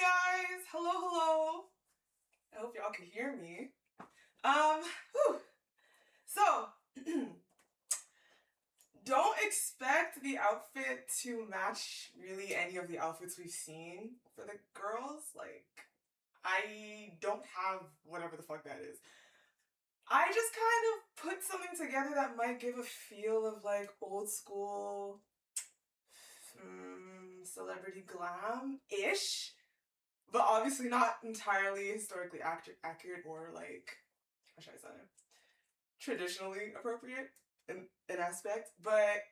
guys. Hello, hello. I hope y'all can hear me. Whew. So, don't expect the outfit to match really any of the outfits we've seen for the girls. Like, I don't have whatever the fuck that is. I just kind of put something together that might give a feel of like old school celebrity glam-ish, but obviously not entirely historically accurate or like, how should I say it? Traditionally appropriate in aspect, but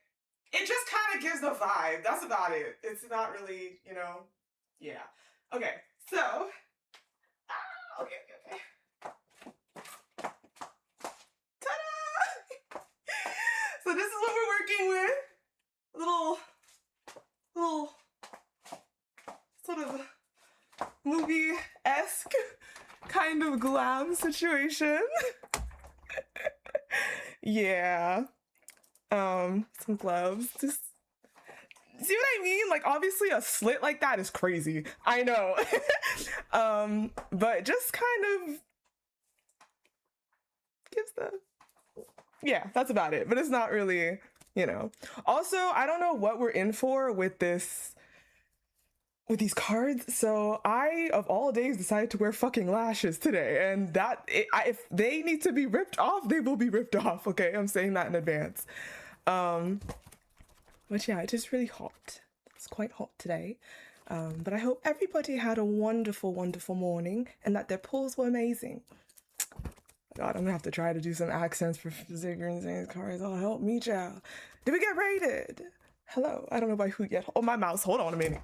it just kind of gives the vibe. That's about it. It's not really, you know, yeah. Okay, so, okay. Ta-da! So this is what we're working with. Little sort of movie-esque kind of glam situation. Yeah. Some gloves. Just see what I mean? Like, obviously a slit like that is crazy. I know. But just kind of gives the, yeah, that's about it. But it's not really, you know. Also, I don't know what we're in for with this, with these cards. So I, of all days, decided to wear fucking lashes today, and that if they need to be ripped off, they will be ripped off. Okay, I'm saying that in advance. But yeah, it is really hot. It's quite hot today. But I hope everybody had a wonderful, wonderful morning and that their pulls were amazing. God, I'm gonna have to try to do some accents for Xavier and Zayne's cards. Oh, help me, child. Did we get rated? Hello, I don't know by who yet. Oh, my mouse, hold on a minute.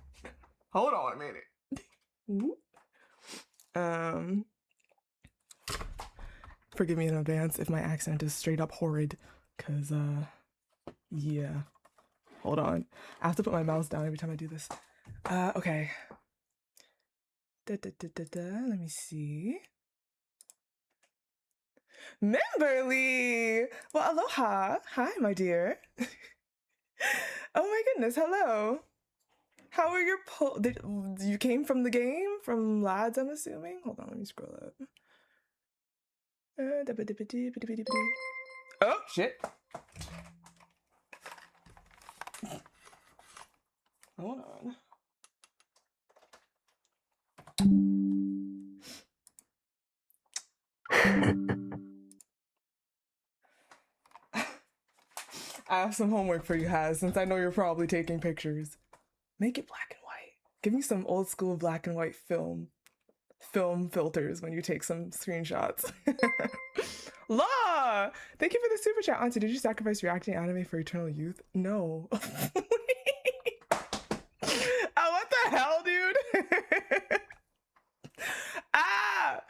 Hold on a minute. Forgive me in advance if my accent is straight up horrid, cause yeah. Hold on. I have to put my mouse down every time I do this. Okay. Let me see. Memberly! Well, aloha. Hi, my dear. Oh my goodness, hello. How are your you came from the game? From lads, I'm assuming? Hold on, let me scroll up. Oh, shit. Hold on. I have some homework for you, Haz, since I know you're probably taking pictures. Make it black and white. Give me some old school black and white film filters when you take some screenshots. Law! Thank you for the super chat. Auntie, did you sacrifice reacting anime for eternal youth? No. Oh, what the hell, dude? Ah!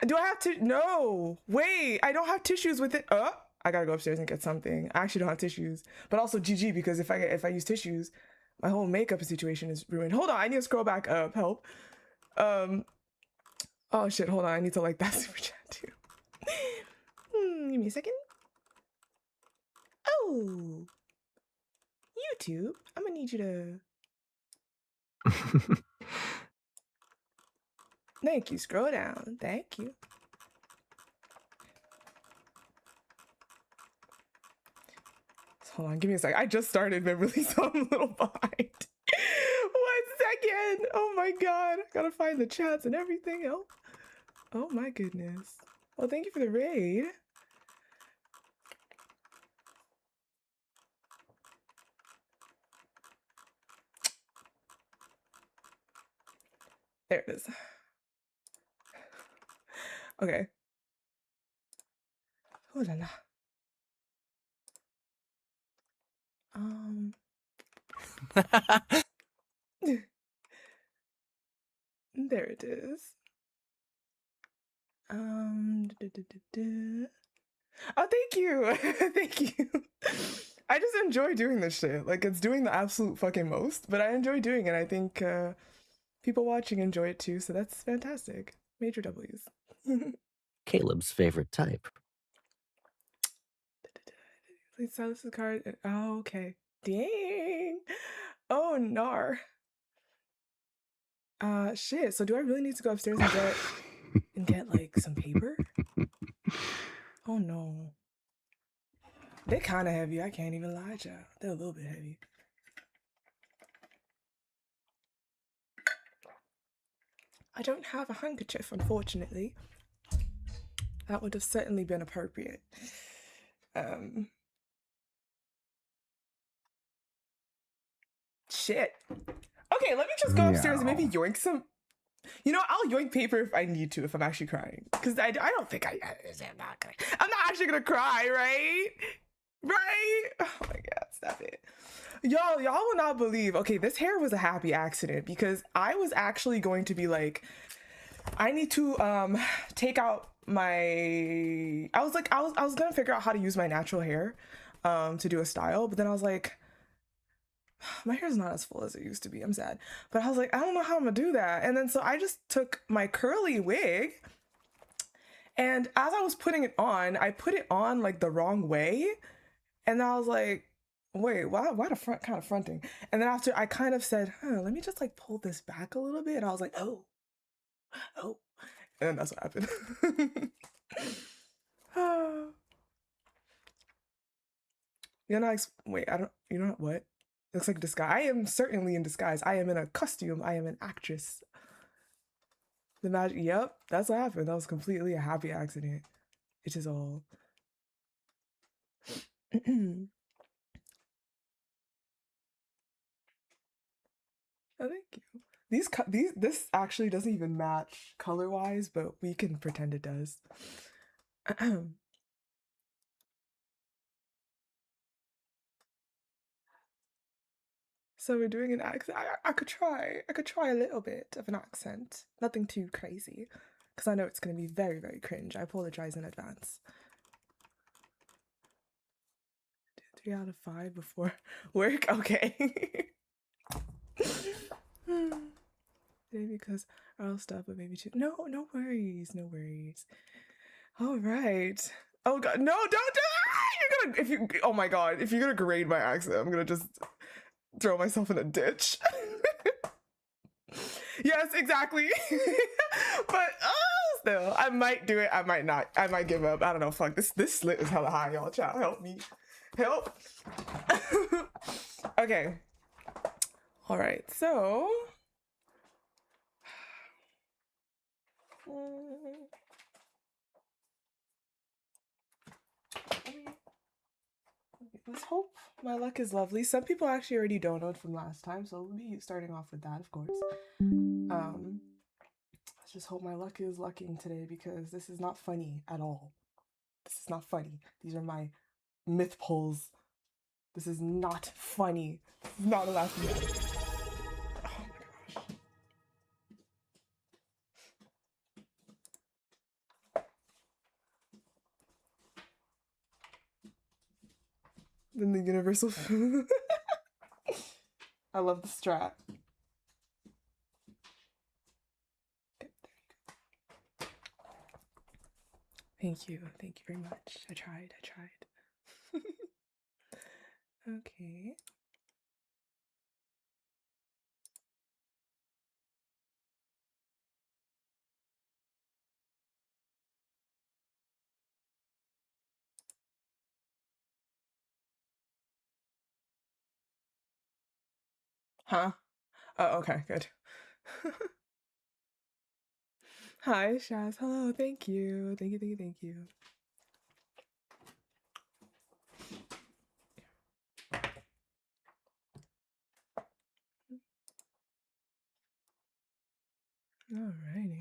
Do I have to? No. Wait, I don't have tissues with it. Oh, I gotta go upstairs and get something. I actually don't have tissues. But also GG, because if I use tissues, my whole makeup situation is ruined. Hold on, I need to scroll back up. Help. Oh shit, hold on. I need to like that super chat too. Give me a second. Oh, YouTube, I'm gonna need you to. Thank you. Scroll down. Thank you. Hold on, give me a second. I just started Memberly, so I'm a little behind. 1 second. Oh my god. I gotta find the chats and everything else. Oh my goodness. Well, thank you for the raid. There it is. Okay. Oh la la. There it is. Oh, thank you. Thank you. I just enjoy doing this shit. Like, it's doing the absolute fucking most, but I enjoy doing it. I think people watching enjoy it too, so that's fantastic. Major W's. Caleb's favorite type. Please sell this card. Oh, okay. Dang. Oh, nar. Shit. So do I really need to go upstairs and get like some paper? Oh no. They're kind of heavy. I can't even lie, child. They're a little bit heavy. I don't have a handkerchief, unfortunately. That would have certainly been appropriate. Shit. Okay, let me just go upstairs and maybe yoink some. You know, I'll yoink paper if I need to, if I'm actually crying. Because I don't think I'm not actually gonna cry, right? Right? Oh my god, stop it. Y'all will not believe. Okay, this hair was a happy accident because I was actually going to be like, I need to take out my, I was gonna figure out how to use my natural hair to do a style, but then I was like, my hair's not as full as it used to be. I'm sad. But I was like, I don't know how I'm gonna do that. And then so I just took my curly wig, and as I was putting it on, I put it on like the wrong way. And I was like, wait, why the front kind of fronting? And then after I kind of said, let me just like pull this back a little bit. And I was like, oh. And then that's what happened. You're not, wait, I don't, you know what? Looks like disguise. I am certainly in disguise. I am in a costume. I am an actress. The magic. Yep, that's what happened. That was completely a happy accident. It is all. Oh, thank you. This actually doesn't even match color-wise, but we can pretend it does. So we're doing an accent. I could try a little bit of an accent. Nothing too crazy, because I know it's going to be very, very cringe. I apologize in advance. 3 out of 5 before work? Okay. Maybe because I'll stop, but maybe too. No worries. No worries. All right. Oh god, no, don't do it! Oh my god, if you're gonna grade my accent, I'm gonna just throw myself in a ditch. Yes, exactly. But still, I might do it, I might not. I might give up. I don't know, fuck. This slit is hella high, y'all. Child, help me. Help. Okay. All right, so let's hope my luck is lovely. Some people actually already donoed from last time, so we'll be starting off with that, of course. Let's just hope my luck is lucking today, because this is not funny at all. This is not funny. These are my myth pulls. This is not funny. This is not a laughing matter. Oh my gosh. Then the universal food. I love the strat. Thank you very much. I tried. Okay. Huh? Oh, okay, good. Hi, Shaz. Hello, thank you. Thank you. Alrighty.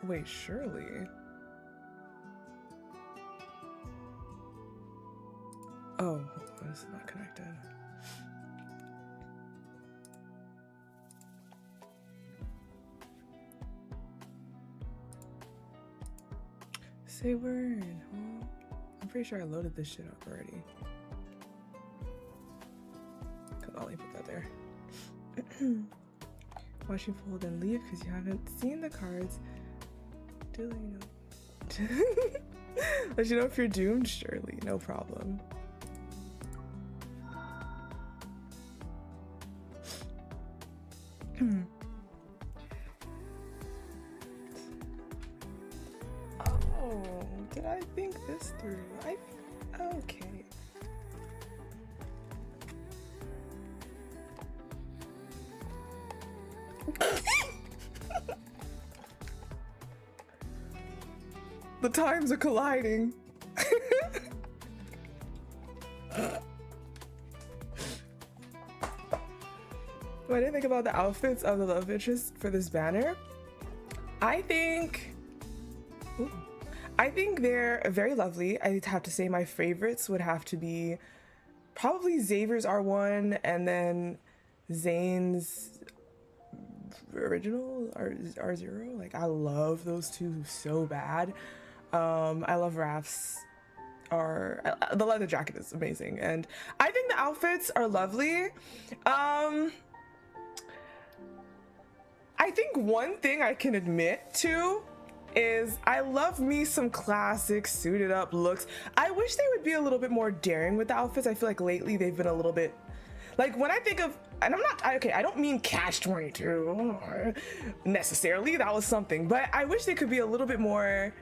Wait, surely. Oh, this is not connected. Say word, huh? I'm pretty sure I loaded this shit up already. I'll only put that there. Watch you fold and leave because you haven't seen the cards. right. Let you know if you're doomed, surely, no problem. Oh, did I think this through? Okay. The times are colliding. What do I think about the outfits of the love interests for this banner? I think they're very lovely. I'd have to say my favorites would have to be probably Xavier's R1 and then Zayne's original R0. Like, I love those two so bad. I love Raf's the leather jacket is amazing, and I think the outfits are lovely. I think one thing I can admit to is I love me some classic suited up looks. I wish they would be a little bit more daring with the outfits. I feel like lately they've been a little bit, like, when I think of, and I don't mean Catch-22 necessarily, that was something, but I wish they could be a little bit more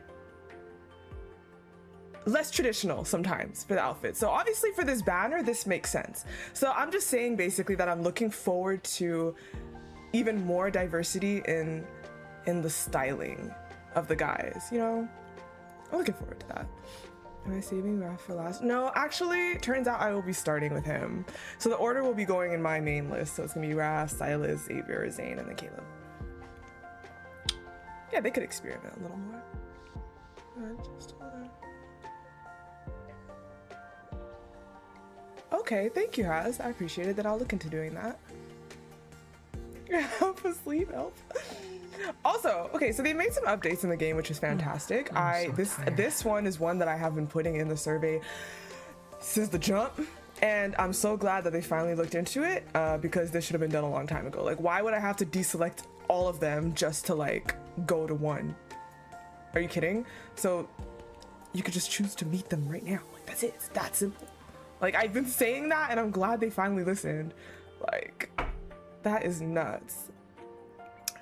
less traditional sometimes for the outfit. So obviously for this banner, this makes sense. So I'm just saying basically that I'm looking forward to even more diversity in the styling of the guys, you know? I'm looking forward to that. Am I saving Raph for last? No, actually, turns out I will be starting with him. So the order will be going in my main list. So it's gonna be Raph, Sylus, Xavier, Zayne, and then Caleb. Yeah, they could experiment a little more. Just hold on. Okay, thank you, Haz. I appreciate it. That I'll look into doing that. Help asleep, help. Also, okay, so they made some updates in the game, which is fantastic. This one is one that I have been putting in the survey since the jump, and I'm so glad that they finally looked into it, because this should have been done a long time ago. Like, why would I have to deselect all of them just to like go to one? Are you kidding? So you could just choose to meet them right now. Like, that's it. It's that simple. Like, I've been saying that, and I'm glad they finally listened. Like, that is nuts.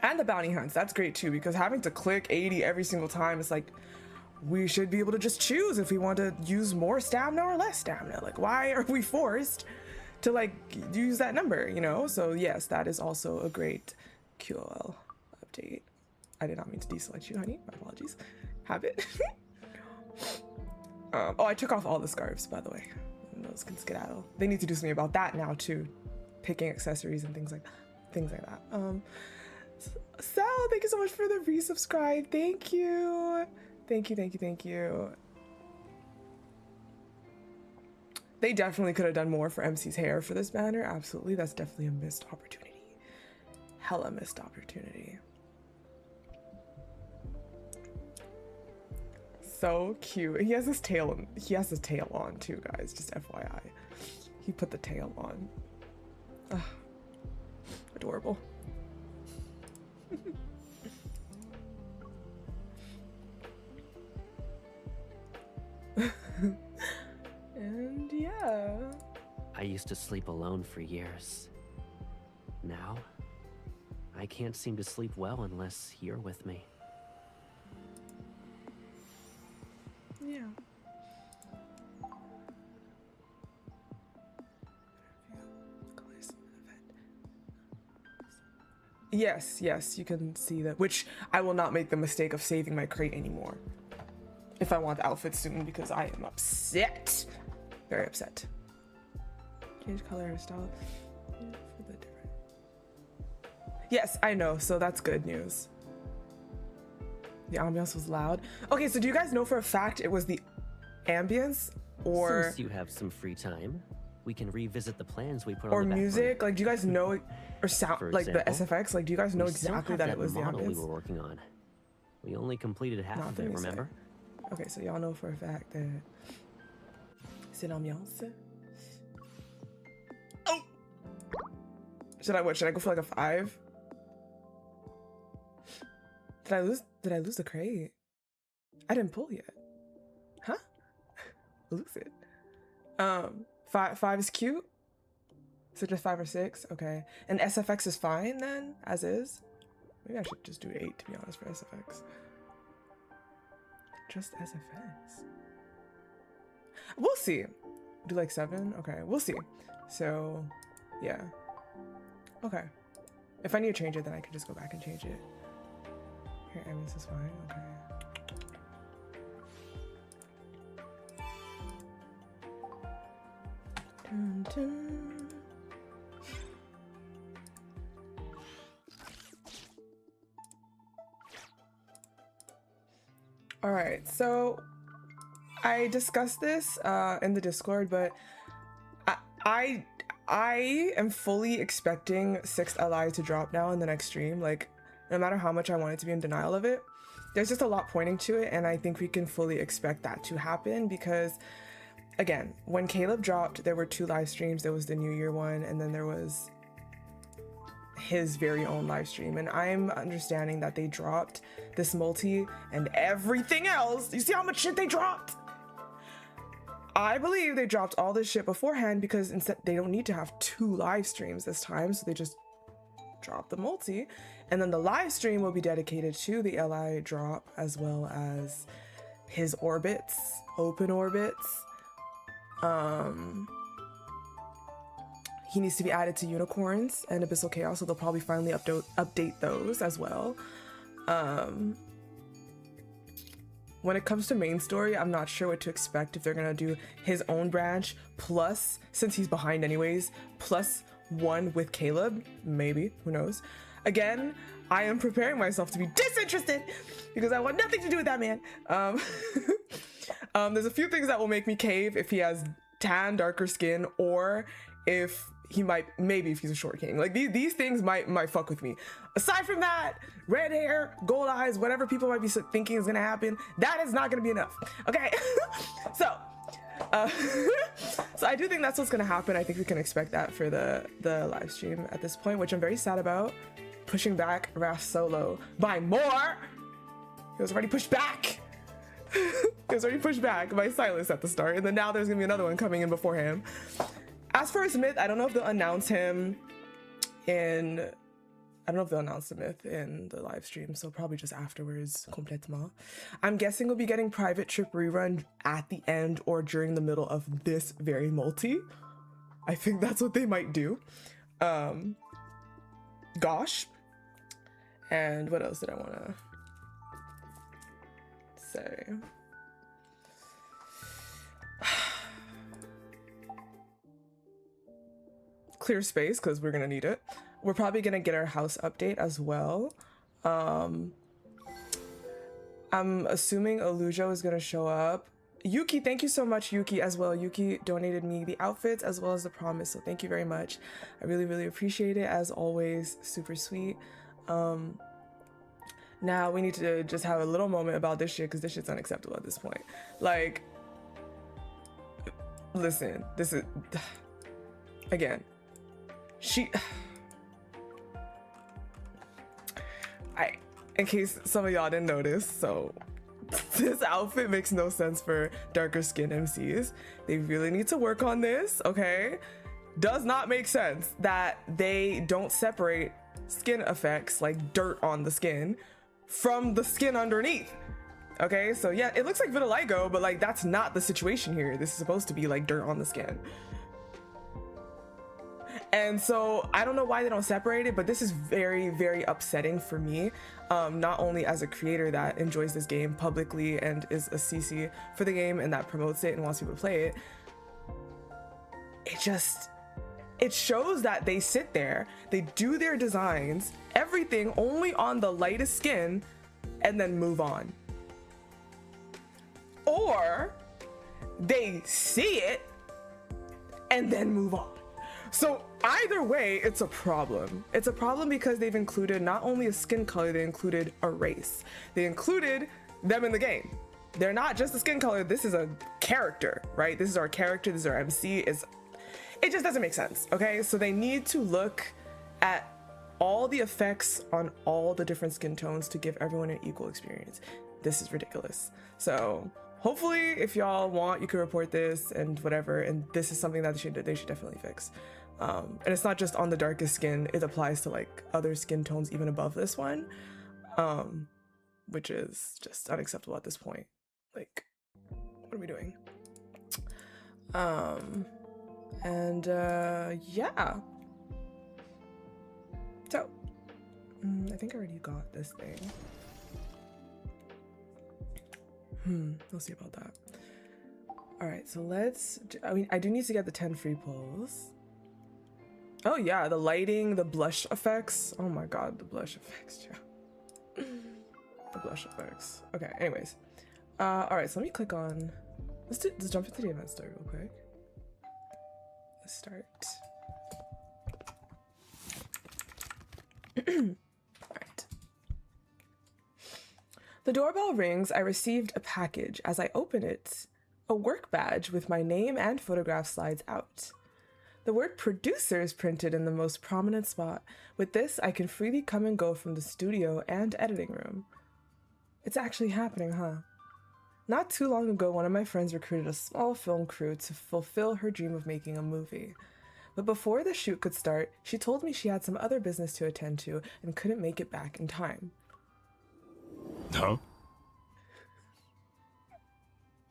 And the bounty hunts, that's great too, because having to click 80 every single time, it's like, we should be able to just choose if we want to use more stamina or less stamina. Like, why are we forced to like use that number, you know? So yes, that is also a great QOL update. I did not mean to deselect you, honey. My apologies. Habit. Oh, I took off all the scarves, by the way. Those can skedaddle. They need to do something about that now too. Picking accessories and things like that. Sal, thank you so much for the resubscribe. Thank you. Thank you. They definitely could have done more for MC's hair for this banner. Absolutely. That's definitely a missed opportunity. Hella missed opportunity. So cute. He has his tail on too, guys. Just FYI. He put the tail on. Ugh. Adorable. And yeah. I used to sleep alone for years. Now, I can't seem to sleep well unless you're with me. Yeah. Yes, you can see that, which I will not make the mistake of saving my crate anymore if I want the outfit soon, because I am upset. Very upset. Change color or style for the different. Yes, I know, so that's good news. The ambiance was loud. Okay, so do you guys know for a fact it was the ambience, or since you have some free time, we can revisit the plans we put on or the back music? burner. Like, do you guys know, or sound, For like the example, SFX? Like, do you guys know We still exactly have that it was the model ambience? we were working on. We only completed half Not of it, really remember? sick. Okay, so y'all know for a fact that c'est l'ambiance. Oh! Should I go for like a 5? Did I lose the crate? I didn't pull yet. Huh? Lucid. 5 is cute. So just 5 or 6, okay. And SFX is fine then, as is. Maybe I should just do 8 to be honest for SFX. Just SFX. We'll see. Do like 7? Okay, we'll see. So, yeah. Okay. If I need to change it, then I can just go back and change it. Here, Emmys is fine. Okay. Dun, dun. All right, so I discussed this in the Discord, but I am fully expecting 6th LI to drop now in the next stream. Like, no matter how much I wanted to be in denial of it, there's just a lot pointing to it, and I think we can fully expect that to happen because, again, when Caleb dropped, there were 2 live streams. There was the New Year one, and then there was his very own live stream, and I'm understanding that they dropped this multi and everything else. You see how much shit they dropped? I believe they dropped all this shit beforehand because instead they don't need to have 2 live streams this time, so they just dropped the multi, and then the live stream will be dedicated to the LI drop as well as his orbits, open orbits. He needs to be added to unicorns and abyssal chaos, so they'll probably finally update those as well. When it comes to main story, I'm not sure what to expect, if they're gonna do his own branch plus, since he's behind anyways, plus 1 with Caleb, maybe, who knows. Again, I am preparing myself to be disinterested because I want nothing to do with that man. There's a few things that will make me cave if he has tan, darker skin, or if he might, maybe if he's a short king. Like these things might fuck with me. Aside from that, red hair, gold eyes, whatever people might be thinking is gonna happen, that is not gonna be enough, okay? So I do think that's what's gonna happen. I think we can expect that for the live stream at this point, which I'm very sad about. Pushing back Raf solo by more. It was already pushed back. It was already pushed back by Sylus at the start, and then now there's gonna be another one coming in before him. As for his myth, I don't know if they'll announce him in, I don't know if they'll announce the myth in the live stream, so probably just afterwards, complètement. I'm guessing we'll be getting private trip rerun at the end or during the middle of this very multi. I think that's what they might do. Gosh. And what else did I want to say? Clear space, because we're gonna need it. We're probably gonna get our house update as well. I'm assuming Alujo is gonna show up. Yuki, thank you so much, Yuki, as well. Yuki donated me the outfits as well as the promise, so thank you very much. I really appreciate it, as always. Super sweet. Now we need to just have a little moment about this shit, because this shit's unacceptable at this point. Like, listen, this is, again, in case some of y'all didn't notice, so this outfit makes no sense for darker skin MCs. They really need to work on this, okay? Does not make sense that they don't separate skin effects, like dirt on the skin, from the skin underneath. Okay, so yeah, it looks like vitiligo, but like that's not the situation here. This is supposed to be like dirt on the skin. And so I don't know why they don't separate it, but this is very upsetting for me. Not only as a creator that enjoys this game publicly and is a CC for the game and that promotes it and wants people to play it. It shows that they sit there, they do their designs, everything only on the lightest skin, and then move on. Or they see it and then move on. So either way, it's a problem. It's a problem because they've included not only a skin color, they included a race. They included them in the game. They're not just a skin color, this is a character, right? This is our character, this is our MC. It just doesn't make sense, okay? So they need to look at all the effects on all the different skin tones to give everyone an equal experience. this is ridiculous. So hopefully if y'all want, you can report this and whatever, and this is something that they should definitely fix. And it's not just on the darkest skin, it applies to like other skin tones even above this one, which is just unacceptable at this point. Like, what are we doing? Yeah. So, I think I already got this thing. We'll see about that. All right, so I do need to get the 10 free pulls. Oh yeah, the lighting, the blush effects. Oh my god, the blush effects, yeah. The blush effects. Okay, anyways. All right, so let me click on, let's jump into the event story real quick. Let's start. All right. The doorbell rings. I received a package. As I open it, a work badge with my name and photograph slides out. The word producer is printed in the most prominent spot. With this, I can freely come and go from the studio and editing room. It's actually happening, huh? Not too long ago, one of my friends recruited a small film crew to fulfill her dream of making a movie. But before the shoot could start, she told me she had some other business to attend to and couldn't make it back in time. Huh?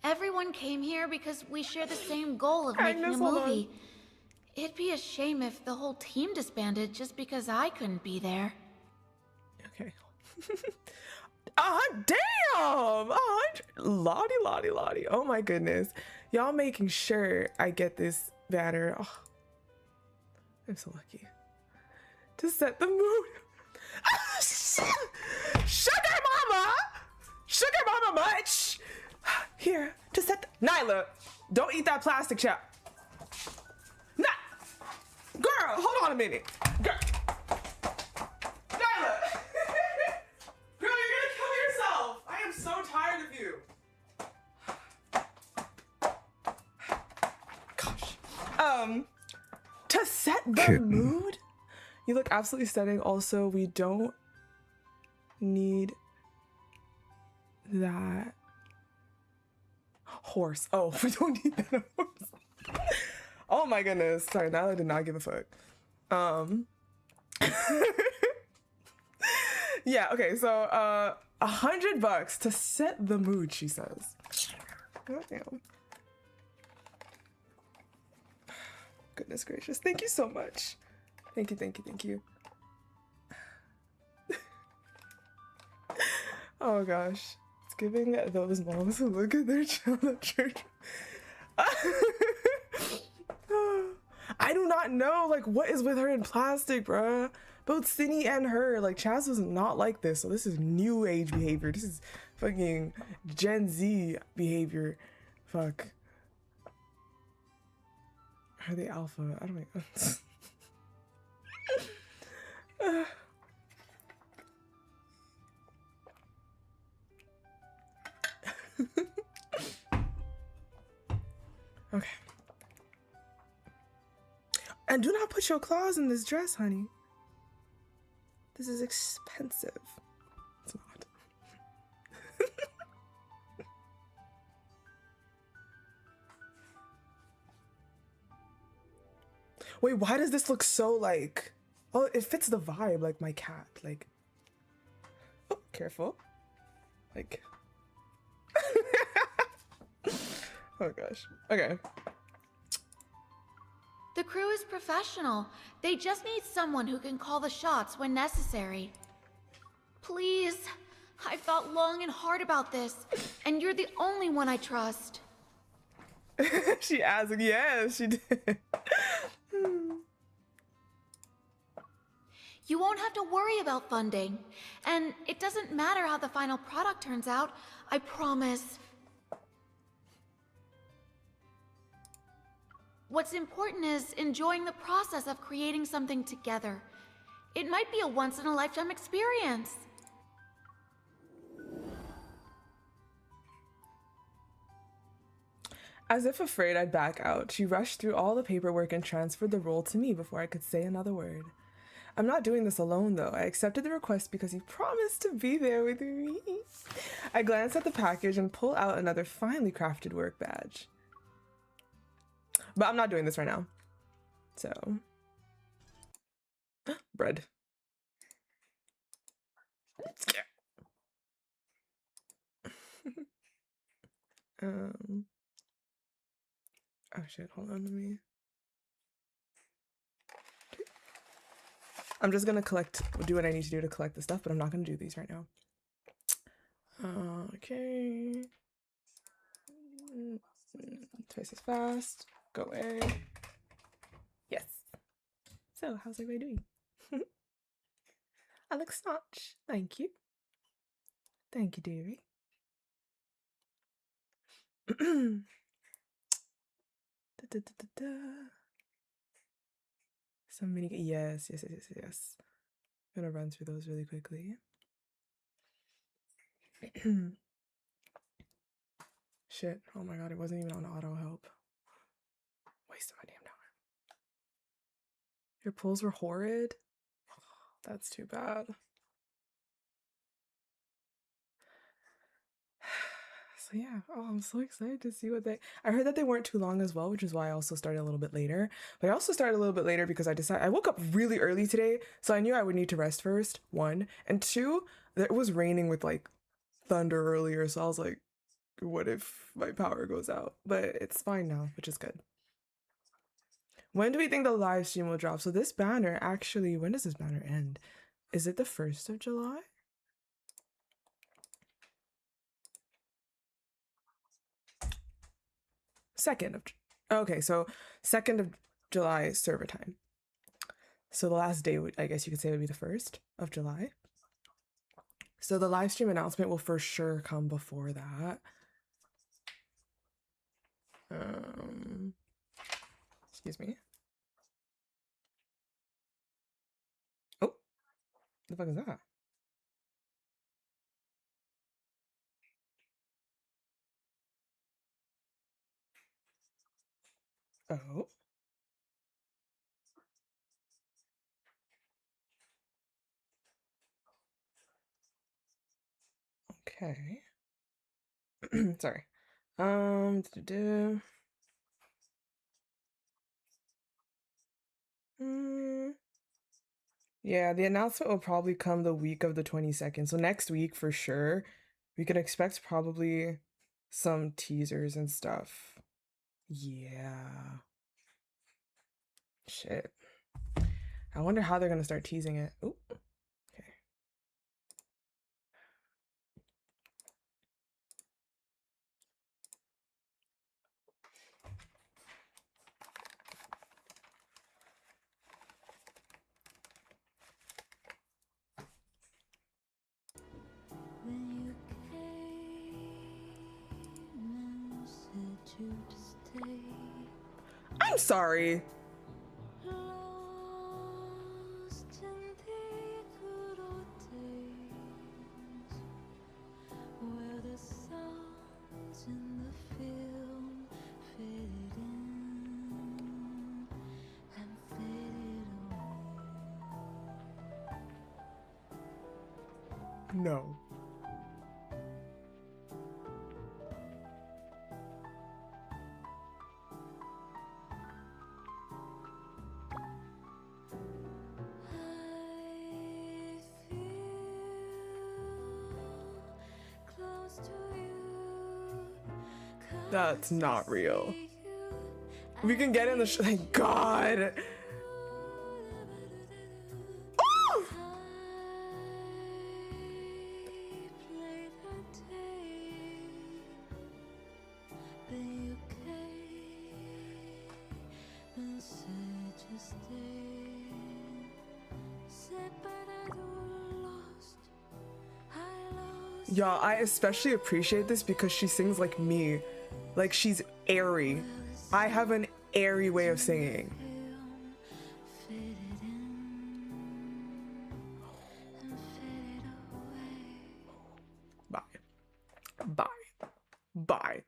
Everyone came here because we share the same goal of making a movie. It'd be a shame if the whole team disbanded just because I couldn't be there. Okay. Damn! Lottie. Oh my goodness. Y'all making sure I get this banner. Oh, I'm so lucky. To set the mood. Sugar mama much. Here, to set the... Nyla, don't eat that plastic chip. Girl, hold on a minute. Girl. Nyla. Girl, you're gonna kill yourself. I am so tired of you. Gosh. To set the mood? You look absolutely stunning. Also, we don't need that horse. Oh, we don't need that horse. Oh my goodness. Sorry, Nyla did not give a fuck. Yeah, okay, so $100 to set the mood, she says. Goddamn. Goodness gracious. Thank you so much. Thank you. Oh gosh. It's giving those moms who look at their child at church. I do not know, like, what is with her in plastic, bruh. Both Cindy and her, like, Chaz was not like this, so this is new age behavior. This is fucking Gen Z behavior. Fuck. Are they alpha? I don't know. Okay. And do not put your claws in this dress, honey. This is expensive. It's not. Wait, why does this look so like... Oh, it fits the vibe, like my cat. Like... Oh, careful. Like... Oh gosh. Okay. The crew is professional. They just need someone who can call the shots when necessary. Please. I thought long and hard about this, and you're the only one I trust. She asked, yes, she did. You won't have to worry about funding. And it doesn't matter how the final product turns out, I promise. What's important is enjoying the process of creating something together. It might be a once-in-a-lifetime experience. As if afraid I'd back out, she rushed through all the paperwork and transferred the role to me before I could say another word. I'm not doing this alone though. I accepted the request because you promised to be there with me. I glance at the package and pull out another finely crafted work badge. But I'm not doing this right now. So, bread. Let's go. Oh shit, hold on to me. I'm just gonna do what I need to do to collect the stuff, but I'm not gonna do these right now. Okay. Twice as fast. Go away. Yes. So, how's everybody doing? I look snatch. Thank you. Thank you, dearie. Some mini, yes. I'm gonna run through those really quickly. Shit, oh my god, it wasn't even on auto help. Wasting my damn time. Your pulls were horrid? Oh, that's too bad. So yeah, oh, I'm so excited to see what I heard that they weren't too long as well, which is why I also started a little bit later. But I also started a little bit later because I woke up really early today, so I knew I would need to rest first, 1. And 2, it was raining with like thunder earlier, so I was like, what if my power goes out? But it's fine now, which is good. When do we think the live stream will drop? So this banner, actually, when does this banner end? Is it the 1st of July? Okay, so 2nd of July server time. So the last day, I guess you could say, would be the 1st of July. So the live stream announcement will for sure come before that. Excuse me. Oh, the fuck is that? Oh. Okay. Sorry. Yeah, the announcement will probably come the week of the 22nd. So next week for sure. We can expect probably some teasers and stuff. Yeah. Shit. I wonder how they're gonna start teasing it. Ooh. Okay. I'm sorry. No. That's not real. We can get in the thank God. Oh! Y'all, I especially appreciate this because she sings like me. Like, she's airy. I have an airy way of singing. Bye. Bye. Bye.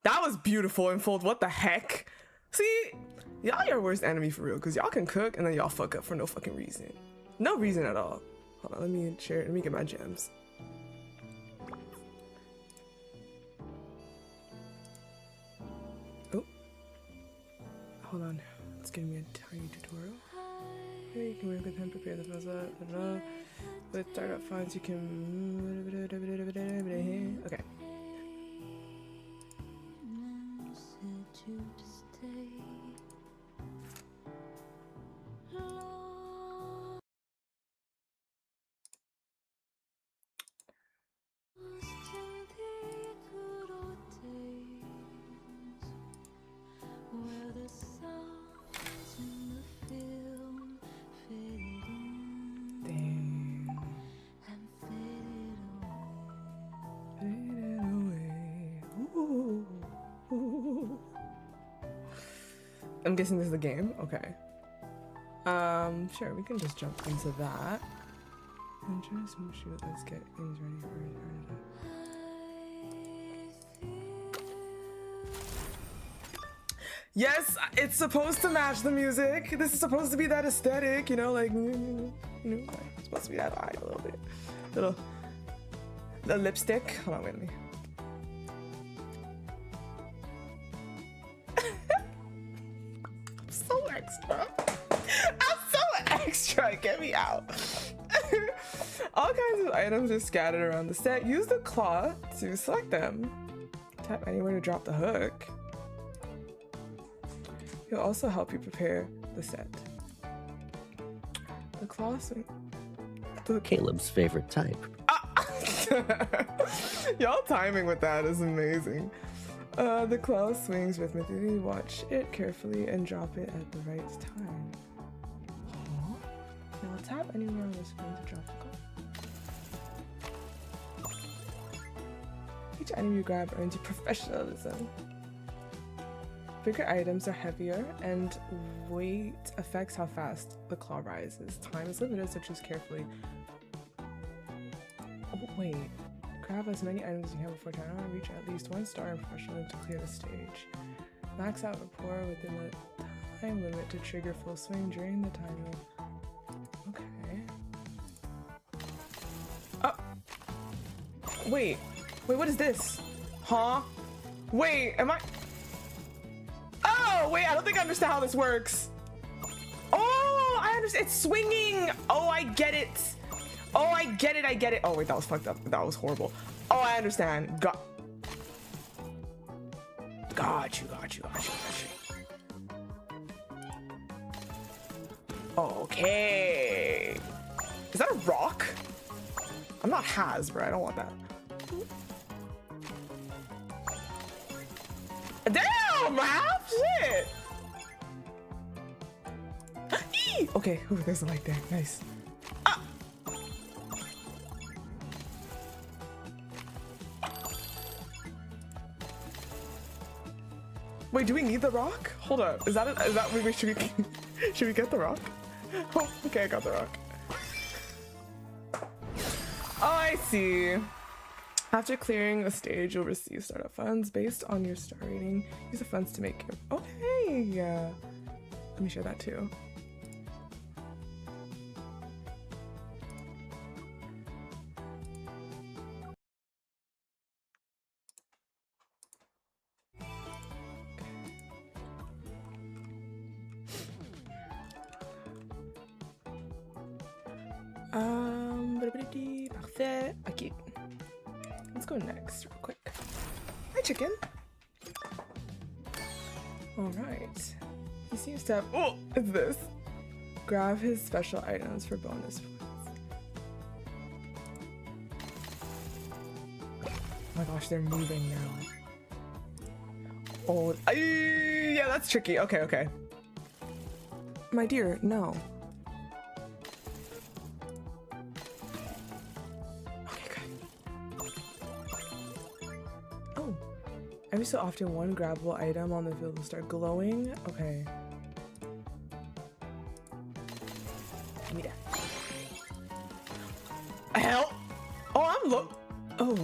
That was beautiful, Infold. What the heck? See, y'all your worst enemy for real, because y'all can cook and then y'all fuck up for no fucking reason. No reason at all. Hold on, let me share. Let me get my gems. Oh, hold on. It's giving me a tiny tutorial. Here you can work with him, prepare the puzzle. With startup funds, you can. Okay. I'm guessing this is the game. Okay. Sure, we can just jump into that. And just shoot. Let's get things ready for it. Yes, it's supposed to match the music. This is supposed to be that aesthetic, you know, like, it's supposed to be that vibe a little bit. The lipstick. Hold on, wait, let me. I'm so extra. I'm so extra. Get me out. All kinds of items are scattered around the set. Use the claw to select them. Tap anywhere to drop the hook. It'll also help you prepare the set. The claw swing. Caleb's favorite type. Y'all timing with that is amazing. The claw swings rhythmically. Watch it carefully and drop it at the right time. Now tap anywhere on the screen to drop the claw. Each item you grab earns you professionalism. Bigger items are heavier, and weight affects how fast the claw rises. Time is limited, so choose carefully. Oh, wait. Grab as many items as you can before time. Reach at least 1 star in professionalism to clear the stage. Max out rapport within the time limit to trigger full swing during the time limit. Okay. Oh! Wait, what is this? Huh? Wait, am I... Oh, wait, I don't think I understand how this works. Oh, I understand. It's swinging. Oh, I get it. Oh, I get it. Oh, wait, that was fucked up. That was horrible. Oh, I understand. Got you. Okay. Is that a rock? I'm not Hasbro. I don't want that. Damn, half shit. Okay, ooh, there's a light there. Nice. Ah. Wait, do we need the rock? Hold up. Is that should we get the rock? Oh, okay, I got the rock. Oh, I see. After clearing a stage, you'll receive startup funds based on your star rating. Use the funds to make your... Okay, yeah. Let me share that too. Parfait. Okay. Let's go next real quick. Hi, chicken. All right. He seems to have... Oh, it's this. Grab his special items for bonus points. Oh my gosh, they're moving now. Oh, yeah, that's tricky. Okay. My dear, no. Every so often, one grabbable item on the field will start glowing. Okay. Give me that. Help! Oh, I'm Oh.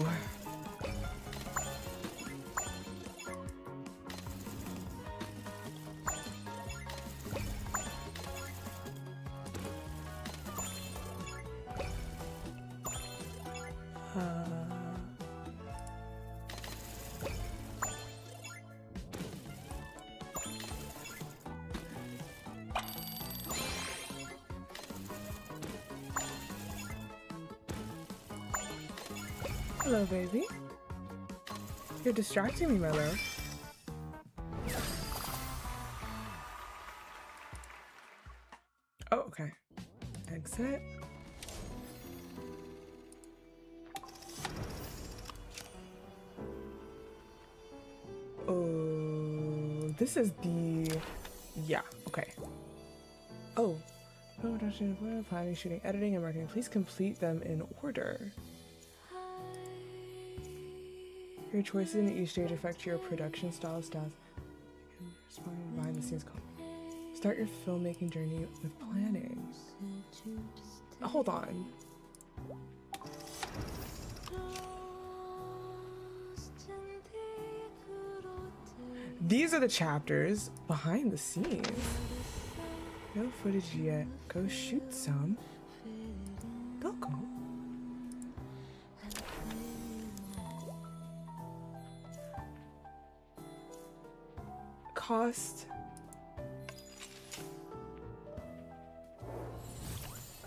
Hello, baby. You're distracting me, my love. Oh, okay. Exit. Oh, this is the... Yeah, okay. Oh. Production, planning, shooting, editing, and marketing. Please complete them in order. Your choices in each stage affect your production style, stats, and responding behind the scenes. Start your filmmaking journey with planning. Hold on. These are the chapters behind the scenes. No footage yet. Go shoot some. They'll go. Cost.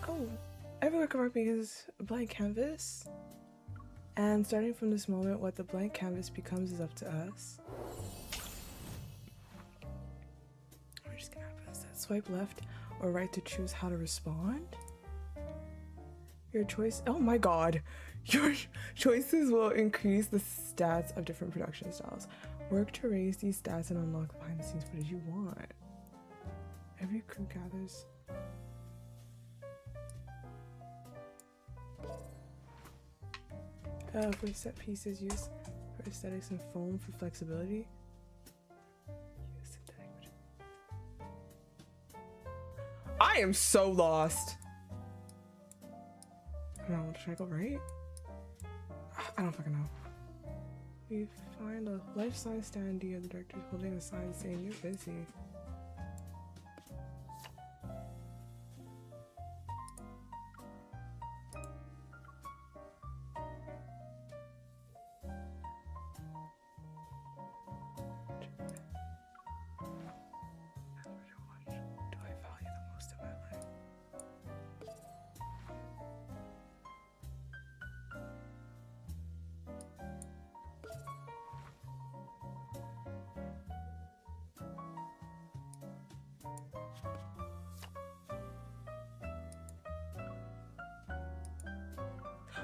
Oh, every work of art begins a blank canvas. And starting from this moment, what the blank canvas becomes is up to us. We're just gonna press that swipe left or right to choose how to respond. Your choice, oh my god. Your choices will increase the stats of different production styles. Work to raise these stats and unlock the behind the scenes footage you want. Every crew gathers. For set pieces, use for aesthetics and foam for flexibility. Use synthetic material. I am so lost. No, should I go right? I don't fucking know. We find a life-size standee of the director holding a sign saying you're busy. Do I value the most in my life?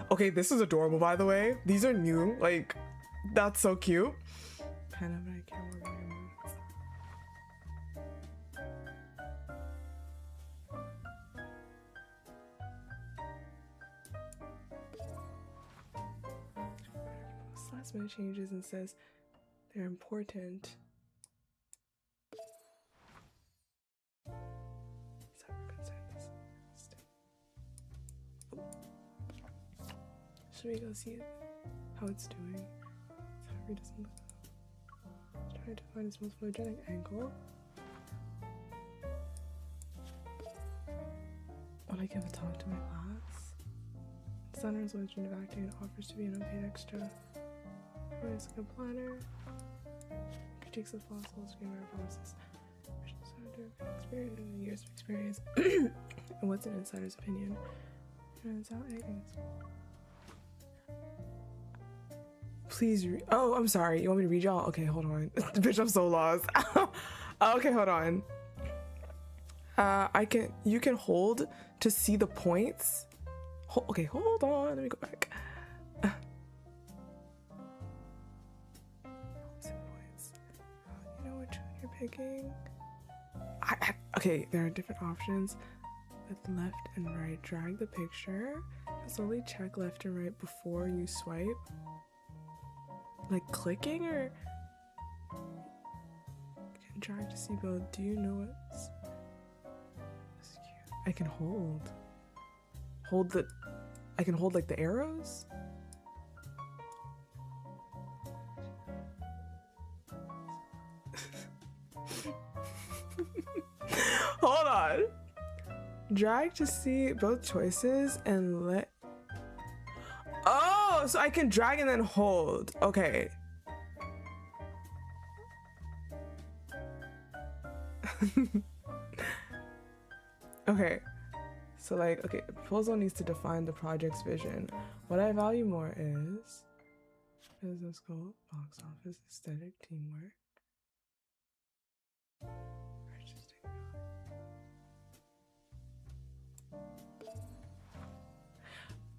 Okay, this is adorable, by the way. These are new. Like, that's so cute. Kind of, but I can't remember your moods. Last minute changes and says they're important. Should we go see it? How it's doing? Sorry, doesn't look. Trying to find its most photogenic angle. When I give a talk to my class, Designers Legend of Acting and offers to be an unpaid extra. Writes like a planner. Critiques of possible screenwriter promises. Experience and years of experience. And what's an insider's opinion? Turns out anything. Please oh, I'm sorry. You want me to read y'all? Okay, hold on. Bitch, I'm so lost. Okay, hold on. You can hold to see the points. Okay, hold on. Let me go back. See the points. You know which one you're picking? Okay, there are different options with left and right. Drag the picture. Slowly check left and right before you swipe. Like clicking, or you can drag to see both. Do you know what's cute? I can hold the I can hold like the arrows. Hold on. Drag to see both choices and let. Oh, so I can drag and then hold. Okay. Okay. So like, okay, the proposal needs to define the project's vision. What I value more is business goal, box office, aesthetic, teamwork.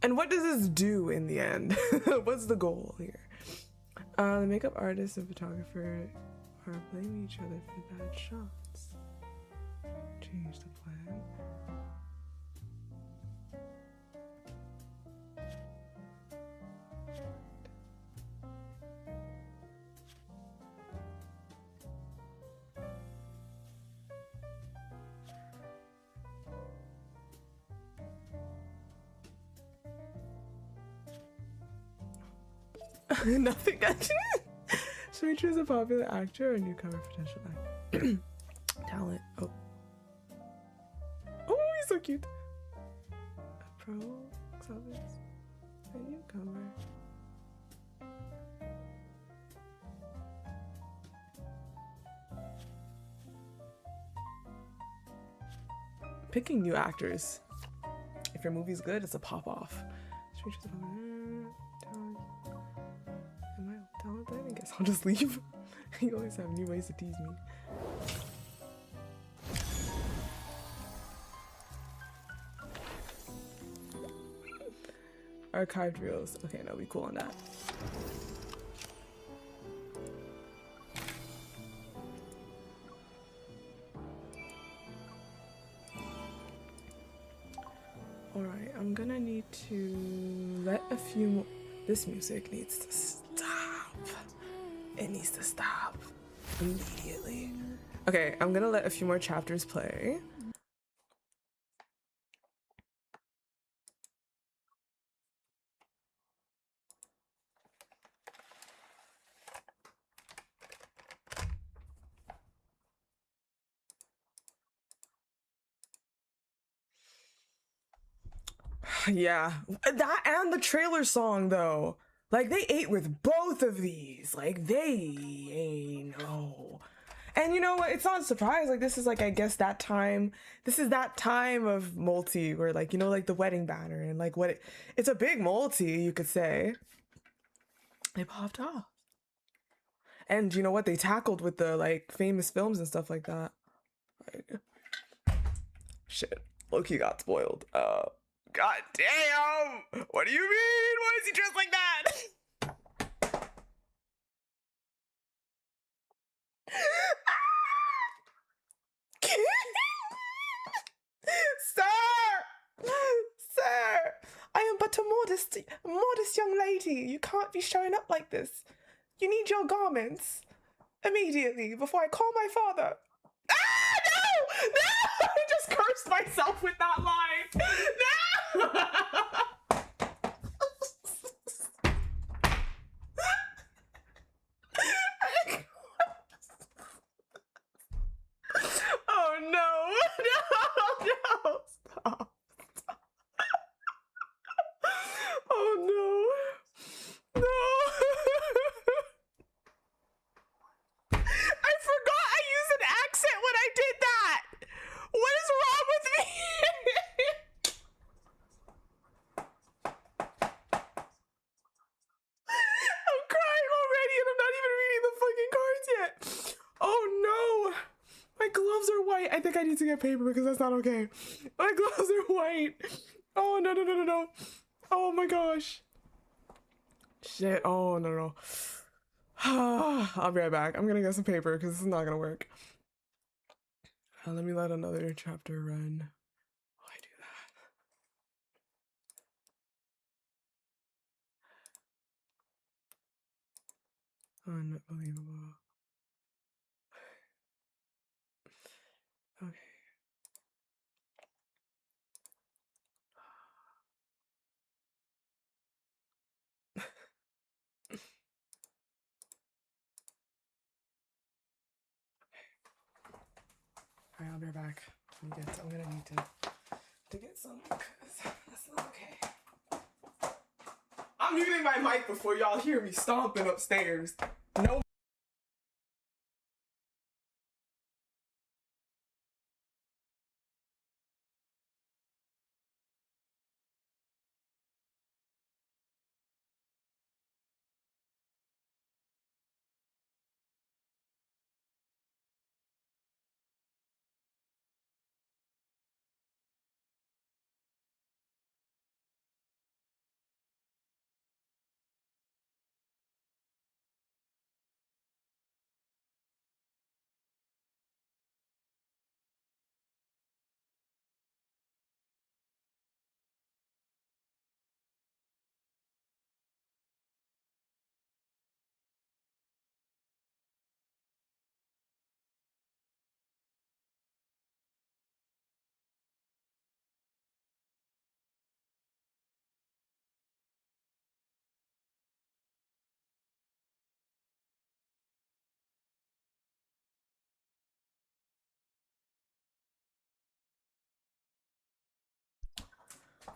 And what does this do in the end? What's the goal here? The makeup artist and photographer are blaming each other for the bad shots. Change the plan. Nothing actually. Should we choose a popular actor or newcomer potential actor? Talent. Oh. Oh, he's so cute. A pro, Xavier, a newcomer. Picking new actors. If your movie's good, it's a pop off. Should we choose a popular talent? Am I talent then? I guess I'll just leave. You always have new ways to tease me. Archived reels. Okay, no, we cool on that. Alright, I'm gonna need to let a few more. This music needs to stop. It needs to stop immediately. Okay, I'm gonna let a few more chapters play. Yeah, that and the trailer song though. Like they ate with both of these. Like they no. And you know what? It's not a surprise. Like this is like I guess that time. This is that time of multi where like you know like the wedding banner and like what it's a big multi you could say. They popped off. And you know what? They tackled with the like famous films and stuff like that. Like, shit, Loki got spoiled. God damn! What do you mean? Why is he dressed like that? Sir! Sir! I am but a modest young lady. You can't be showing up like this. You need your garments. Immediately, before I call my father. Ah, no! No! I just cursed myself with that line. No! Oh no! No! No! Stop! Stop. Oh no! No! I forgot I used an accent when I did that! What is wrong with me? I'm crying already and I'm not even reading the fucking cards yet. Oh no! My gloves are white. I think I need to get paper because that's not okay. My gloves are white. Oh no no no no no. Oh my gosh. Shit. Oh no no. I'll be right back. I'm gonna get some paper because this is not gonna work. Let me let another chapter run. Oh, I do that. Unbelievable. Okay. Alright, I'll be right back. I'm gonna need to get some because that's not okay. I'm muting my mic before y'all hear me stomping upstairs. No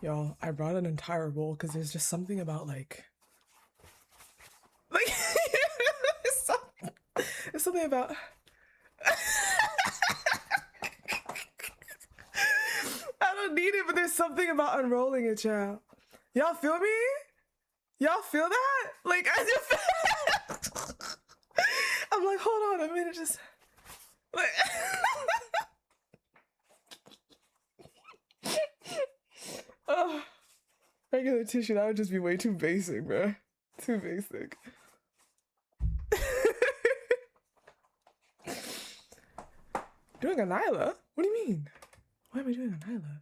Y'all, I brought an entire bowl because there's just something about like there's something about I don't need it, but there's something about unrolling it, child. Y'all feel me? Y'all feel that? Like I just I'm like, hold on a minute, just like oh, regular tissue, that would just be way too basic, bro. Too basic. Doing a Nyla? What do you mean? Why am I doing a Nyla?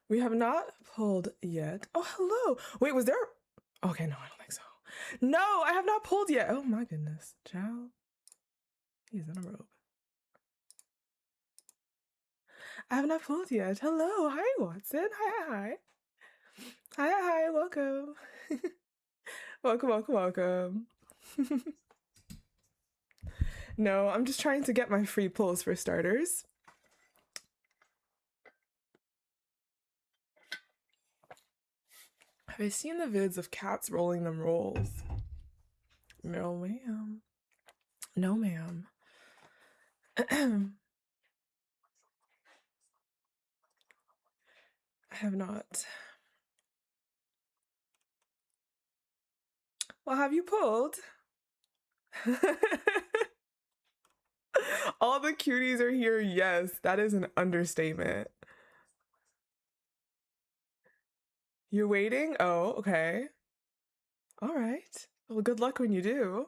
We have not pulled yet. Oh, hello. Wait, was there? Okay, no, I don't think so. No, I have not pulled yet. Oh my goodness, child. He's in a robe. I have not pulled yet. Hello, hi Watson. Hi. Hi, welcome. welcome. No, I'm just trying to get my free pulls for starters. Have I seen the vids of cats rolling them rolls? No, ma'am. No, ma'am. I have not. Well, have you pulled? All the cuties are here. Yes, that is an understatement. You're waiting? Oh, okay. All right. Well, good luck when you do.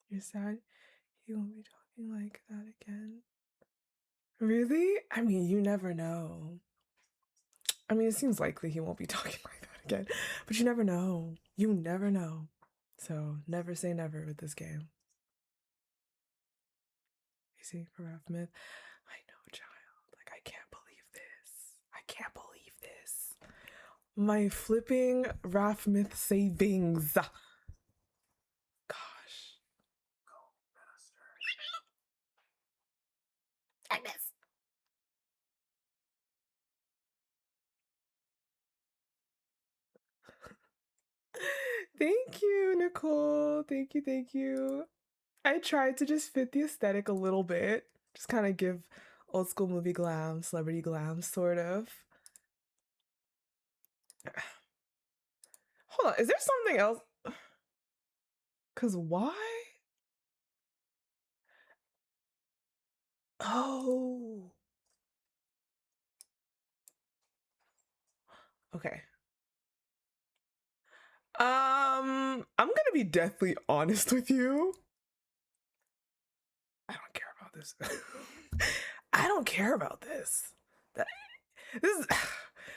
You're sad he won't be talking like that again. Really? I mean, you never know. I mean, it seems likely he won't be talking like that again, but you never know. You never know. So never say never with this game. You see, for Raf Myth, I know, child. Like, I can't believe this. I can't believe this. My flipping Raf Myth savings. Gosh. Go faster. Agnes. Thank you, Nicole. Thank you. I tried to just fit the aesthetic a little bit. Just kind of give old school movie glam, celebrity glam, sort of. Hold on, is there something else? Cause why? Oh. Okay. I'm gonna be deathly honest with you. I don't care about this. I don't care about this.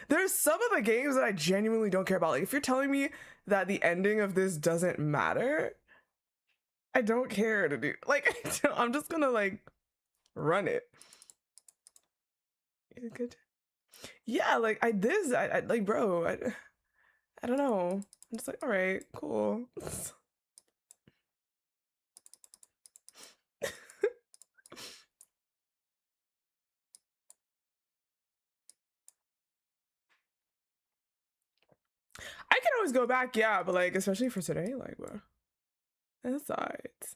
There's some of the games that I genuinely don't care about. Like, if you're telling me that the ending of this doesn't matter, I don't care to do. Like, I'm just gonna like run it. Good. Yeah, like I like, bro. I don't know. I'm just like, all right, cool. I can always go back, yeah, but like, especially for today, like, bro. That's alright.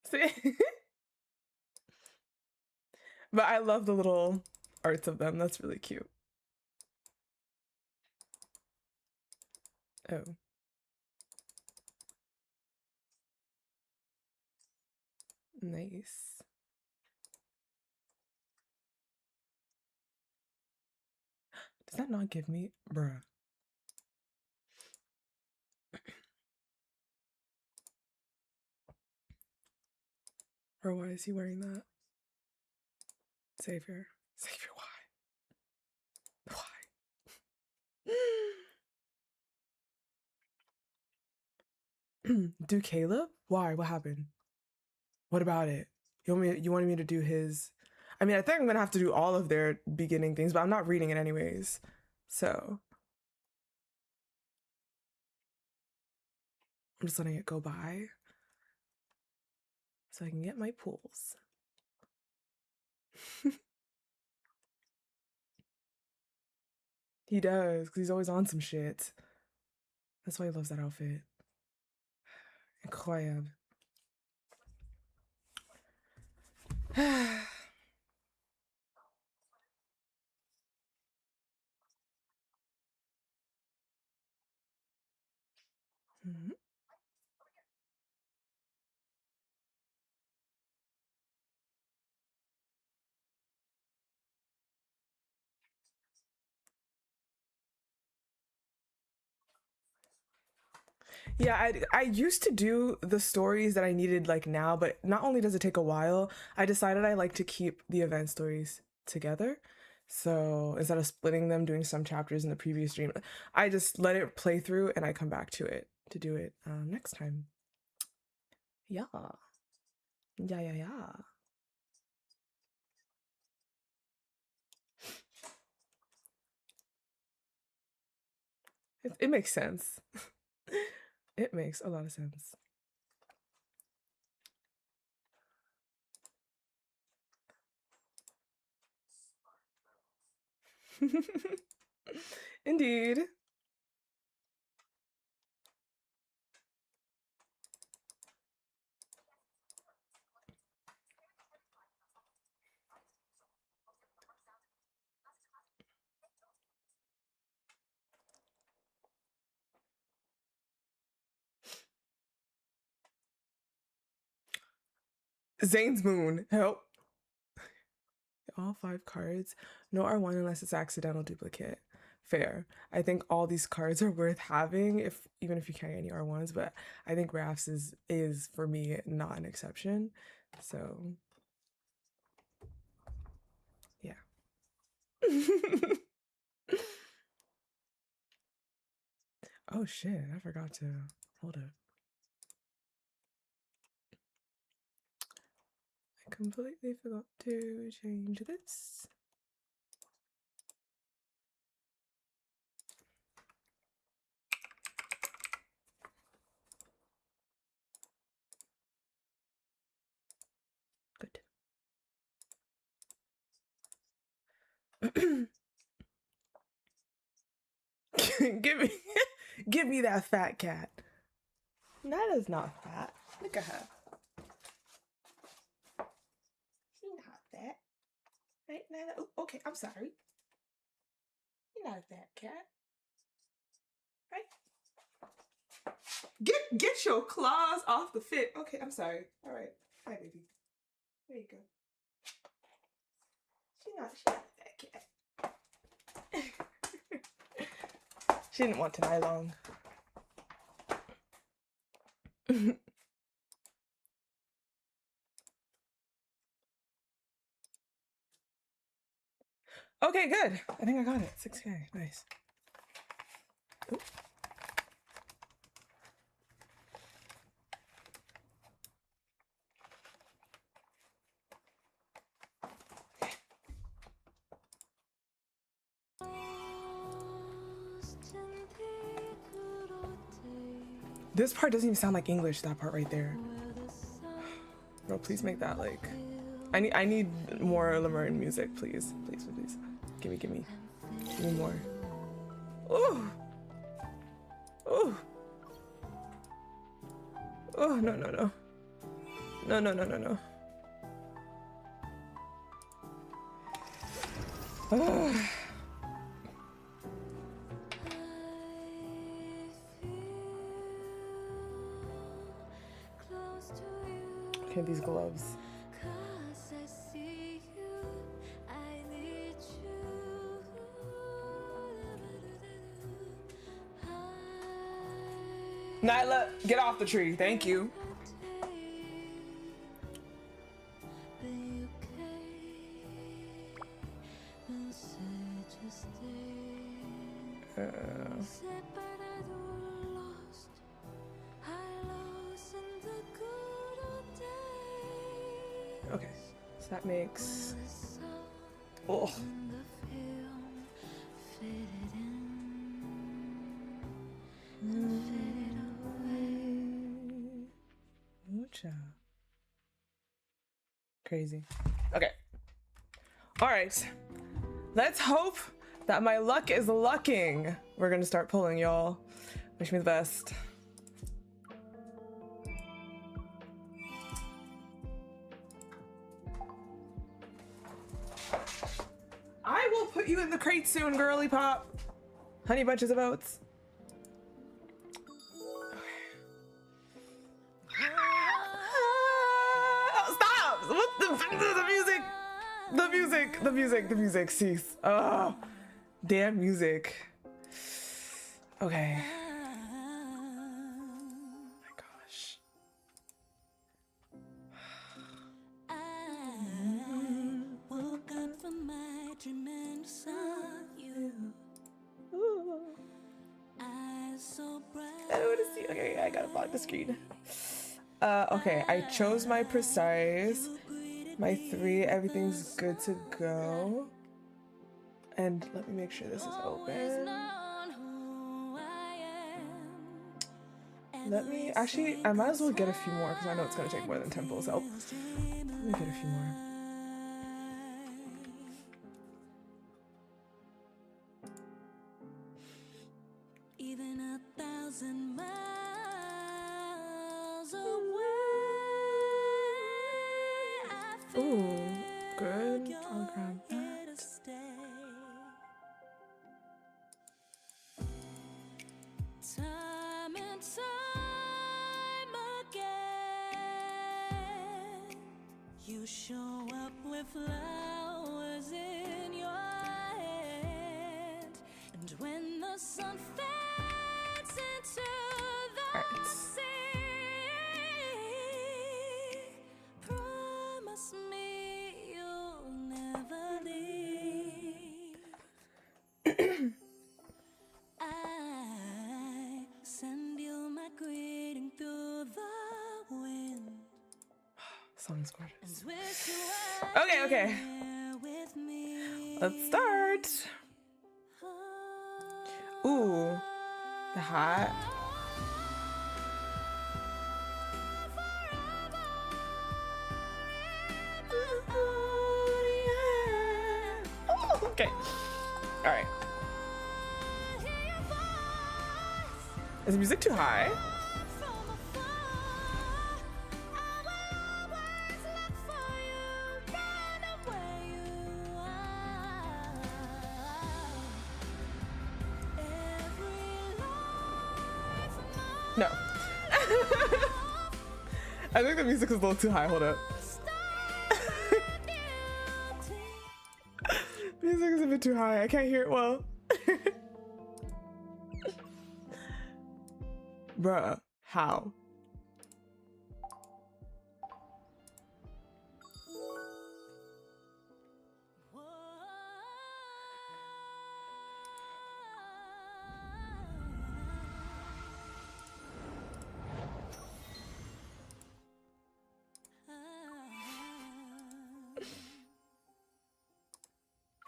See? But I love the little arts of them. That's really cute. Oh. Nice. Does that not give me, bruh? Or why is he wearing that? Xavier. Xavier, why? Do Caleb? Why? What happened? What about it? You wanted me to do his? I mean, I think I'm gonna have to do all of their beginning things, but I'm not reading it anyways. So I'm just letting it go by so I can get my pulls. He does, because he's always on some shit. That's why he loves that outfit. Incroyable. Mhm. Yeah, I used to do the stories that I needed like now, but not only does it take a while, I decided I like to keep the event stories together. So instead of splitting them, doing some chapters in the previous stream, I just let it play through and I come back to it to do it next time. Yeah. Yeah. It makes sense. It makes a lot of sense. Indeed. Zayne's moon. Help. All 5 cards. No R1 unless it's accidental duplicate. Fair. I think all these cards are worth having, even if you can't get any R1s, but I think Raf's is for me not an exception. So yeah. Oh shit, I forgot to hold up. I completely forgot to change this. Good. give me that fat cat. Nada's not fat. Look at her. She's not fat. Right, Nada? Oh, okay, I'm sorry. You're not a fat cat. Right? Get your claws off the fit. Okay, I'm sorry. All right. Hi, baby. There you go. She's not a fat cat. She didn't want to lie long. Okay, good. I think I got it. 6K. Nice. Oop. This part doesn't even sound like English, that part right there. Bro, please make that like... I need more Lemurian music, please. Please. Give me more. Ooh! Ooh! Oh, no. No. Okay, these gloves. Nyla, get off the tree. Thank you. Okay, so that makes. Oh. Ooh-cha. Crazy. Okay. All right. Let's hope that my luck is lucking. We're gonna start pulling, y'all. Wish me the best. I will put you in the crate soon, girly pop. Honey bunches of oats. Stop! What the music? The music, cease. Oh, damn music. Okay. Oh my gosh. Woke up from my dream and saw you. Eyes so bright. I don't want to see. Okay, I gotta block the screen. Okay, I chose my precise. My 3, everything's good to go. And let me make sure this is open. Let me, actually, I might as well get a few more because I know it's gonna take more than 10 pulls. So let me get a few more. Even 1,000 miles away. Ooh, good. I'll grab that. Time and time again, you show up with flowers in your hand, and when the sun fades into the sea, promise me you'll never leave. I send you my greeting through the wind. Song's gorgeous. And wish you were Okay. here with me. Let's start. Ooh, the hat. Okay. All right. Is the music too high? No. I think the music is a little too high. Hold up. Music is a bit too high. I can't hear it well. Bruh, how?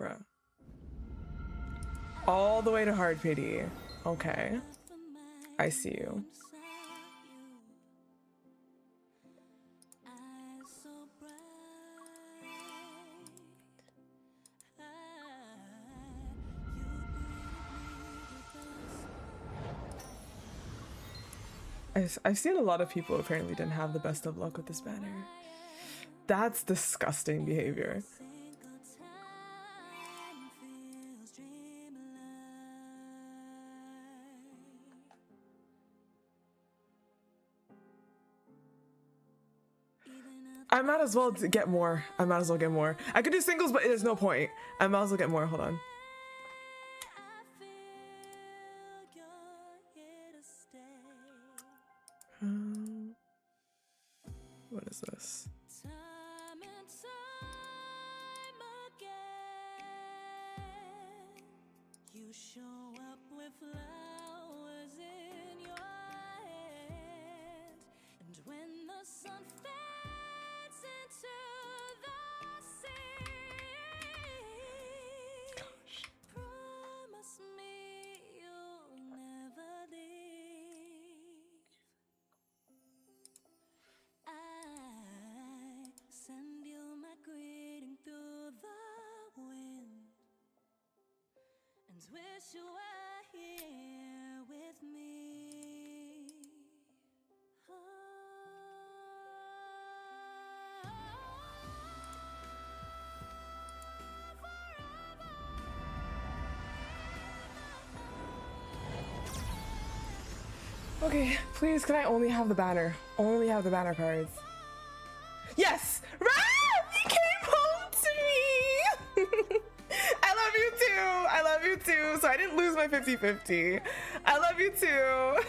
Bruh. All the way to hard pity. Okay. I see you. I've seen a lot of people apparently didn't have the best of luck with this banner. That's disgusting behavior. I might as well get more. I might as well get more. I could do singles, but there's no point. I might as well get more. Hold on. What is this? You show up with flowers in your hand, and when the sun fades into the sea, promise me you'll never leave. I send you my greeting through the wind, and wish you were here with me. Okay, please, can I only have the banner? Only have the banner cards. Yes! Raph! You came home to me! I love you too! I love you too! So I didn't lose my 50-50. I love you too!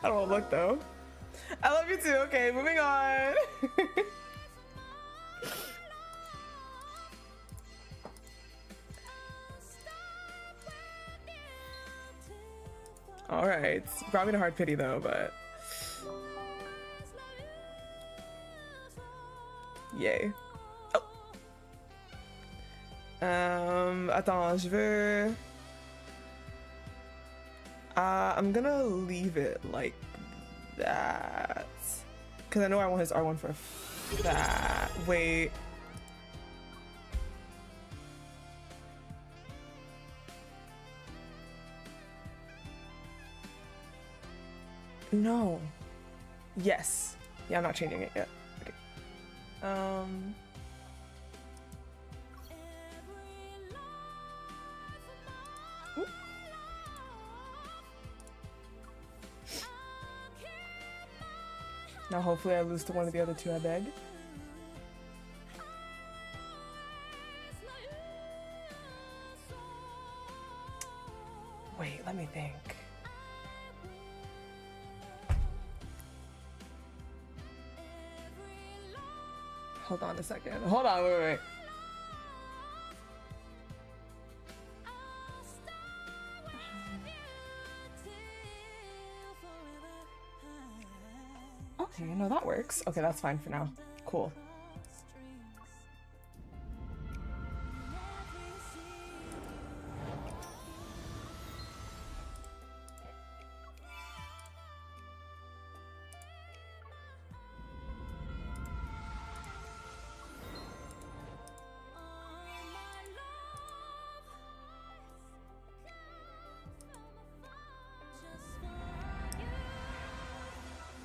I don't want to look though. I love you too. Okay, moving on. All right, brought me to hard pity though, but yay. Oh. Attends, je veux. I'm gonna leave it like that because I know I want his R1 for that. Wait. No. Yes. Yeah, I'm not changing it yet. Okay. Ooh. Now hopefully I lose to one of the other two, I beg. Wait, let me think. Hold on a second. Hold on, wait. Okay, no, that works. Okay, that's fine for now. Cool.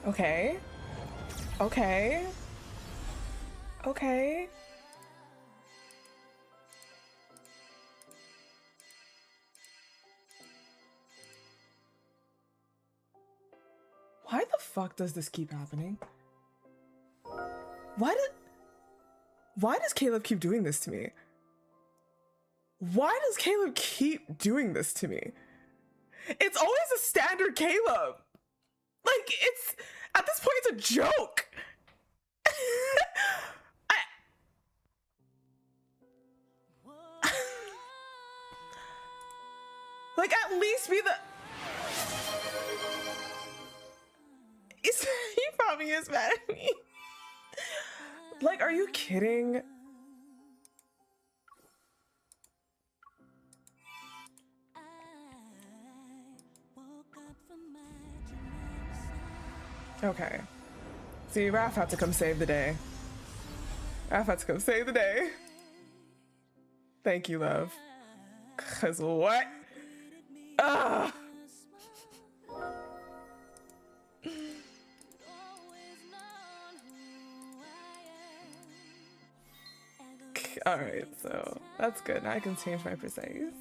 Okay. Okay. Okay. Why the fuck does this keep happening? Why does Caleb keep doing this to me? Why does Caleb keep doing this to me? It's always a standard Caleb. Like, it's, at this point, it's a joke. Like, at least be the... He probably is mad at me. Like, are you kidding? Okay. See, Raph had to come save the day. Raph had to come save the day. Thank you, love. Cause what? Ugh. Alright, so that's good. Now I can change my precise.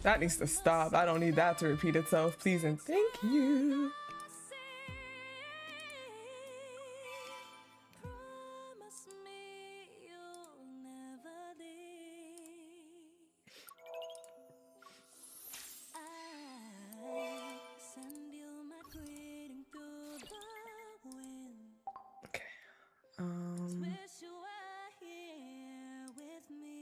That needs to stop. I don't need that to repeat itself. Please and thank you. Promise me you'll never leave. I send you my greeting through the wind. Okay. Wish you were here with me.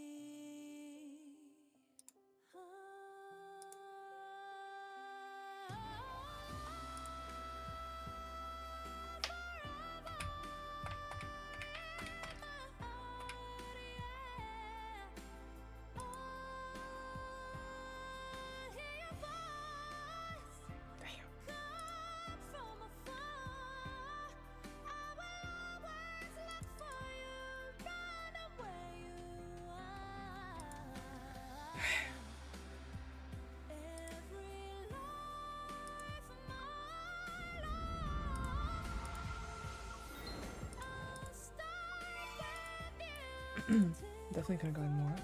Definitely could have gone more.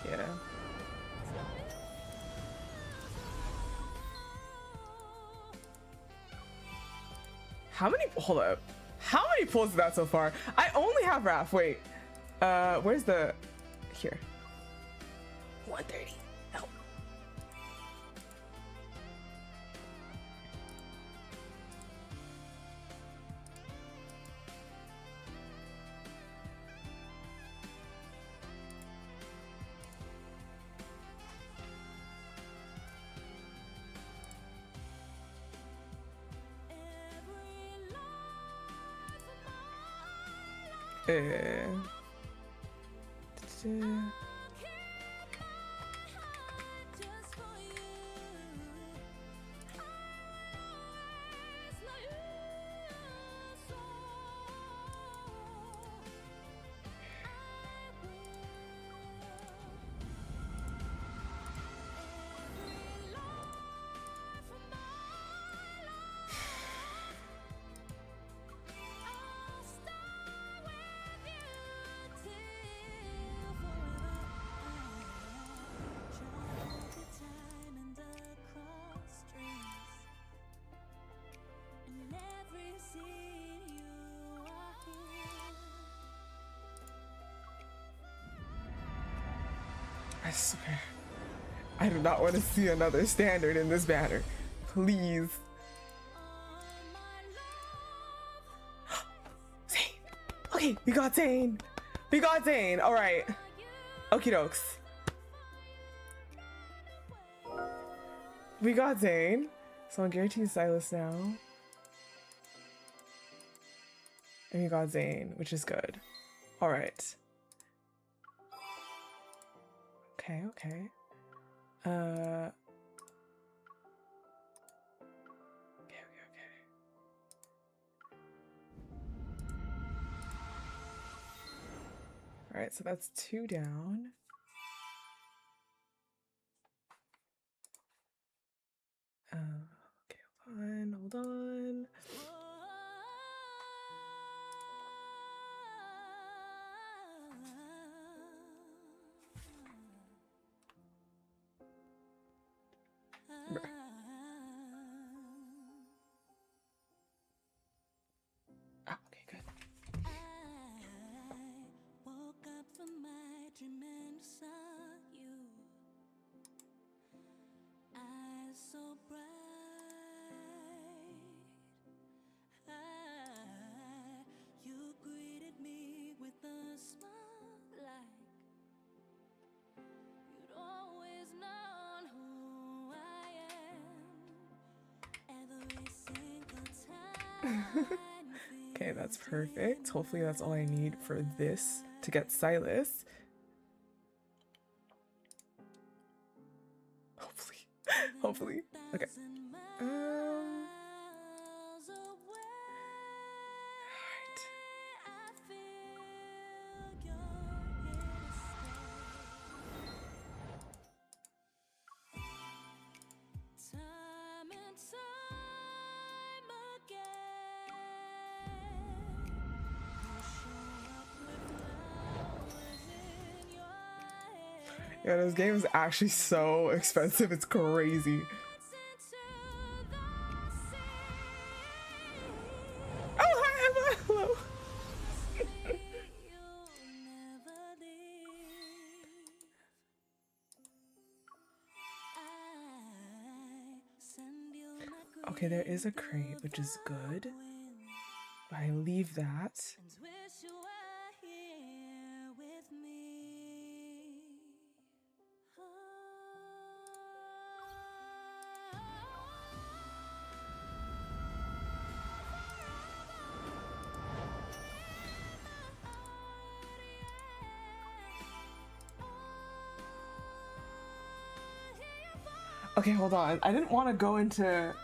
Yeah. How many? Hold up. How many pulls is that so far? I only have Raf. Wait. Where's the? Here. 130. Help. I swear, I do not want to see another standard in this banner. Please. Zayne. Okay, we got Zayne. We got Zayne. All right. Okie dokes. We got Zayne. So I'm guaranteed Sylus now. And we got Zayne, which is good. All right. Okay, okay. Okay. All right, so that's 2 down. Okay, hold on. Ah, okay, good. I woke up from my dream and saw you. Eyes so bright. You greeted me with a smile like you'd always known who I am. Every single time. Okay, that's perfect. Hopefully that's all I need for this to get Sylus. Hopefully. Okay. Alright. Time and time again, you show up with love. Yeah, this game is actually so expensive. It's crazy. Oh, hi, Emma. Hello. Okay, there is a crate, which is good. I leave that. Okay, hold on. I didn't want to go into...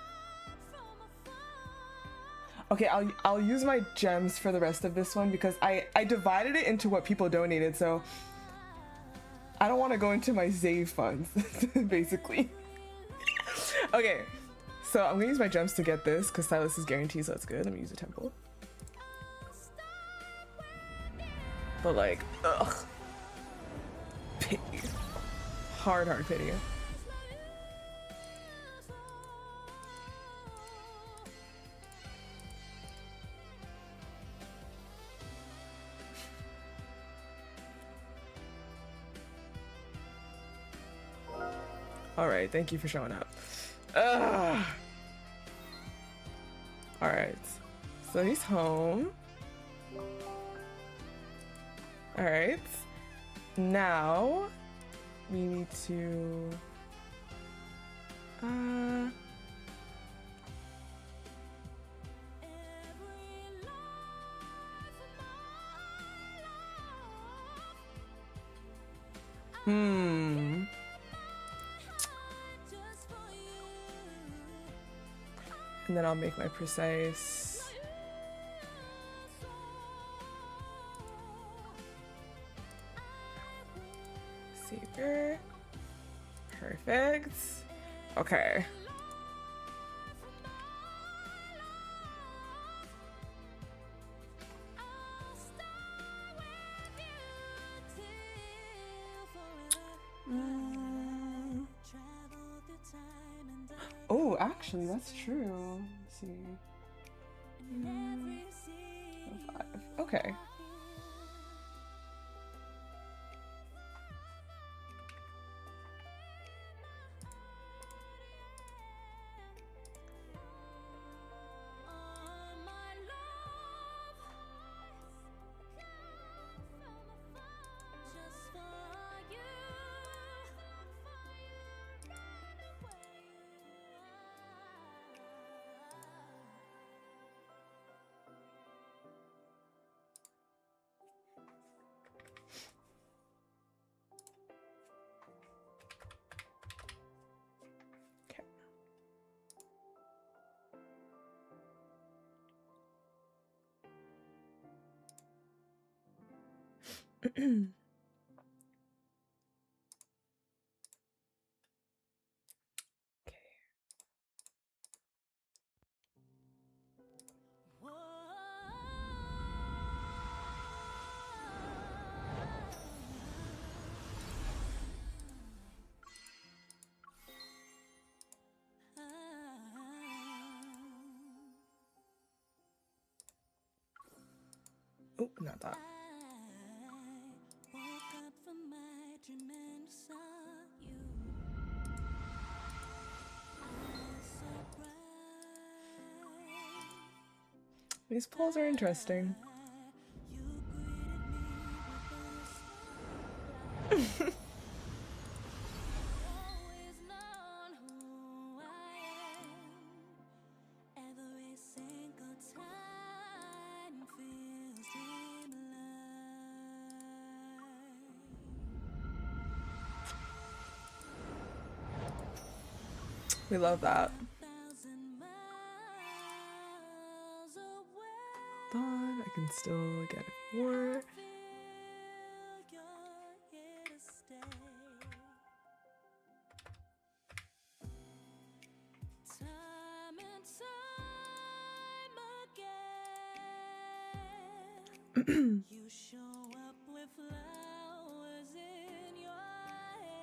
Okay, I'll use my gems for the rest of this one because I divided it into what people donated, so I don't want to go into my save funds, basically. Okay, so I'm gonna use my gems to get this because Sylus is guaranteed, so that's good. Let me use a temple. But like, ugh. Pity. Hard pity. Alright, thank you for showing up. Ugh. Alright, so he's home. Alright, now we need to... And then I'll make my precise. Saber. Perfect. Okay. Oh, actually, that's true. Let's see. 5. Okay. Okay. Oh, not that. These polls are interesting. We love that. Dawn, I can still get it more. You show up with flowers in your hair.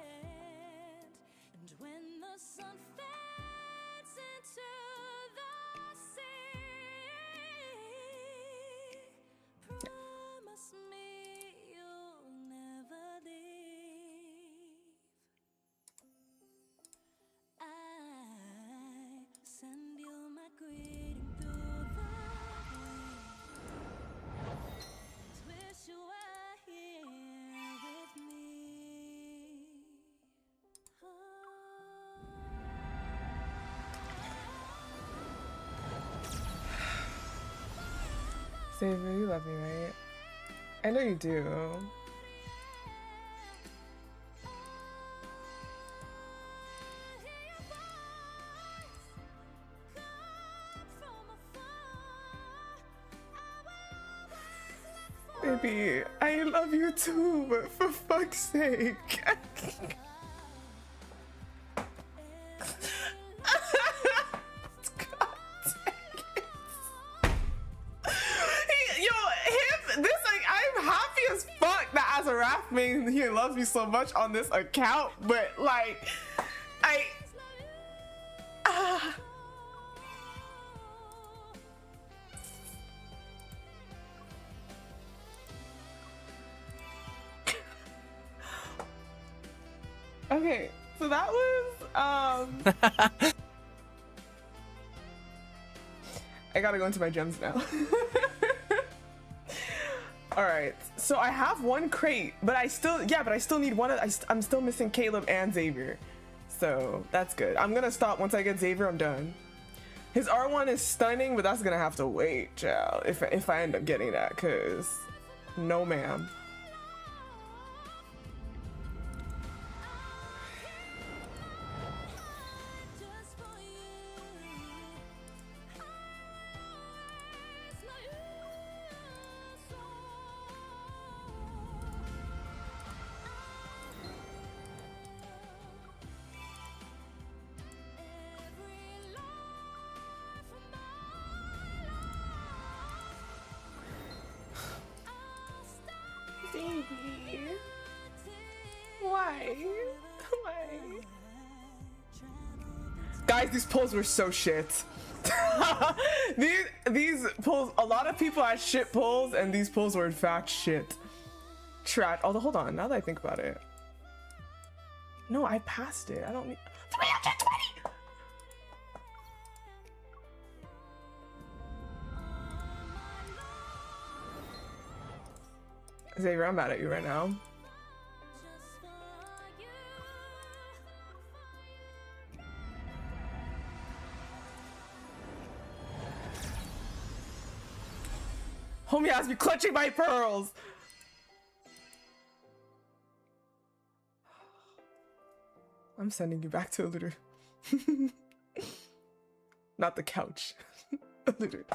Xavier, you love me, right? I know you do. Baby, I love you too, but for fuck's sake. I'm happy as fuck that as a Raph main, he loves me so much on this account, but like, okay, so that was, I gotta go into my gems now. All right, so I have one crate, but I still need one. I'm still missing Caleb and Xavier, so that's good. I'm gonna stop once I get Xavier. I'm done. His R1 is stunning, but that's gonna have to wait, child. If I end up getting that, cause no, ma'am. Why? Guys, these polls were so shit. these polls, a lot of people had shit polls, and these polls were in fact shit. Trash. Although, hold on, now that I think about it. No, I passed it. I don't need 320. Xavier, I'm mad at you right now. Homie has me clutching my pearls. I'm sending you back to a litter. Not the couch. A litter.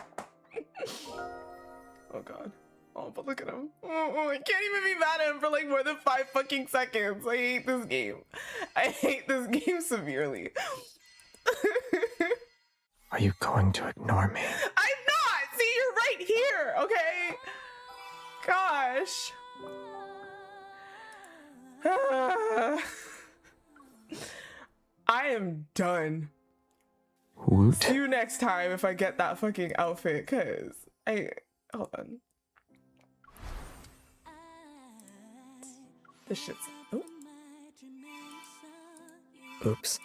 Oh god. Oh, but look at him. Oh, I can't even be mad at him for like more than 5 fucking seconds. I hate this game. I hate this game severely. Are you going to ignore me? I'm not! See, you're right here, okay? Gosh. I am done. Woot. See you next time if I get that fucking outfit, cause hold on. This shit's Oops.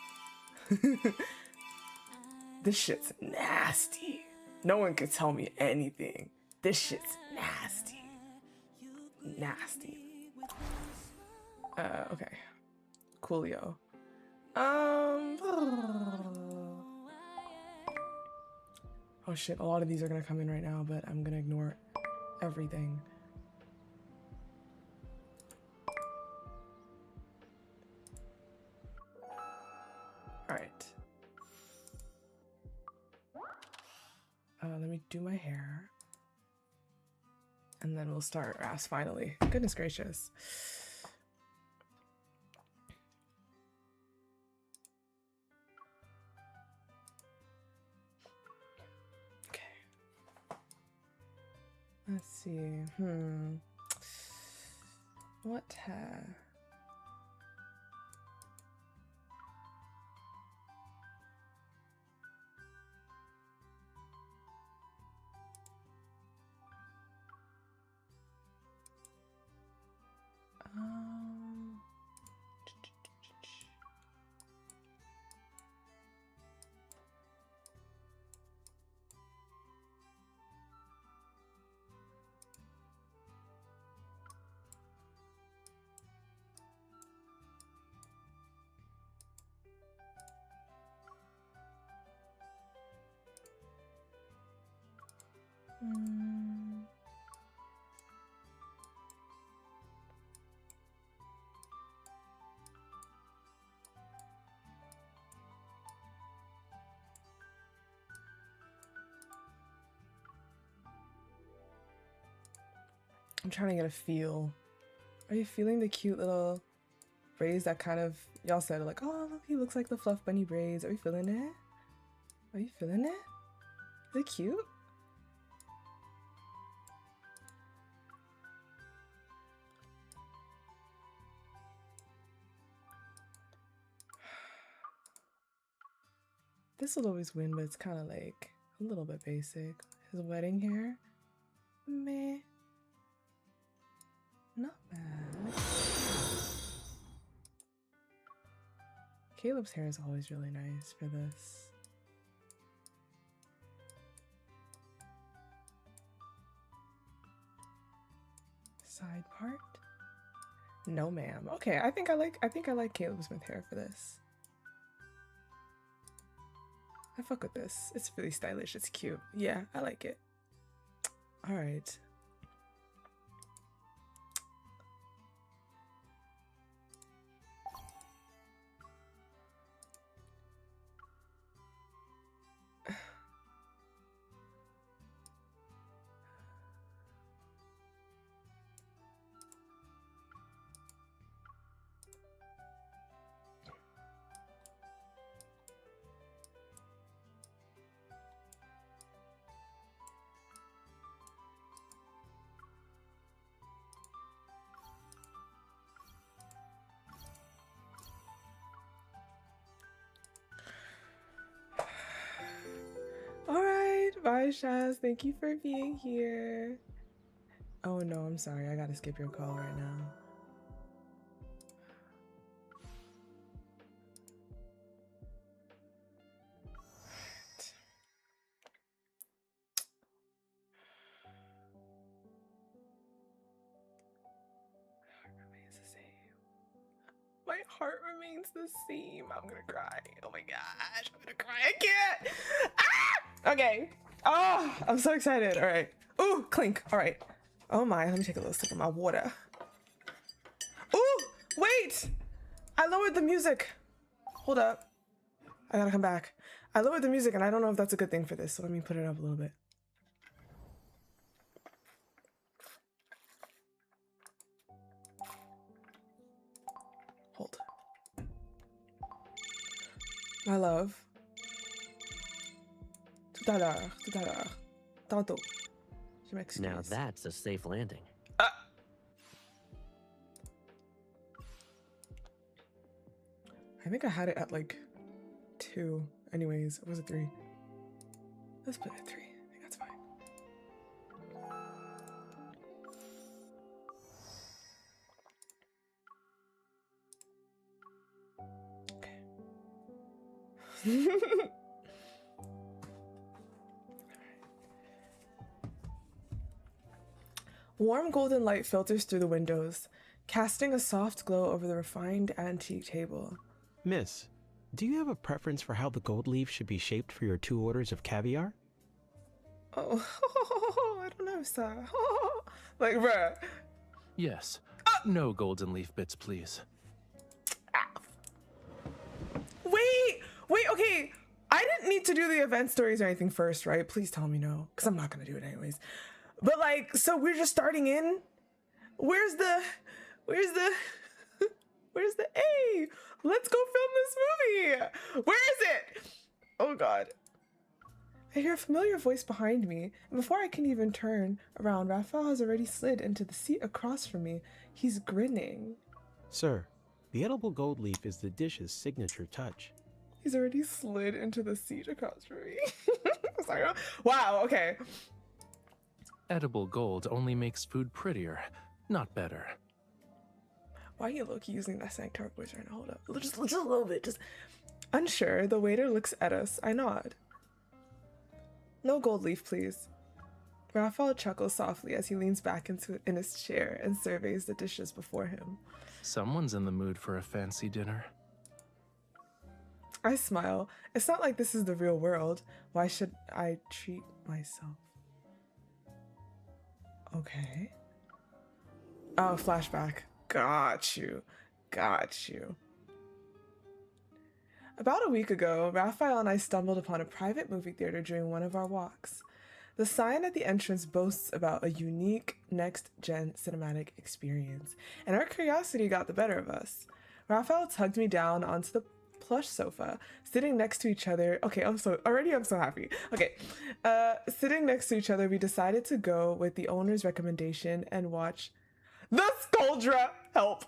This shit's nasty. No one could tell me anything. This shit's nasty. Nasty. Okay. Coolio. Oh shit, a lot of these are gonna come in right now, but I'm gonna ignore everything. Alright. Let me do my hair. And then we'll start RAS finally. Goodness gracious. Let's see. What hair? I'm trying to get a feel. Are you feeling the cute little braids that kind of, y'all said like, oh, look, he looks like the Fluff Bunny braids. Are you feeling it? Are you feeling it? Is it cute? This will always win, but it's kind of like a little bit basic. His wedding hair, meh, not bad. Caleb's hair is always really nice for this. Side part? No, ma'am. Okay, I think I like Caleb Smith hair for this. I fuck with this. It's really stylish. It's cute. Yeah, I like it. All right. Bye, Shaz. Thank you for being here. Oh no, I'm sorry. I gotta skip your call right now. My heart remains the same. I'm gonna cry. Oh my gosh, I'm gonna cry. I can't. Ah! Okay. Oh, I'm so excited. All right. Ooh, clink. All right. Oh my, let me take a little sip of my water. Ooh, wait. I lowered the music. Hold up. I gotta come back. I lowered the music and I don't know if that's a good thing for this, so let me put it up a little bit. Hold. My love. Tout à l'heure. Tantôt. Je m'excuse. Now that's a safe landing. I think I had it at like 2. Anyways, it was a 3. Let's put it at 3. I think that's fine. Okay. Warm golden light filters through the windows, casting a soft glow over the refined antique table. Miss, do you have a preference for how the gold leaf should be shaped for your 2 orders of caviar? Oh, I don't know, sir. Like, bruh. Yes. No golden leaf bits, please. Wait, okay. I didn't need to do the event stories or anything first, right? Please tell me no, because I'm not going to do it anyways. But like, so we're just starting in? Where's the A? Let's go film this movie. Where is it? Oh God. I hear a familiar voice behind me, and before I can even turn around, Rafayel has already slid into the seat across from me. He's grinning. Sir, the edible gold leaf is the dish's signature touch. He's already slid into the seat across from me. Sorry. Wow, okay. Edible gold only makes food prettier, not better. Why are you low-key using that sanctuary voice right now? Hold up. Just a little bit. Just unsure, the waiter looks at us. I nod. No gold leaf, please. Rafayel chuckles softly as he leans back in his chair and surveys the dishes before him. Someone's in the mood for a fancy dinner. I smile. It's not like this is the real world. Why should I treat myself? Okay. Oh, flashback. Got you. About a week ago, Rafayel and I stumbled upon a private movie theater during one of our walks. The sign at the entrance boasts about a unique next-gen cinematic experience, and our curiosity got the better of us. Rafayel tugged me down onto the plush sofa, sitting next to each other. Okay, I'm so happy. Okay, sitting next to each other, we decided to go with the owner's recommendation and watch The Skuldra. Help.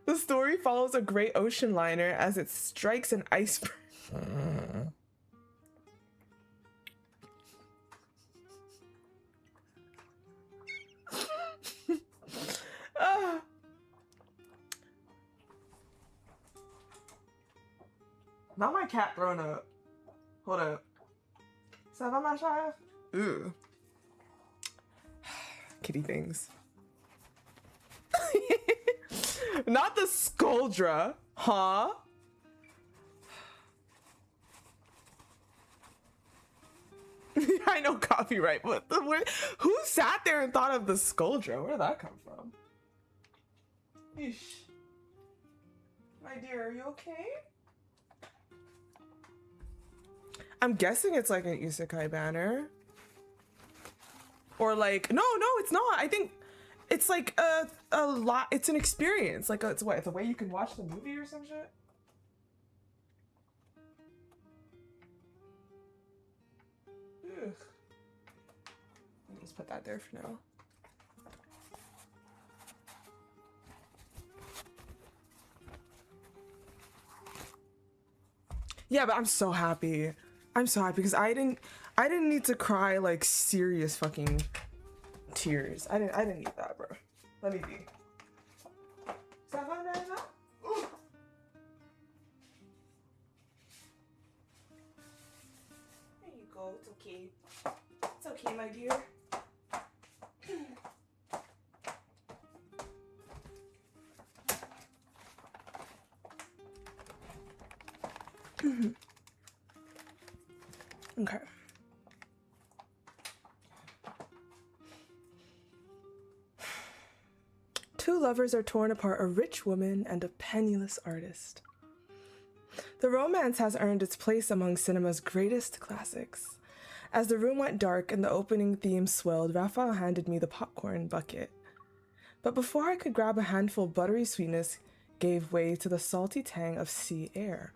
The story follows a great ocean liner as it strikes an iceberg. Not my cat throwing up. Hold up. Is that on my child? Ew. Kitty things. Not the Skuldra, huh? I know copyright, but who sat there and thought of the Skuldra? Where did that come from? Eesh. My dear, are you okay? I'm guessing it's like an isekai banner. Or like, no, it's not. I think it's like a lot. It's an experience. Like, it's what? It's a way you can watch the movie or some shit? Ugh. I'll just put that there for now. Yeah, but I'm so happy. I'm so happy because I didn't need to cry like serious fucking tears. I didn't need that, bro. Let me be. Is that fine right now? Ooh. There you go. It's okay. It's okay, my dear. Okay. Two lovers are torn apart, a rich woman and a penniless artist. The romance has earned its place among cinema's greatest classics. As the room went dark and the opening theme swelled, Rafayel handed me the popcorn bucket. But before I could grab a handful, buttery sweetness gave way to the salty tang of sea air.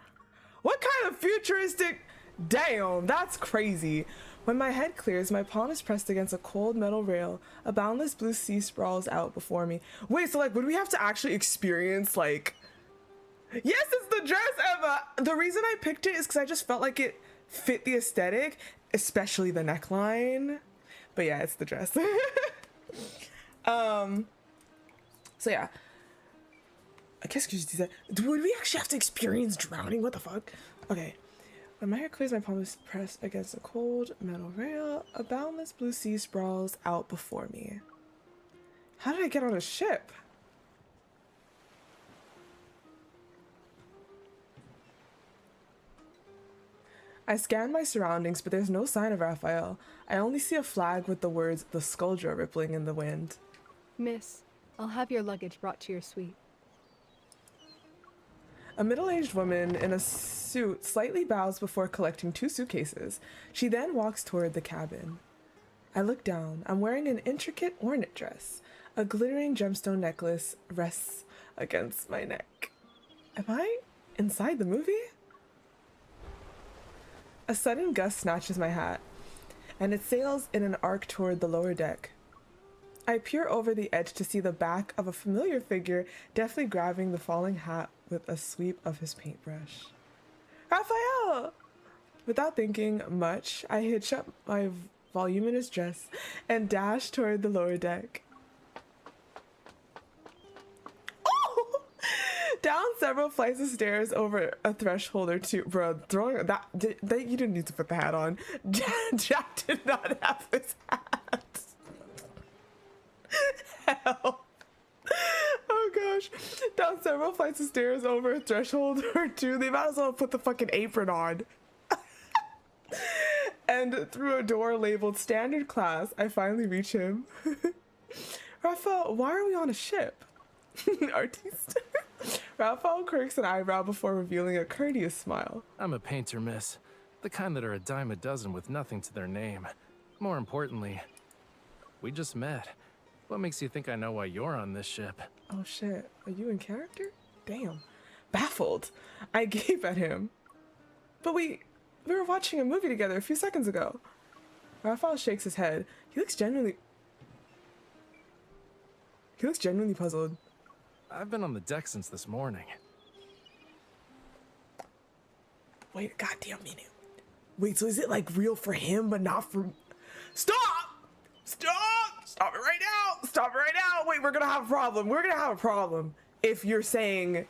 What kind of futuristic... Damn, that's crazy. When my head clears, my palm is pressed against a cold metal rail. A boundless blue sea sprawls out before me. Wait, so like, would we have to actually experience like... Yes, it's the dress, Emma! The reason I picked it is because I just felt like it fit the aesthetic, especially the neckline. But yeah, it's the dress. So yeah. I guess you just that. Would we actually have to experience drowning? What the fuck? Okay. When my hair clears, my palm is pressed against a cold metal rail. A boundless blue sea sprawls out before me. How did I get on a ship? I scan my surroundings, but there's no sign of Rafayel. I only see a flag with the words "The Skuldra" rippling in the wind. Miss, I'll have your luggage brought to your suite. A middle-aged woman in a suit slightly bows before collecting 2 suitcases. She then walks toward the cabin. I look down. I'm wearing an intricate ornate dress. A glittering gemstone necklace rests against my neck. Am I inside the movie? A sudden gust snatches my hat, and it sails in an arc toward the lower deck. I peer over the edge to see the back of a familiar figure deftly grabbing the falling hat with a sweep of his paintbrush. Rafayel! Without thinking much, I hitch up my voluminous dress and dash toward the lower deck. Oh! Down several flights of stairs over a threshold or two. Bro, throwing that you didn't need to put the hat on. Jack did not have his hat. Help. Oh gosh. Down several flights of stairs over a threshold or two. They might as well put the fucking apron on. And through a door labeled standard class, I finally reach him. Rafayel, why are we on a ship? Artiste. Rafayel quirks an eyebrow before revealing a courteous smile. I'm a painter, miss. The kind that are a dime a dozen with nothing to their name. More importantly, we just met. What makes you think I know why you're on this ship? Oh shit, are you in character? Damn. Baffled. I gave at him. But we were watching a movie together a few seconds ago. Rafayel shakes his head. He looks genuinely puzzled. I've been on the deck since this morning. Wait a goddamn minute. Wait, so is it like real for him but not for... Stop! Stop! Stop it right now! Stop it right now! Wait, we're gonna have a problem. We're gonna have a problem if you're saying...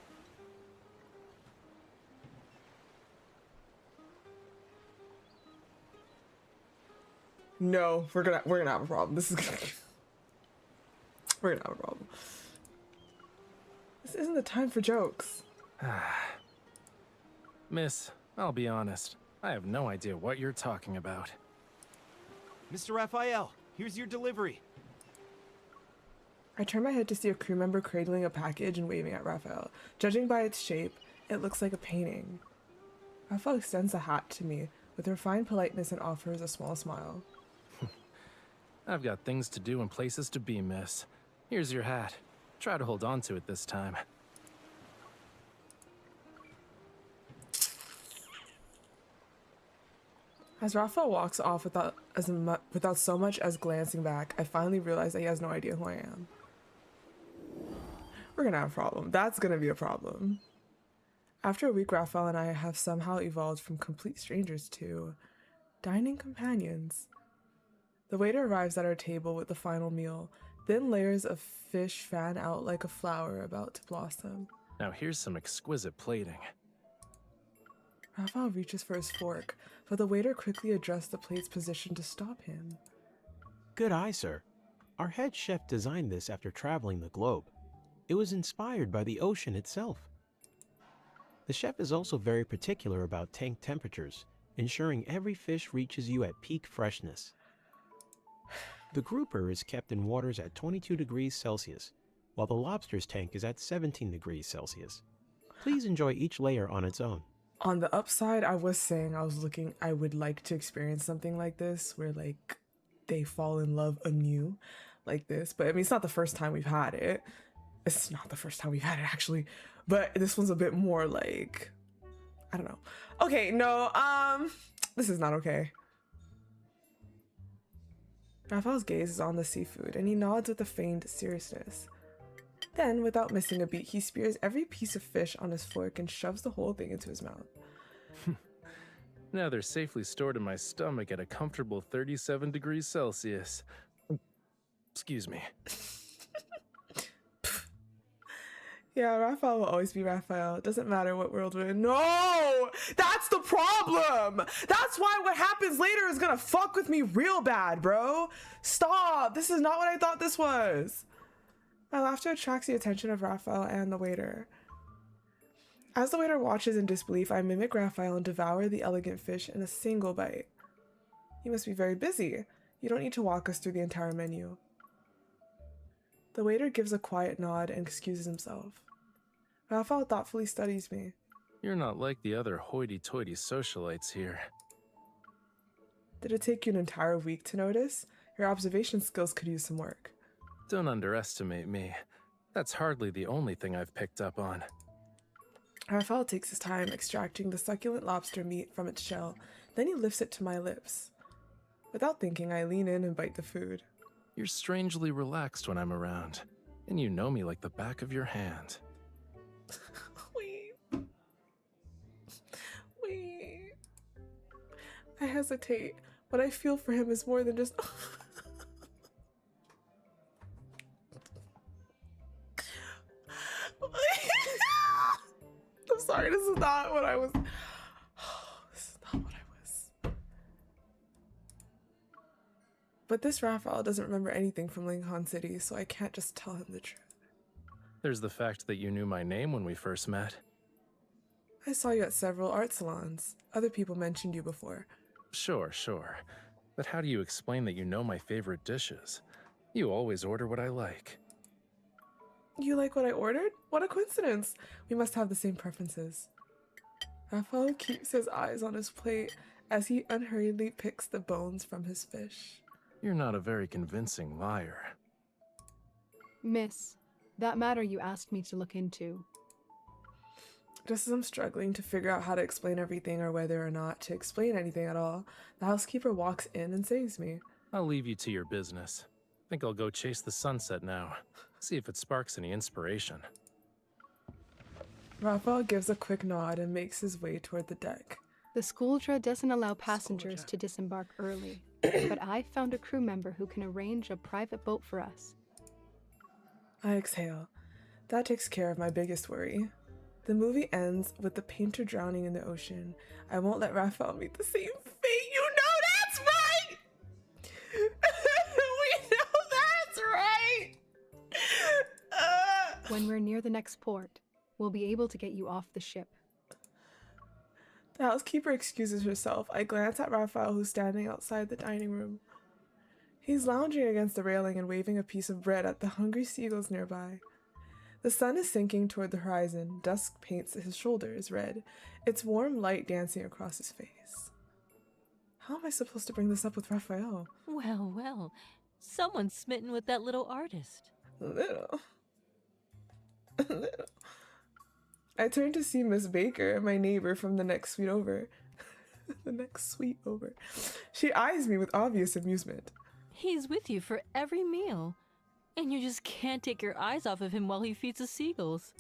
No, we're gonna have a problem. This is gonna... We're gonna have a problem. This isn't the time for jokes. Miss, I'll be honest. I have no idea what you're talking about. Mr. Rafayel, here's your delivery. I turn my head to see a crew member cradling a package and waving at Rafayel. Judging by its shape, it looks like a painting. Rafayel extends the hat to me with refined politeness and offers a small smile. I've got things to do and places to be, miss. Here's your hat. Try to hold on to it this time. As Rafayel walks off without so much as glancing back, I finally realize that he has no idea who I am. We're gonna have a problem. That's gonna be a problem. After a week, Rafayel and I have somehow evolved from complete strangers to dining companions. The waiter arrives at our table with the final meal. Thin layers of fish fan out like a flower about to blossom. Now here's some exquisite plating. Rafayel reaches for his fork, but the waiter quickly adjusts the plate's position to stop him. Good eye, sir. Our head chef designed this after traveling the globe. It was inspired by the ocean itself. The chef is also very particular about tank temperatures, ensuring every fish reaches you at peak freshness. The grouper is kept in waters at 22 degrees Celsius, while the lobster's tank is at 17 degrees Celsius. Please enjoy each layer on its own. On the upside, I was saying I would like to experience something like this, where like they fall in love anew like this. But I mean, it's not the first time we've had it. It's not the first time we've had it actually, but this one's a bit more like, I don't know. Okay, no, this is not okay. Rafayel's gaze is on the seafood, and he nods with a feigned seriousness. Then, without missing a beat, he spears every piece of fish on his fork and shoves the whole thing into his mouth. Now they're safely stored in my stomach at a comfortable 37 degrees Celsius. Excuse me. Yeah, Rafayel will always be Rafayel. It doesn't matter what world we're in. No! That's the problem! That's why what happens later is gonna fuck with me real bad, bro. Stop! This is not what I thought this was. My laughter attracts the attention of Rafayel and the waiter. As the waiter watches in disbelief, I mimic Rafayel and devour the elegant fish in a single bite. You must be very busy. You don't need to walk us through the entire menu. The waiter gives a quiet nod and excuses himself. Rafayel thoughtfully studies me. You're not like the other hoity-toity socialites here. Did it take you an entire week to notice? Your observation skills could use some work. Don't underestimate me. That's hardly the only thing I've picked up on. Rafayel takes his time extracting the succulent lobster meat from its shell, then he lifts it to my lips. Without thinking, I lean in and bite the food. You're strangely relaxed when I'm around, and you know me like the back of your hand. Wait. I hesitate. What I feel for him is more than just... I'm sorry, this is not what I was... This is not what I was... But this Rafayel doesn't remember anything from Lincoln City, so I can't just tell him the truth. There's the fact that you knew my name when we first met. I saw you at several art salons. Other people mentioned you before. Sure. But how do you explain that you know my favorite dishes? You always order what I like. You like what I ordered? What a coincidence. We must have the same preferences. Rafayel keeps his eyes on his plate as he unhurriedly picks the bones from his fish. You're not a very convincing liar. Miss, that matter you asked me to look into. Just as I'm struggling to figure out how to explain everything or whether or not to explain anything at all, the housekeeper walks in and saves me. I'll leave you to your business. Think I'll go chase the sunset now. See if it sparks any inspiration. Rafayel gives a quick nod and makes his way toward the deck. The Skuldra doesn't allow passengers to disembark early, but I found a crew member who can arrange a private boat for us. I exhale. That takes care of my biggest worry. The movie ends with the painter drowning in the ocean. I won't let Rafayel meet the same fate. You know that's right! We know that's right! When we're near the next port, we'll be able to get you off the ship. The housekeeper excuses herself. I glance at Rafayel, who's standing outside the dining room. He's lounging against the railing and waving a piece of bread at the hungry seagulls nearby. The sun is sinking toward the horizon. Dusk paints his shoulders red, its warm light dancing across his face. How am I supposed to bring this up with Rafayel? Well, well, someone's smitten with that little artist. Little. I turn to see Miss Baker, my neighbor from the next suite over. The next suite over. She eyes me with obvious amusement. He's with you for every meal, and you just can't take your eyes off of him while he feeds the seagulls.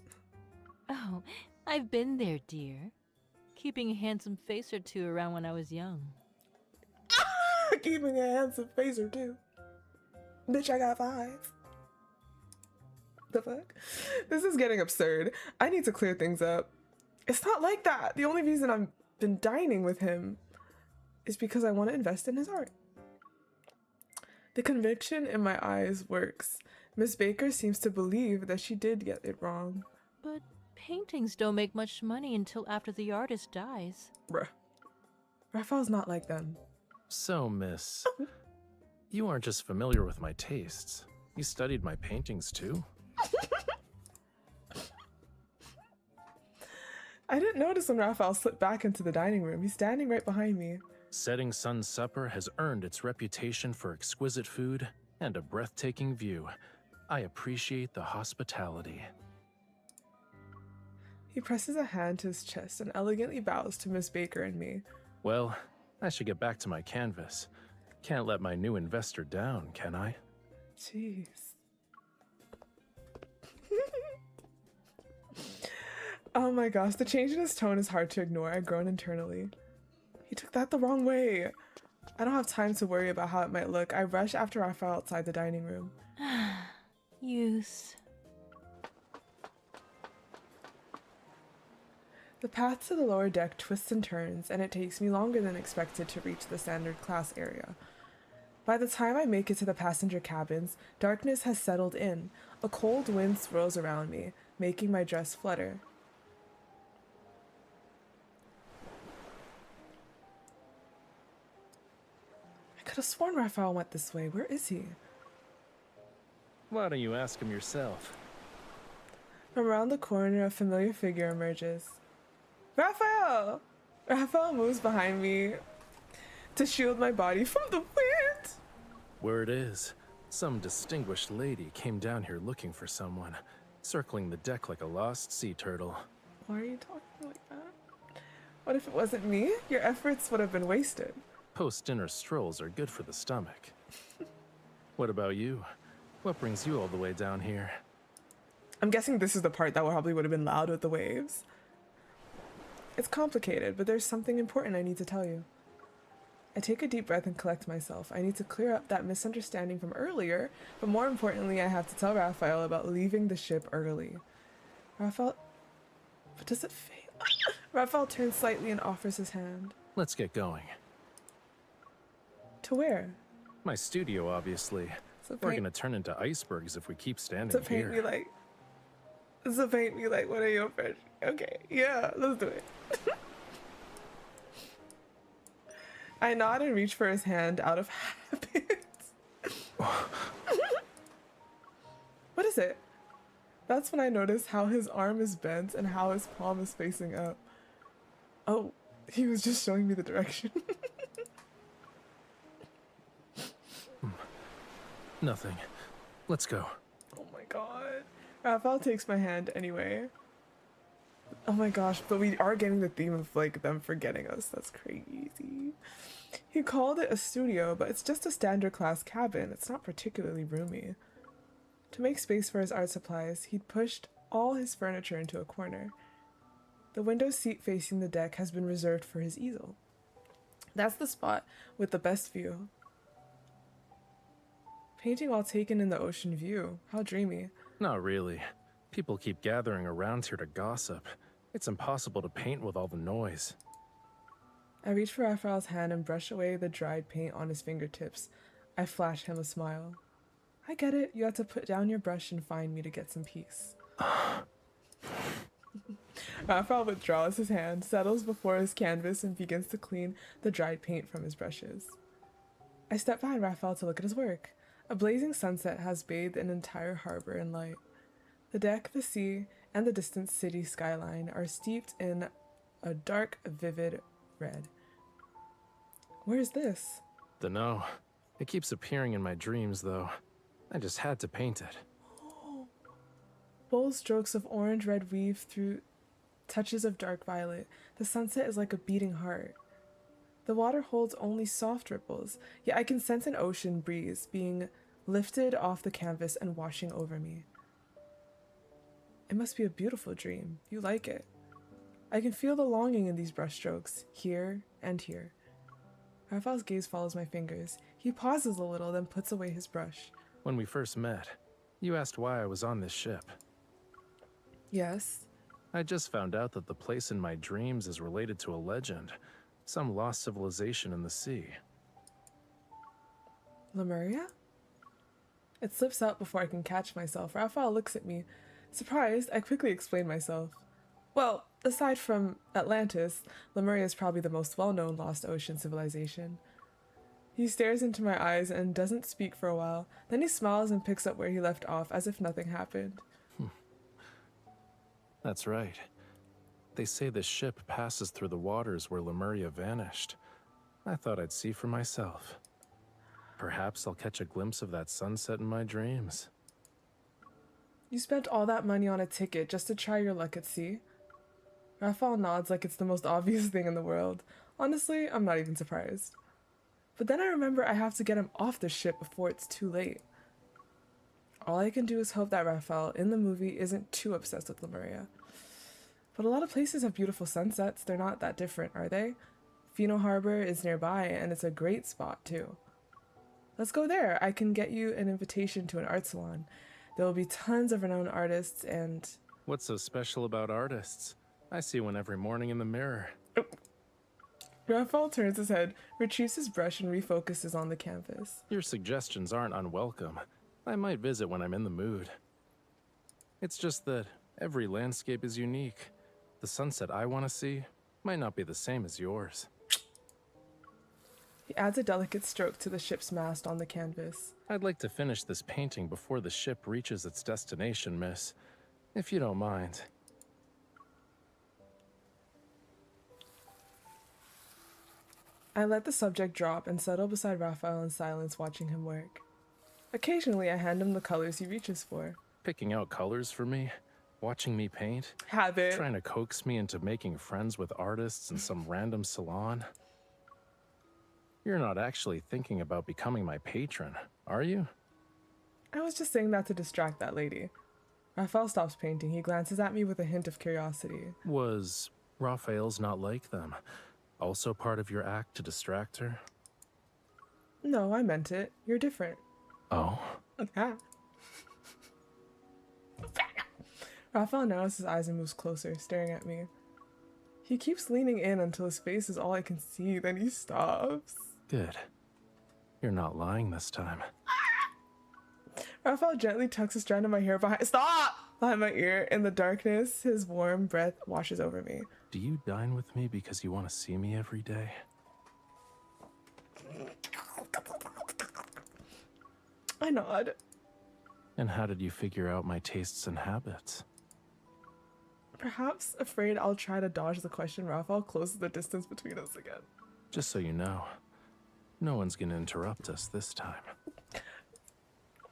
Oh, I've been there, dear. Keeping a handsome face or two around when I was young. Keeping a handsome face or two. Bitch, I got 5. The fuck? This is getting absurd. I need to clear things up. It's not like that. The only reason I've been dining with him is because I want to invest in his art. The conviction in my eyes works. Miss Baker seems to believe that she did get it wrong. But paintings don't make much money until after the artist dies. Bruh. Rafayel's not like them. So, miss, you aren't just familiar with my tastes. You studied my paintings, too? I didn't notice when Rafayel slipped back into the dining room. He's standing right behind me. Setting Sun Supper has earned its reputation for exquisite food and a breathtaking view. I appreciate the hospitality. He presses a hand to his chest and elegantly bows to Miss Baker and me. Well, I should get back to my canvas. Can't let my new investor down, can I? Jeez. Oh my gosh, the change in his tone is hard to ignore. I groan internally. He took that the wrong way. I don't have time to worry about how it might look. I rush after Rafayel outside the dining room. Use. The path to the lower deck twists and turns, and it takes me longer than expected to reach the standard class area. By the time I make it to the passenger cabins, darkness has settled in. A cold wind swirls around me, making my dress flutter. I could have sworn Rafayel went this way. Where is he? Why don't you ask him yourself? From around the corner, a familiar figure emerges. Rafayel! Rafayel moves behind me to shield my body from the wind. Word is, some distinguished lady came down here looking for someone, circling the deck like a lost sea turtle. Why are you talking like that? What if it wasn't me? Your efforts would have been wasted. Post-dinner strolls are good for the stomach. What about you? What brings you all the way down here? I'm guessing this is the part that probably would have been loud with the waves. It's complicated, but there's something important I need to tell you. I take a deep breath and collect myself. I need to clear up that misunderstanding from earlier, but more importantly, I have to tell Rafayel about leaving the ship early. Rafayel... But does it fail? Rafayel turns slightly and offers his hand. Let's get going. To where? My studio, obviously. So We're gonna turn into icebergs if we keep standing to paint here. me like... To paint me like one of your friends. Okay, yeah, let's do it. I nod and reach for his hand out of habit. What is it? That's when I notice how his arm is bent and how his palm is facing up. Oh, he was just showing me the direction. Nothing. Let's go. Oh my god. Raphael takes my hand anyway. Oh my gosh, but we are getting the theme of like them forgetting us. That's crazy. He called it a studio, but it's just a standard class cabin. It's not particularly roomy. To make space for his art supplies, he'd pushed all his furniture into a corner. The window seat facing the deck has been reserved for his easel. That's the spot with the best view. Painting all taken in the ocean view. How dreamy. Not really. People keep gathering around here to gossip. It's impossible to paint with all the noise. I reach for Raphael's hand and brush away the dried paint on his fingertips. I flash him a smile. I get it. You have to put down your brush and find me to get some peace. Raphael withdraws his hand, settles before his canvas, and begins to clean the dried paint from his brushes. I step behind Raphael to look at his work. A blazing sunset has bathed an entire harbor in light. The deck, the sea, and the distant city skyline are steeped in a dark, vivid red. Where is this? Dunno. It keeps appearing in my dreams, though. I just had to paint it. Bold strokes of orange-red weave through touches of dark violet. The sunset is like a beating heart. The water holds only soft ripples, yet I can sense an ocean breeze being lifted off the canvas and washing over me. It must be a beautiful dream. You like it. I can feel the longing in these brushstrokes, here and here. Raphael's gaze follows my fingers. He pauses a little, then puts away his brush. When we first met, you asked why I was on this ship. Yes? I just found out that the place in my dreams is related to a legend. Some lost civilization in the sea. Lemuria? It slips out before I can catch myself. Raphael looks at me. Surprised, I quickly explain myself. Well, aside from Atlantis, Lemuria is probably the most well-known lost ocean civilization. He stares into my eyes and doesn't speak for a while. Then he smiles and picks up where he left off as if nothing happened. That's right. They say the ship passes through the waters where Lemuria vanished. I thought I'd see for myself. Perhaps I'll catch a glimpse of that sunset in my dreams. You spent all that money on a ticket just to try your luck at sea? Raphael nods like it's the most obvious thing in the world. Honestly, I'm not even surprised. But then I remember I have to get him off the ship before it's too late. All I can do is hope that Raphael in the movie isn't too obsessed with Lemuria. But a lot of places have beautiful sunsets. They're not that different, are they? Fino Harbor is nearby, and it's a great spot, too. Let's go there. I can get you an invitation to an art salon. There will be tons of renowned artists and... What's so special about artists? I see one every morning in the mirror. Oh. Raphael turns his head, retrieves his brush, and refocuses on the canvas. Your suggestions aren't unwelcome. I might visit when I'm in the mood. It's just that every landscape is unique. The sunset I want to see might not be the same as yours. He adds a delicate stroke to the ship's mast on the canvas. I'd like to finish this painting before the ship reaches its destination, miss. If you don't mind. I let the subject drop and settle beside Raphael in silence, watching him work. Occasionally, I hand him the colors he reaches for. Picking out colors for me? Watching me paint? Habit. Trying to coax me into making friends with artists in some random salon? You're not actually thinking about becoming my patron, are you? I was just saying that to distract that lady. Raphael stops painting. He glances at me with a hint of curiosity. Was Raphael's not like them also part of your act to distract her? No, I meant it. You're different. Oh? Okay. Raphael narrows his eyes and moves closer, staring at me. He keeps leaning in until his face is all I can see, then he stops. Good. You're not lying this time. Raphael gently tucks a strand of my hair behind my ear. In the darkness, his warm breath washes over me. Do you dine with me because you want to see me every day? I nod. And how did you figure out my tastes and habits? Perhaps afraid I'll try to dodge the question, Raphael closes the distance between us again. Just so you know, no one's gonna interrupt us this time.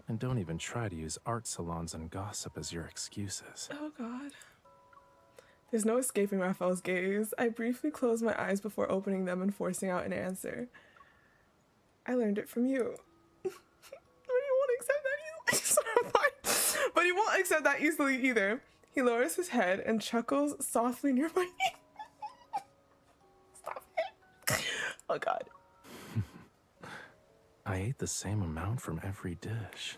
And don't even try to use art salons and gossip as your excuses. Oh god. There's no escaping Rafayel's gaze. I briefly closed my eyes before opening them and forcing out an answer. I learned it from you. But he won't accept that easily. But he won't accept that easily either. He lowers his head and chuckles softly near my ear. Stop it. Oh god. I ate the same amount from every dish.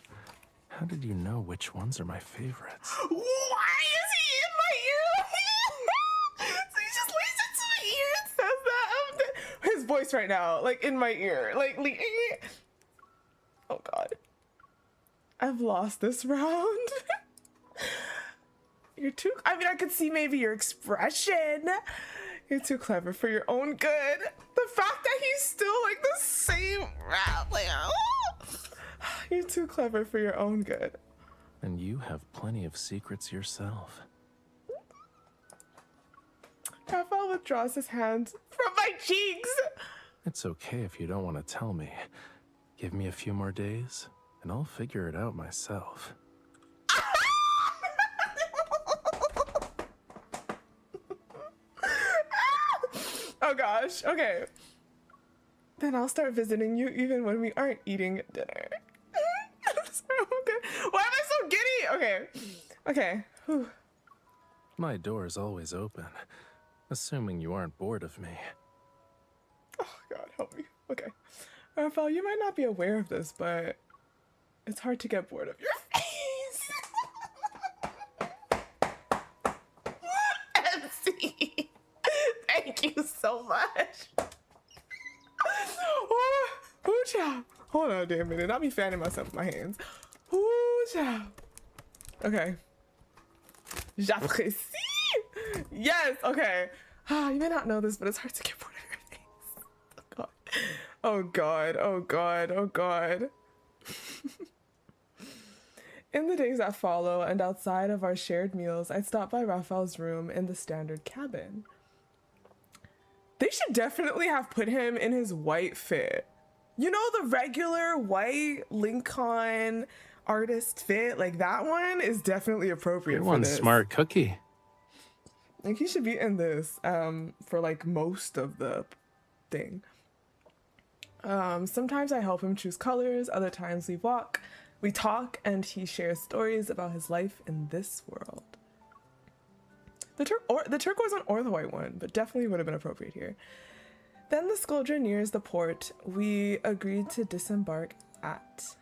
How did you know which ones are my favorites? Why is he in my ear? So he just lays into my ear and says that. His voice right now, like in my ear. Like, oh god. I've lost this round. You're too, I mean, I could see maybe your expression. You're too clever for your own good. The fact that he's still like the same rap, like, you're too clever for your own good. And you have plenty of secrets yourself. Rafayel withdraws his hand from my cheeks. It's okay if you don't want to tell me. Give me a few more days, and I'll figure it out myself. Oh gosh, okay. Then I'll start visiting you even when we aren't eating dinner. Okay. Why am I so giddy? Okay. Okay. Whew. My door is always open, assuming you aren't bored of me. Oh god, help me. Okay. Rafayel, you might not be aware of this, but it's hard to get bored of your face. MC. Thank you so much. Ooh, child. Hold on a damn minute. I'll be fanning myself with my hands. Ooh, child. Okay. J'apprécie. Yes, okay. You may not know this, but it's hard to get bored of your face. Oh god. Oh god. Oh god. Oh god. In the days that follow and outside of our shared meals, I'd stop by Rafayel's room in the standard cabin. They should definitely have put him in his white fit. You know, the regular white Lincoln artist fit, like that one is definitely appropriate. You're for one this. smart cookie. Like he should be in this for like most of the thing. Sometimes I help him choose colors, other times we talk, and he shares stories about his life in this world. The turquoise one or the white one, but definitely would have been appropriate here. Then the scoldrer nears the port we agreed to disembark at.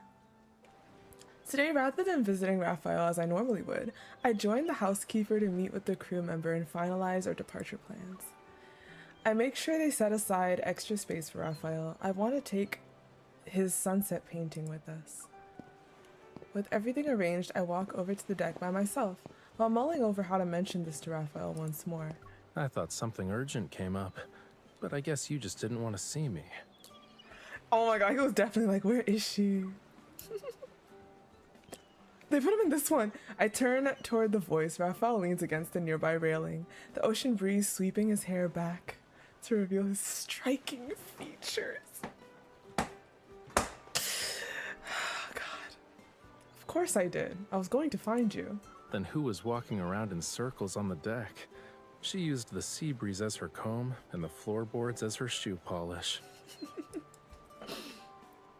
Today, rather than visiting Rafayel as I normally would, I joined the housekeeper to meet with the crew member and finalize our departure plans. I make sure they set aside extra space for Rafayel. I want to take his sunset painting with us. With everything arranged, I walk over to the deck by myself, while mulling over how to mention this to Rafayel once more. I thought something urgent came up, but I guess you just didn't want to see me. Oh my god, he was definitely like, where is she? They put him in this one. I turn toward the voice. Rafayel leans against the nearby railing, the ocean breeze sweeping his hair back to reveal his striking features. Oh god. Of course I did. I was going to find you. Then who was walking around in circles on the deck? She used the sea breeze as her comb and the floorboards as her shoe polish.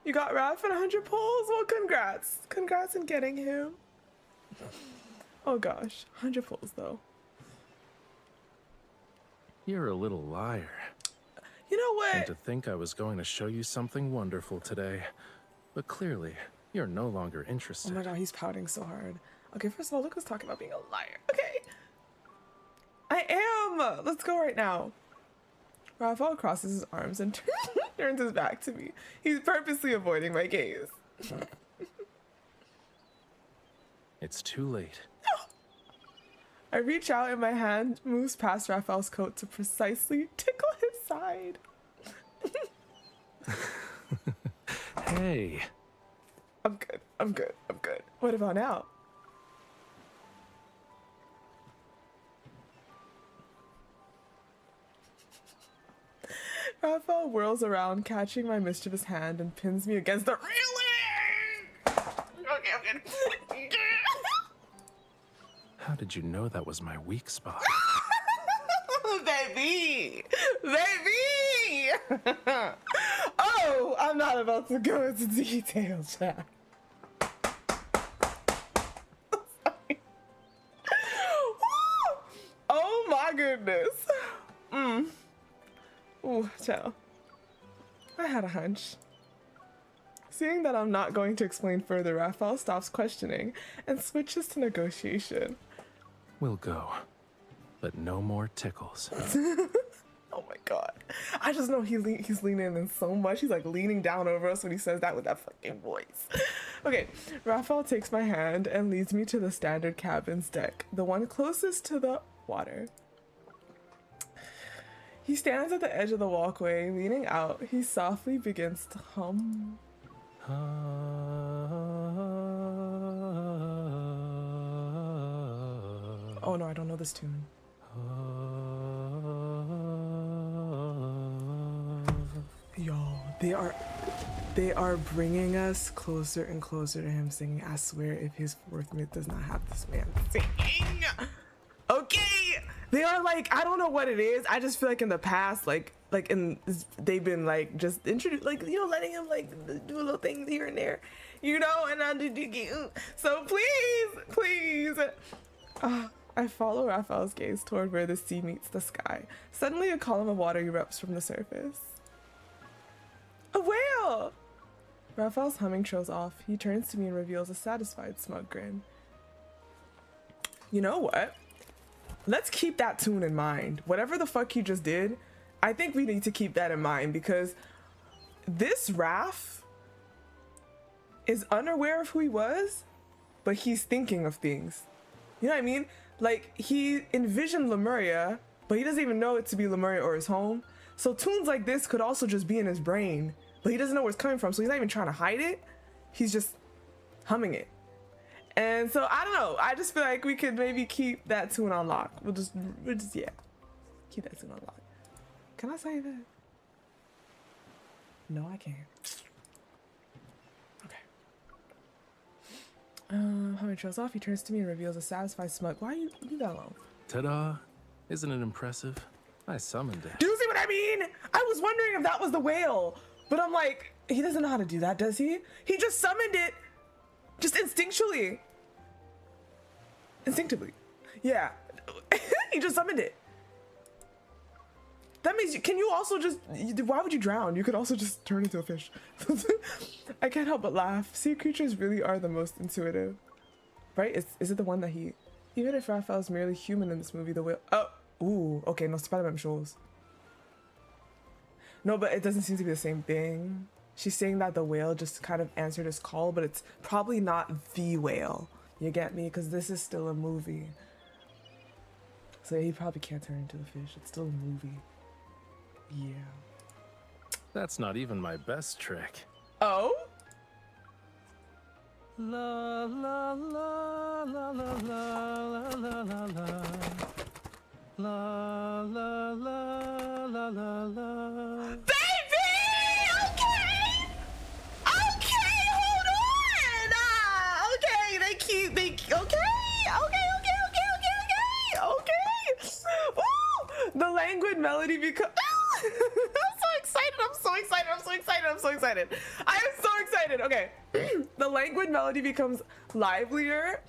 You got Raph and 100 pulls? Well, congrats. Congrats on getting him. Oh gosh, 100 pulls though. You're a little liar. You know what? And to think I was going to show you something wonderful today. But clearly, you're no longer interested. Oh my god, he's pouting so hard. Okay, first of all, look who's talking about being a liar. Okay. I am! Let's go right now. Rafayel crosses his arms and turns his back to me. He's purposely avoiding my gaze. It's too late. I reach out and my hand moves past Rafayel's coat to precisely tickle his side. Hey. I'm good. I'm good. I'm good. What about now? Rafayel whirls around, catching my mischievous hand and pins me against the railing! Okay. okay. How did you know that was my weak spot? Baby! Oh, I'm not about to go into detail, chat. Oh my goodness. Ooh, chill. I had a hunch. Seeing that I'm not going to explain further, Rafayel stops questioning and switches to negotiation. We'll go, but no more tickles. Oh my god. I just know he's leaning in so much. He's like leaning down over us when he says that with that fucking voice. Okay, Rafayel takes my hand and leads me to the standard cabin's deck, the one closest to the water. He stands at the edge of the walkway, leaning out. He softly begins to hum. Oh no, I don't know this tune. Yo, they are bringing us closer and closer to him singing. I swear, if his fourth myth does not have this man singing. Okay, they are like, I don't know what it is. I just feel like in the past, they've been like just introduced, like, you know, letting him like do little things here and there, you know, and so please. I follow Rafayel's gaze toward where the sea meets the sky. Suddenly, a column of water erupts from the surface. A whale! Rafayel's humming trails off. He turns to me and reveals a satisfied, smug grin. You know what? Let's keep that tune in mind. Whatever the fuck he just did, I think we need to keep that in mind, because this Raph is unaware of who he was, but he's thinking of things. You know what I mean? Like, he envisioned Lemuria, but he doesn't even know it to be Lemuria or his home. So tunes like this could also just be in his brain, but he doesn't know where it's coming from, so he's not even trying to hide it. He's just humming it. And so, I don't know. I just feel like we could maybe keep that tune on lock. We'll just yeah. Keep that tune on lock. Can I say that? No, I can't. Humming trails off, he turns to me and reveals a satisfied smug. Why you leave that alone? Ta-da! Isn't it impressive? I summoned it. Do you see what I mean? I was wondering if that was the whale, but I'm like, he doesn't know how to do that, does he? He just summoned it, just instinctually. Instinctively. Yeah. He just summoned it. That means, can you also just, why would you drown? You could also just turn into a fish. I can't help but laugh. Sea creatures really are the most intuitive. Right? Is it the one that he, even if Rafayel's merely human in this movie, the whale, oh, ooh, okay, no, Spider-Man shows. No, but it doesn't seem to be the same thing. She's saying that the whale just kind of answered his call, but it's probably not the whale. You get me? Because this is still a movie. So he probably can't turn into a fish. It's still a movie. Yeah. That's not even my best trick. Oh? La la la la la la la la la. La la la la la la. Baby! Okay! Okay, hold on! Okay, okay. Woo! The languid melody becomes... I'm so excited. I am so excited. Okay. The languid melody becomes livelier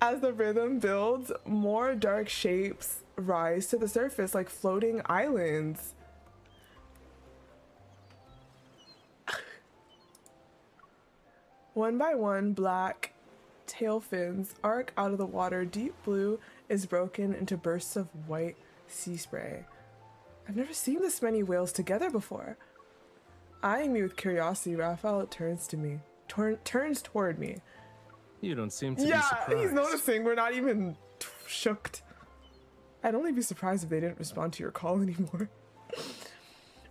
as the rhythm builds. More dark shapes rise to the surface like floating islands. One by one, black tail fins arc out of the water. Deep blue is broken into bursts of white sea spray. I've never seen this many whales together before. Eyeing me with curiosity, Rafayel turns toward me. You don't seem to be surprised. Yeah, he's noticing. We're not even shooked. I'd only be surprised if they didn't respond to your call anymore.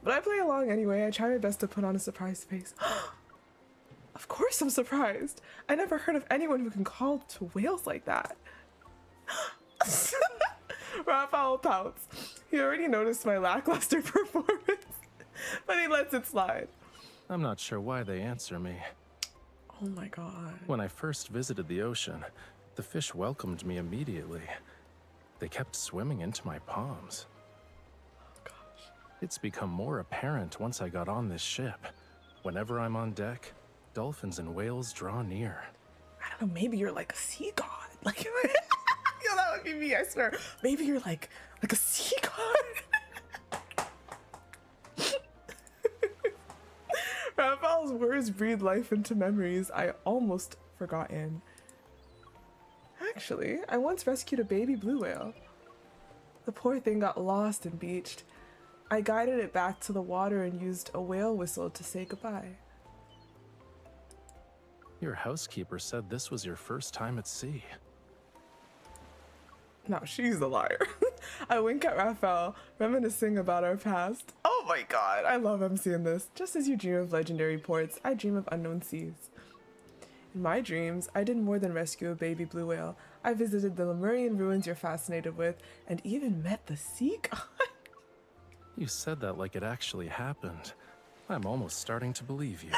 But I play along anyway. I try my best to put on a surprised face. Of course I'm surprised. I never heard of anyone who can call to whales like that. Rafayel pouts. He already noticed my lackluster performance, but he lets it slide. I'm not sure why they answer me. Oh Oh my god. When I first visited the ocean, the fish welcomed me immediately. They kept swimming into my palms. Oh gosh. It's become more apparent once I got on this ship. Whenever I'm on deck, dolphins and whales draw near. I don't know, maybe you're like a sea god. Like, yo, that would be me, I swear. Maybe you're like a sea god. Rafayel's words breathe life into memories I almost forgotten. Actually, I once rescued a baby blue whale. The poor thing got lost and beached. I guided it back to the water and used a whale whistle to say goodbye. Your housekeeper said this was your first time at sea. No, she's the liar. I wink at Rafayel, reminiscing about our past. Oh my god, I love emceeing this. Just as you dream of legendary ports, I dream of unknown seas. In my dreams, I did more than rescue a baby blue whale. I visited the Lemurian ruins you're fascinated with, and even met the sea god. You said that like it actually happened. I'm almost starting to believe you.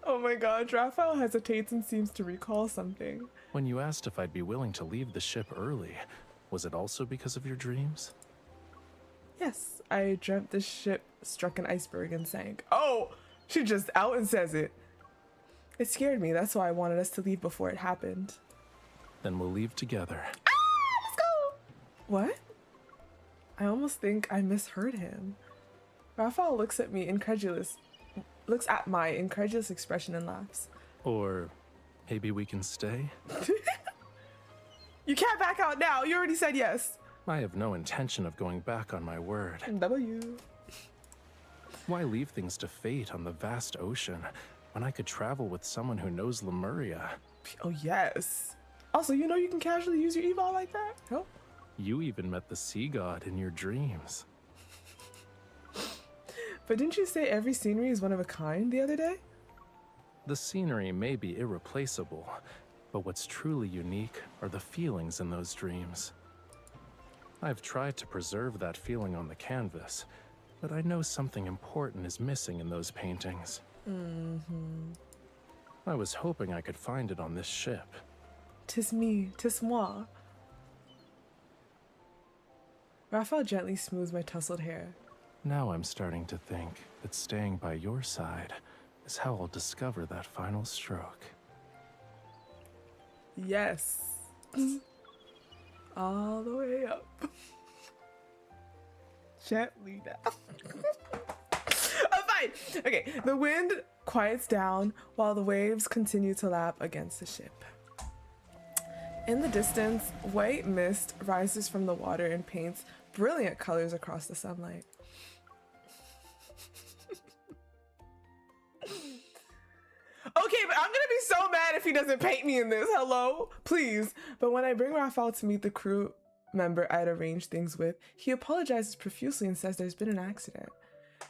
Oh my god, Rafayel hesitates and seems to recall something. When you asked if I'd be willing to leave the ship early, was it also because of your dreams? Yes, I dreamt the ship struck an iceberg and sank. Oh, she just out and says it. It scared me, that's why I wanted us to leave before it happened. Then we'll leave together. Ah, let's go! What? I almost think I misheard him. Rafayel looks at my incredulous expression and laughs. Or maybe we can stay? You can't back out now, you already said yes. I have no intention of going back on my word. W. Why leave things to fate on the vast ocean when I could travel with someone who knows Lemuria? Oh yes. Also, you know you can casually use your eval like that? Oh. You even met the sea god in your dreams. But didn't you say every scenery is one of a kind the other day? The scenery may be irreplaceable, but what's truly unique are the feelings in those dreams. I've tried to preserve that feeling on the canvas, but I know something important is missing in those paintings. I was hoping I could find it on this ship. 'Tis me, 'tis moi. Rafayel gently smooths my tousled hair. Now I'm starting to think that staying by your side is how I'll discover that final stroke. Yes. All the way up. Gently down. Oh, fine. Okay, the wind quiets down while the waves continue to lap against the ship. In the distance, white mist rises from the water and paints brilliant colors across the sunlight. Okay, but I'm gonna be so mad if he doesn't paint me in this. Hello? Please. But when I bring Rafayel to meet the crew member I'd arranged things with, he apologizes profusely and says there's been an accident.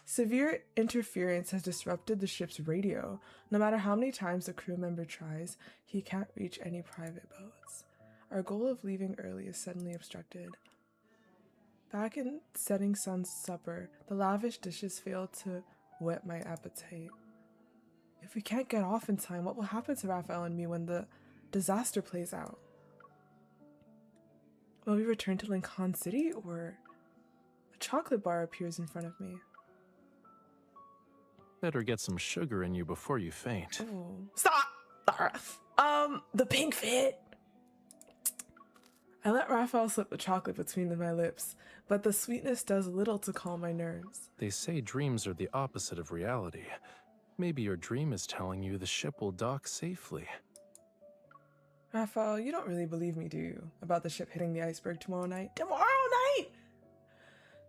Severe interference has disrupted the ship's radio. No matter how many times the crew member tries, he can't reach any private boats. Our goal of leaving early is suddenly obstructed. Back in setting sun's supper, the lavish dishes fail to whet my appetite. If we can't get off in time, what will happen to Rafayel and me when the disaster plays out? Will we return to Lincoln City, or a chocolate bar appears in front of me? Better get some sugar in you before you faint. Oh. Stop! The pink fit! I let Rafayel slip the chocolate between my lips, but the sweetness does little to calm my nerves. They say dreams are the opposite of reality. Maybe your dream is telling you the ship will dock safely. Rafayel, you don't really believe me, do you? About the ship hitting the iceberg tomorrow night? Tomorrow night?!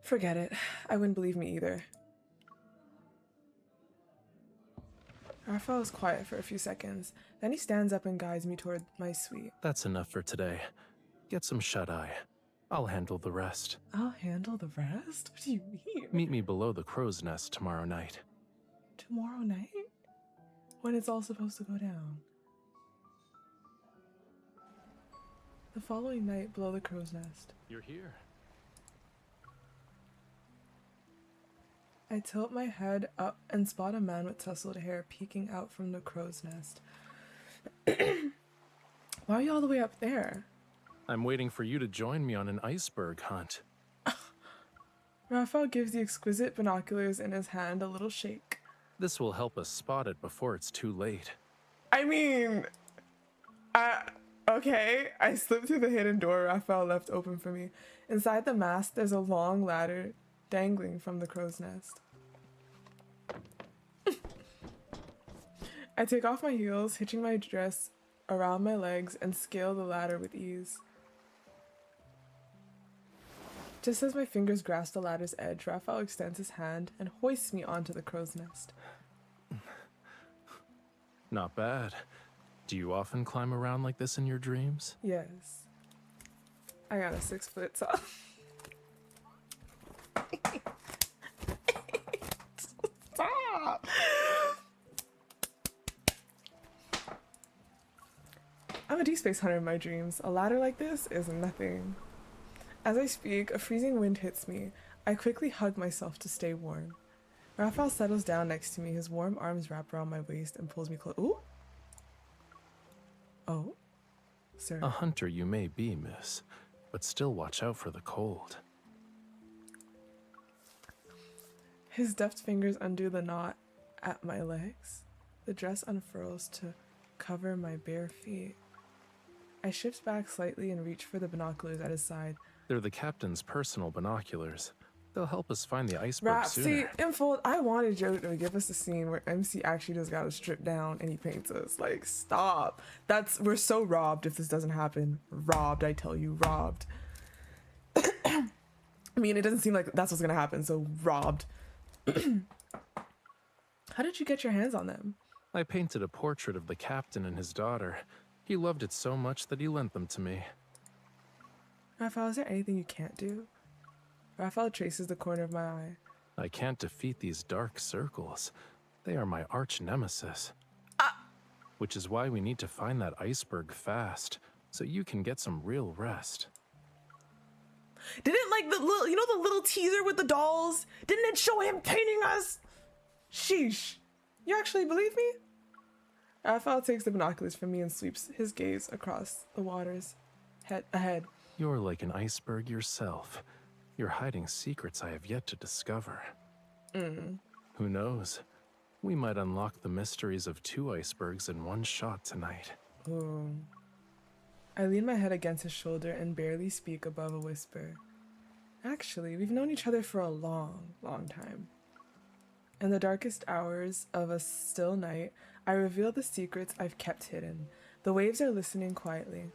Forget it. I wouldn't believe me either. Rafayel is quiet for a few seconds. Then he stands up and guides me toward my suite. That's enough for today. Get some shut-eye. I'll handle the rest. I'll handle the rest? What do you mean? Meet me below the crow's nest tomorrow night. Tomorrow night? When it's all supposed to go down? The following night, below the crow's nest. You're here. I tilt my head up and spot a man with tousled hair peeking out from the crow's nest. Why are you all the way up there? I'm waiting for you to join me on an iceberg hunt. Rafayel gives the exquisite binoculars in his hand a little shake. This will help us spot it before it's too late. I mean, okay. I slip through the hidden door Rafayel left open for me. Inside the mast, there's a long ladder dangling from the crow's nest. I take off my heels, hitching my dress around my legs, and scale the ladder with ease. Just as my fingers grasp the ladder's edge, Rafayel extends his hand and hoists me onto the crow's nest. Not bad. Do you often climb around like this in your dreams? Yes. I got a 6-foot tall. Stop! I'm a Deepspace hunter in my dreams. A ladder like this is nothing. As I speak, a freezing wind hits me. I quickly hug myself to stay warm. Rafayel settles down next to me, his warm arms wrap around my waist and pulls me close. Ooh! Oh? Sir. A hunter you may be, miss, but still watch out for the cold. His deft fingers undo the knot at my legs. The dress unfurls to cover my bare feet. I shift back slightly and reach for the binoculars at his side. They're the captain's personal binoculars. They'll help us find the iceberg sooner. See, Infold, I wanted Joe to give us a scene where MC actually just got to strip down and he paints us. Like, stop. We're so robbed if this doesn't happen. Robbed, I tell you, robbed. I mean, it doesn't seem like that's what's gonna happen, so robbed. How did you get your hands on them? I painted a portrait of the captain and his daughter. He loved it so much that he lent them to me. Rafayel, is there anything you can't do? Rafayel traces the corner of my eye. I can't defeat these dark circles. They are my arch nemesis. Which is why we need to find that iceberg fast, so you can get some real rest. Didn't like the little, the little teaser with the dolls? Didn't it show him painting us? Sheesh. You actually believe me? Rafayel takes the binoculars from me and sweeps his gaze across the waters ahead. You're like an iceberg yourself. You're hiding secrets I have yet to discover. Who knows? We might unlock the mysteries of 2 icebergs in one shot tonight. Ooh. I lean my head against his shoulder and barely speak above a whisper. Actually, we've known each other for a long, long time. In the darkest hours of a still night, I reveal the secrets I've kept hidden. The waves are listening quietly.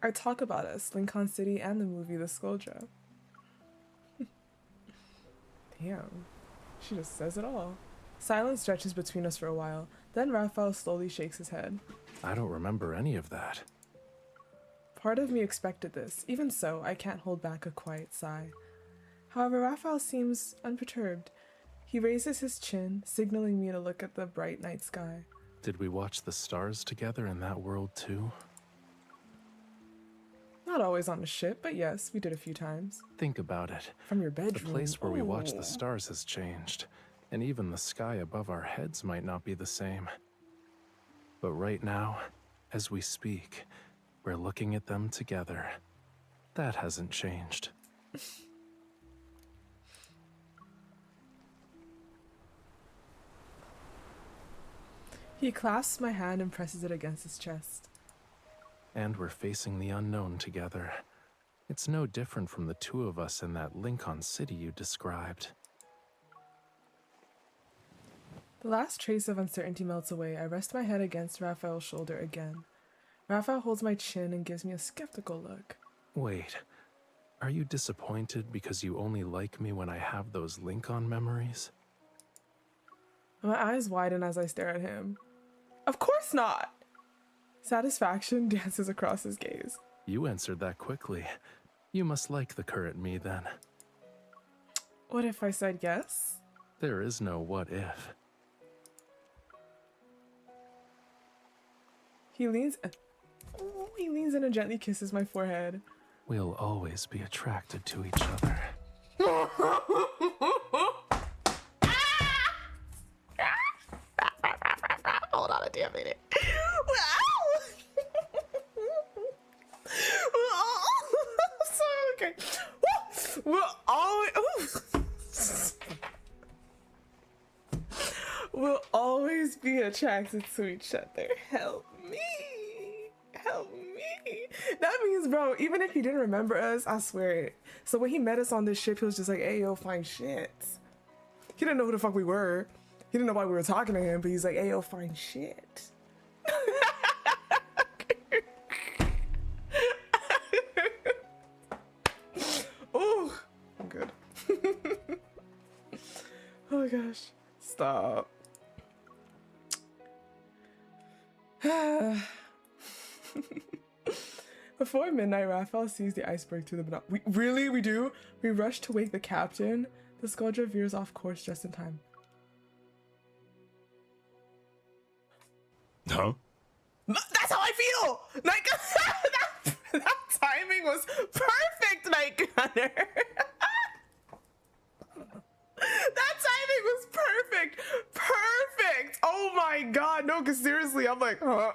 I talk about us, Lincoln City, and the movie The Skullja. Damn, she just says it all. Silence stretches between us for a while, then Rafayel slowly shakes his head. I don't remember any of that. Part of me expected this. Even so, I can't hold back a quiet sigh. However, Rafayel seems unperturbed. He raises his chin, signaling me to look at the bright night sky. Did we watch the stars together in that world too? Not always on a ship, but yes, we did a few times. Think about it. From your bedroom. The place where we watch the stars has changed, and even the sky above our heads might not be the same. But right now, as we speak, we're looking at them together. That hasn't changed. He clasps my hand and presses it against his chest. And we're facing the unknown together. It's no different from the 2 of us in that Lincoln City you described. The last trace of uncertainty melts away. I rest my head against Rafayel's shoulder again. Rafayel holds my chin and gives me a skeptical look. Wait, are you disappointed because you only like me when I have those Lincoln memories? My eyes widen as I stare at him. Of course not! Satisfaction dances across his gaze. You answered that quickly. You must like the current me then. What if I said yes? There is no what if. He leans in and gently kisses my forehead. We'll always be attracted to each other. goddamn minute. So okay. We'll always be attracted to each other. Help me. Help me. That means, bro, even if he didn't remember us, I swear it. So when he met us on this ship, he was just like, hey, yo, fine shit. He didn't know who the fuck we were. He didn't know why we were talking to him, but he's like, hey, yo, fine shit. Oh, I'm good. Oh my gosh. Stop. Before midnight, Raphael sees the iceberg through the binoculars. We do? We rush to wake the captain. The Skuldra veers off course just in time. Huh? That's how I feel! Like, that timing was perfect, Night Gunner! That timing was perfect! Perfect! Oh my god, no, because seriously, I'm like, huh?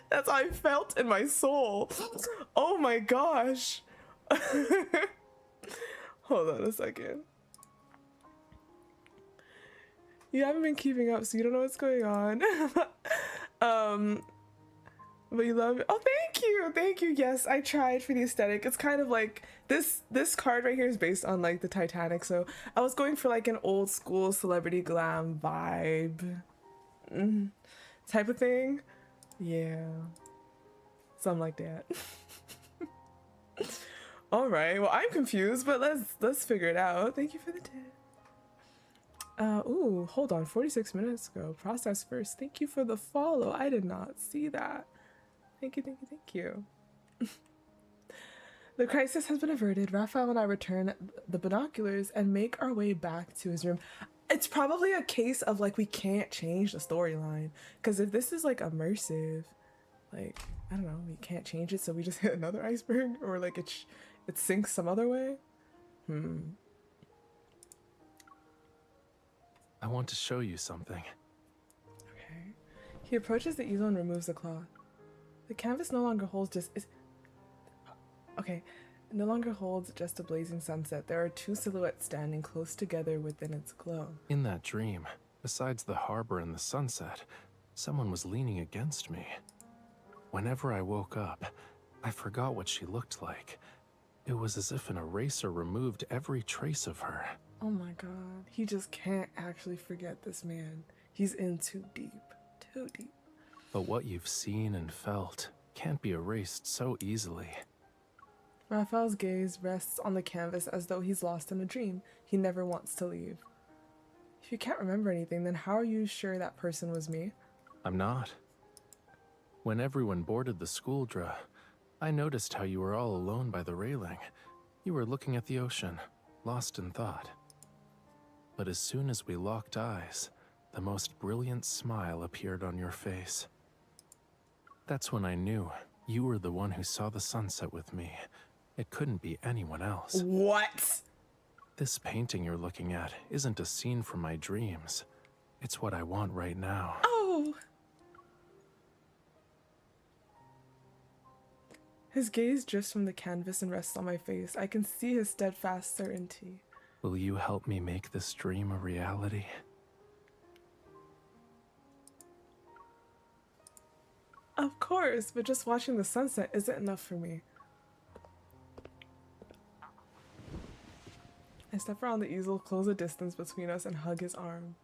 That's how I felt in my soul. Oh my gosh. Hold on a second. You haven't been keeping up, so you don't know what's going on. But you love it. Oh, thank you. Yes, I tried for the aesthetic. It's kind of like this card right here is based on like the Titanic, so I was going for like an old school celebrity glam vibe type of thing. Yeah, something like that. All right, well, I'm confused, but let's figure it out. Thank you for the tip. Ooh, hold on, 46 minutes ago. Process first. Thank you for the follow. I did not see that. Thank you. The crisis has been averted. Raphael and I return the binoculars and make our way back to his room. It's probably a case of like we can't change the storyline, because if this is like immersive, like I don't know, we can't change it, so we just hit another iceberg, or like it sinks some other way. I want to show you something. Okay. He approaches the easel and removes the cloth. The canvas no longer holds no longer holds just a blazing sunset. There are two silhouettes standing close together within its glow. In that dream, besides the harbor and the sunset, someone was leaning against me. Whenever I woke up, I forgot what she looked like. It was as if an eraser removed every trace of her. Oh my god, he just can't actually forget this man. He's in too deep, too deep. But what you've seen and felt can't be erased so easily. Raphael's gaze rests on the canvas as though he's lost in a dream. He never wants to leave. If you can't remember anything, then how are you sure that person was me? I'm not. When everyone boarded the Skuldra, I noticed how you were all alone by the railing. You were looking at the ocean, lost in thought. But as soon as we locked eyes, the most brilliant smile appeared on your face. That's when I knew you were the one who saw the sunset with me. It couldn't be anyone else. What? This painting you're looking at isn't a scene from my dreams. It's what I want right now. Oh! His gaze drifts from the canvas and rests on my face. I can see his steadfast certainty. Will you help me make this dream a reality? Of course, but just watching the sunset isn't enough for me. I step around the easel, close the distance between us, and hug his arm.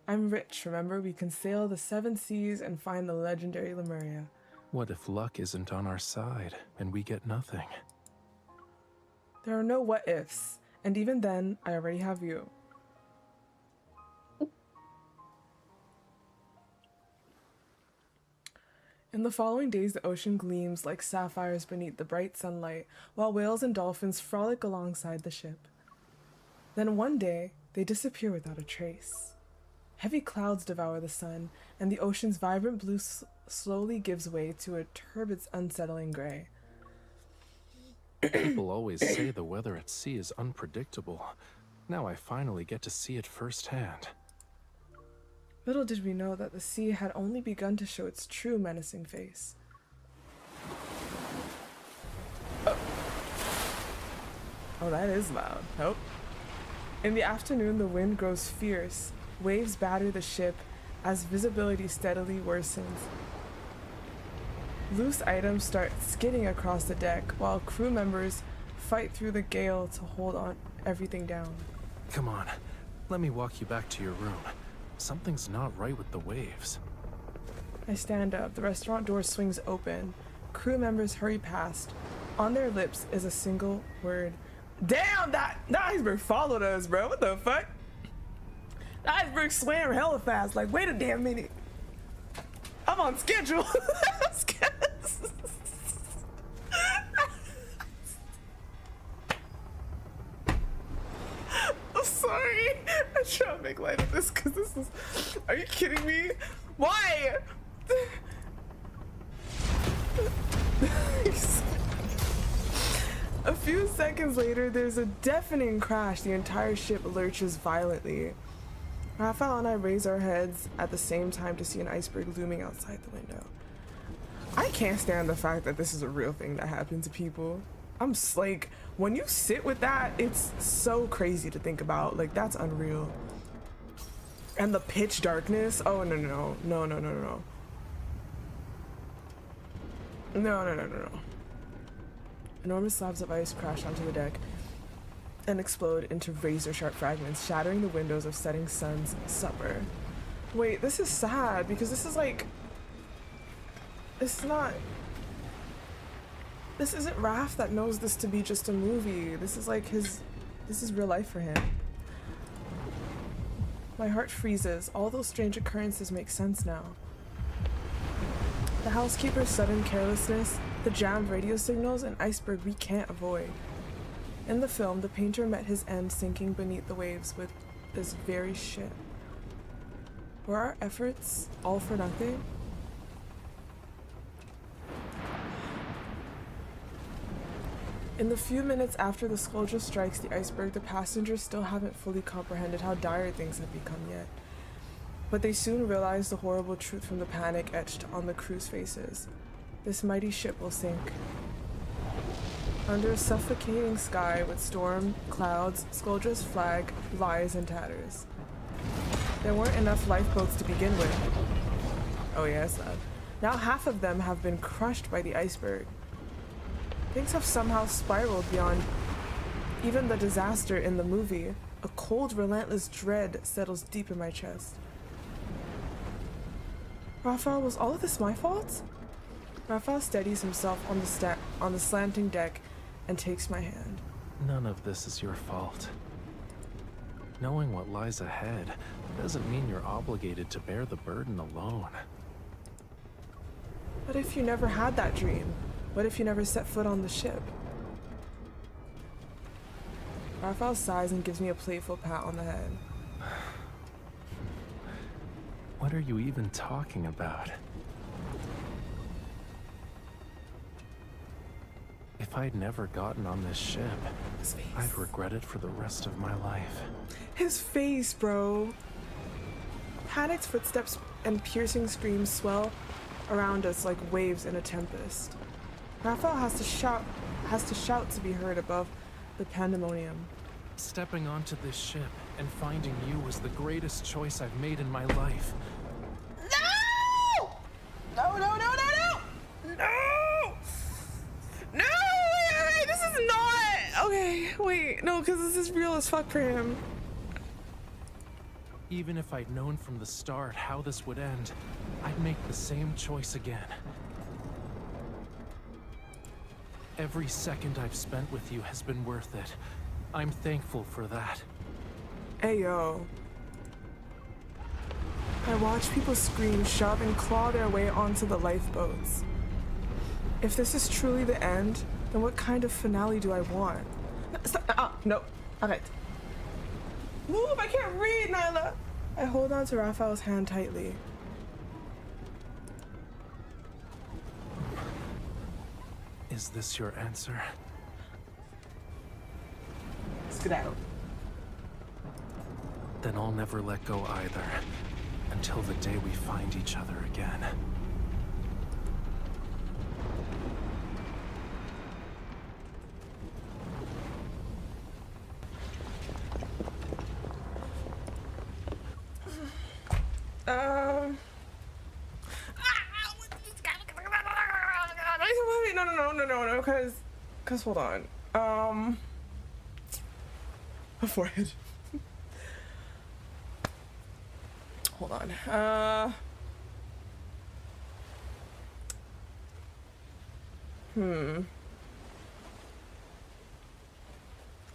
I'm rich, remember? We can sail the 7 seas and find the legendary Lemuria. What if luck isn't on our side and we get nothing? There are no what ifs, and even then, I already have you. In the following days, the ocean gleams like sapphires beneath the bright sunlight, while whales and dolphins frolic alongside the ship. Then one day, they disappear without a trace. Heavy clouds devour the sun, and the ocean's vibrant blue slowly gives way to a turbid, unsettling gray. People always say the weather at sea is unpredictable. Now I finally get to see it firsthand. Little did we know that the sea had only begun to show its true menacing face. Oh, that is loud. Nope. In the afternoon, the wind grows fierce. Waves batter the ship as visibility steadily worsens. Loose items start skidding across the deck while crew members fight through the gale to hold on everything down. Come on, let me walk you back to your room. Something's not right with the waves. I stand up. The restaurant door swings open. Crew members hurry past. On their lips is a single word. Damn, that iceberg followed us, bro. What the fuck? The iceberg swam hella fast. Like, wait a damn minute. I'm on schedule. I'm sorry. I try to make light of this because this is... Are you kidding me? Why? A few seconds later, there's a deafening crash. The entire ship lurches violently. Rafayel and I raise our heads at the same time to see an iceberg looming outside the window. I can't stand the fact that this is a real thing that happens to people. I'm just like, when you sit with that, it's so crazy to think about. Like, that's unreal. And the pitch darkness. Oh, no. Enormous slabs of ice crash onto the deck and explode into razor-sharp fragments, shattering the windows of setting sun's supper. Wait, this is sad because this is like... This isn't Raph that knows this to be just a movie. This is like this is real life for him. My heart freezes. All those strange occurrences make sense now. The housekeeper's sudden carelessness, the jammed radio signals, an iceberg we can't avoid. In the film, the painter met his end sinking beneath the waves with this very ship. Were our efforts all for nothing? In the few minutes after the scourge strikes the iceberg, the passengers still haven't fully comprehended how dire things have become yet. But they soon realize the horrible truth from the panic etched on the crew's faces. This mighty ship will sink. Under a suffocating sky with storm clouds, Skoldra's flag lies in tatters. There weren't enough lifeboats to begin with. Oh yes, now half of them have been crushed by the iceberg. Things have somehow spiraled beyond even the disaster in the movie. A cold, relentless dread settles deep in my chest. Rafayel, was all of this my fault? Rafayel steadies himself on the slanting deck and takes my hand. None of this is your fault. Knowing what lies ahead doesn't mean you're obligated to bear the burden alone. What if you never had that dream? What if you never set foot on the ship? Rafayel sighs and gives me a playful pat on the head. What are you even talking about? If I'd never gotten on this ship, I'd regret it for the rest of my life. His face, bro. Panic's footsteps and piercing screams swell around us like waves in a tempest. Rafayel has to shout to be heard above the pandemonium. Stepping onto this ship and finding you was the greatest choice I've made in my life. No! No! Wait, this is not... Okay, wait, no, because this is real as fuck for him. Even if I'd known from the start how this would end, I'd make the same choice again. Every second I've spent with you has been worth it. I'm thankful for that. Ayo. I watch people scream, shove, and claw their way onto the lifeboats. If this is truly the end, then what kind of finale do I want? No. Alright. Move! I can't read, Nyla! I hold on to Rafayel's hand tightly. Is this your answer? Skedaddle. Then I'll never let go either. until the day we find each other again. No, cause hold on. My forehead. Hold on.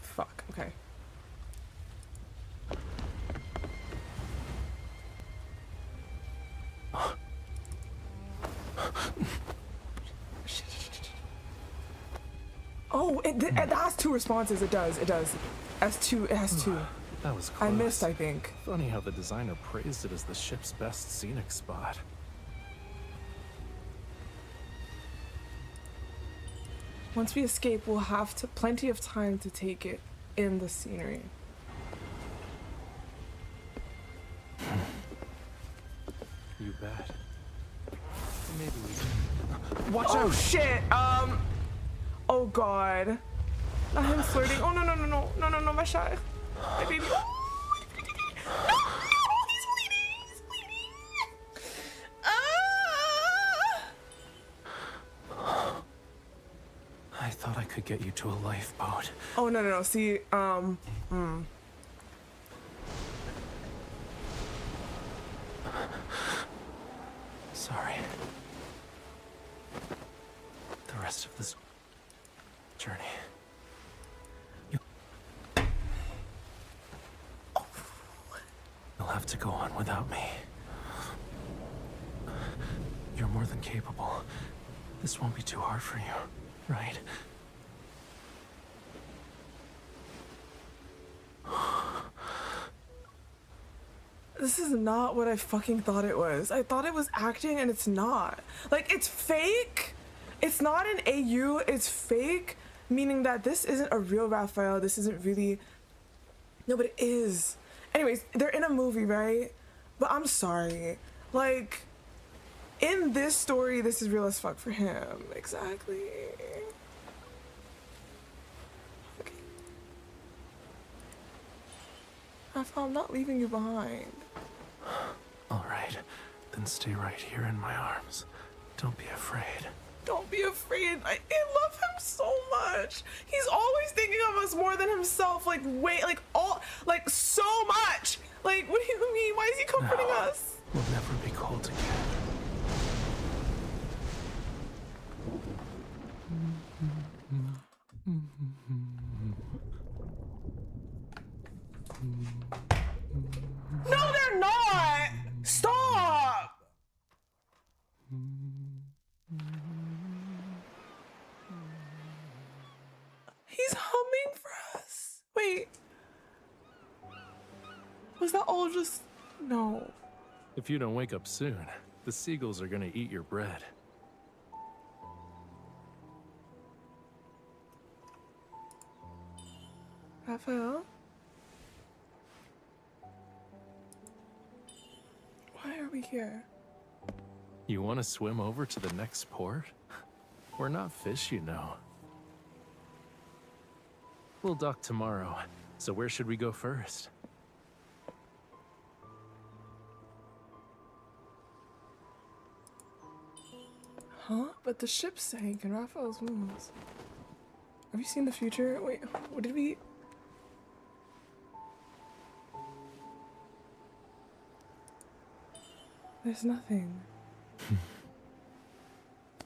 Fuck, okay. Oh, it has two responses. It does. It has two. That was close. I missed, I think. Funny how the designer praised it as the ship's best scenic spot. Once we escape, we'll have plenty of time to take it in the scenery. You bet. Maybe we can... Watch out! Oh shit! Oh god. Not him flirting. Oh no, my shot. My baby. No, he's bleeding. I thought I could get you to a lifeboat. Oh no. See, Sorry. The rest of this journey. You'll have to go on without me. You're more than capable. This won't be too hard for you, right? this is not what I fucking thought it was. I thought it was acting and it's not. Like, it's fake. It's not an AU, it's fake, meaning that this isn't a real Rafayel. This isn't really, no, but it is. Anyways, they're in a movie, right? But I'm sorry. Like, in this story, this is real as fuck for him. Exactly. Okay. Rafayel, I'm not leaving you behind. All right, then stay right here in my arms. Don't be afraid. Don't be afraid. I love him so much. He's always thinking of us more than himself. Like, wait, like like so much. Like, what do you mean? Why is he comforting us? We'll never be cold again. No, they're not. Stop. He's humming for us. Wait. Was that all just... No. If you don't wake up soon, the seagulls are gonna eat your bread. Rafayel? Why are we here? You want to swim over to the next port? We're not fish, you know. We'll dock tomorrow, so where should we go first? Huh? But the ship sank and Rafayel's wounds. Have you seen the future? Wait, what did we... There's nothing.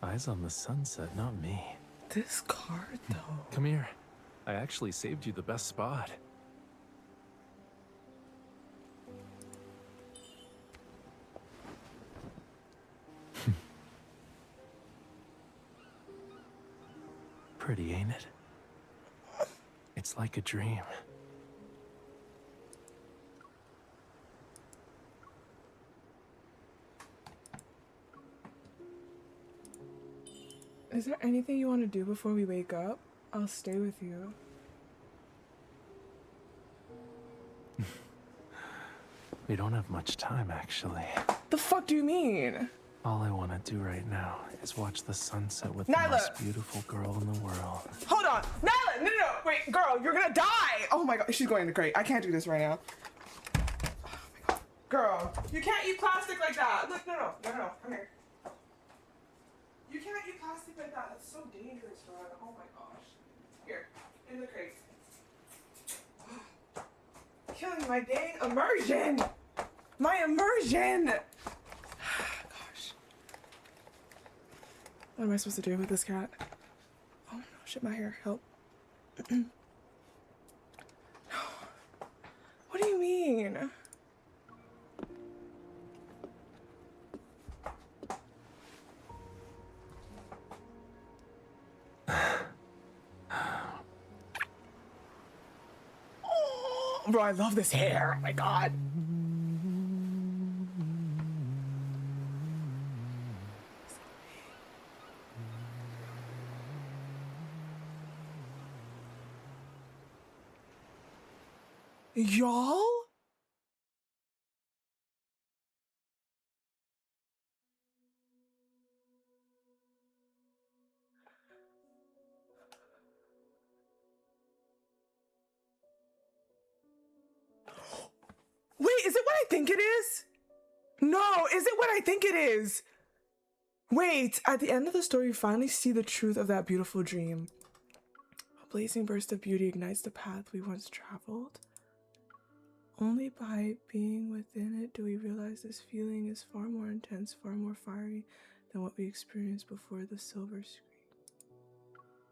Eyes on the sunset, not me. This card, though. Come here. I actually saved you the best spot. Pretty, ain't it? It's like a dream. Is there anything you want to do before we wake up? I'll stay with you. We don't have much time, actually. The fuck do you mean? All I want to do right now is watch the sunset with Nyla! the most beautiful girl in the world. Hold on. Nyla! No. Wait, girl, you're gonna die! Oh my god, she's going to crate. I can't do this right now. Oh my god. Girl, you can't eat plastic like that. Look, no. Come here. You can't eat plastic like that. That's so dangerous, Rod. Oh my gosh. Here, in the crate. Killing my dang immersion! My immersion! Gosh. What am I supposed to do with this cat? Oh no, shit, my hair. Help. What do you mean? Bro, I love this hair. Oh my god. Y'all? Wait, is it what I think it is? No, is it what I think it is? Wait, at the end of the story, you finally see the truth of that beautiful dream. A blazing burst of beauty ignites the path we once traveled. Only by being within it do we realize this feeling is far more intense, far more fiery than what we experienced before the silver screen.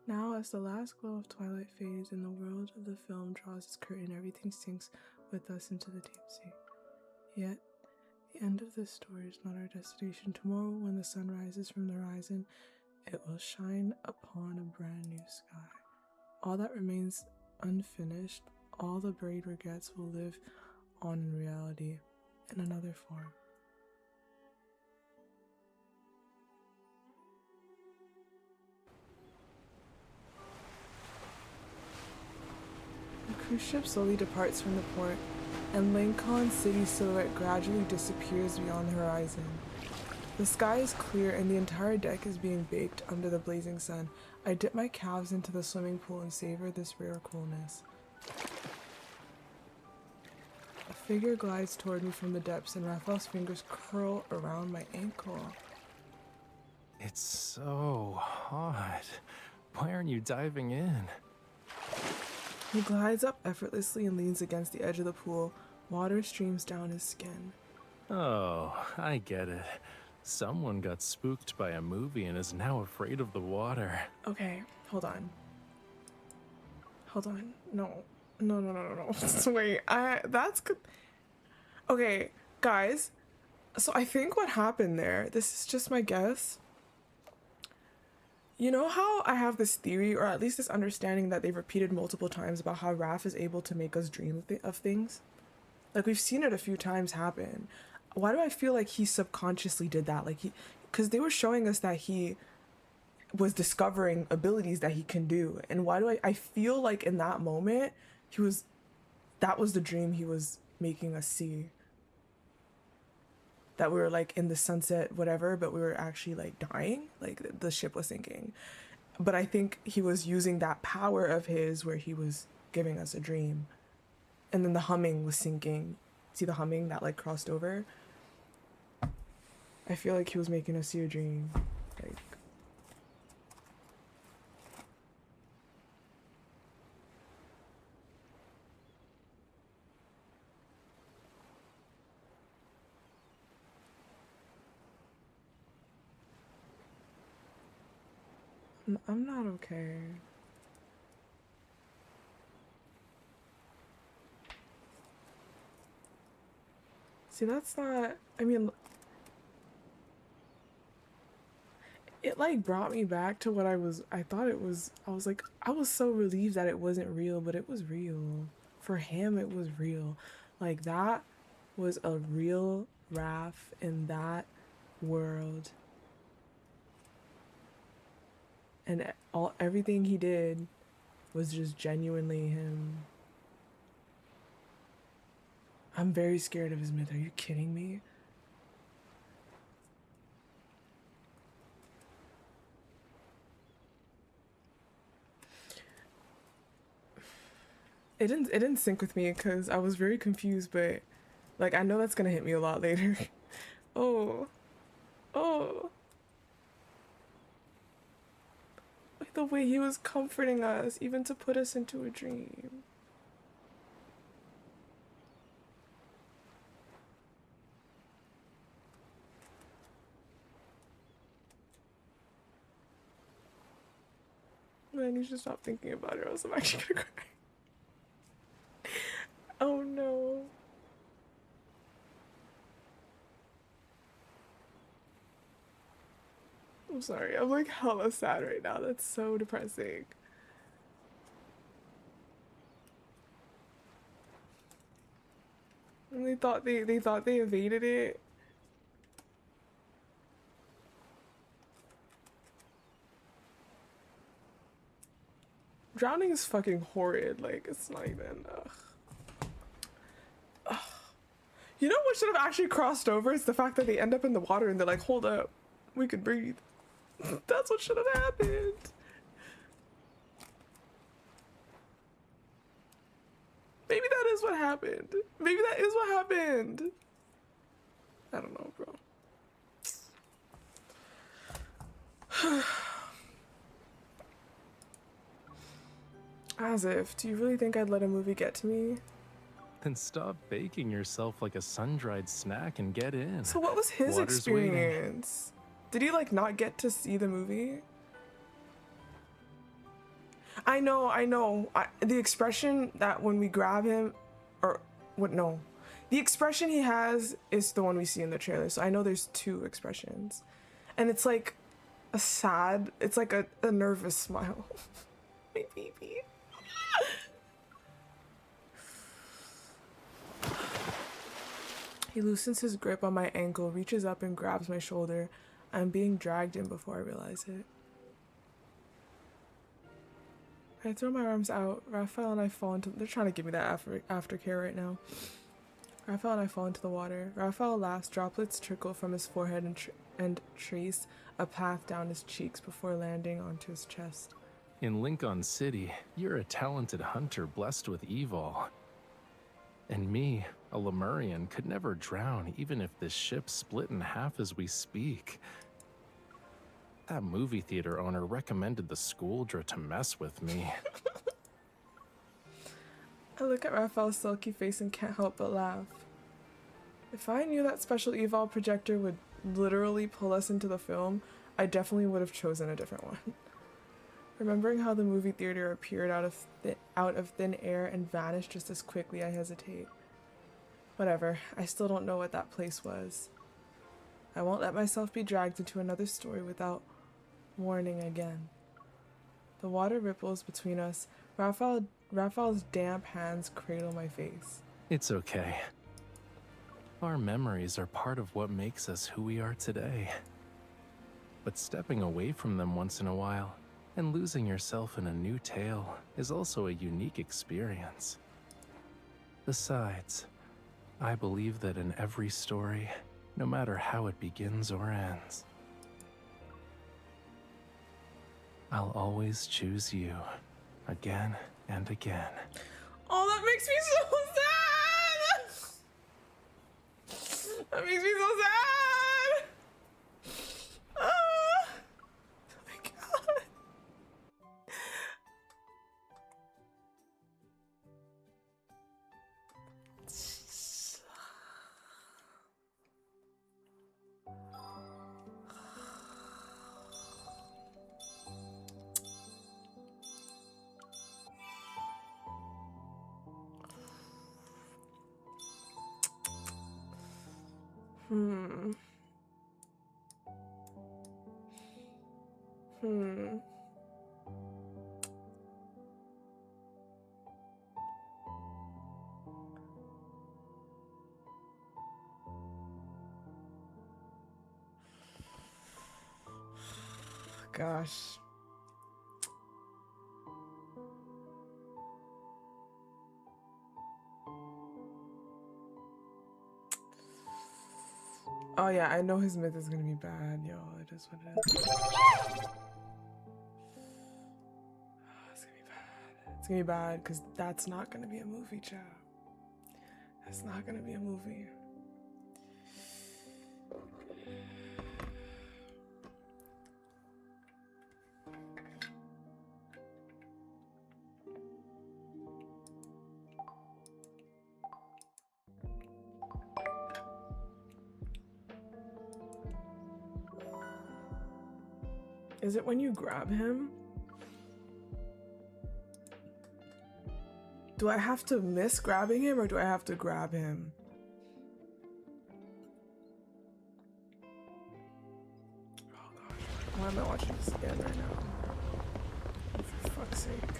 Now, as the last glow of twilight fades and the world of the film draws its curtain, everything sinks with us into the deep sea. Yet, the end of this story is not our destination. Tomorrow, when the sun rises from the horizon, it will shine upon a brand new sky. All that remains unfinished, all the buried regrets will live on in reality, in another form. The cruise ship slowly departs from the port, and Lincoln City's silhouette gradually disappears beyond the horizon. The sky is clear and the entire deck is being baked under the blazing sun. I dip my calves into the swimming pool and savor this rare coolness. A figure glides toward me from the depths and Raphael's fingers curl around my ankle. It's so hot. Why aren't you diving in? He glides up effortlessly and leans against the edge of the pool. Water streams down his skin. Oh, I get it. Someone got spooked by a movie and is now afraid of the water. Okay, hold on. Hold on. No. Wait, that's good. Okay, guys. So I think what happened there, this is just my guess. You know how I have this theory, or at least this understanding that they've repeated multiple times about how Raph is able to make us dream of things? Like, we've seen it a few times happen. Why do I feel like he subconsciously did that? Like, because they were showing us that he was discovering abilities that he can do. And why do I feel like in that moment, that was the dream he was making us see. That we were like in the sunset, whatever, but we were actually like dying, like the ship was sinking. But I think he was using that power of his where he was giving us a dream. And then the humming was sinking. See the humming that like crossed over? I feel like he was making us see a dream. Like, I'm not okay. See, that's not, I mean, it like brought me back to what I thought it was. I was like, I was so relieved that it wasn't real, but it was real. For him, it was real. Like, that was a real Raph in that world. And everything he did was just genuinely him. I'm very scared of his myth. Are you kidding me? It didn't sync with me because I was very confused, but like I know that's gonna hit me a lot later. Oh. Oh. Like the way he was comforting us, even to put us into a dream. Man, you should stop thinking about it or else I'm actually gonna cry. Oh no. I'm sorry, I'm like hella sad right now. That's so depressing. And they thought they evaded it. Drowning is fucking horrid. Like, it's not even, ugh. You know what should have actually crossed over? It's the fact that they end up in the water and they're like, hold up, we could breathe. That's what should have happened. Maybe that is what happened. Maybe that is what happened. I don't know, bro. As if, do you really think I'd let a movie get to me? Then stop baking yourself like a sun-dried snack and get in. So what was his Water's experience? Did he like not get to see the movie? I know. The expression that when we grab him, or what? No, the expression he has is the one we see in the trailer. So I know there's two expressions, and it's like a sad. It's like a nervous smile. My baby. He loosens his grip on my ankle, reaches up and grabs my shoulder. I'm being dragged in before I realize it. I throw my arms out. Rafayel and I fall into... They're trying to give me that aftercare right now. Rafayel and I fall into the water. Rafayel laughs. Droplets trickle from his forehead and trace a path down his cheeks before landing onto his chest. In Lincoln City, you're a talented hunter blessed with evil. And me, a Lemurian, could never drown even if this ship split in half as we speak. That movie theater owner recommended the Schooldra to mess with me. I look at Rafayel's sulky face and can't help but laugh. If I knew that special eval projector would literally pull us into the film, I definitely would have chosen a different one. Remembering how the movie theater appeared out of thin air and vanished just as quickly, I hesitate. Whatever, I still don't know what that place was. I won't let myself be dragged into another story without warning again. The water ripples between us. Rafayel's damp hands cradle my face. It's okay. Our memories are part of what makes us who we are today. But stepping away from them once in a while and losing yourself in a new tale is also a unique experience. Besides, I believe that in every story, no matter how it begins or ends, I'll always choose you again and again. Oh, that makes me so sad! That makes me so sad! Oh my god. Gosh. Oh yeah, I know his myth is gonna be bad, yo. It is what it is. It's gonna be bad. It's gonna be bad because that's not gonna be a movie, chat. That's not gonna be a movie. Is it when you grab him? Do I have to miss grabbing him or do I have to grab him? Oh gosh, why am I watching this again right now? For fuck's sake.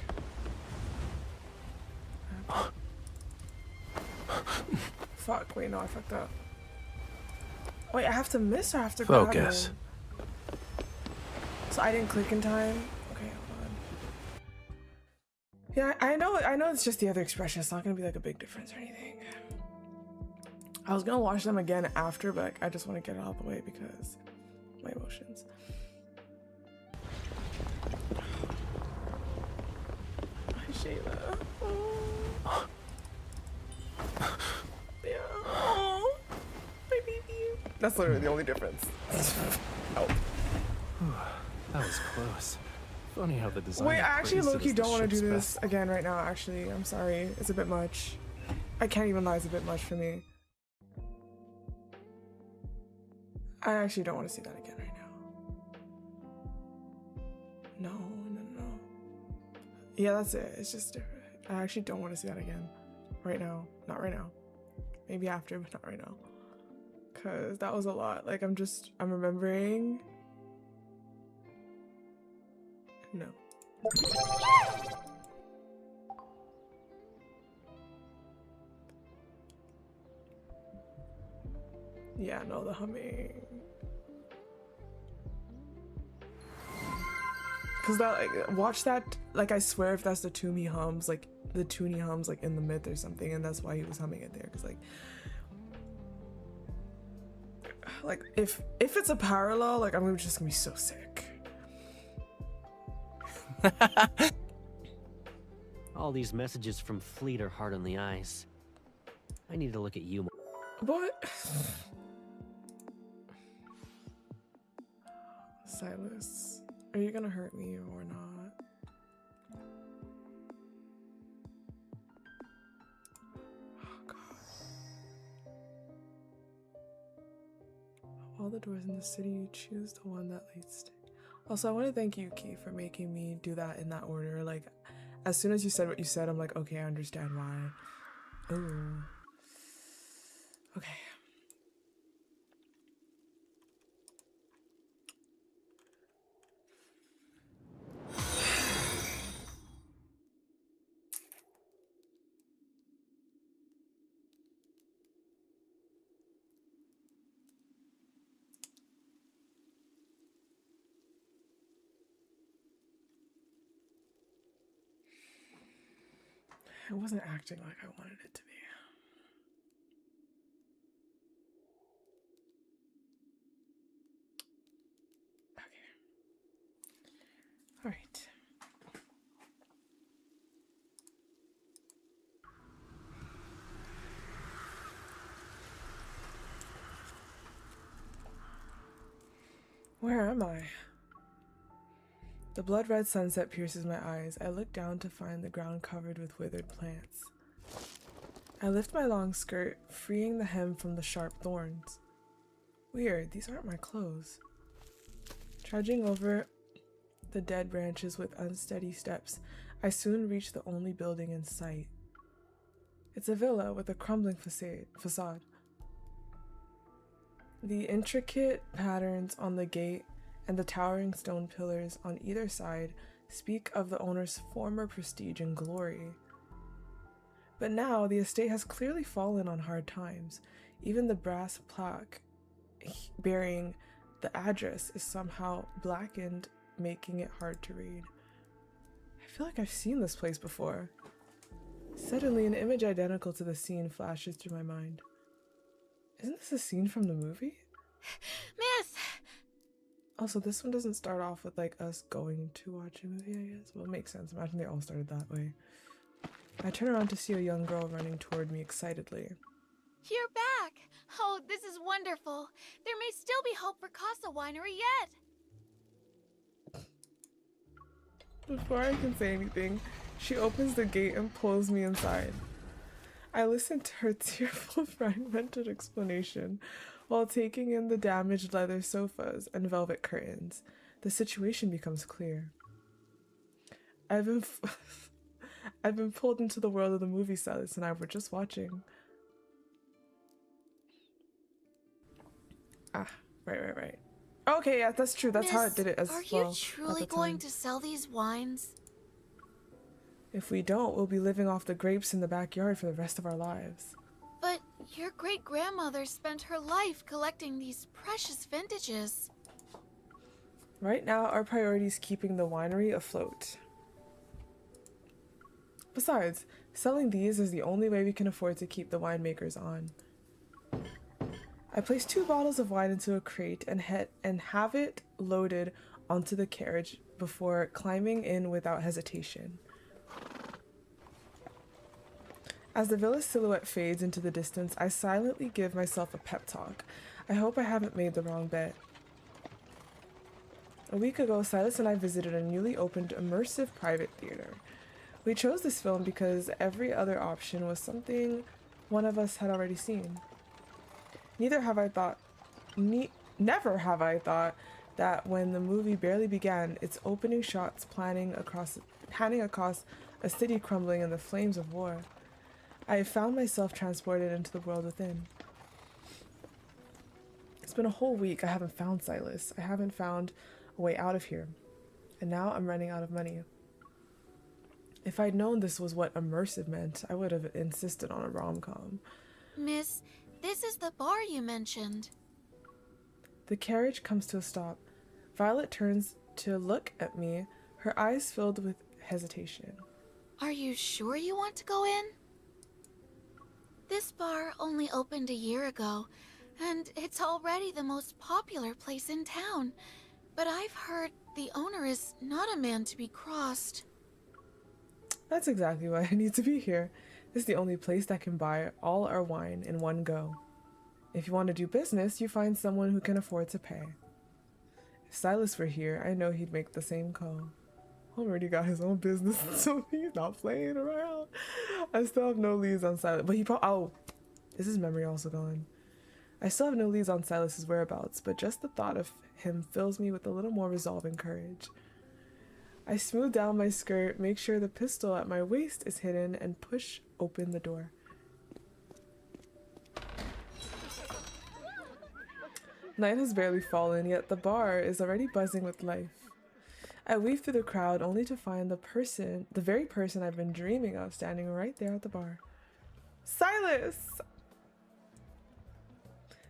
Fuck, wait, no, I fucked up. Wait, I have to miss or I have to grab him? Focus. So I didn't click in time? Okay, hold on. Yeah, I know it's just the other expression. It's not gonna be like a big difference or anything. I was gonna watch them again after, but I just want to get it out of the way because my emotions. Hi, Shayla. Oh. Yeah. Oh. My baby. That's literally the only difference. Oh. That was close. Funny how the design. Wait, I actually low-key don't want to do this again right now, actually. I'm sorry. It's a bit much. I can't even lie, it's a bit much for me. I actually don't want to see that again right now. No. Yeah, that's it. It's just different. I actually don't want to see that again. Right now. Not right now. Maybe after, but not right now. Because that was a lot. Like, I'm remembering. No. Yeah, no, the humming. Cause that, like, watch that, like, I swear if that's the Toomey hums, like, the Toonie hums, like, in the myth or something, and that's why he was humming it there, cause, like, if it's a parallel, like, I'm just gonna be so sick. All these messages from Fleet are hard on the eyes. I need to look at you more. What? Sylus, are you gonna hurt me or not? Oh god. Of all the doors in the city, you choose the one that leads to. Also, I want to thank you, Key, for making me do that in that order. Like, as soon as you said what you said, I'm like, okay, I understand why. Ooh. Okay. It wasn't acting like I wanted it to be. Okay. All right. Where am I? The blood-red sunset pierces my eyes. I look down to find the ground covered with withered plants. I lift my long skirt, freeing the hem from the sharp thorns. Weird, these aren't my clothes. Trudging over the dead branches with unsteady steps, I soon reach the only building in sight. It's a villa with a crumbling facade. The intricate patterns on the gate and the towering stone pillars on either side speak of the owner's former prestige and glory. But now the estate has clearly fallen on hard times. Even the brass plaque bearing the address is somehow blackened, making it hard to read. I feel like I've seen this place before. Suddenly, an image identical to the scene flashes through my mind. Isn't this a scene from the movie? Miss! Also, this one doesn't start off with like us going to watch a movie, I guess. Well, it makes sense. Imagine they all started that way. I turn around to see a young girl running toward me excitedly. You're back! Oh, this is wonderful. There may still be hope for Casa Winery yet. Before I can say anything, she opens the gate and pulls me inside. I listen to her tearful, fragmented explanation while taking in the damaged leather sofas and velvet curtains. The situation becomes clear. I've been pulled into the world of the movie Sylus and I were just watching. Ah, right. Okay, yeah, that's true. That's Miss, how it did it as are well. you truly going to sell these wines? If we don't, we'll be living off the grapes in the backyard for the rest of our lives. But your great-grandmother spent her life collecting these precious vintages. Right now, our priority is keeping the winery afloat. Besides, selling these is the only way we can afford to keep the winemakers on. I place 2 bottles of wine into a crate and have it loaded onto the carriage before climbing in without hesitation. As the villa's silhouette fades into the distance, I silently give myself a pep talk. I hope I haven't made the wrong bet. A week ago, Sylus and I visited a newly opened immersive private theater. We chose this film because every other option was something one of us had already seen. Never have I thought that when the movie barely began, its opening shots panning across a city crumbling in the flames of war, I found myself transported into the world within. It's been a whole week I haven't found Sylus. I haven't found a way out of here. And now I'm running out of money. If I'd known this was what immersive meant, I would have insisted on a rom-com. Miss, this is the bar you mentioned. The carriage comes to a stop. Violet turns to look at me, her eyes filled with hesitation. Are you sure you want to go in? This bar only opened a year ago, and it's already the most popular place in town. But I've heard the owner is not a man to be crossed. That's exactly why I need to be here. This is the only place that can buy all our wine in one go. If you want to do business, you find someone who can afford to pay. If Sylus were here, I know he'd make the same call. Already got his own business, so he's not playing around. I still have no leads on Sylus, but he oh, is his memory also gone? I still have no leads on Sylus's whereabouts, but just the thought of him fills me with a little more resolve and courage. I smooth down my skirt, make sure the pistol at my waist is hidden, and push open the door. Night has barely fallen, yet the bar is already buzzing with life. I weave through the crowd only to find the very person I've been dreaming of standing right there at the bar. Sylus!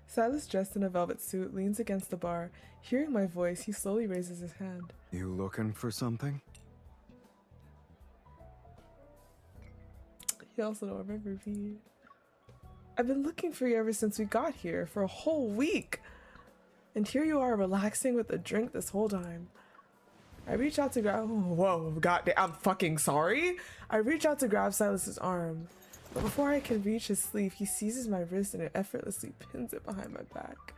Sylus, dressed in a velvet suit, leans against the bar. Hearing my voice, he slowly raises his hand. You looking for something? He also don't remember me. I've been looking for you ever since we got here, for a whole week. And here you are, relaxing with a drink this whole time. I reach out to grab— whoa, goddamn, I'm fucking sorry. I reach out to grab Sylus's arm, but before I can reach his sleeve, he seizes my wrist and effortlessly pins it behind my back.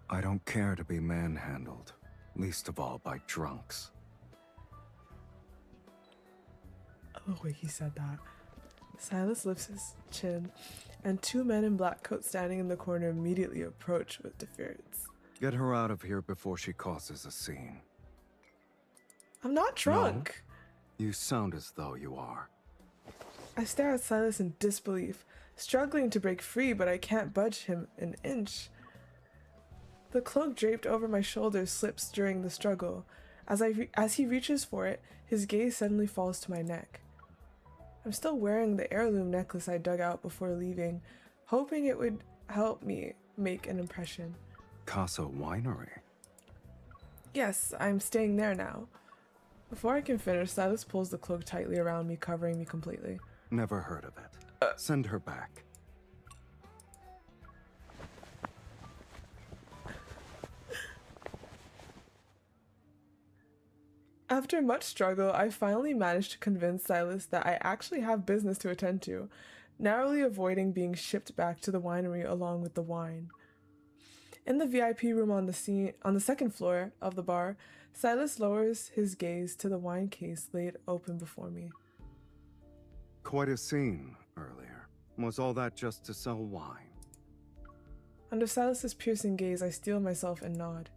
I don't care to be manhandled, least of all by drunks. Oh, the way he said that. Sylus lifts his chin, and 2 men in black coats standing in the corner immediately approach with defiance. Get her out of here before she causes a scene. I'm not drunk. No, you sound as though you are. I stare at Sylus in disbelief, struggling to break free, but I can't budge him an inch. The cloak draped over my shoulders slips during the struggle. As he reaches for it, his gaze suddenly falls to my neck. I'm still wearing the heirloom necklace I dug out before leaving, hoping it would help me make an impression. Casa Winery? Yes, I'm staying there now. Before I can finish, Sylus pulls the cloak tightly around me, covering me completely. Never heard of it. Send her back. After much struggle, I finally managed to convince Sylus that I actually have business to attend to, narrowly avoiding being shipped back to the winery along with the wine. In the VIP room on the second floor of the bar, Sylus lowers his gaze to the wine case laid open before me. Quite a scene earlier. Was all that just to sell wine? Under Sylus's piercing gaze, I steel myself and nod.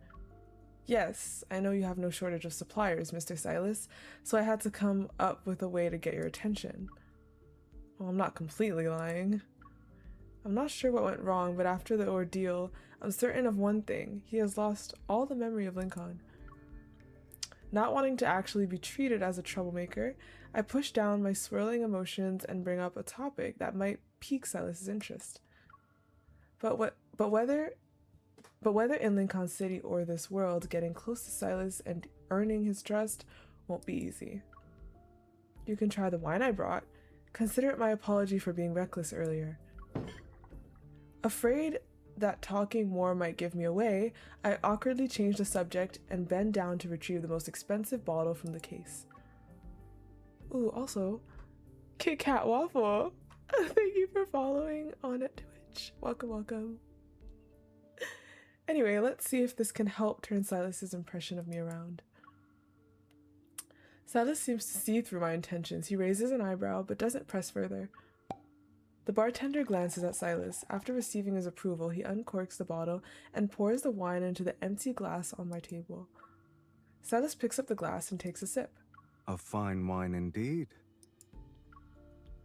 Yes, I know you have no shortage of suppliers, Mr. Sylus, so I had to come up with a way to get your attention. Well, I'm not completely lying. I'm not sure what went wrong, but after the ordeal, I'm certain of one thing. He has lost all the memory of Lincoln. Not wanting to actually be treated as a troublemaker, I push down my swirling emotions and bring up a topic that might pique Sylus's interest. But whether in Lincoln City or this world, getting close to Sylus and earning his trust won't be easy. You can try the wine I brought. Consider it my apology for being reckless earlier. Afraid that talking more might give me away, I awkwardly change the subject and bend down to retrieve the most expensive bottle from the case. Ooh, also, Kit Kat Waffle. Thank you for following on Twitch. Welcome, welcome. Anyway, let's see if this can help turn Sylus's impression of me around. Sylus seems to see through my intentions. He raises an eyebrow, but doesn't press further. The bartender glances at Sylus. After receiving his approval, he uncorks the bottle and pours the wine into the empty glass on my table. Sylus picks up the glass and takes a sip. A fine wine indeed.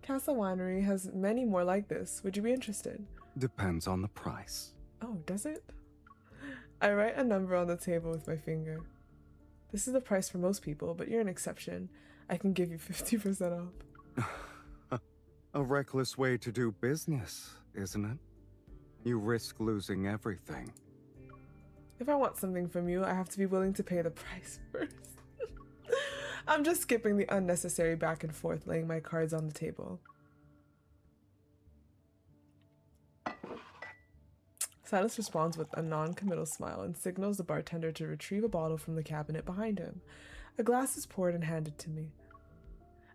Casa Winery has many more like this. Would you be interested? Depends on the price. Oh, does it? I write a number on the table with my finger. This is the price for most people, but you're an exception. I can give you 50% off. A reckless way to do business, isn't it? You risk losing everything. If I want something from you, I have to be willing to pay the price first. I'm just skipping the unnecessary back and forth, laying my cards on the table. Sylus responds with a non-committal smile and signals the bartender to retrieve a bottle from the cabinet behind him. A glass is poured and handed to me.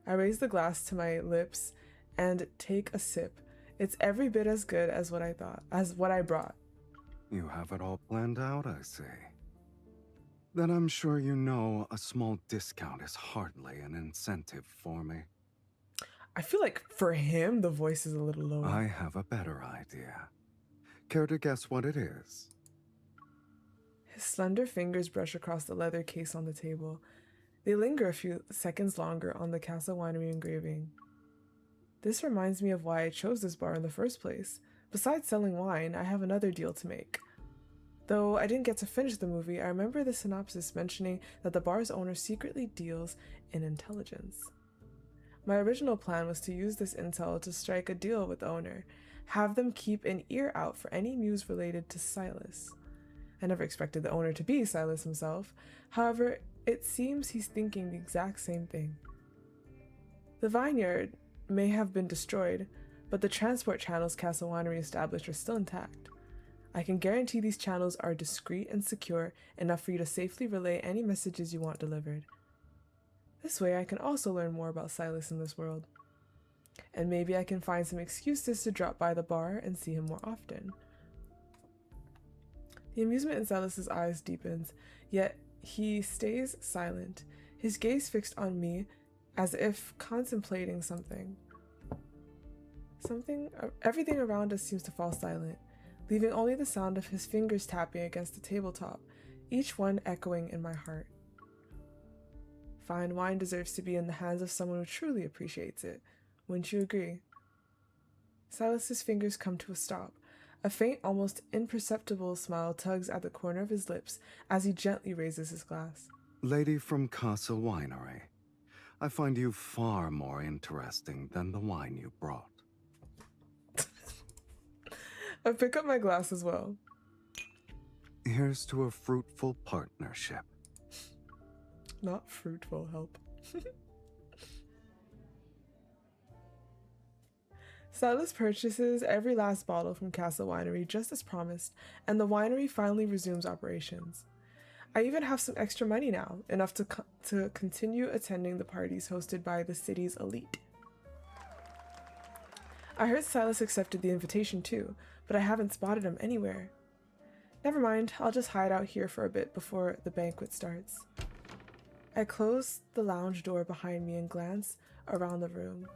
I raise the glass to my lips and take a sip. It's every bit as good as what I brought. You have it all planned out, I see. Then I'm sure you know a small discount is hardly an incentive for me. I feel like for him, the voice is a little lower. I have a better idea. Care to guess what it is? His slender fingers brush across the leather case on the table. They linger a few seconds longer on the Casa Winery engraving. This reminds me of why I chose this bar in the first place. Besides selling wine, I have another deal to make. Though I didn't get to finish the movie, I remember the synopsis mentioning that the bar's owner secretly deals in intelligence. My original plan was to use this intel to strike a deal with the owner, have them keep an ear out for any news related to Sylus. I never expected the owner to be Sylus himself. However, it seems he's thinking the exact same thing. The vineyard may have been destroyed, but the transport channels Casa Winery established are still intact. I can guarantee these channels are discreet and secure enough for you to safely relay any messages you want delivered. This way I can also learn more about Sylus in this world. And maybe I can find some excuses to drop by the bar and see him more often. The amusement in Sylus's eyes deepens, yet he stays silent, his gaze fixed on me as if contemplating something. Everything around us seems to fall silent, leaving only the sound of his fingers tapping against the tabletop, each one echoing in my heart. Fine wine deserves to be in the hands of someone who truly appreciates it. Wouldn't you agree? Sylus's fingers come to a stop. A faint, almost imperceptible smile tugs at the corner of his lips as he gently raises his glass. Lady from Casa Winery, I find you far more interesting than the wine you brought. I pick up my glass as well. Here's to a fruitful partnership. Not fruitful, help. Sylus purchases every last bottle from Casa Winery just as promised, and the winery finally resumes operations. I even have some extra money now, enough to continue attending the parties hosted by the city's elite. I heard Sylus accepted the invitation too, but I haven't spotted him anywhere. Never mind, I'll just hide out here for a bit before the banquet starts. I close the lounge door behind me and glance around the room.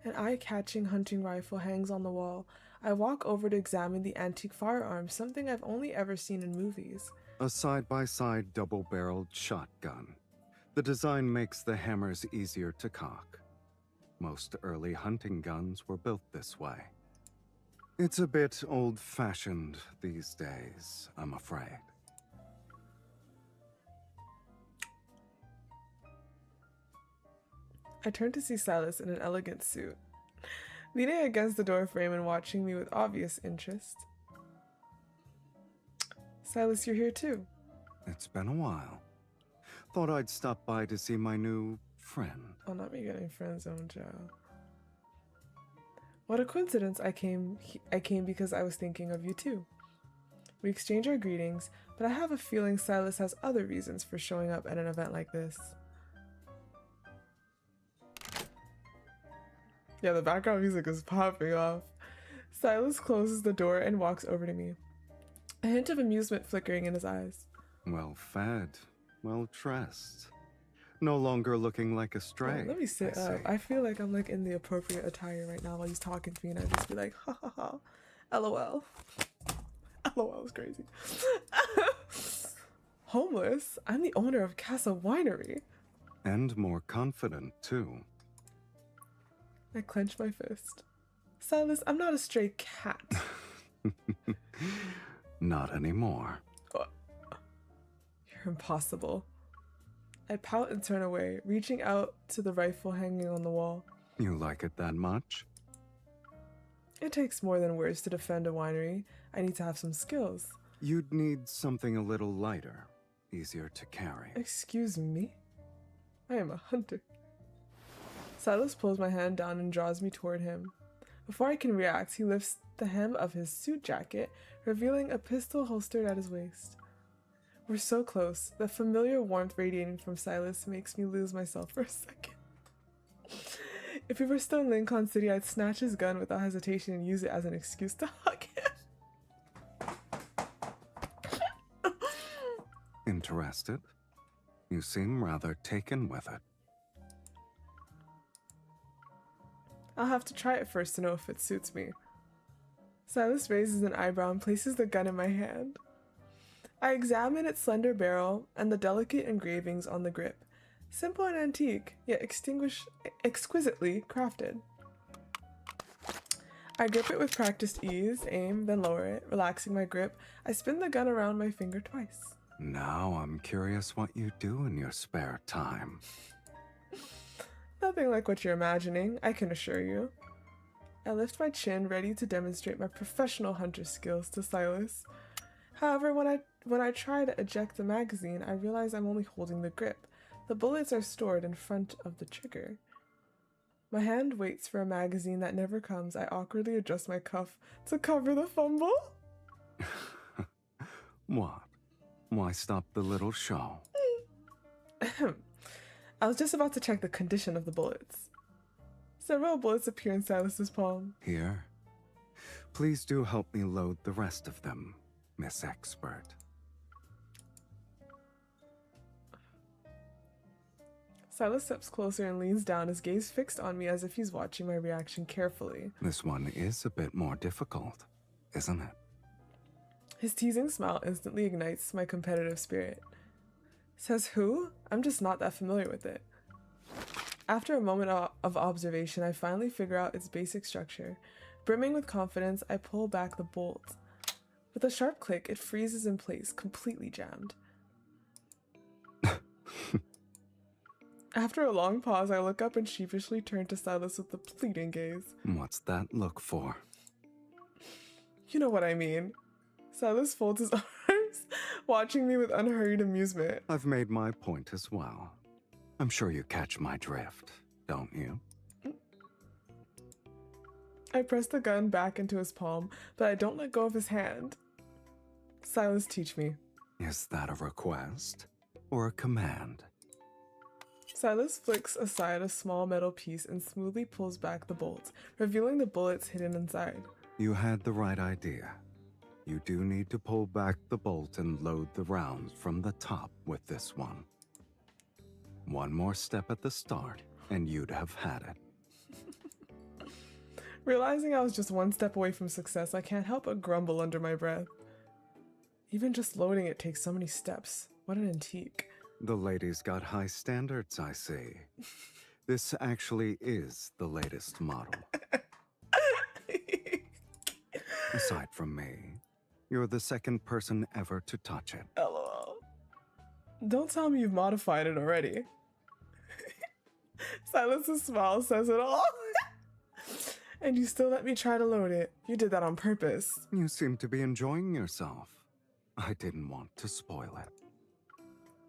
An eye-catching hunting rifle hangs on the wall. I walk over to examine the antique firearm, something I've only ever seen in movies. A side-by-side double-barreled shotgun. The design makes the hammers easier to cock. Most early hunting guns were built this way. It's a bit old-fashioned these days, I'm afraid. I turn to see Sylus in an elegant suit, leaning against the doorframe and watching me with obvious interest. Sylus, you're here too. It's been a while. Thought I'd stop by to see my new friend. Oh, not me getting friend zoned, Joe. What a coincidence! I came because I was thinking of you too. We exchange our greetings, but I have a feeling Sylus has other reasons for showing up at an event like this. Yeah, the background music is popping off. Sylus closes the door and walks over to me, a hint of amusement flickering in his eyes. Well fed, well dressed. No longer looking like a stray. Oh, let me sit up. I feel like I'm like in the appropriate attire right now while he's talking to me, and I just be like, ha ha ha, LOL. LOL is crazy. Homeless? I'm the owner of Casa Winery. And more confident, too. I clench my fist. Sylus, I'm not a stray cat. Not anymore. You're impossible. I pout and turn away, reaching out to the rifle hanging on the wall. You like it that much? It takes more than words to defend a winery. I need to have some skills. You'd need something a little lighter, easier to carry. Excuse me? I am a hunter. Sylus pulls my hand down and draws me toward him. Before I can react, he lifts the hem of his suit jacket, revealing a pistol holstered at his waist. We're so close. The familiar warmth radiating from Sylus makes me lose myself for a second. If we were still in Lincoln City, I'd snatch his gun without hesitation and use it as an excuse to hug him. Interested? You seem rather taken with it. I'll have to try it first to know if it suits me. Sylus raises an eyebrow and places the gun in my hand. I examine its slender barrel and the delicate engravings on the grip. Simple and antique, yet exquisitely crafted. I grip it with practiced ease, aim, then lower it, relaxing my grip. I spin the gun around my finger twice. Now I'm curious what you do in your spare time. Nothing like what you're imagining, I can assure you. I lift my chin, ready to demonstrate my professional hunter skills to Sylus. However, when I try to eject the magazine, I realize I'm only holding the grip. The bullets are stored in front of the trigger. My hand waits for a magazine that never comes. I awkwardly adjust my cuff to cover the fumble. What? Why stop the little show? I was just about to check the condition of the bullets. Several bullets appear in Sylus's palm. Here. Please do help me load the rest of them, Miss Expert. Sylus steps closer and leans down, his gaze fixed on me as if he's watching my reaction carefully. This one is a bit more difficult, isn't it? His teasing smile instantly ignites my competitive spirit. Says who? I'm just not that familiar with it. After a moment of observation, I finally figure out its basic structure. Brimming with confidence, I pull back the bolt. With a sharp click, it freezes in place, completely jammed. After a long pause, I look up and sheepishly turn to Sylus with a pleading gaze. What's that look for? You know what I mean. Sylus folds his arms, watching me with unhurried amusement. I've made my point as well. I'm sure you catch my drift, don't you? I press the gun back into his palm, but I don't let go of his hand. Sylus, teach me. Is that a request or a command? Sylus flicks aside a small metal piece and smoothly pulls back the bolts, revealing the bullets hidden inside. You had the right idea. You do need to pull back the bolt and load the rounds from the top with this one. One more step at the start, and you'd have had it. Realizing I was just one step away from success, I can't help but grumble under my breath. Even just loading it takes so many steps. What an antique. The lady's got high standards, I see. This actually is the latest model. Aside from me, you're the second person ever to touch it. LOL. Don't tell me you've modified it already. Silas's smile says it all. And you still let me try to load it. You did that on purpose. You seem to be enjoying yourself. I didn't want to spoil it.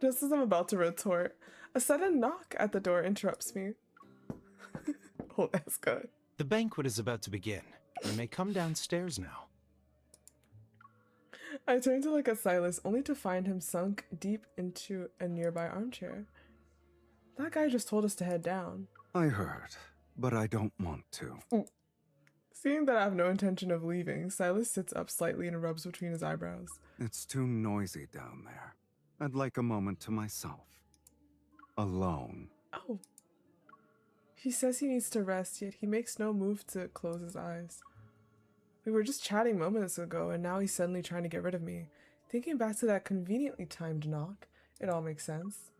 Just as I'm about to retort, a sudden knock at the door interrupts me. Oh, that's good. The banquet is about to begin. You may come downstairs now. I turn to look at Sylus, only to find him sunk deep into a nearby armchair. That guy just told us to head down. I heard, but I don't want to. Ooh. Seeing that I have no intention of leaving, Sylus sits up slightly and rubs between his eyebrows. It's too noisy down there. I'd like a moment to myself. Alone. Oh. He says he needs to rest, yet he makes no move to close his eyes. We were just chatting moments ago, and now he's suddenly trying to get rid of me. Thinking back to that conveniently timed knock, it all makes sense.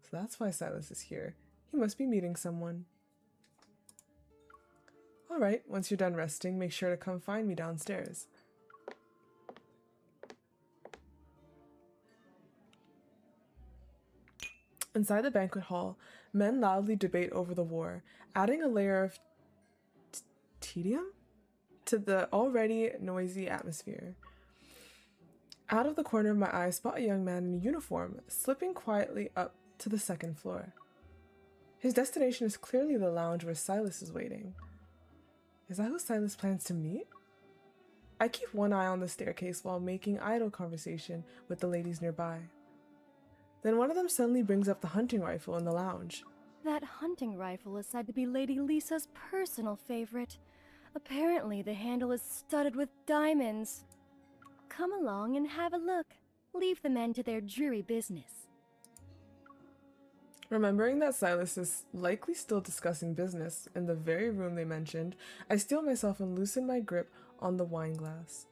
So that's why Sylus is here. He must be meeting someone. Alright, once you're done resting, make sure to come find me downstairs. Inside the banquet hall, men loudly debate over the war, adding a layer of tedium to the already noisy atmosphere. Out of the corner of my eye, I spot a young man in a uniform, slipping quietly up to the second floor. His destination is clearly the lounge where Sylus is waiting. Is that who Sylus plans to meet? I keep one eye on the staircase while making idle conversation with the ladies nearby. Then one of them suddenly brings up the hunting rifle in the lounge. That hunting rifle is said to be Lady Lisa's personal favorite. Apparently the handle is studded with diamonds. Come along and have a look. Leave the men to their dreary business. Remembering that Sylus is likely still discussing business in the very room they mentioned, I steel myself and loosen my grip on the wine glass.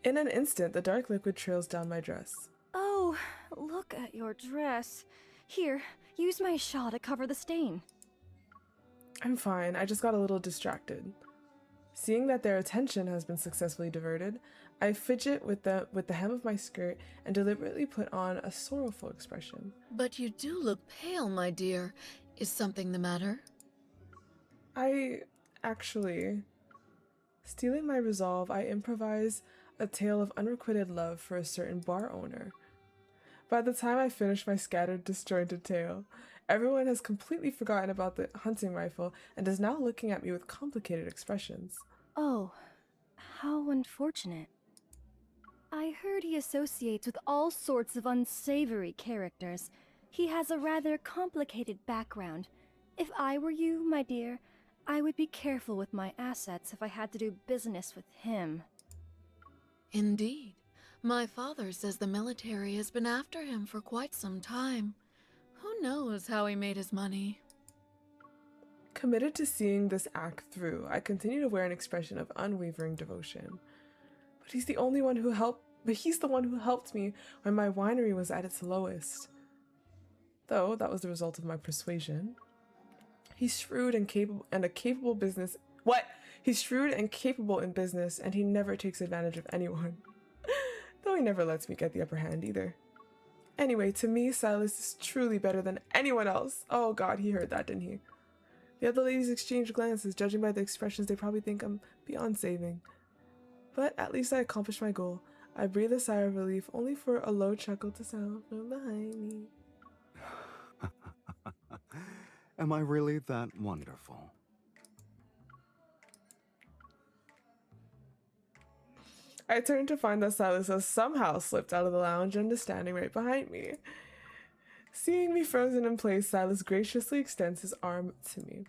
In an instant, the dark liquid trails down my dress. Oh, look at your dress. Here, use my shawl to cover the stain. I'm fine, I just got a little distracted. Seeing that their attention has been successfully diverted, I fidget with the hem of my skirt and deliberately put on a sorrowful expression. But you do look pale, my dear. Is something the matter? Actually... Stealing my resolve, I improvise a tale of unrequited love for a certain bar owner. By the time I finish my scattered, disjointed tale, everyone has completely forgotten about the hunting rifle and is now looking at me with complicated expressions. Oh, how unfortunate. I heard he associates with all sorts of unsavory characters. He has a rather complicated background. If I were you, my dear, I would be careful with my assets if I had to do business with him. Indeed. My father says the military has been after him for quite some time. Who knows how he made his money? Committed to seeing this act through, I continue to wear an expression of unwavering devotion. But he's the one who helped me when my winery was at its lowest. Though that was the result of my persuasion. He's shrewd and capable He's shrewd and capable in business, and he never takes advantage of anyone. Though he never lets me get the upper hand either. Anyway, to me, Sylus is truly better than anyone else. Oh god, he heard that, didn't he? The other ladies exchanged glances, judging by the expressions they probably think I'm beyond saving. But at least I accomplished my goal. I breathe a sigh of relief, only for a low chuckle to sound from behind me. Am I really that wonderful? I turn to find that Sylus has somehow slipped out of the lounge and is standing right behind me. Seeing me frozen in place, Sylus graciously extends his arm to me.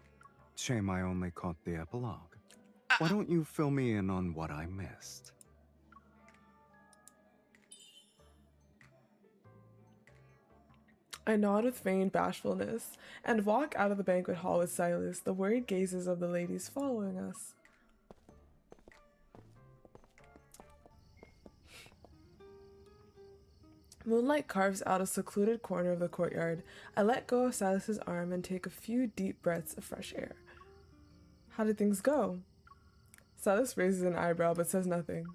Shame I only caught the epilogue. Why don't you fill me in on what I missed? I nod with feigned bashfulness and walk out of the banquet hall with Sylus, the worried gazes of the ladies following us. Moonlight carves out a secluded corner of the courtyard. I let go of Sylus's arm and take a few deep breaths of fresh air. How did things go? Sylus raises an eyebrow but says nothing.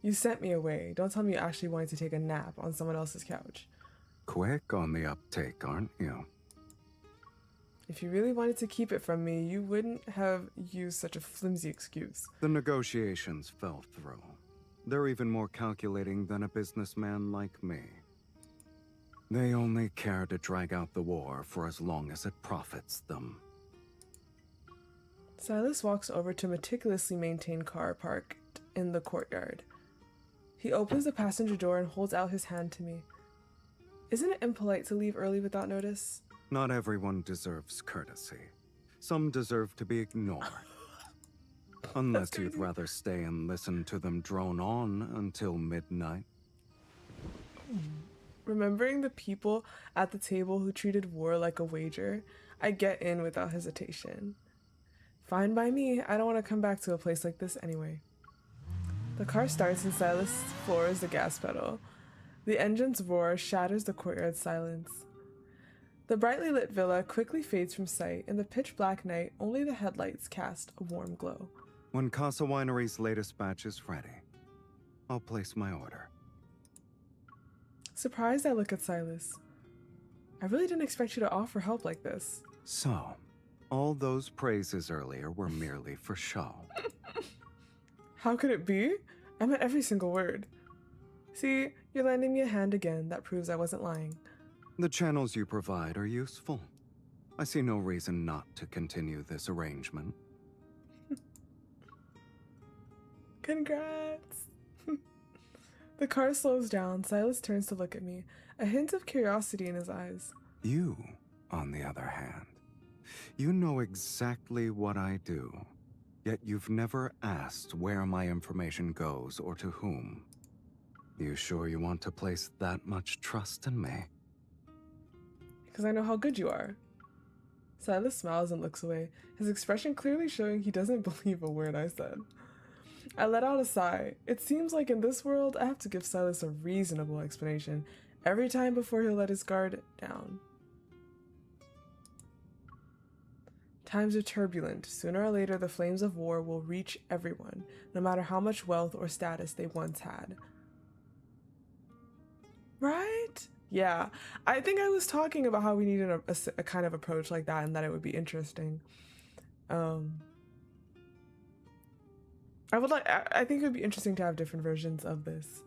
You sent me away. Don't tell me you actually wanted to take a nap on someone else's couch. Quick on the uptake, aren't you? If you really wanted to keep it from me, you wouldn't have used such a flimsy excuse. The negotiations fell through. They're even more calculating than a businessman like me. They only care to drag out the war for as long as it profits them. Sylus walks over to a meticulously maintained car parked in the courtyard. He opens the passenger door and holds out his hand to me. Isn't it impolite to leave early without notice? Not everyone deserves courtesy. Some deserve to be ignored. Unless you'd rather stay and listen to them drone on until midnight. Remembering the people at the table who treated war like a wager, I get in without hesitation. Fine by me, I don't want to come back to a place like this anyway. The car starts and Sylus floors the gas pedal. The engine's roar shatters the courtyard's silence. The brightly lit villa quickly fades from sight. In the pitch-black night, only the headlights cast a warm glow. When Casa Winery's latest batch is ready, I'll place my order. Surprised, I look at Sylus. I really didn't expect you to offer help like this. So, all those praises earlier were merely for show. How could it be? I meant every single word. See, you're lending me a hand again. That proves I wasn't lying. The channels you provide are useful. I see no reason not to continue this arrangement. Congrats! The car slows down. Sylus turns to look at me, a hint of curiosity in his eyes. You, on the other hand, you know exactly what I do, yet you've never asked where my information goes or to whom. You sure you want to place that much trust in me? Because I know how good you are. Sylus smiles and looks away, his expression clearly showing he doesn't believe a word I said. I let out a sigh. It seems like in this world, I have to give Sylus a reasonable explanation every time before he'll let his guard down. Times are turbulent. Sooner or later, the flames of war will reach everyone, no matter how much wealth or status they once had. Right? Yeah. I think I was talking about how we needed a kind of approach like that and that it would be interesting. I think it would be interesting to have different versions of this.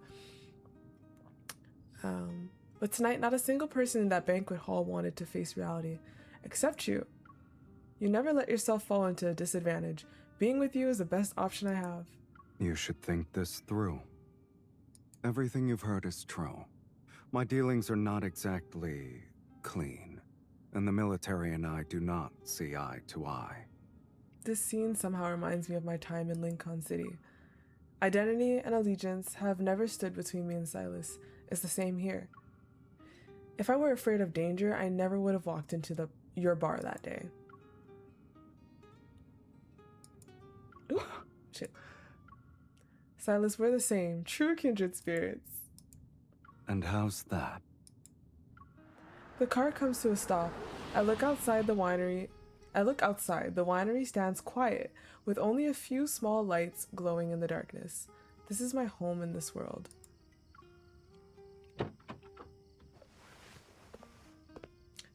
But tonight, not a single person in that banquet hall wanted to face reality, except you. You never let yourself fall into a disadvantage. Being with you is the best option I have. You should think this through. Everything you've heard is true. My dealings are not exactly clean, and the military and I do not see eye to eye. This scene somehow reminds me of my time in Lincoln City. Identity and allegiance have never stood between me and Sylus. It's the same here. If I were afraid of danger, I never would have walked into your bar that day. Ooh, shit. Sylus, we're the same. True kindred spirits. And how's that? The car comes to a stop. I look outside. The winery stands quiet, with only a few small lights glowing in the darkness. This is my home in this world.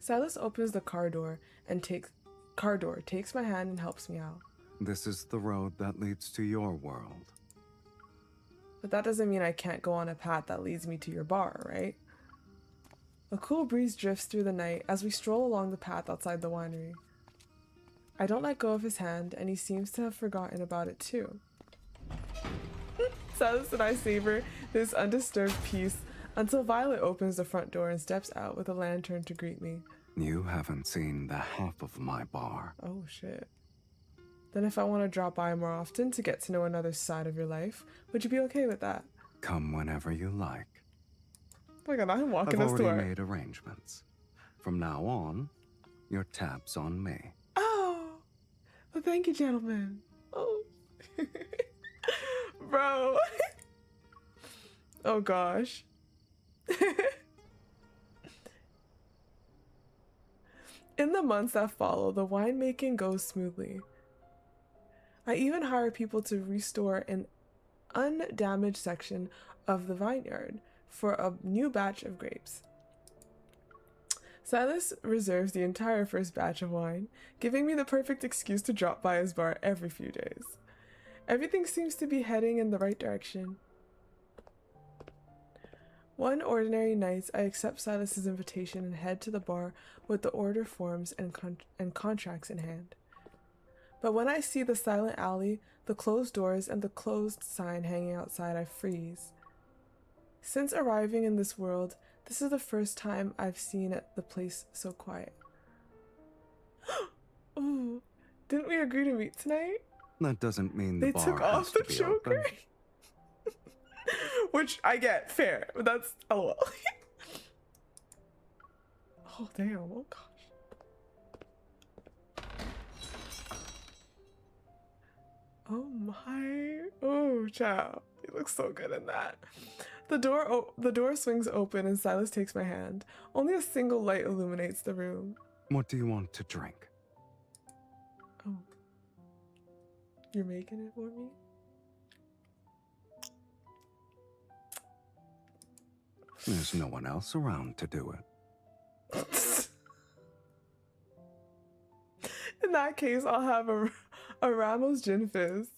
Sylus opens the car door, takes my hand and helps me out. This is the road that leads to your world. But that doesn't mean I can't go on a path that leads me to your bar, right? A cool breeze drifts through the night as we stroll along the path outside the winery. I don't let go of his hand, and he seems to have forgotten about it too. Sylus and I savor this undisturbed peace until Violet opens the front door and steps out with a lantern to greet me. You haven't seen the half of my bar. Oh shit. Then if I want to drop by more often to get to know another side of your life, would you be okay with that? Come whenever you like. Look at that, I'm walking I've us already to our... made arrangements. From now on, your tab's on me. Oh! Well, thank you, gentlemen. Oh. Bro. Oh gosh. In the months that follow, the winemaking goes smoothly. I even hire people to restore an undamaged section of the vineyard for a new batch of grapes. Sylus reserves the entire first batch of wine, giving me the perfect excuse to drop by his bar every few days. Everything seems to be heading in the right direction. One ordinary night, I accept Sylus's invitation and head to the bar with the order forms and contracts in hand. But when I see the silent alley, the closed doors, and the closed sign hanging outside, I freeze. Since arriving in this world, this is the first time I've seen the place so quiet. Ooh, didn't we agree to meet tonight? That doesn't mean the They bar took has off to the be choker. open. Which I get, fair, but that's lol. Oh damn, oh gosh. Oh my, oh child, he looks so good in that. The door swings open and Sylus takes my hand. Only a single light illuminates the room. What do you want to drink? Oh, you're making it for me? There's no one else around to do it. In that case, I'll have a Ramos Gin Fizz.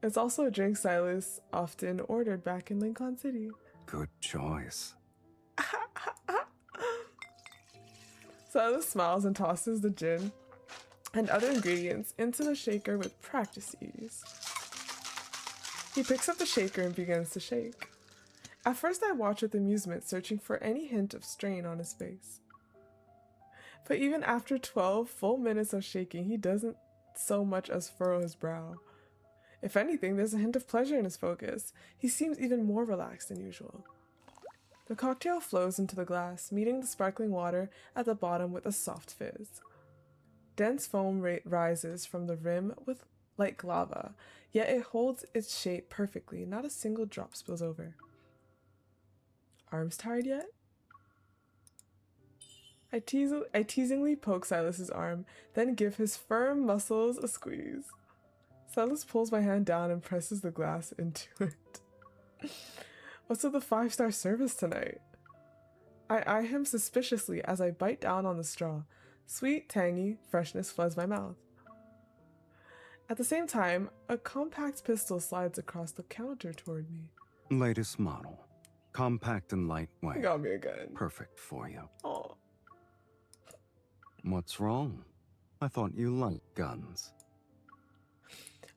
It's also a drink Sylus often ordered back in Lincoln City. Good choice. Sylus smiles and tosses the gin and other ingredients into the shaker with practice ease. He picks up the shaker and begins to shake. At first I watch with amusement, searching for any hint of strain on his face. But even after 12 full minutes of shaking, he doesn't so much as furrow his brow. If anything, there's a hint of pleasure in his focus. He seems even more relaxed than usual. The cocktail flows into the glass, meeting the sparkling water at the bottom with a soft fizz. Dense foam rises from the rim like lava, yet it holds its shape perfectly. Not a single drop spills over. Arms tired yet? I teasingly poke Sylus's arm, then give his firm muscles a squeeze. Sylus pulls my hand down and presses the glass into it. What's with the 5-star service tonight? I eye him suspiciously as I bite down on the straw. Sweet, tangy freshness floods my mouth. At the same time, a compact pistol slides across the counter toward me. Latest model. Compact and lightweight. You got me again. Perfect for you. Oh. What's wrong? I thought you liked guns.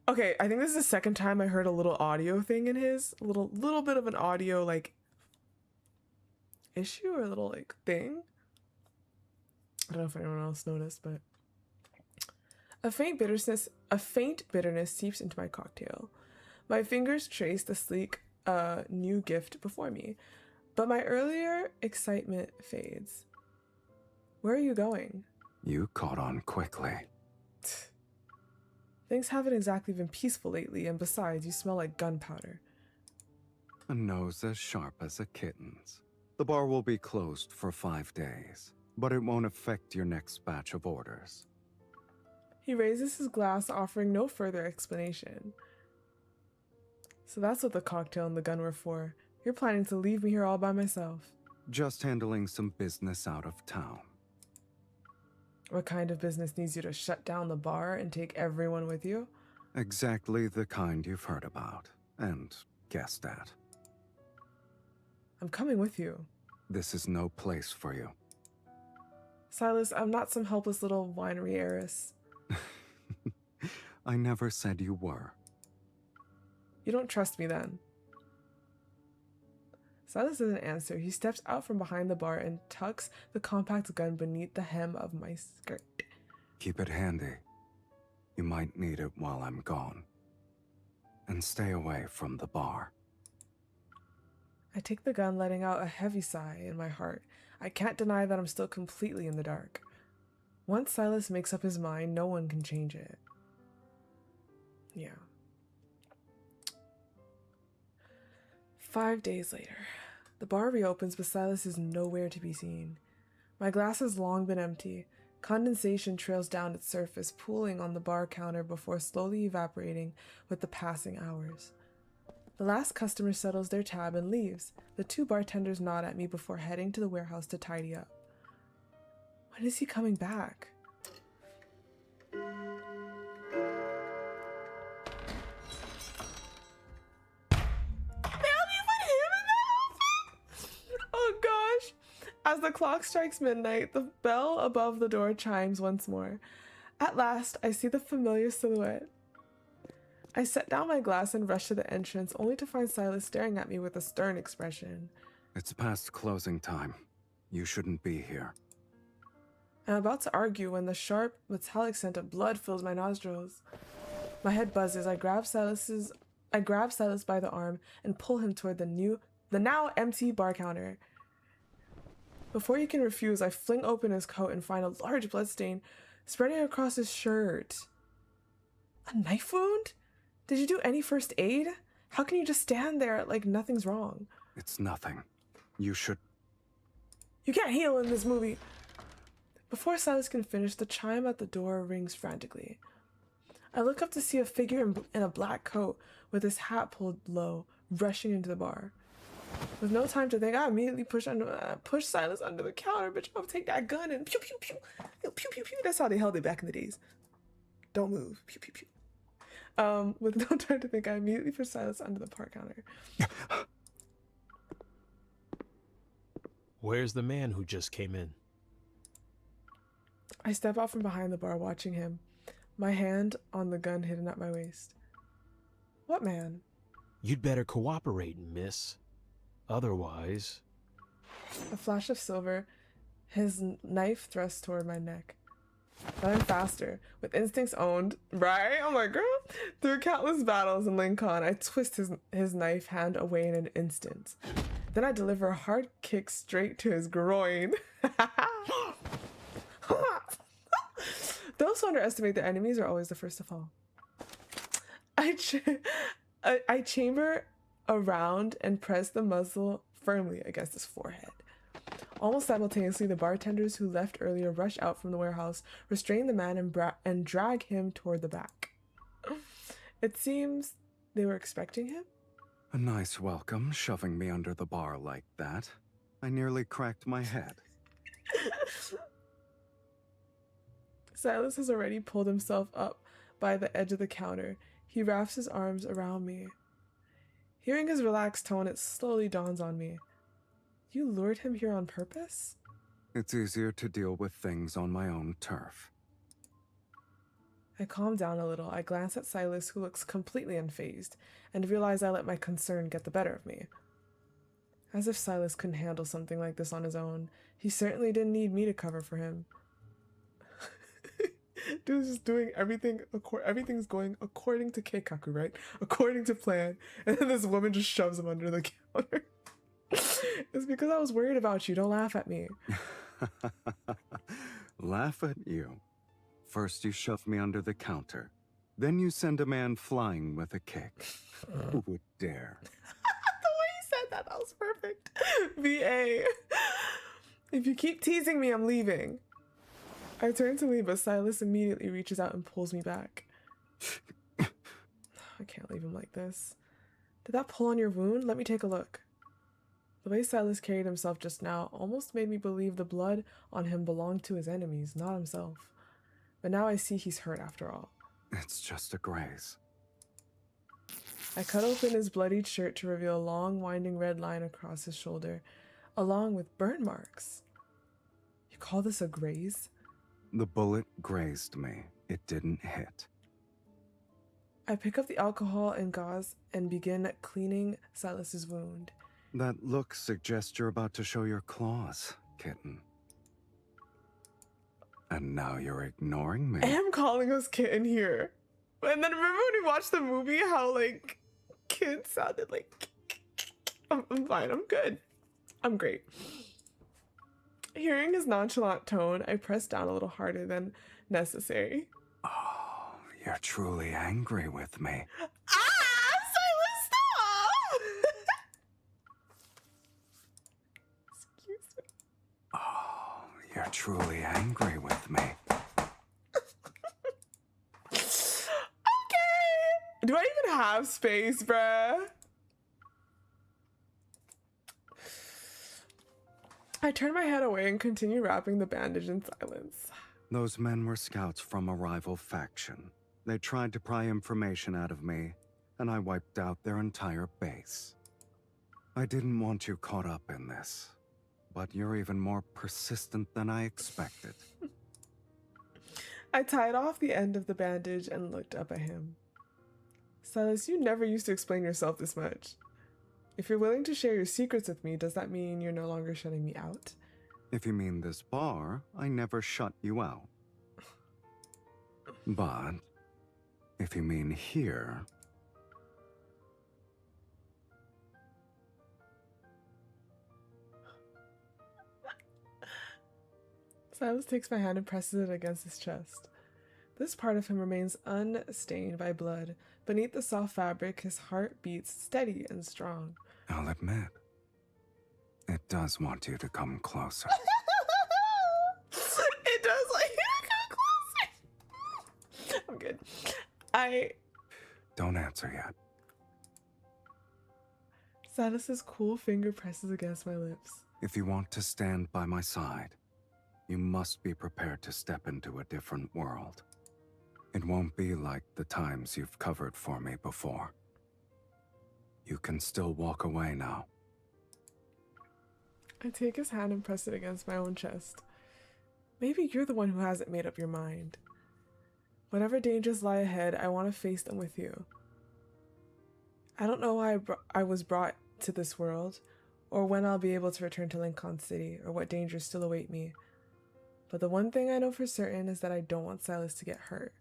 Okay, I think this is the second time I heard a little audio thing in his. A little bit of an audio, like, issue or a little, like, thing. I don't know if anyone else noticed, but... A faint bitterness seeps into my cocktail. My fingers trace the sleek, new gift before me, but my earlier excitement fades. Where are you going? You caught on quickly. Things haven't exactly been peaceful lately, and besides, you smell like gunpowder. A nose as sharp as a kitten's. The bar will be closed for 5 days, but it won't affect your next batch of orders. He raises his glass, offering no further explanation. So that's what the cocktail and the gun were for. You're planning to leave me here all by myself. Just handling some business out of town. What kind of business needs you to shut down the bar and take everyone with you? Exactly the kind you've heard about and guessed at. I'm coming with you. This is no place for you. Sylus, I'm not some helpless little winery heiress. I never said you were. You don't trust me then. Sylus doesn't answer. He steps out from behind the bar and tucks the compact gun beneath the hem of my skirt. Keep it handy. You might need it while I'm gone. And stay away from the bar. I take the gun, letting out a heavy sigh in my heart. I can't deny that I'm still completely in the dark. Once Sylus makes up his mind, no one can change it. Yeah. 5 days later. The bar reopens, but Sylus is nowhere to be seen. My glass has long been empty. Condensation trails down its surface, pooling on the bar counter before slowly evaporating with the passing hours. The last customer settles their tab and leaves. The 2 bartenders nod at me before heading to the warehouse to tidy up. When is he coming back? Oh gosh! As the clock strikes midnight, the bell above the door chimes once more. At last, I see the familiar silhouette. I set down my glass and rush to the entrance, only to find Sylus staring at me with a stern expression. It's past closing time. You shouldn't be here. I'm about to argue when the sharp, metallic scent of blood fills my nostrils. My head buzzes. I grab Sylus by the arm and pull him toward the now empty bar counter. Before he can refuse, I fling open his coat and find a large bloodstain spreading across his shirt. A knife wound? Did you do any first aid? How can you just stand there like nothing's wrong? It's nothing. You should... You can't heal in this movie. Before Sylus can finish, the chime at the door rings frantically. I look up to see a figure in a black coat with his hat pulled low, rushing into the bar. With no time to think, I immediately push Sylus under the counter. Bitch, I'll take that gun and pew pew pew. Pew pew pew. That's how they held it back in the days. Don't move. Pew pew pew. With no time to think, I immediately push Sylus under the bar counter. Where's the man who just came in? I step out from behind the bar, watching him, my hand on the gun hidden at my waist. What man? You'd better cooperate, miss. Otherwise... A flash of silver, his knife thrust toward my neck. But I'm faster, with instincts owned, right? Oh my girl! Through countless battles in Lincoln, I twist his knife hand away in an instant. Then I deliver a hard kick straight to his groin. Those who underestimate their enemies are always the first to fall. I chamber around and press the muzzle firmly against his forehead. Almost simultaneously, the bartenders who left earlier rush out from the warehouse, restrain the man and drag him toward the back. It seems they were expecting him? A nice welcome, shoving me under the bar like that. I nearly cracked my head. Sylus has already pulled himself up by the edge of the counter. He wraps his arms around me. Hearing his relaxed tone, it slowly dawns on me. You lured him here on purpose? It's easier to deal with things on my own turf. I calm down a little. I glance at Sylus, who looks completely unfazed, and realize I let my concern get the better of me. As if Sylus couldn't handle something like this on his own. He certainly didn't need me to cover for him. Dude's just doing everything, everything's going according to Keikaku, right? According to plan. And then this woman just shoves him under the counter. It's because I was worried about you. Don't laugh at me. Laugh at you? First you shove me under the counter. Then you send a man flying with a kick. Who would dare? The way you said that was perfect. VA. If you keep teasing me, I'm leaving. I turn to leave, but Sylus immediately reaches out and pulls me back. I can't leave him like this. Did that pull on your wound? Let me take a look. The way Sylus carried himself just now almost made me believe the blood on him belonged to his enemies, not himself. But now I see he's hurt after all. It's just a graze. I cut open his bloodied shirt to reveal a long, winding red line across his shoulder, along with burn marks. You call this a graze? The bullet grazed me. It didn't hit. I pick up the alcohol and gauze and begin cleaning Sylus's wound. That look suggests you're about to show your claws, kitten. And now you're ignoring me. I am calling us kitten here. And then remember when we watched the movie, how like kids sounded like. I'm fine, I'm good. I'm great. Hearing his nonchalant tone, I press down a little harder than necessary. Oh, you're truly angry with me. Sylus, stop! Excuse me. Oh, you're truly angry with me. Okay. Do I even have space, bruh? I turn my head away and continue wrapping the bandage in silence. Those men were scouts from a rival faction. They tried to pry information out of me, and I wiped out their entire base. I didn't want you caught up in this, but you're even more persistent than I expected. I tied off the end of the bandage and looked up at him. Sylus, you never used to explain yourself this much. If you're willing to share your secrets with me, does that mean you're no longer shutting me out? If you mean this bar, I never shut you out. But if you mean here... Sylus takes my hand and presses it against his chest. This part of him remains unstained by blood. Beneath the soft fabric, his heart beats steady and strong. I'll admit, it does want you to come closer. It does like you to come closer. I'm good. Don't answer yet. Sylus's cool finger presses against my lips. If you want to stand by my side, you must be prepared to step into a different world. It won't be like the times you've covered for me before. You can still walk away now. I take his hand and press it against my own chest. Maybe you're the one who hasn't made up your mind. Whatever dangers lie ahead, I want to face them with you. I don't know why I was brought to this world, or when I'll be able to return to Lincoln City, or what dangers still await me. But the one thing I know for certain is that I don't want Sylus to get hurt.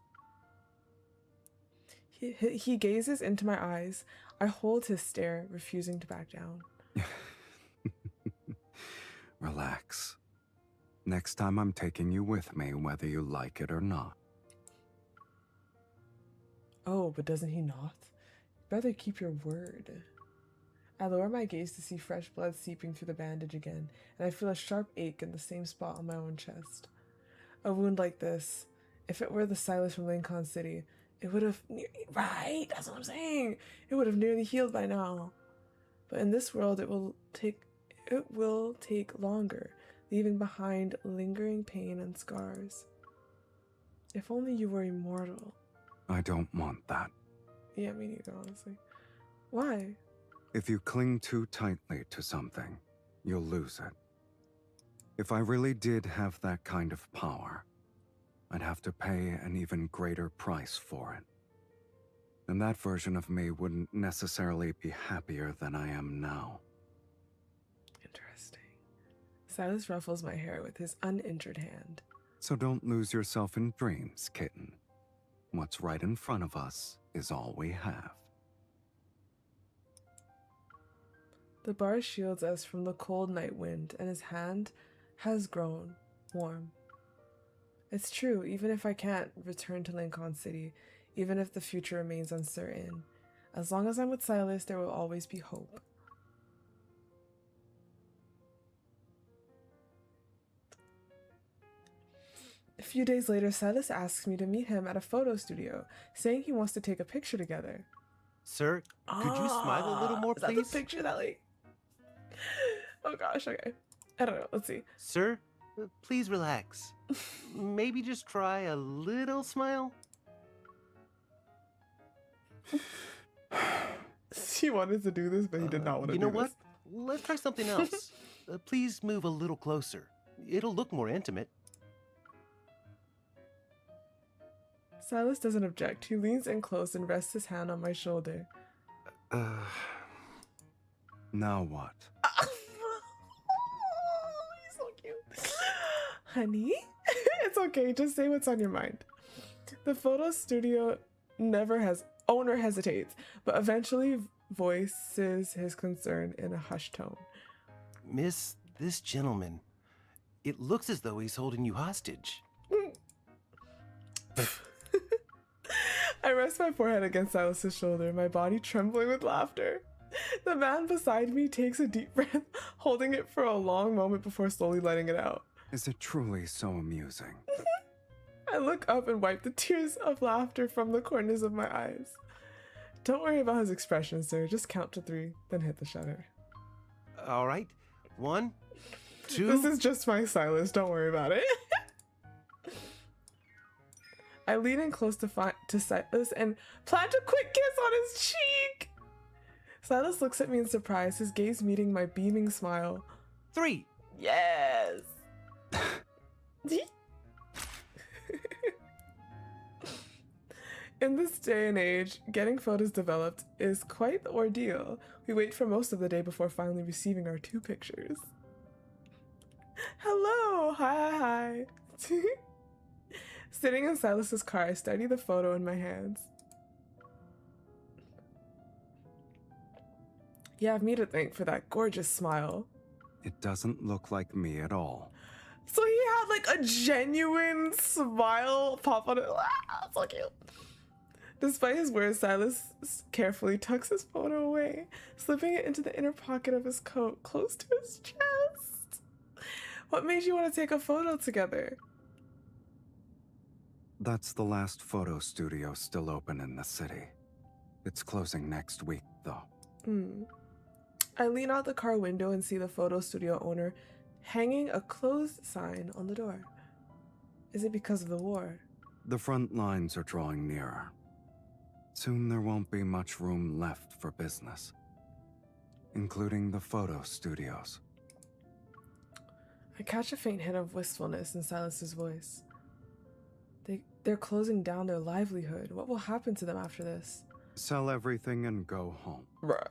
He gazes into my eyes. I hold his stare, refusing to back down. Relax. Next time I'm taking you with me, whether you like it or not. Oh, but doesn't he not? Better keep your word. I lower my gaze to see fresh blood seeping through the bandage again, and I feel a sharp ache in the same spot on my own chest. A wound like this, if it were the Sylus from Lincoln City, it would have right, that's what I'm saying. It would have nearly healed by now. But in this world, it will take longer, leaving behind lingering pain and scars. If only you were immortal. I don't want that. Yeah, me neither, honestly. Why? If you cling too tightly to something, you'll lose it. If I really did have that kind of power, I'd have to pay an even greater price for it. And that version of me wouldn't necessarily be happier than I am now. Interesting. Sylus ruffles my hair with his uninjured hand. So don't lose yourself in dreams, kitten. What's right in front of us is all we have. The bar shields us from the cold night wind, and his hand has grown warm. It's true, even if I can't return to Lincoln City, even if the future remains uncertain, as long as I'm with Sylus, there will always be hope. A few days later, Sylus asks me to meet him at a photo studio, saying he wants to take a picture together. Sir, could you smile a little more, please? Is that the picture that, like... Oh gosh, okay. I don't know, let's see. Sir, please relax. Maybe just try a little smile? He wanted to do this, but he did not want to do this. You know what? Let's try something else. Please move a little closer. It'll look more intimate. Sylus doesn't object. He leans in close and rests his hand on my shoulder. Now what? He's so cute. Honey? It's okay, just say what's on your mind. The photo studio owner hesitates, but eventually voices his concern in a hushed tone. Miss, this gentleman, it looks as though he's holding you hostage. I rest my forehead against Silas's shoulder, my body trembling with laughter. The man beside me takes a deep breath, holding it for a long moment before slowly letting it out. Is it truly so amusing? I look up and wipe the tears of laughter from the corners of my eyes. Don't worry about his expression, sir. Just count to 3, then hit the shutter. All right. 1, 2. This is just my Sylus. Don't worry about it. I lean in close to Sylus and plant a quick kiss on his cheek. Sylus looks at me in surprise, his gaze meeting my beaming smile. 3. Yes. In this day and age, getting photos developed is quite the ordeal. We wait for most of the day before finally receiving our 2 pictures. Hello, hi. Sitting in Silas's car, I study the photo in my hands. You have me to thank for that gorgeous smile. It doesn't look like me at all. So he had like a genuine smile pop on it. Ah, so cute. Despite his words, Sylus carefully tucks his photo away, slipping it into the inner pocket of his coat, close to his chest. What made you want to take a photo together? That's the last photo studio still open in the city. It's closing next week, though. I lean out the car window and see the photo studio owner hanging a closed sign on the door. Is it because of the war? The front lines are drawing nearer. Soon there won't be much room left for business, including the photo studios. I catch a faint hint of wistfulness in Silas's voice. They're closing down their livelihood. What will happen to them after this? Sell everything and go home. Bruh.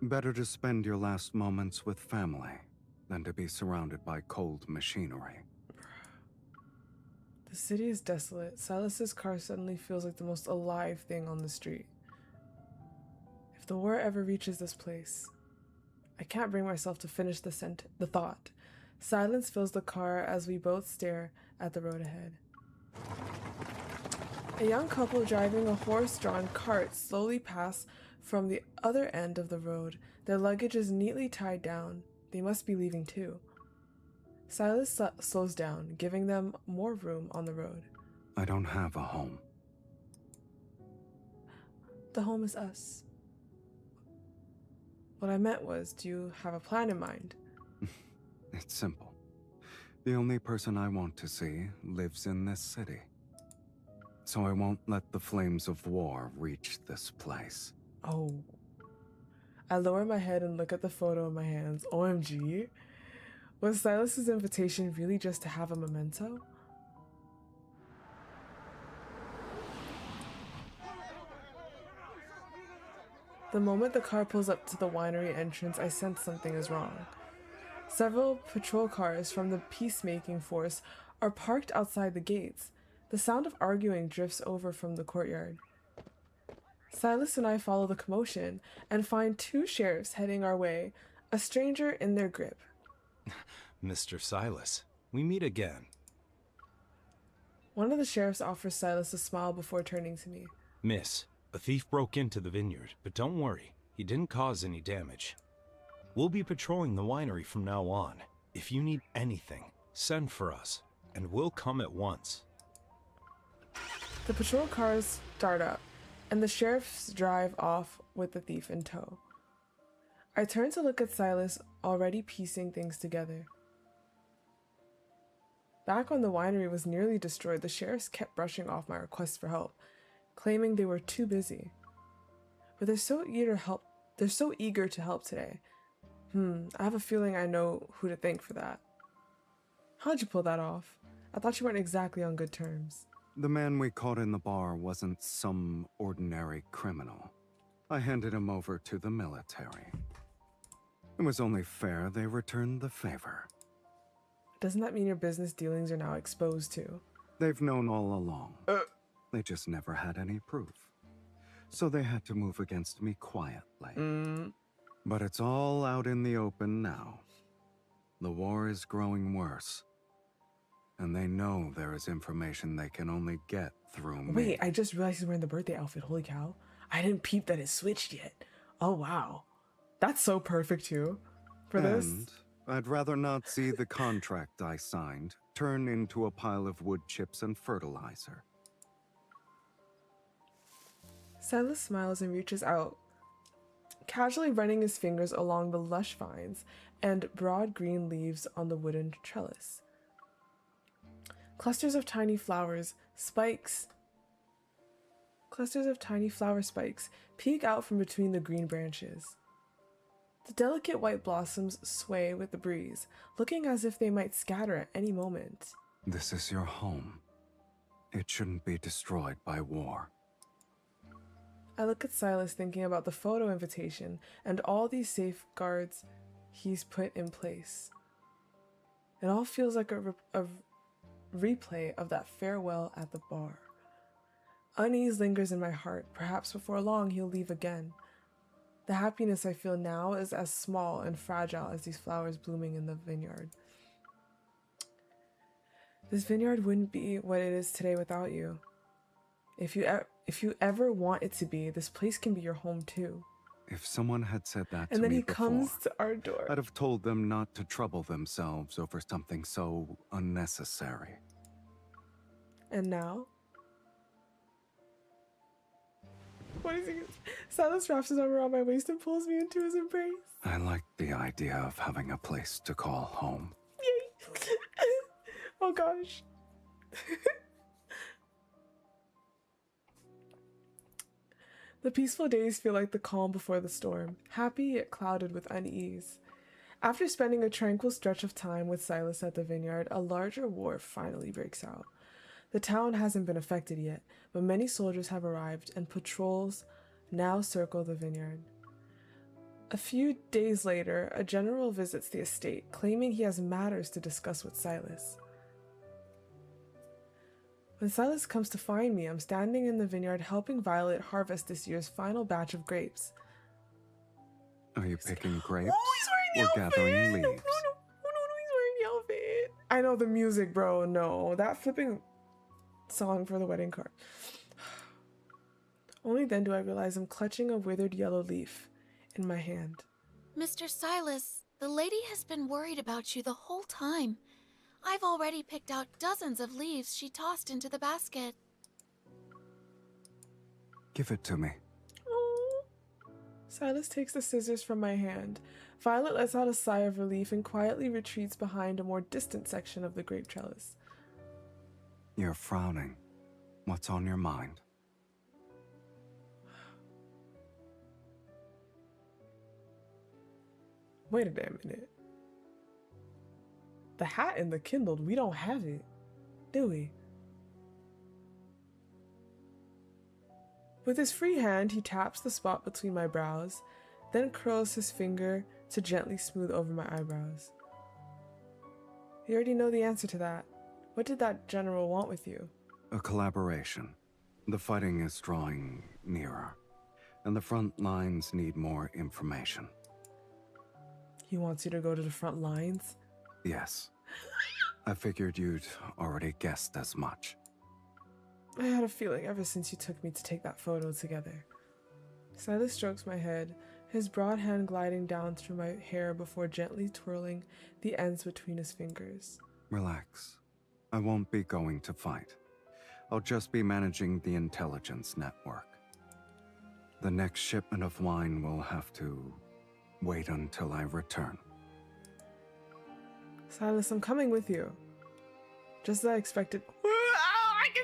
Better to spend your last moments with family than to be surrounded by cold machinery. The city is desolate. Silas's car suddenly feels like the most alive thing on the street. If the war ever reaches this place, I can't bring myself to finish the thought. Silence fills the car as we both stare at the road ahead. A young couple driving a horse-drawn cart slowly pass from the other end of the road. Their luggage is neatly tied down. They must be leaving too. Sylus slows down, giving them more room on the road. I don't have a home. The home is us. What I meant was, do you have a plan in mind? It's simple. The only person I want to see lives in this city. So I won't let the flames of war reach this place. Oh. I lower my head and look at the photo in my hands. OMG. Was Silas's invitation really just to have a memento? The moment the car pulls up to the winery entrance, I sense something is wrong. Several patrol cars from the peacemaking force are parked outside the gates. The sound of arguing drifts over from the courtyard. Sylus and I follow the commotion and find 2 sheriffs heading our way, a stranger in their grip. Mr. Sylus, we meet again. One of the sheriffs offers Sylus a smile before turning to me. Miss, a thief broke into the vineyard, but don't worry, he didn't cause any damage. We'll be patrolling the winery from now on. If you need anything, send for us, and we'll come at once. The patrol cars start up, and the sheriffs drive off with the thief in tow. I turn to look at Sylus, already piecing things together. Back when the winery was nearly destroyed, the sheriffs kept brushing off my requests for help, claiming they were too busy. But they're so eager to help today. I have a feeling I know who to thank for that. How'd you pull that off? I thought you weren't exactly on good terms. The man we caught in the bar wasn't some ordinary criminal. I handed him over to the military. It was only fair they returned the favor. Doesn't that mean your business dealings are now exposed to? They've known all along. They just never had any proof. So they had to move against me quietly. But it's all out in the open now. The war is growing worse. And they know there is information they can only get through me. Wait, I just realized he's wearing the birthday outfit. Holy cow. I didn't peep that it switched yet. Oh, wow. That's so perfect, too, for this. And I'd rather not see the contract I signed turn into a pile of wood chips and fertilizer. Sylus smiles and reaches out, casually running his fingers along the lush vines and broad green leaves on the wooden trellis. Clusters of tiny flower spikes peek out from between the green branches. The delicate white blossoms sway with the breeze, looking as if they might scatter at any moment. This is your home. It shouldn't be destroyed by war. I look at Sylus thinking about the photo invitation and all these safeguards he's put in place. It all feels like a replay of that farewell at the bar. Unease lingers in my heart. Perhaps before long he'll leave again. The happiness I feel now is as small and fragile as these flowers blooming in the vineyard. This vineyard wouldn't be what it is today without you. If you ever want it to be, this place can be your home too. If someone had said that And to then me he before, comes to our door. I'd have told them not to trouble themselves over something so unnecessary. And now? What is he? Sylus wraps his arm around my waist and pulls me into his embrace. I like the idea of having a place to call home. Yay! Oh gosh. The peaceful days feel like the calm before the storm, happy yet clouded with unease. After spending a tranquil stretch of time with Sylus at the vineyard, a larger war finally breaks out. The town hasn't been affected yet, but many soldiers have arrived and patrols now circle the vineyard. A few days later, a general visits the estate, claiming he has matters to discuss with Sylus. When Sylus comes to find me, I'm standing in the vineyard helping Violet harvest this year's final batch of grapes. Are you picking grapes he's wearing or the gathering outfit. leaves? No, he's wearing the outfit. I know the music, bro. No, that flipping song for the wedding card. Only then do I realize I'm clutching a withered yellow leaf in my hand. Mr. Sylus, the lady has been worried about you the whole time. I've already picked out dozens of leaves she tossed into the basket. Give it to me. Oh. Sylus takes the scissors from my hand. Violet lets out a sigh of relief and quietly retreats behind a more distant section of the grape trellis. You're frowning. What's on your mind? Wait a damn minute. The hat and the kindled, we don't have it, do we? With his free hand, he taps the spot between my brows, then curls his finger to gently smooth over my eyebrows. You already know the answer to that. What did that general want with you? A collaboration. The fighting is drawing nearer, and the front lines need more information. He wants you to go to the front lines? Yes. I figured you'd already guessed as much. I had a feeling ever since you took me to take that photo together. Sylus strokes my head, his broad hand gliding down through my hair before gently twirling the ends between his fingers. Relax. I won't be going to fight. I'll just be managing the intelligence network. The next shipment of wine will have to wait until I return. Sylus, I'm coming with you. Just as I expected.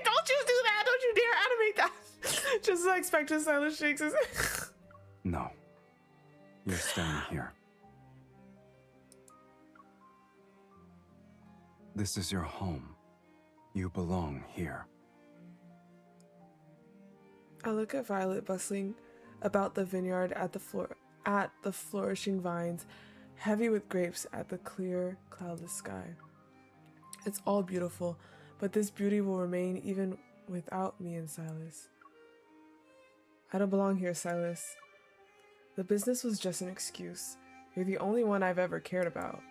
Don't you do that! Don't you dare animate that! Just as I expected, Sylus shakes his No. You're staying here. This is your home. You belong here. I look at Violet bustling about the vineyard at the flourishing vines, heavy with grapes at the clear, cloudless sky. It's all beautiful, but this beauty will remain even without me and Sylus. I don't belong here, Sylus. The business was just an excuse. You're the only one I've ever cared about.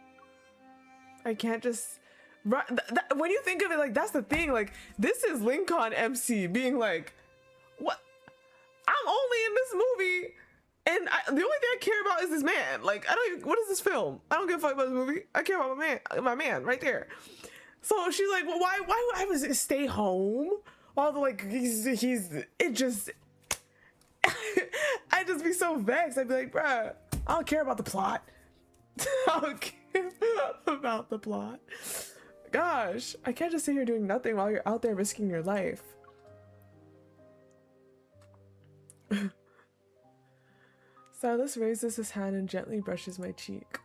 I can't just... when you think of it, like, that's the thing. Like, this is Lincoln MC being like, what? I'm only in this movie, and the only thing I care about is this man. Like, I don't even... What is this film? I don't give a fuck about this movie. I care about my man right there. So she's like, well, why would I was stay home? All the, like, it just... I'd just be so vexed. I'd be like, bruh, I don't care about the plot. I don't care about the plot. Gosh, I can't just sit here doing nothing while you're out there risking your life. Sylus raises his hand and gently brushes my cheek.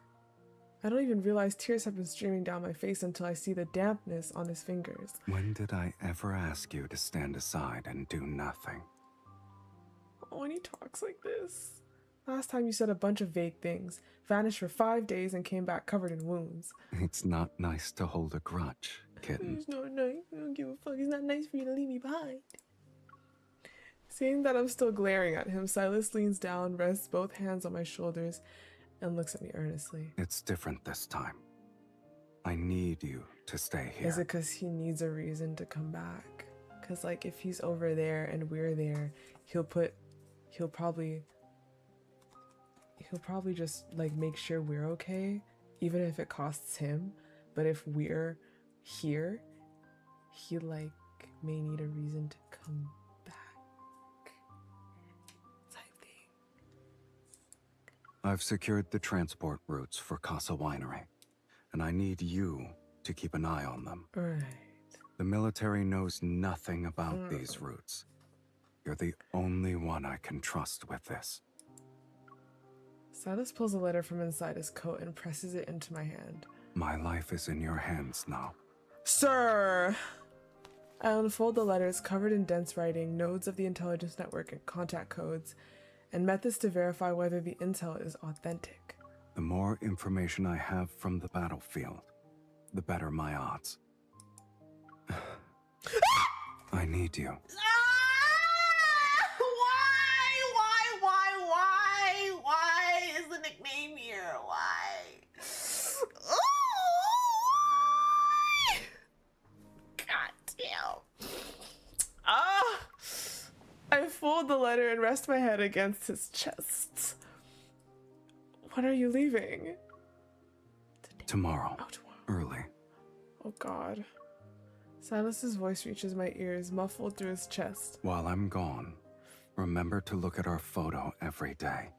I don't even realize tears have been streaming down my face until I see the dampness on his fingers. When did I ever ask you to stand aside and do nothing? When he talks like this. Last time you said a bunch of vague things, vanished for 5 days and came back covered in wounds. It's not nice to hold a grudge, kitten. It's not nice. I don't give a fuck. It's not nice for you to leave me behind. Seeing that I'm still glaring at him, Sylus leans down, rests both hands on my shoulders, and looks at me earnestly. It's different this time. I need you to stay here. Is it because he needs a reason to come back? Because, like, if he's over there and we're there, he'll probably just, like, make sure we're okay, even if it costs him. But if we're here, he, like, may need a reason to come back. Type thing. I've secured the transport routes for Casa Winery, and I need you to keep an eye on them. Right. The military knows nothing about these routes. You're the only one I can trust with this. Sylus pulls a letter from inside his coat and presses it into my hand. My life is in your hands now. Sir! I unfold the letters covered in dense writing, nodes of the intelligence network and contact codes, and methods to verify whether the intel is authentic. The more information I have from the battlefield, the better my odds. I need you. Why is the nickname here? Why? God damn. I fold the letter and rest my head against his chest. When are you leaving? Tomorrow. Oh, tomorrow. Early. Oh God. Sylus's voice reaches my ears, muffled through his chest. While I'm gone, remember to look at our photo every day.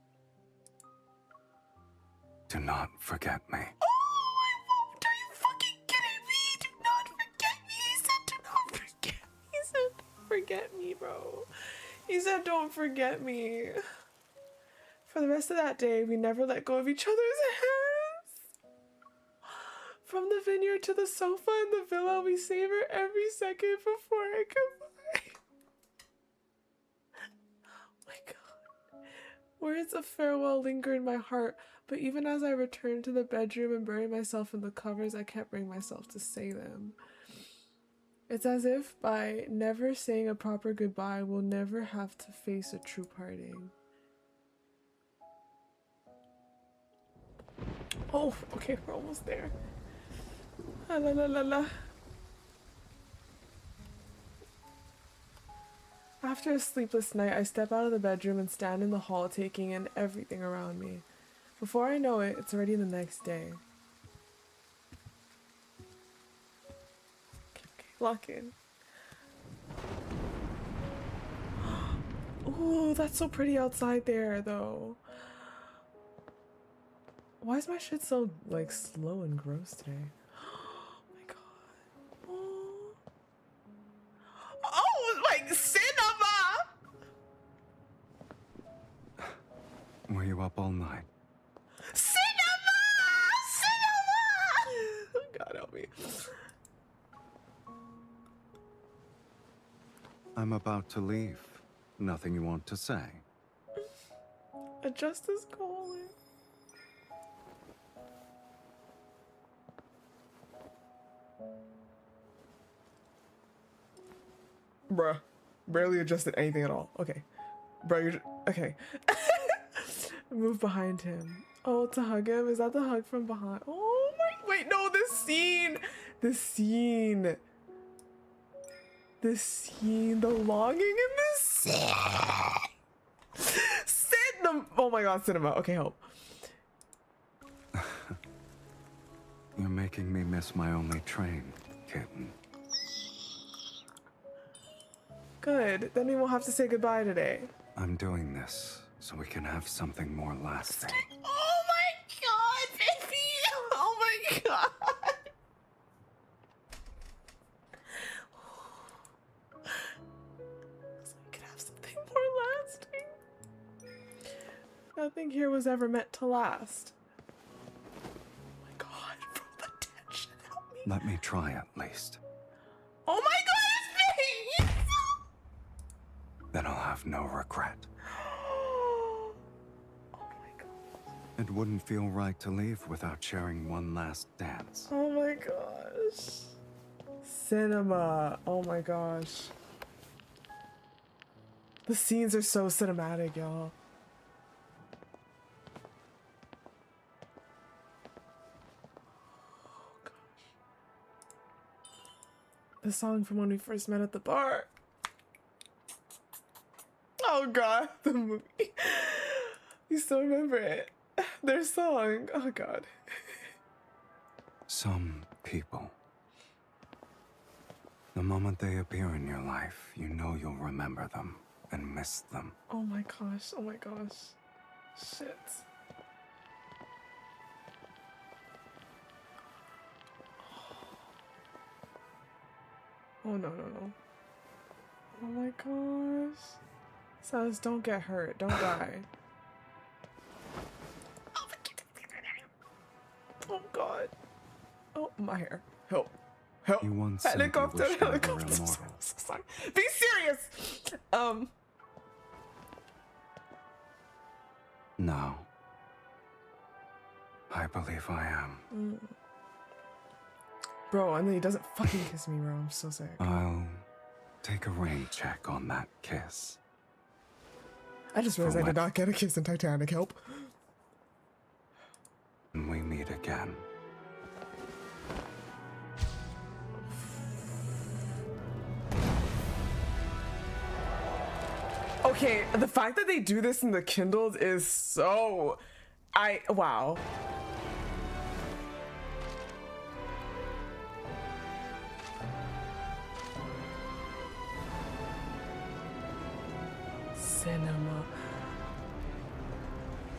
Do not forget me. Oh, I won't. Are you fucking kidding me? Do not forget me. He said do not forget me. He said don't forget me, bro. He said don't forget me. For the rest of that day, we never let go of each other's hands. From the vineyard to the sofa in the villa, we savor every second before our goodbye. Oh my God. Words of farewell linger in my heart, but even as I return to the bedroom and bury myself in the covers, I can't bring myself to say them. It's as if by never saying a proper goodbye, we'll never have to face a true parting. Oh, okay, we're almost there. La la la la. After a sleepless night, I step out of the bedroom and stand in the hall, taking in everything around me. Before I know it, it's already the next day. Okay, lock in. Ooh, that's so pretty outside there, though. Why is my shit so, like, slow and gross today? Oh my God. Oh, like cinema! Were you up all night? Cinema! Cinema! God help me. I'm about to leave. Nothing you want to say? Adjust his colon. Bruh. Barely adjusted anything at all. Okay. Bro, you're okay. Move behind him. Oh, to hug him? Is that the hug from behind? Oh my, wait, no, this scene. This scene. This scene. The longing in this scene. Oh my god, cinema. Okay, help. You're making me miss my only train, kitten. Good. Then we won't have to say goodbye today. I'm doing this so we can have something more lasting. Oh my god, baby! Oh my god! So we can have something more lasting. Nothing here was ever meant to last. Oh my god, bro, the tension, help me. Let me try at least. Oh my god, his face! Then I'll have no regret. Oh my god. It wouldn't feel right to leave without sharing one last dance. Oh my gosh. Cinema. Oh my gosh. The scenes are so cinematic, y'all. Oh gosh. The song from when we first met at the bar. Oh god, the movie. You still remember it. Their song. Oh god. Some people. The moment they appear in your life, you know you'll remember them and miss them. Oh my gosh. Oh my gosh. Shit. Oh no, no, no. Oh my gosh. Sylus, don't get hurt. Don't die. Oh god. Oh, my hair. Help. Help. You once said you Helicopter, wished you were helicopter. immortal. So sorry. Be serious! No. I believe I am. Bro, and then he doesn't fucking kiss me, bro. I'm so sick. I'll take a rain check on that kiss. I just realized I did not get a kiss in Titanic. Help. When we meet again. Okay, the fact that they do this in the Kindles is so... wow. Cinema.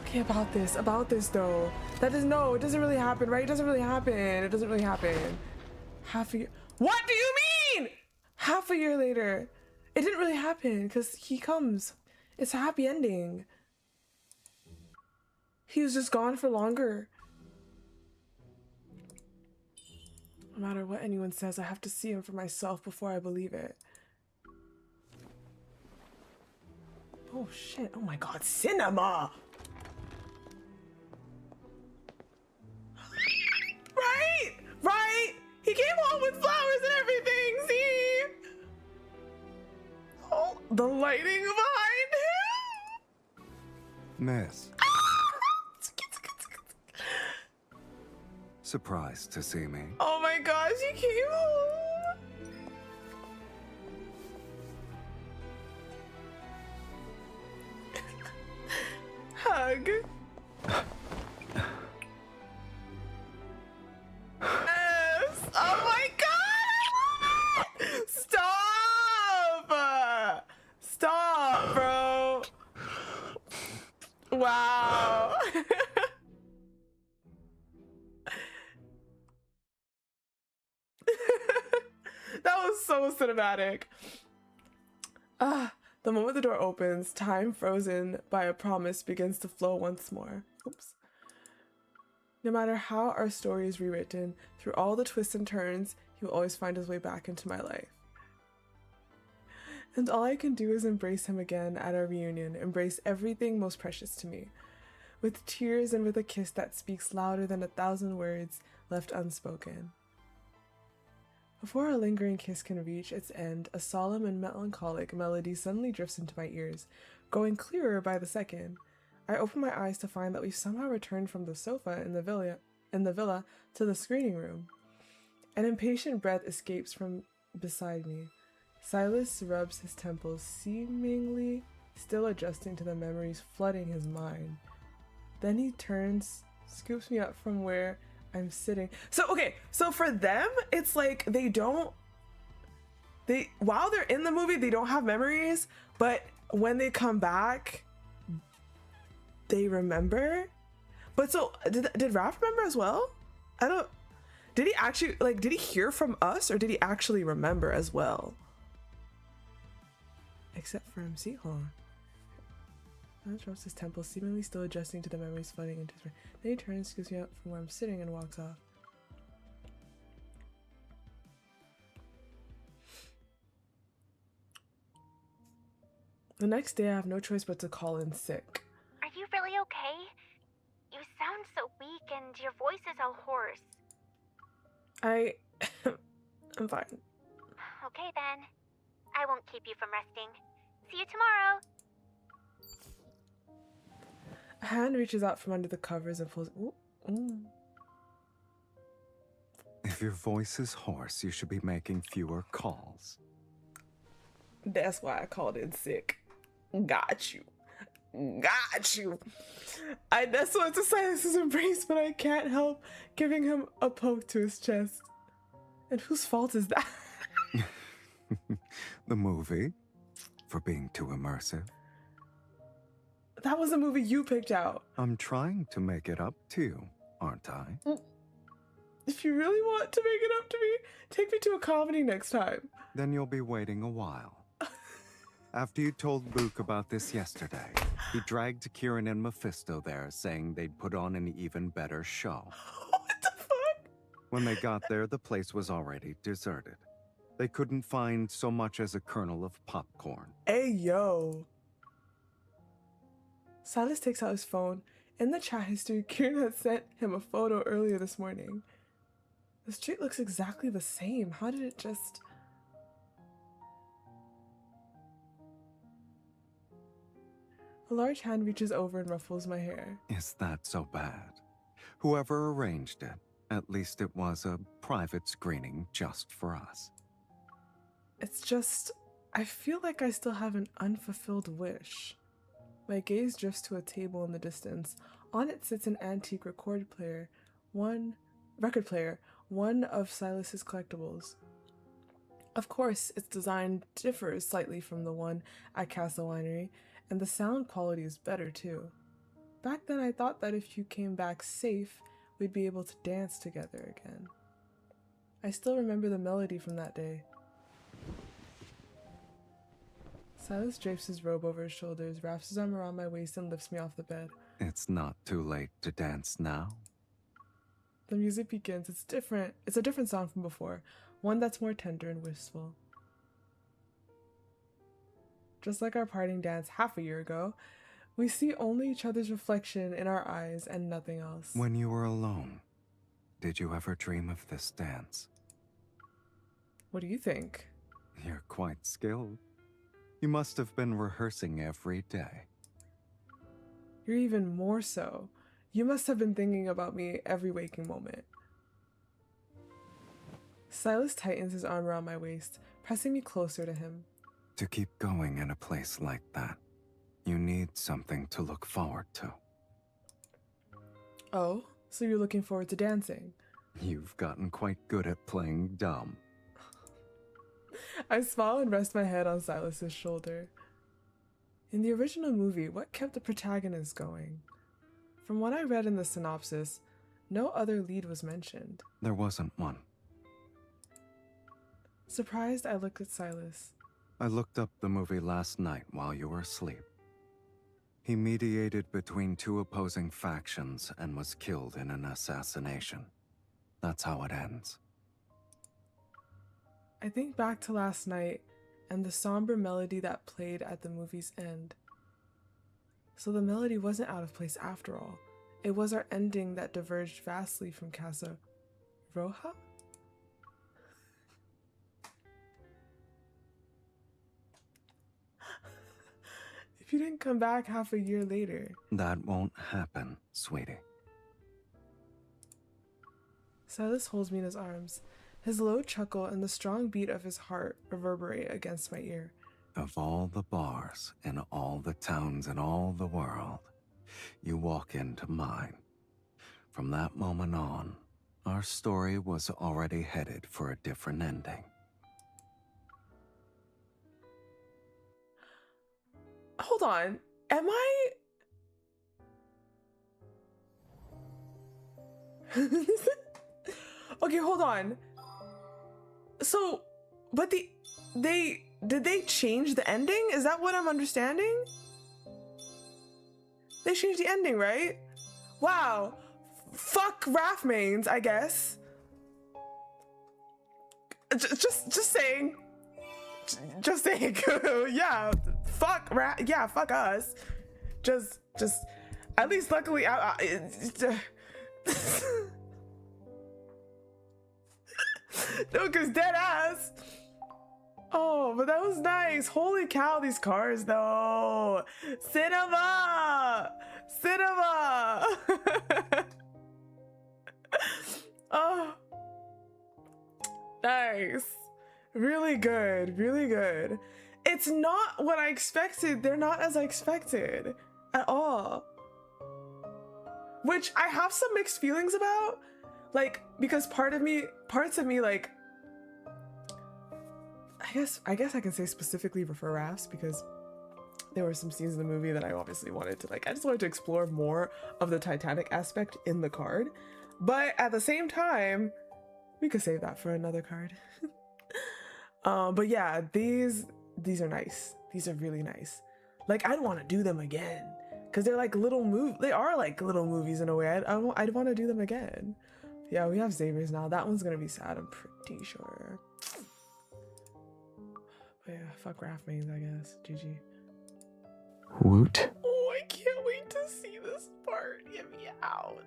Okay, about this though. That is, no, it doesn't really happen, right? It doesn't really happen. It doesn't really happen. Half a year. What do you mean? Half a year later. It didn't really happen because he comes. It's a happy ending. He was just gone for longer. No matter what anyone says, I have to see him for myself before I believe it. Oh shit, oh my god, cinema! Right? Right? He came home with flowers and everything, see? Oh, the lighting behind him? Miss. Surprised to see me. Oh my gosh, he came home. Hug. Yes. Oh my god! Stop! Stop, bro. Wow. That was so cinematic. The moment the door opens, time frozen by a promise begins to flow once more. Oops. No matter how our story is rewritten, through all the twists and turns, he will always find his way back into my life. And all I can do is embrace him again at our reunion, embrace everything most precious to me. With tears and with a kiss that speaks louder than 1,000 words left unspoken. Before our lingering kiss can reach its end, a solemn and melancholic melody suddenly drifts into my ears, growing clearer by the second. I open my eyes to find that we've somehow returned from the sofa in the villa to the screening room. An impatient breath escapes from beside me. Sylus rubs his temples, seemingly still adjusting to the memories flooding his mind. Then he turns, scoops me up from where I'm sitting. So, okay, so for them, it's like while they're in the movie, they don't have memories, but when they come back, they remember. But so, did Raph remember as well? Did he actually, like, did he hear from us, or did he actually remember as well? Except for MC, hold on. Drops his temple, seemingly still adjusting to the memories flooding into his brain. Then he turns, scoops me up from where I'm sitting, and walks off. The next day, I have no choice but to call in sick. Are you really okay? You sound so weak and your voice is all hoarse. I'm fine. Okay then. I won't keep you from resting. See you tomorrow. A hand reaches out from under the covers and pulls. If your voice is hoarse, you should be making fewer calls. That's why I called in sick. Got you. Got you. I just want to silence his embrace, but I can't help giving him a poke to his chest. And whose fault is that? The movie? For being too immersive. That was a movie you picked out. I'm trying to make it up to you, aren't I? If you really want to make it up to me, take me to a comedy next time. Then you'll be waiting a while. After you told Luke about this yesterday, he dragged Kieran and Mephisto there, saying they'd put on an even better show. What the fuck? When they got there, the place was already deserted. They couldn't find so much as a kernel of popcorn. Hey, yo. Sylus takes out his phone. In the chat history, Kieran had sent him a photo earlier this morning. The street looks exactly the same. How did it just... A large hand reaches over and ruffles my hair. Is that so bad? Whoever arranged it, at least it was a private screening just for us. It's just... I feel like I still have an unfulfilled wish. My gaze drifts to a table in the distance. On it sits an antique record player, one of Sylus's collectibles. Of course, its design differs slightly from the one at Castle Winery, and the sound quality is better too. Back then I thought that if you came back safe, we'd be able to dance together again. I still remember the melody from that day. Sylus drapes his robe over his shoulders, wraps his arm around my waist, and lifts me off the bed. It's not too late to dance now. The music begins. It's different. It's a different song from before. One that's more tender and wistful. Just like our parting dance half a year ago, we see only each other's reflection in our eyes and nothing else. When you were alone, did you ever dream of this dance? What do you think? You're quite skilled. You must have been rehearsing every day. You're even more so. You must have been thinking about me every waking moment. Sylus tightens his arm around my waist, pressing me closer to him. To keep going in a place like that, you need something to look forward to. Oh, so you're looking forward to dancing? You've gotten quite good at playing dumb. I smile and rest my head on Sylus's shoulder. In the original movie, what kept the protagonist going? From what I read in the synopsis, no other lead was mentioned. There wasn't one. Surprised, I looked at Sylus. I looked up the movie last night while you were asleep. He mediated between two opposing factions and was killed in an assassination. That's how it ends. I think back to last night, and the somber melody that played at the movie's end. So the melody wasn't out of place after all. It was our ending that diverged vastly from Casa Roja? If you didn't come back half a year later. That won't happen, sweetie. Sylus holds me in his arms. His low chuckle and the strong beat of his heart reverberate against my ear. Of all the bars in all the towns in all the world, you walk into mine. From that moment on, our story was already headed for a different ending. Hold on. Am I... Okay, hold on. So, but did they change the ending? Is that what I'm understanding? They changed the ending, right? Wow. Fuck Raf mains, I guess. Just saying. Just saying. Yeah. Fuck Raf. Yeah, fuck us. Just. At least luckily, no, cause dead ass. Oh, but that was nice. Holy cow, these cars though. Cinema. Oh, nice. Really good. Really good. It's not what I expected. They're not as I expected at all. Which I have some mixed feelings about. Like, because parts of me, like, I guess I can say specifically for Rafts, because there were some scenes in the movie that I obviously wanted to, like, I just wanted to explore more of the Titanic aspect in the card. But at the same time, we could save that for another card. But yeah, these are nice. These are really nice. Like, I'd want to do them again, because they're like little they are like little movies in a way. I'd want to do them again. Yeah, we have Xavier's now. That one's gonna be sad, I'm pretty sure. But yeah, fuck Raf mains, I guess. GG. Woot. Oh, I can't wait to see this part. Get me out.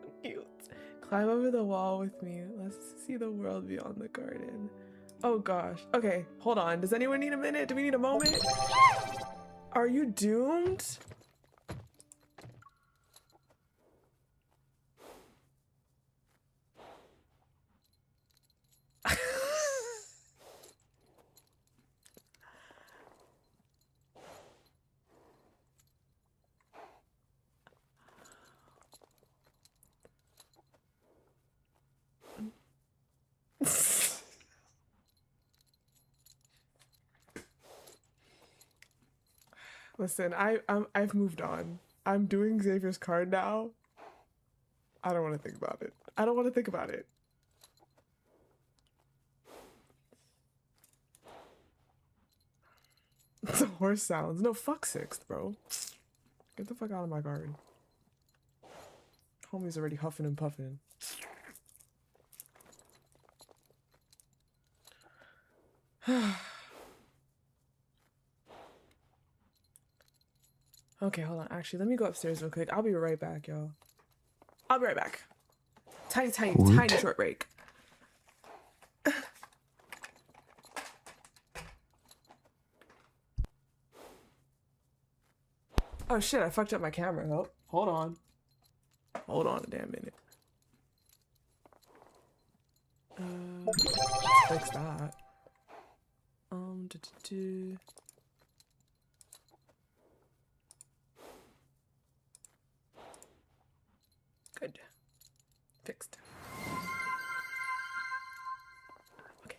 So cute. Climb over the wall with me. Let's see the world beyond the garden. Oh gosh. Okay, hold on. Does anyone need a minute? Do we need a moment? Are you doomed? Listen, I've moved on. I'm doing Xavier's card now. I don't want to think about it. I don't want to think about it. The horse sounds. No, fuck 6th, bro. Get the fuck out of my garden. Homie's already huffing and puffing. Okay, hold on. Actually, let me go upstairs real quick. I'll be right back, y'all. I'll be right back. Tiny short break. Oh shit, I fucked up my camera. Oh, hold on. Hold on a damn minute. Let's fix that. Good. Fixed. Okay.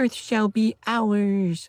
Earth shall be ours.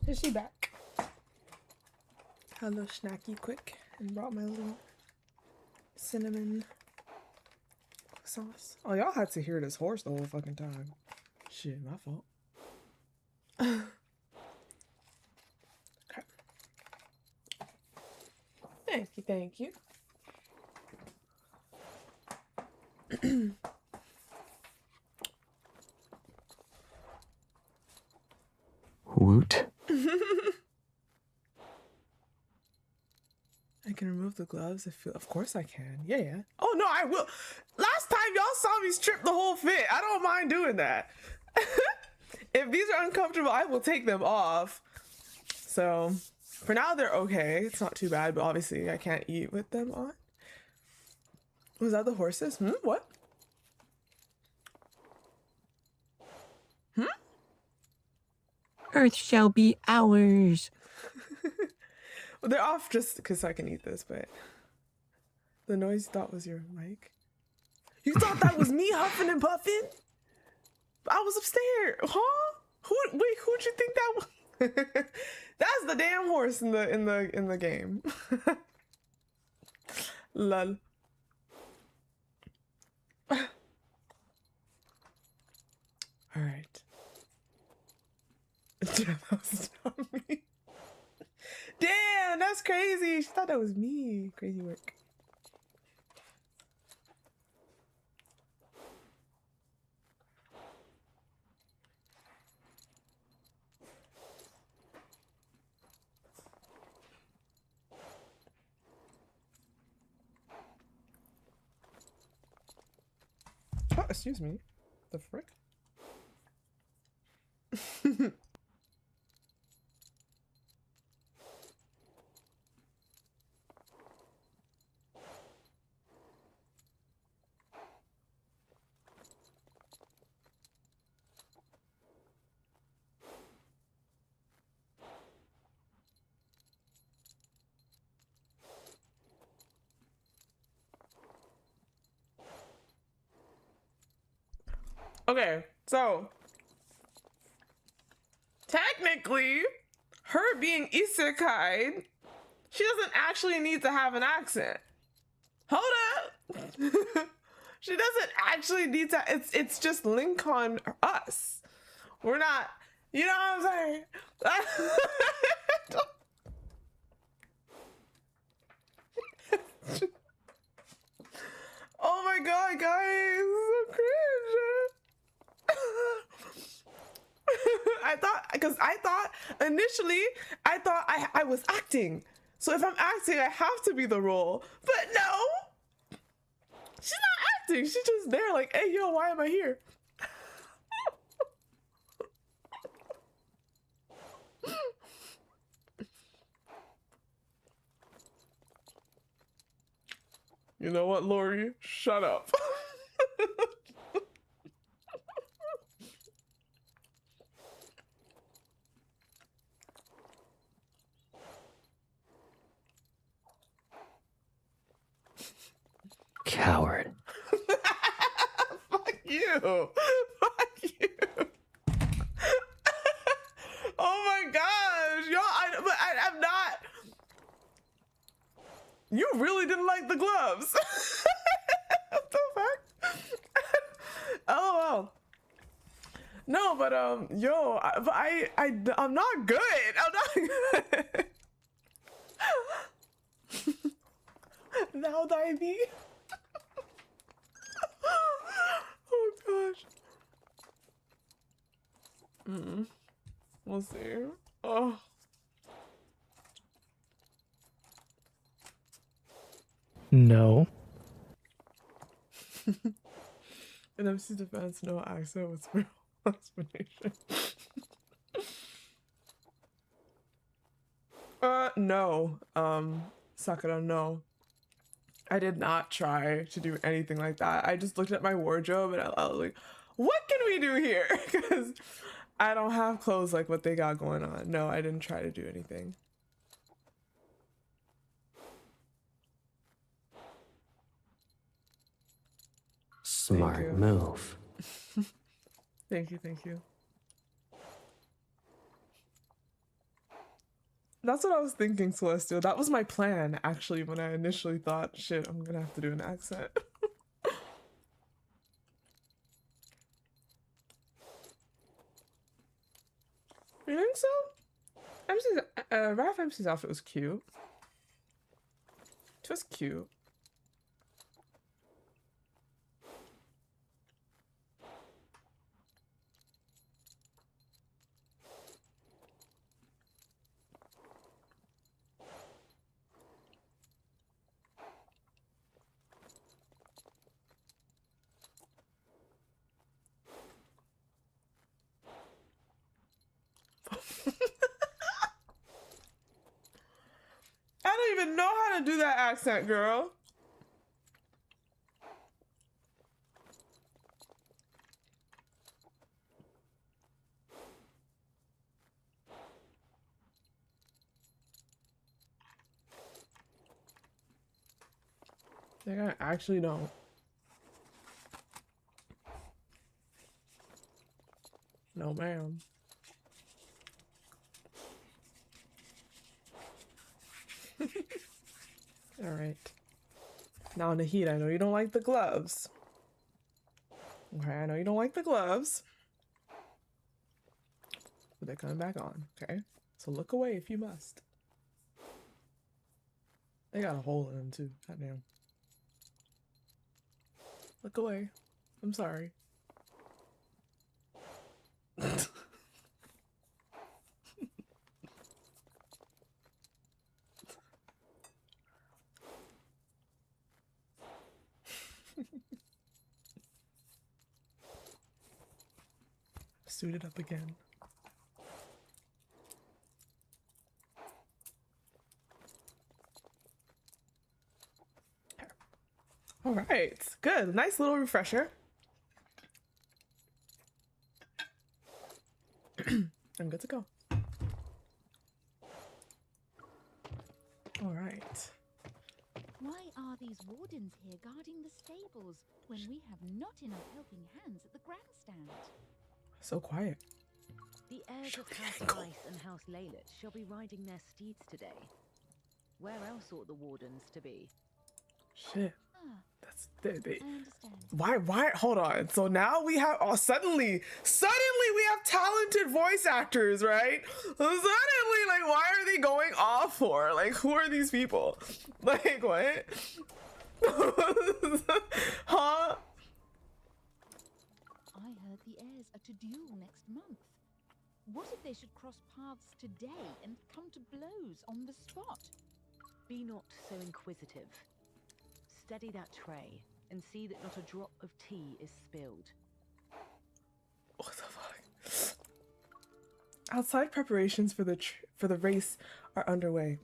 Is she back? Had a little snacky quick and brought my little cinnamon sauce. Oh, y'all had to hear this horse the whole fucking time. Shit, my fault. Okay. Thank you, thank you. Woot. I can remove the gloves if you, of course I can. Yeah, yeah. Oh no, I will. Last time y'all saw me strip the whole fit. I don't mind doing that. If these are uncomfortable, I will take them off. So for now they're okay. It's not too bad, but obviously I can't eat with them on. Was that the horses? What? Earth shall be ours. Well, they're off just because I can eat this, but the noise you thought was your mic. You thought that was me huffing and puffing? I was upstairs, huh? Wait, who'd you think that was? That's the damn horse in the game. Lol. All right. That was not me. Damn, that's crazy. She thought that was me. Crazy work. Oh, excuse me. The frick? Okay, so technically, her being isekai, she doesn't actually need to have an accent. Hold up. She doesn't actually need to. It's just link on us. We're not. You know what I'm saying? Oh my god, guys, so cringe. Initially I thought I was acting. So if I'm acting, I have to be the role. But no, she's not acting. She's just there like, hey, yo, why am I here? You know what, Lori? Shut up. Coward. Fuck you. Fuck you. Oh my gosh. Y'all, I'm not. You really didn't like the gloves. What the fuck? Oh, no, but yo, I'm not good. I'm not good. Now, Divey. Oh gosh. We'll see. Oh. No. In MC's defense, no accent was real explanation. No. Sakura, no. I did not try to do anything like that. I just looked at my wardrobe and I was like, what can we do here? Because I don't have clothes like what they got going on. No, I didn't try to do anything. Smart move. Thank you, thank you. That's what I was thinking, Celestial. That was my plan, actually, when I initially thought, shit, I'm gonna have to do an accent. You think so? Raph MC's outfit was cute. It was cute. I don't even know how to do that accent, girl. I actually don't. No, ma'am. All right. Now, Nahid, I know you don't like the gloves. Okay, I know you don't like the gloves. But they're coming back on, okay? So look away if you must. They got a hole in them too. Goddamn. Look away. I'm sorry. Suited up again. All right, good. Nice little refresher. I'm good to go. All right. Why are these wardens here guarding the stables when we have not enough helping hands at the grandstand? So quiet. The heirs of House Ice and House Laylet shall be riding their steeds today. Where else ought the wardens to be? Shit. That's why hold on. So now we have suddenly we have talented voice actors, right? Suddenly, like, why are they going off for? Like, who are these people? Like, what? Huh? I heard the heirs are to duel next month. What if they should cross paths today and come to blows on the spot? Be not so inquisitive. Steady that tray and see that not a drop of tea is spilled. What the fuck? Outside preparations for the race are underway.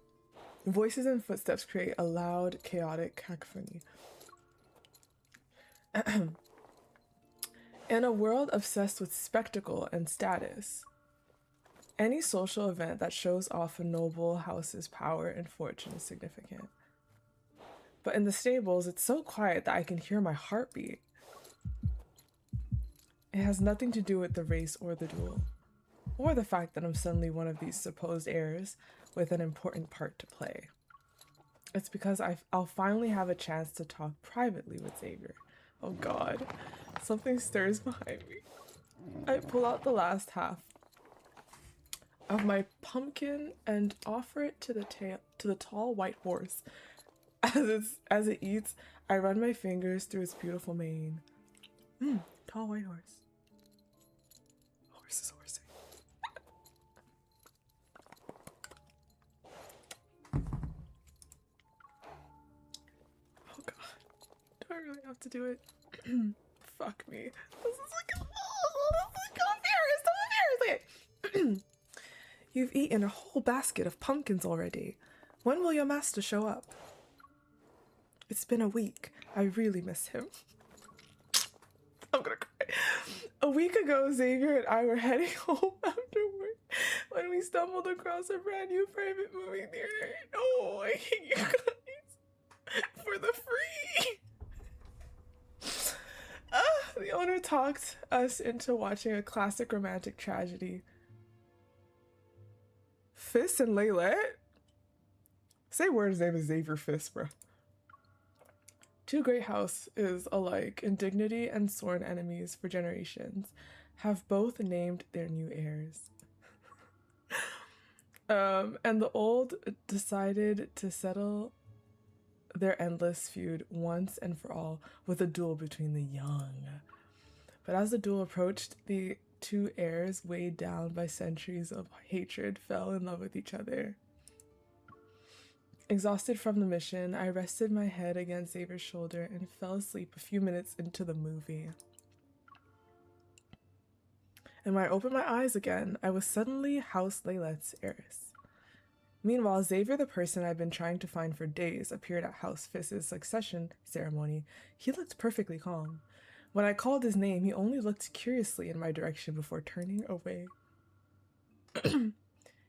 Voices and footsteps create a loud, chaotic cacophony. In a world obsessed with spectacle and status, any social event that shows off a noble house's power and fortune is significant. But in the stables, it's so quiet that I can hear my heartbeat. It has nothing to do with the race or the duel, or the fact that I'm suddenly one of these supposed heirs with an important part to play. It's because I'll finally have a chance to talk privately with Xavier. Oh god, something stirs behind me. I pull out the last half of my pumpkin and offer it to the tall white horse. As it eats, I run my fingers through its beautiful mane. Tall white horse. Horse is horsing. Oh god. Do I really have to do it? Fuck me. This is like, I'm embarrassed. You've eaten a whole basket of pumpkins already. When will your master show up? It's been a week. I really miss him. I'm gonna cry. A week ago, Xavier and I were heading home after work when we stumbled across a brand new private movie theater. Oh, I hate you guys. For the free. The owner talked us into watching a classic romantic tragedy Fist and Laylet? Say word, his name is Xavier Fist, bro. Two great houses alike, in dignity and sworn enemies for generations, have both named their new heirs. And the old decided to settle their endless feud once and for all with a duel between the young. But as the duel approached, the two heirs, weighed down by centuries of hatred, fell in love with each other. Exhausted from the mission, I rested my head against Xavier's shoulder and fell asleep a few minutes into the movie. And when I opened my eyes again, I was suddenly House Laylet's heiress. Meanwhile, Xavier, the person I've been trying to find for days, appeared at House Fist's succession ceremony. He looked perfectly calm. When I called his name, he only looked curiously in my direction before turning away.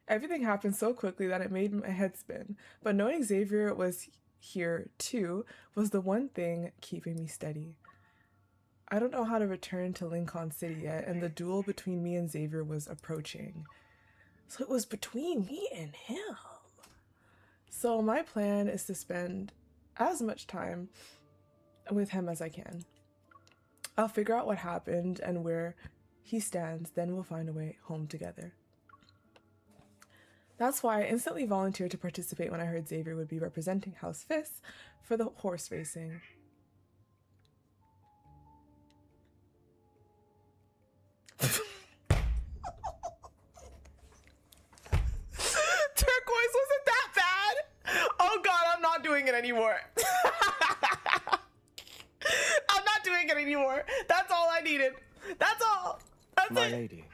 Everything happened so quickly that it made my head spin, but knowing Xavier was here too was the one thing keeping me steady. I don't know how to return to Lincoln City yet, and the duel between me and Xavier was approaching. So it was between me and him. So my plan is to spend as much time with him as I can. I'll figure out what happened and where he stands, then we'll find a way home together. That's why I instantly volunteered to participate when I heard Xavier would be representing House Fist for the horse racing. Turquoise wasn't that bad. Oh god, I'm not doing it anymore. I'm not doing it anymore. That's all I needed. That's all. That's My it. lady,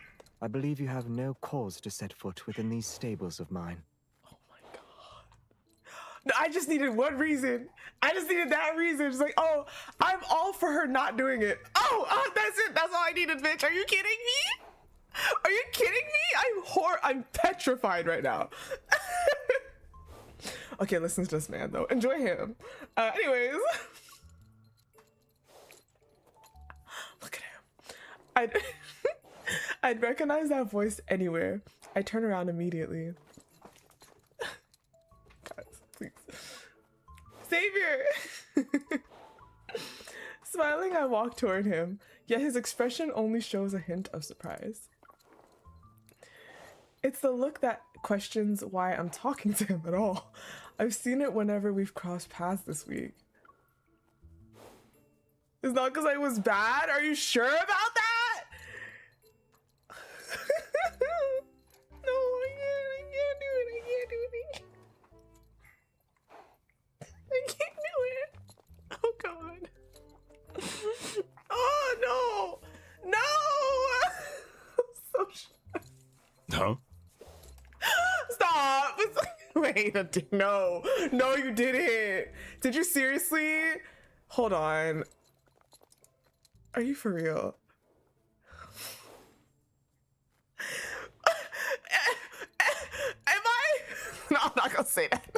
I believe you have no cause to set foot within these stables of mine. No, I just needed one reason. I just needed that reason. It's like, oh, I'm all for her not doing it. Oh, that's it. That's all I needed, bitch. Are you kidding me? Are you kidding me? I'm petrified right now. Okay, listen to this man though. Enjoy him. Anyways. Look at him. I'd recognize that voice anywhere. I turn around immediately. Guys, please. Xavier! Smiling, I walk toward him, yet his expression only shows a hint of surprise. It's the look that questions why I'm talking to him at all. I've seen it whenever we've crossed paths this week. It's not because I was bad? Are you sure about that? No, I can't do it. I can't do it. Oh god. Oh no! No! I'm so sure. Huh? Stop! Wait, no. No, you didn't. Did you seriously? Hold on. Are you for real? Am I? No, I'm not gonna say that.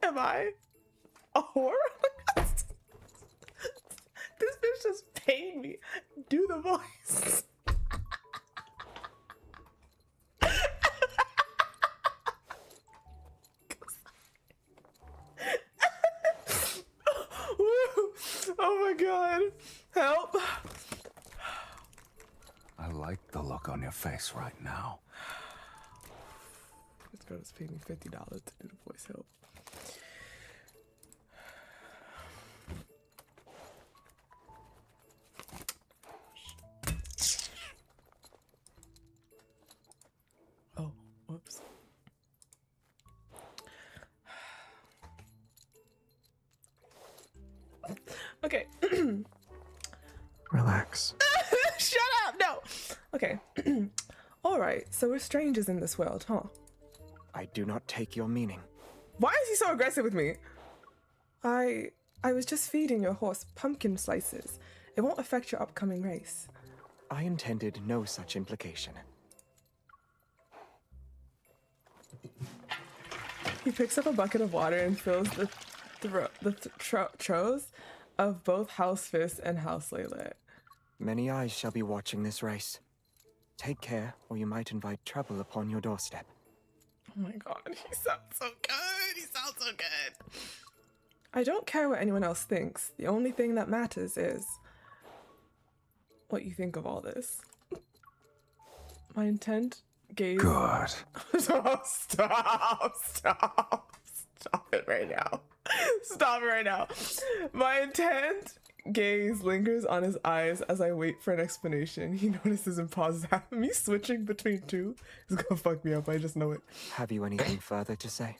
Am I a whore? This bitch just paid me. Do the voice. Oh my god. Help. I like the look on your face right now. This girl just paid me $50 to do the voice. Help. Oh, whoops. Okay. Relax. Shut up! No! Okay. Alright, so we're strangers in this world, huh? I do not take your meaning. Why is he so aggressive with me? I was just feeding your horse pumpkin slices. It won't affect your upcoming race. I intended no such implication. He picks up a bucket of water and fills the trows of both House Fist and House Laylet. Many eyes shall be watching this race. Take care, or you might invite trouble upon your doorstep. Oh my god, he sounds so good. He sounds so good. I don't care what anyone else thinks. The only thing that matters is what you think of all this. My intent, gaze. God. Stop it right now. Stop it right now. My intent, gaze lingers on his eyes as I wait for an explanation. He notices and pauses. Me switching between two is gonna fuck me up. I just know it. Have you anything further to say?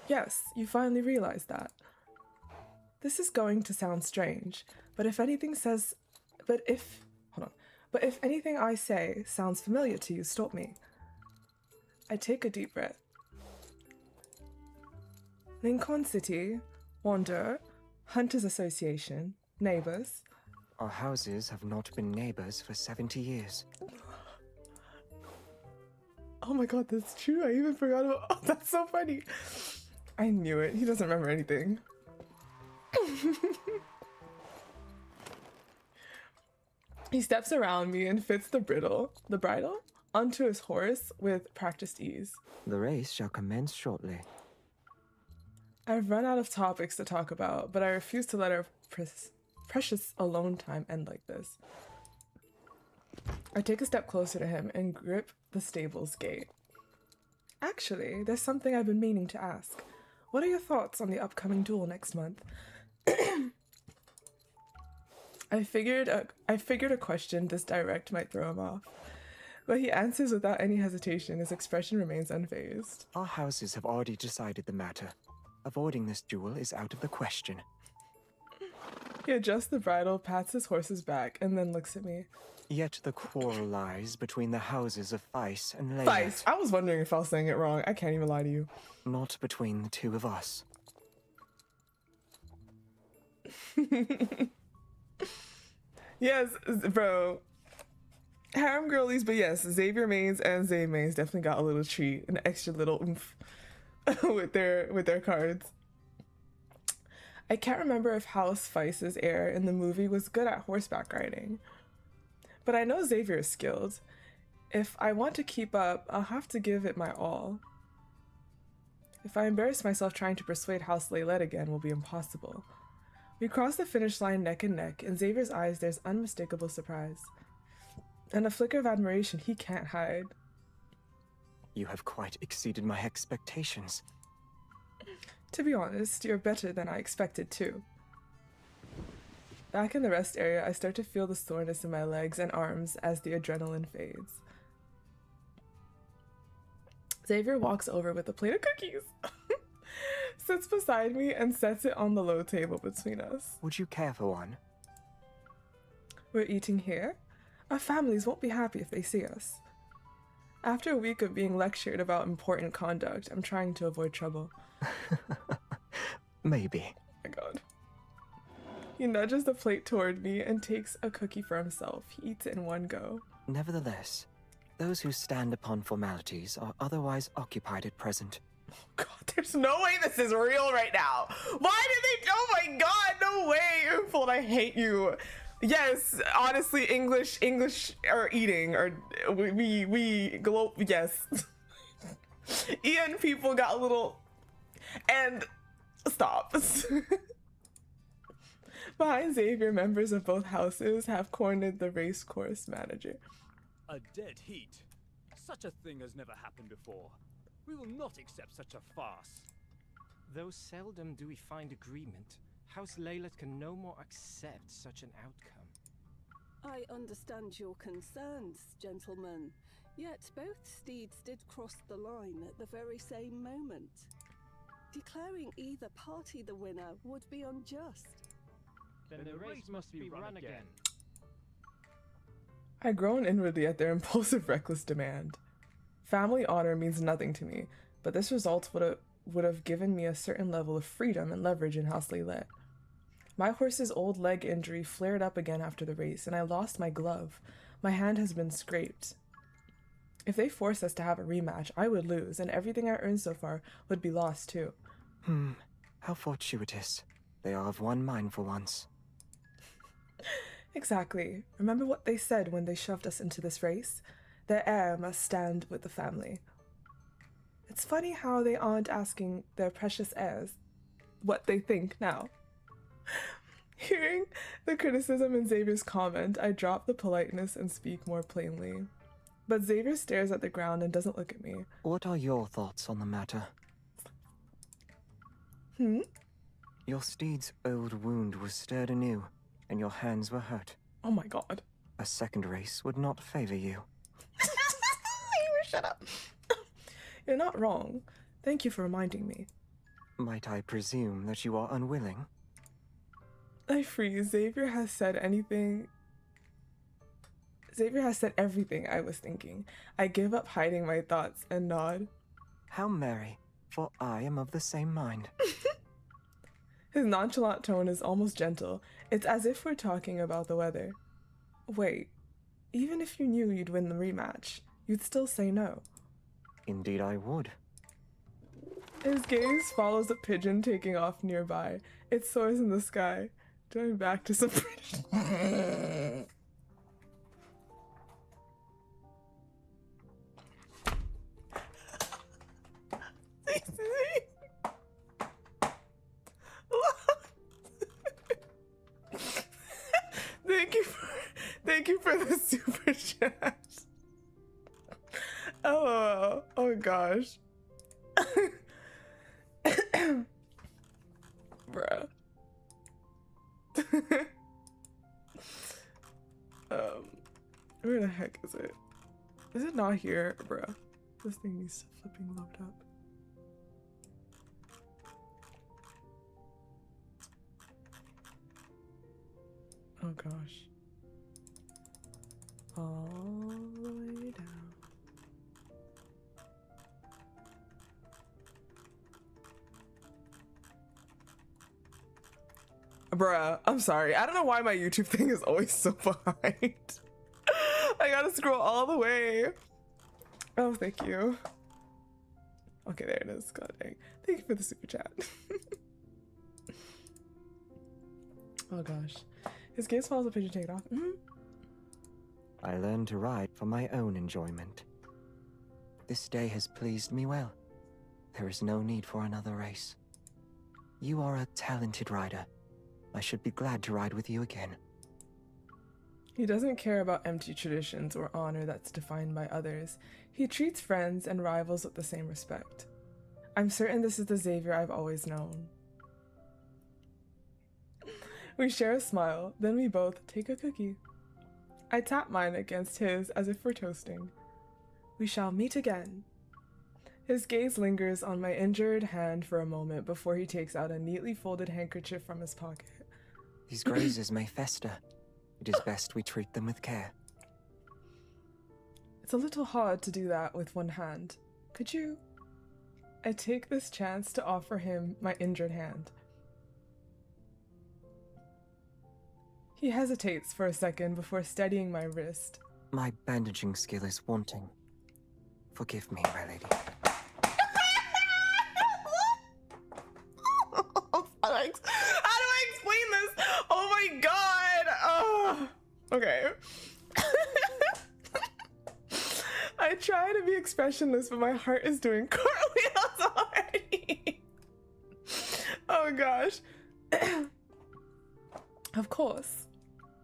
Yes, you finally realize that. This is going to sound strange, but if anything I say sounds familiar to you, stop me. I take a deep breath. Lincoln City, Wanderer, Hunters Association, neighbors. Our houses have not been neighbors for 70 years. Oh my god, that's true. I even forgot about. Oh, that's so funny. I knew it. He doesn't remember anything. He steps around me and fits the bridle onto his horse with practiced ease. The race shall commence shortly. I've run out of topics to talk about, but I refuse to let our precious alone time end like this. I take a step closer to him and grip the stable's gate. Actually, there's something I've been meaning to ask. What are your thoughts on the upcoming duel next month? I figured a question this direct might throw him off, but he answers without any hesitation. His expression remains unfazed. Our houses have already decided the matter. Avoiding this duel is out of the question. He adjusts the bridle, pats his horse's back, and then looks at me. Yet the quarrel lies between the houses of Feis and Layla. Feis. I was wondering if I was saying it wrong. I can't even lie to you. Not between the two of us. Yes, bro. Harem girlies, but yes, Xavier mains and Zayne mains definitely got a little treat, an extra little oomph with their cards. I can't remember if House Feis's heir in the movie was good at horseback riding, but I know Xavier is skilled. If I want to keep up, I'll have to give it my all. If I embarrass myself trying to persuade House Laylet again, will be impossible. We cross the finish line neck and neck. In Xavier's eyes, there's unmistakable surprise and a flicker of admiration he can't hide. You have quite exceeded my expectations. To be honest, you're better than I expected too. Back in the rest area, I start to feel the soreness in my legs and arms as the adrenaline fades. Xavier walks over with a plate of cookies, sits beside me, and sets it on the low table between us. Would you care for one? We're eating here? Our families won't be happy if they see us. After a week of being lectured about important conduct, I'm trying to avoid trouble. Maybe. Oh my god. He nudges the plate toward me and takes a cookie for himself. He eats it in one go. Nevertheless, those who stand upon formalities are otherwise occupied at present. Oh god, there's no way this is real right now. Why did they? Oh my god, no way, Unfold, I hate you. Yes, honestly, English or eating, or yes. Ian people got a little, and stop. Behind Xavier, members of both houses have cornered the race course manager. A dead heat. Such a thing has never happened before. We will not accept such a farce. Though seldom do we find agreement, House Laylet can no more accept such an outcome. I understand your concerns, gentlemen. Yet both steeds did cross the line at the very same moment. Declaring either party the winner would be unjust. Then the race must be run again. I groan inwardly at their impulsive, reckless demand. Family honor means nothing to me, but this result would have given me a certain level of freedom and leverage in House Laylet. My horse's old leg injury flared up again after the race, and I lost my glove. My hand has been scraped. If they forced us to have a rematch, I would lose, and everything I earned so far would be lost too. How fortuitous. They are of one mind for once. Exactly. Remember what they said when they shoved us into this race? The heir must stand with the family. It's funny how they aren't asking their precious heirs what they think now. Hearing the criticism in Xavier's comment, I drop the politeness and speak more plainly. But Xavier stares at the ground and doesn't look at me. What are your thoughts on the matter? Your steed's old wound was stirred anew, and your hands were hurt. Oh my god. A second race would not favor you. Xavier, shut up. You're not wrong. Thank you for reminding me. Might I presume that you are unwilling? I freeze. Xavier has said everything I was thinking. I give up hiding my thoughts and nod. How merry, for I am of the same mind. His nonchalant tone is almost gentle. It's as if we're talking about the weather. Wait, even if you knew you'd win the rematch, you'd still say no. Indeed I would. His gaze follows a pigeon taking off nearby. It soars in the sky. Going back to some British. Thank you for the super chat. Oh gosh. Bruh. Where the heck is it? Is it not here? Bruh. This thing needs to flipping load up. Oh gosh. All the way down. Bruh, I'm sorry. I don't know why my YouTube thing is always so behind. I gotta scroll all the way. Oh, thank you. Okay, there it is. God dang. Thank you for the super chat. Oh gosh. His gaze follows the pigeon take it off. I learned to ride for my own enjoyment. This day has pleased me well. There is no need for another race. You are a talented rider. I should be glad to ride with you again. He doesn't care about empty traditions or honor that's defined by others. He treats friends and rivals with the same respect. I'm certain this is the Xavier I've always known. We share a smile, then we both take a cookie. I tap mine against his as if we're toasting. We shall meet again. His gaze lingers on my injured hand for a moment before he takes out a neatly folded handkerchief from his pocket. These grazes may fester. It is best we treat them with care. It's a little hard to do that with one hand. Could you? I take this chance to offer him my injured hand. He hesitates for a second before steadying my wrist. My bandaging skill is wanting. Forgive me, my lady. How do I explain this? Oh my god! Oh. Okay. I try to be expressionless, but my heart is doing cartwheels already. Oh gosh. Of course.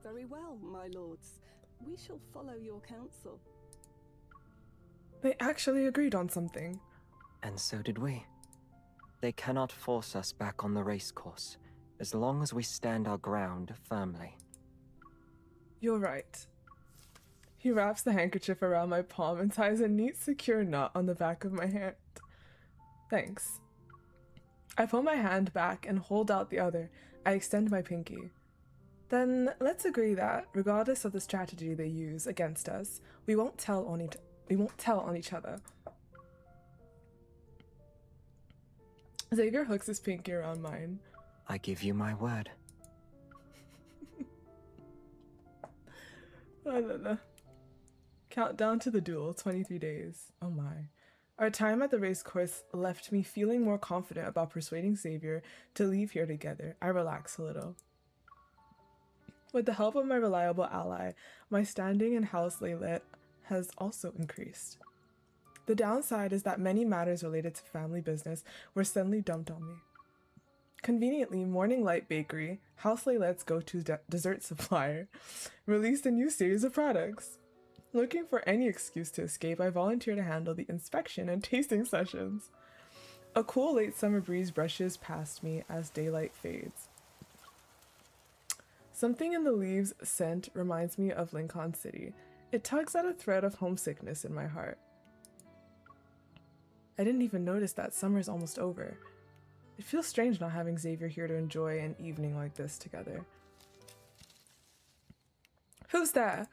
Very well, my lords. We shall follow your counsel. They actually agreed on something. And so did we. They cannot force us back on the race course, as long as we stand our ground firmly. You're right. He wraps the handkerchief around my palm and ties a neat, secure knot on the back of my hand. Thanks. I pull my hand back and hold out the other. I extend my pinky. Then let's agree that, regardless of the strategy they use against us, we won't tell on each other. Xavier hooks his pinky around mine. I give you my word. Countdown to the duel, 23 days. Oh my. Our time at the race course left me feeling more confident about persuading Xavier to leave here together. I relax a little. With the help of my reliable ally, my standing in House Laylet has also increased. The downside is that many matters related to family business were suddenly dumped on me. Conveniently, Morning Light Bakery, House Laylet's go-to dessert supplier, released a new series of products. Looking for any excuse to escape, I volunteer to handle the inspection and tasting sessions. A cool late summer breeze brushes past me as daylight fades. Something in the leaves' scent reminds me of Lincoln City. It tugs at a thread of homesickness in my heart. I didn't even notice that summer's almost over. It feels strange not having Xavier here to enjoy an evening like this together. Who's there?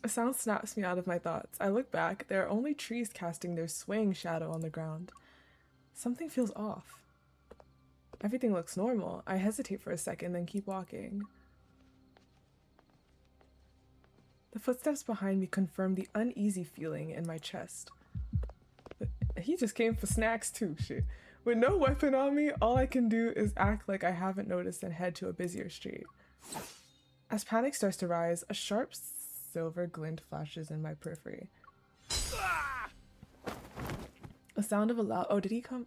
A sound snaps me out of my thoughts. I look back. There are only trees casting their swaying shadow on the ground. Something feels off. Everything looks normal. I hesitate for a second, then keep walking. The footsteps behind me confirm the uneasy feeling in my chest. He just came for snacks too, shit. With no weapon on me, all I can do is act like I haven't noticed and head to a busier street. As panic starts to rise, a sharp silver glint flashes in my periphery. A sound of a loud— oh, did he come?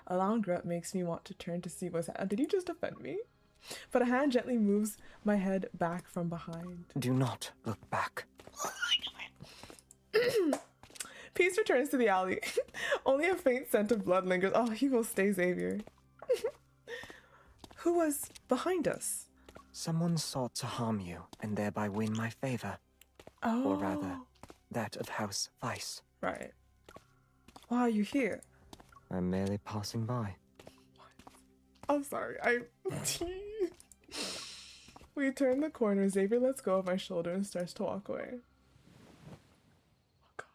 A loud grunt makes me want to turn to see what's happening. Did he just offend me? But a hand gently moves my head back from behind. Do not look back. Peace returns to the alley. Only a faint scent of blood lingers. Oh, he will stay, Xavier. Who was behind us? Someone sought to harm you and thereby win my favor. Oh. Or rather, that of House Vice. Right. Why are you here? I'm merely passing by. I'm sorry. We turn the corner. Xavier lets go of my shoulder and starts to walk away. Oh god.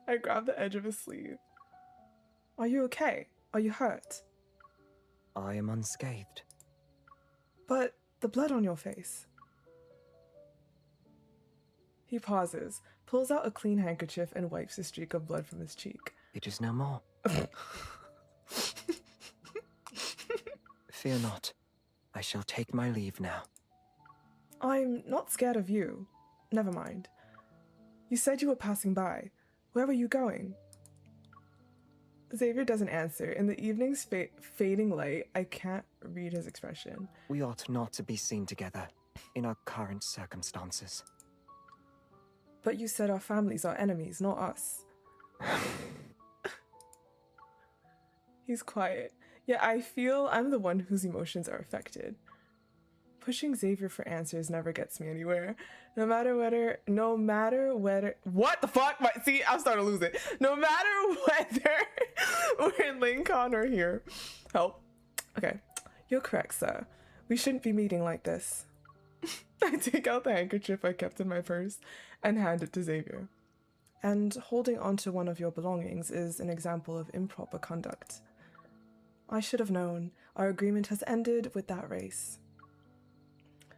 I grab the edge of his sleeve. Are you okay? Are you hurt? I am unscathed. But the blood on your face. He pauses, pulls out a clean handkerchief and wipes a streak of blood from his cheek. It is no more. Fear not. I shall take my leave now. I'm not scared of you. Never mind. You said you were passing by. Where were you going? Xavier doesn't answer. In the evening's fading light, I can't read his expression. We ought not to be seen together in our current circumstances. But you said our families are enemies, not us. He's quiet. Yet I feel I'm the one whose emotions are affected. Pushing Xavier for answers never gets me anywhere. No matter whether, what the fuck? See, I'm starting to lose it. No matter whether we're in Lincoln or here. Help. Okay, you're correct, sir. We shouldn't be meeting like this. I take out the handkerchief I kept in my purse and hand it to Xavier. And holding onto one of your belongings is an example of improper conduct. I should have known. Our agreement has ended with that race.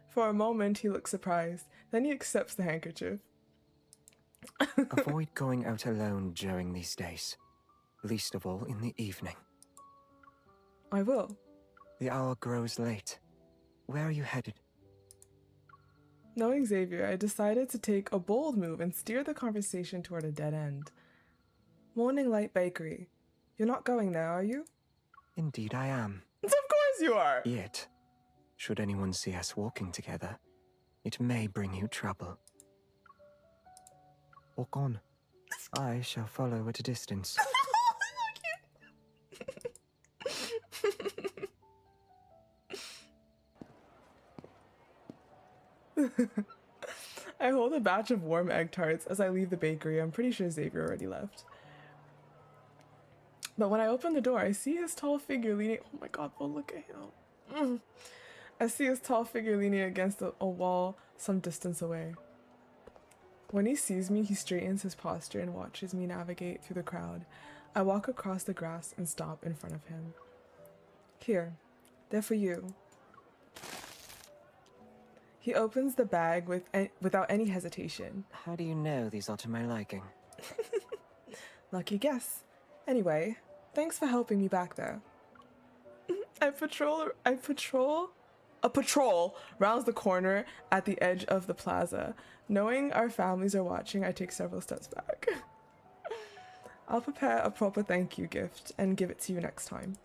For a moment, he looks surprised. Then he accepts the handkerchief. Avoid going out alone during these days. Least of all in the evening. I will. The hour grows late. Where are you headed? Knowing Xavier, I decided to take a bold move and steer the conversation toward a dead end. Morning Light Bakery. You're not going there, are you? Indeed I am. Of course you are! Yet, should anyone see us walking together, it may bring you trouble. Walk on. I shall follow at a distance. I hold a batch of warm egg tarts as I leave the bakery. I'm pretty sure Xavier already left. But when I open the door, I see his tall figure leaning— oh my god, well, look at him. I see his tall figure leaning against a wall some distance away. When he sees me, he straightens his posture and watches me navigate through the crowd. I walk across the grass and stop in front of him. Here, they're for you. He opens the bag without any hesitation. How do you know these are to my liking? Lucky guess. Anyway, thanks for helping me back there. I patrol A patrol rounds the corner at the edge of the plaza. Knowing our families are watching, I take several steps back. I'll prepare a proper thank you gift and give it to you next time.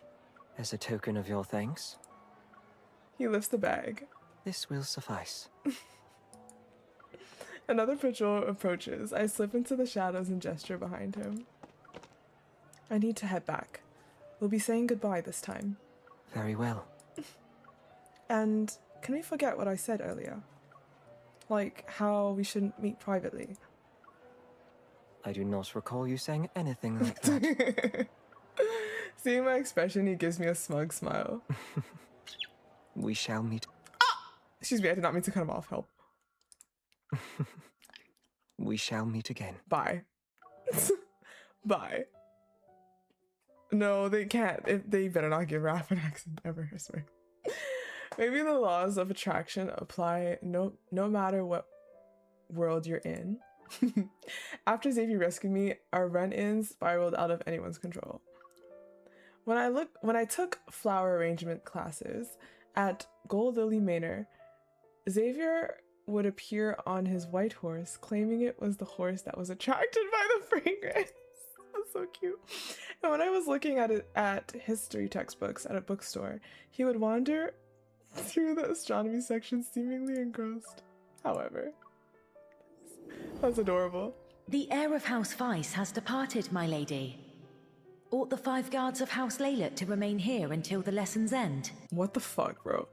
As a token of your thanks, He lifts the bag. this will suffice. Another patrol approaches. I slip into the shadows and gesture behind him. I need to head back. We'll be saying goodbye this time. Very well. And can we forget what I said earlier? Like how we shouldn't meet privately. I do not recall you saying anything like that. Seeing my expression, he gives me a smug smile. We shall meet. Excuse me, I did not mean to cut him off. Help. We shall meet again. Bye. Bye. No, they can't. They better not give Raph an accent ever, I swear. Maybe the laws of attraction apply no matter what world you're in. After Xavier rescued me, our run-ins spiraled out of anyone's control. When I took flower arrangement classes at Gold Lily Manor, Xavier would appear on his white horse, claiming it was the horse that was attracted by the fragrance. That's so cute. And when I was looking at history textbooks at a bookstore, he would wander through the astronomy section seemingly engrossed. However, that's adorable. The heir of House Weiss has departed, my lady. Ought the 5 guards of House Laylet to remain here until the lesson's end? What the fuck, bro?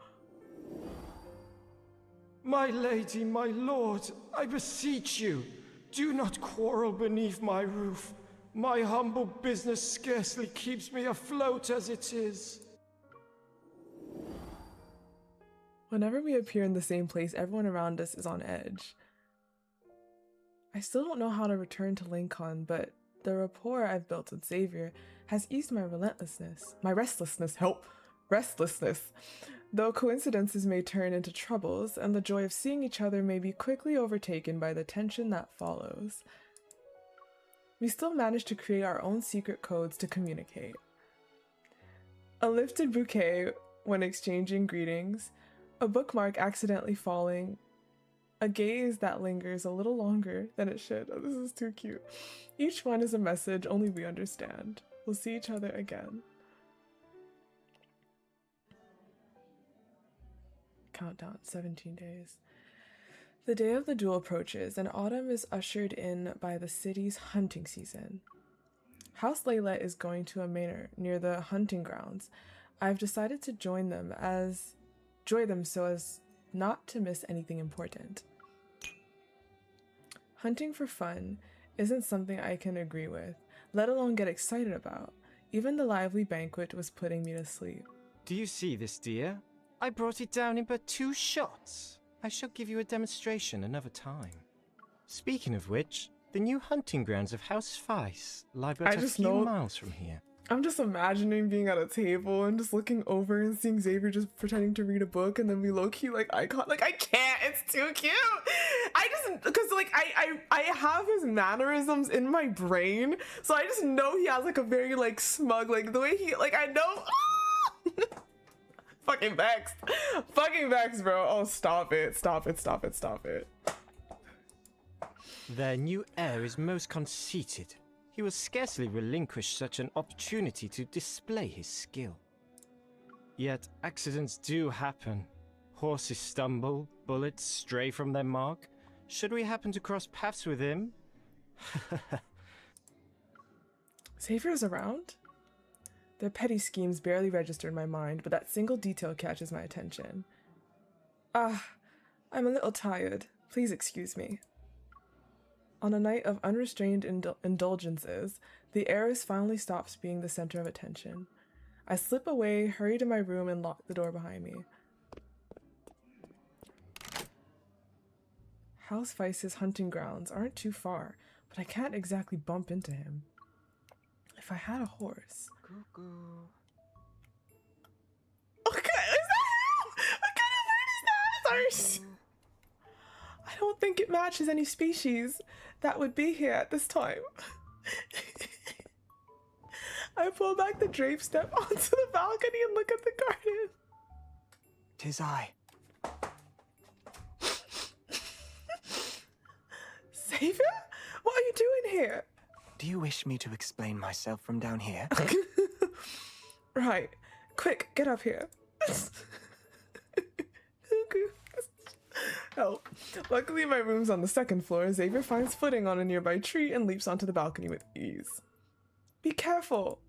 My lady, my lord, I beseech you, do not quarrel beneath my roof. My humble business scarcely keeps me afloat as it is. Whenever we appear in the same place, everyone around us is on edge. I still don't know how to return to Lincoln, but the rapport I've built with Xavier has eased my restlessness. Though coincidences may turn into troubles, and the joy of seeing each other may be quickly overtaken by the tension that follows, we still manage to create our own secret codes to communicate. A lifted bouquet when exchanging greetings, a bookmark accidentally falling, a gaze that lingers a little longer than it should. Oh, this is too cute. Each one is a message only we understand. We'll see each other again. Countdown, 17 days. The day of the duel approaches, and autumn is ushered in by the city's hunting season. House Laylet is going to a manor near the hunting grounds. I've decided to join them so as not to miss anything important. Hunting for fun isn't something I can agree with, let alone get excited about. Even the lively banquet was putting me to sleep. Do you see this, dear? I brought it down in but 2 shots. I shall give you a demonstration another time. Speaking of which, the new hunting grounds of House Weiss lie but a few miles from here. I'm just imagining being at a table and just looking over and seeing Xavier just pretending to read a book, and then we low-key like icon. Like, I can't, it's too cute. Because like I have his mannerisms in my brain, so I just know he has like a very like smug, like the way he, like, I know. Fucking vexed, bro. Oh, stop it. Their new heir is most conceited. He will scarcely relinquish such an opportunity to display his skill. Yet accidents do happen. Horses stumble, bullets stray from their mark. Should we happen to cross paths with him? Xavier's around? Their petty schemes barely register in my mind, but that single detail catches my attention. I'm a little tired. Please excuse me. On a night of unrestrained indulgences, the heiress finally stops being the center of attention. I slip away, hurry to my room, and lock the door behind me. House Weiss's hunting grounds aren't too far, but I can't exactly bump into him. If I had a horse... Okay, is that him? What kind of bird is that? Sorry. I don't think it matches any species that would be here at this time. I pull back the drape, step onto the balcony, and look at the garden. 'Tis I. Xavier? What are you doing here? Do you wish me to explain myself from down here? Right. Quick, get up here. Help. Luckily, my room's on the second floor. Xavier finds footing on a nearby tree and leaps onto the balcony with ease. Be careful.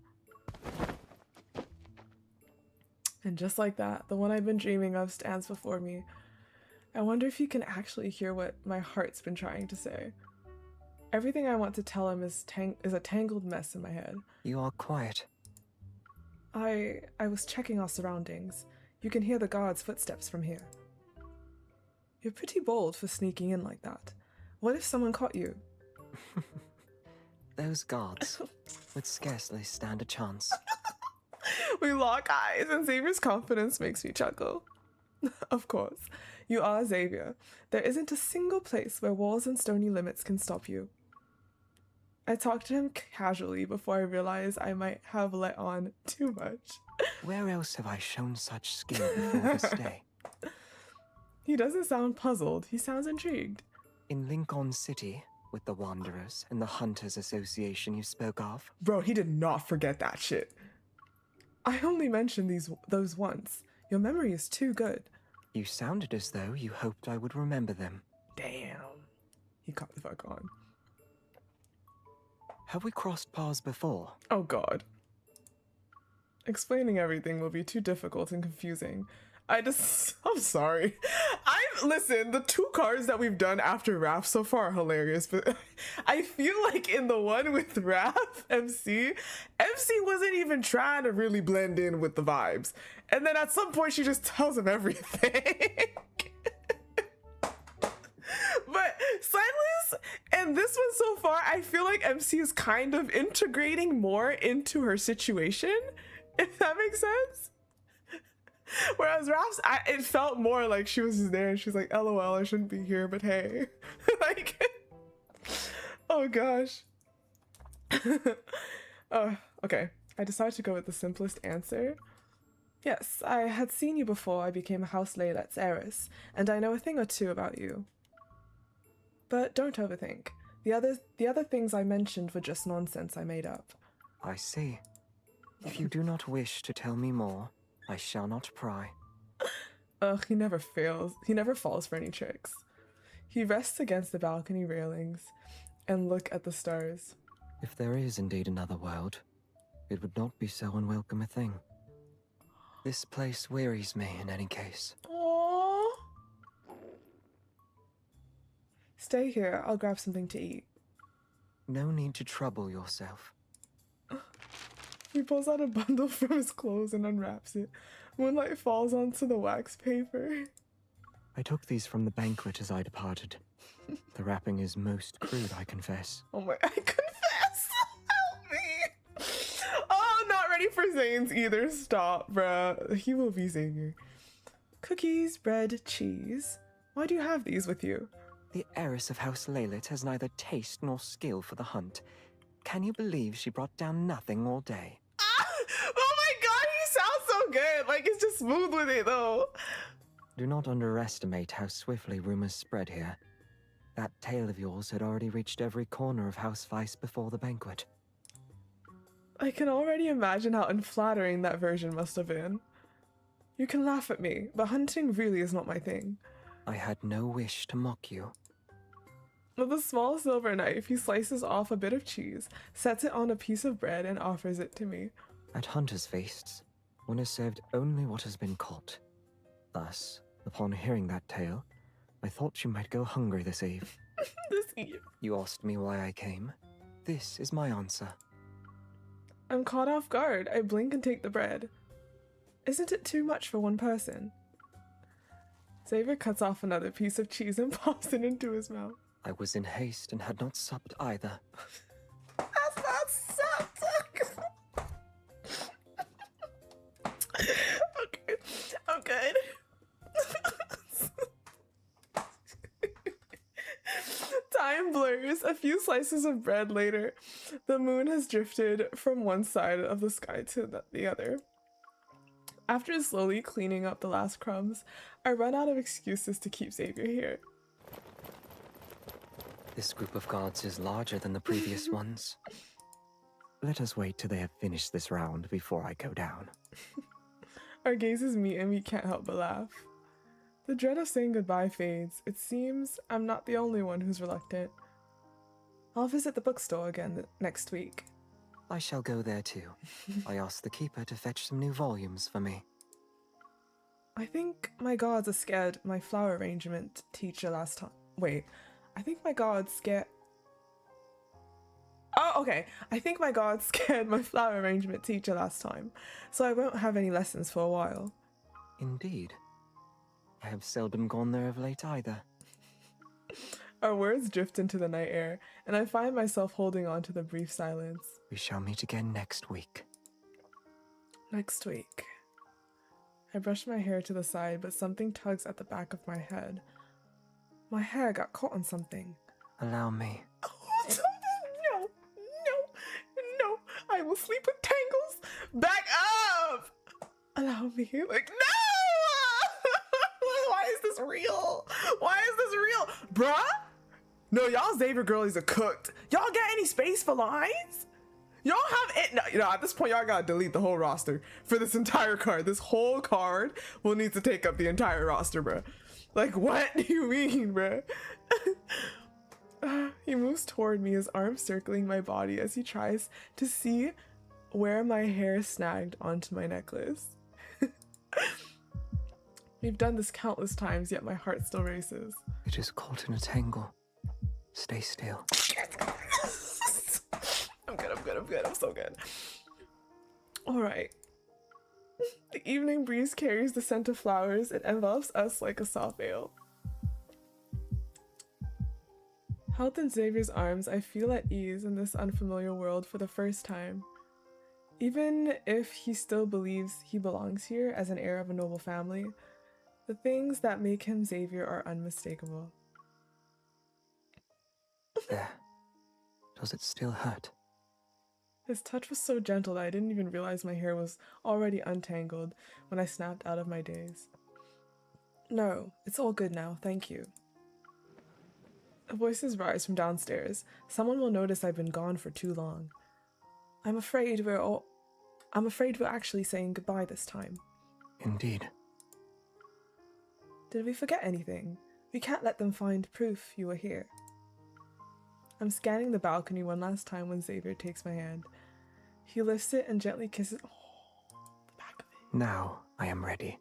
And just like that, the one I've been dreaming of stands before me. I wonder if you can actually hear what my heart's been trying to say. Everything I want to tell him is a tangled mess in my head. You are quiet. I was checking our surroundings. You can hear the guards' footsteps from here. You're pretty bold for sneaking in like that. What if someone caught you? Those guards would scarcely stand a chance. We lock eyes and Xavier's confidence makes me chuckle. Of course, you are Xavier. There isn't a single place where walls and stony limits can stop you. I talked to him casually before I realized I might have let on too much. Where else have I shown such skill before this day? He doesn't sound puzzled. He sounds intrigued. In Lincoln City, with the Wanderers and the Hunters Association you spoke of? Bro, he did not forget that shit. I only mentioned those once. Your memory is too good. You sounded as though you hoped I would remember them. Damn. He caught the fuck on. Have we crossed paths before? Oh god. Explaining everything will be too difficult and confusing. I'm sorry. Listen, the 2 cards that we've done after Raph so far are hilarious, but I feel like in the one with Raph, MC wasn't even trying to really blend in with the vibes. And then at some point she just tells him everything. But Sylus and this one so far, I feel like MC is kind of integrating more into her situation, if that makes sense. Whereas Raph's, it felt more like she was just there and she's like, LOL, I shouldn't be here, but hey. Like, oh gosh. Oh, okay. I decided to go with the simplest answer. Yes, I had seen you before I became House Laylet's heiress, and I know a thing or two about you. But don't overthink. The other things I mentioned were just nonsense I made up. I see. If you do not wish to tell me more, I shall not pry. Ugh, he never fails. He never falls for any tricks. He rests against the balcony railings and look at the stars. If there is indeed another world, it would not be so unwelcome a thing. This place wearies me in any case. Aww. Stay here. I'll grab something to eat. No need to trouble yourself. He pulls out a bundle from his clothes and unwraps it. Moonlight falls onto the wax paper. I took these from the banquet as I departed. The wrapping is most crude, I confess. Oh my, I confess! Help me! Oh, not ready for Zayne's either. Stop, bruh. He will be Xavier. Cookies, bread, cheese. Why do you have these with you? The heiress of House Laylet has neither taste nor skill for the hunt. Can you believe she brought down nothing all day? Ah! Oh my god, he sounds so good! Like, he's just smooth with it, though. Do not underestimate how swiftly rumors spread here. That tale of yours had already reached every corner of House Vice before the banquet. I can already imagine how unflattering that version must have been. You can laugh at me, but hunting really is not my thing. I had no wish to mock you. With a small silver knife, he slices off a bit of cheese, sets it on a piece of bread, and offers it to me. At hunters' feasts, one is served only what has been caught. Thus, upon hearing that tale, I thought you might go hungry this eve. This eve? You asked me why I came. This is my answer. I'm caught off guard. I blink and take the bread. Isn't it too much for one person? Xavier cuts off another piece of cheese and pops it into his mouth. I was in haste and had not supped either. That's not supped! Okay, I'm good. Time blurs. A few slices of bread later, the moon has drifted from one side of the sky to the other. After slowly cleaning up the last crumbs, I run out of excuses to keep Xavier here. This group of guards is larger than the previous ones. Let us wait till they have finished this round before I go down. Our gazes meet and we can't help but laugh. The dread of saying goodbye fades. It seems I'm not the only one who's reluctant. I'll visit the bookstore again next week. I shall go there too. I asked the keeper to fetch some new volumes for me. I think my gods are scared my flower arrangement teacher last time. Wait, I think my gods scared... Oh, okay. I think my god scared my flower arrangement teacher last time, so I won't have any lessons for a while. Indeed. I have seldom gone there of late either. Our words drift into the night air, and I find myself holding on to the brief silence. We shall meet again next week. Next week. I brush my hair to the side, but something tugs at the back of my head. My hair got caught on something. Allow me. No, I will sleep with tangles. Back up! Allow me, like, no! Why is this real? Why is this real? Bruh? No, y'all Xavier girlies are cooked. Y'all get any space for lines? Y'all have it. No, you know, at this point, y'all gotta delete the whole roster for this entire card. This whole card will need to take up the entire roster, bruh. Like, what do you mean, bruh? He moves toward me, his arm circling my body as he tries to see where my hair snagged onto my necklace. We've done this countless times, yet my heart still races. It is caught in a tangle. Stay still. I'm good. I'm so good. Alright. The evening breeze carries the scent of flowers. It envelops us like a soft veil. Held in Xavier's arms, I feel at ease in this unfamiliar world for the first time. Even if he still believes he belongs here as an heir of a noble family, the things that make him Xavier are unmistakable. There. Does it still hurt? His touch was so gentle that I didn't even realize my hair was already untangled when I snapped out of my daze. No, it's all good now, thank you. Voices rise from downstairs. Someone will notice I've been gone for too long. I'm afraid we're actually saying goodbye this time. Indeed. Did we forget anything? We can't let them find proof you were here. I'm scanning the balcony one last time when Xavier takes my hand. He lifts it and gently kisses the back of it. Now I am ready.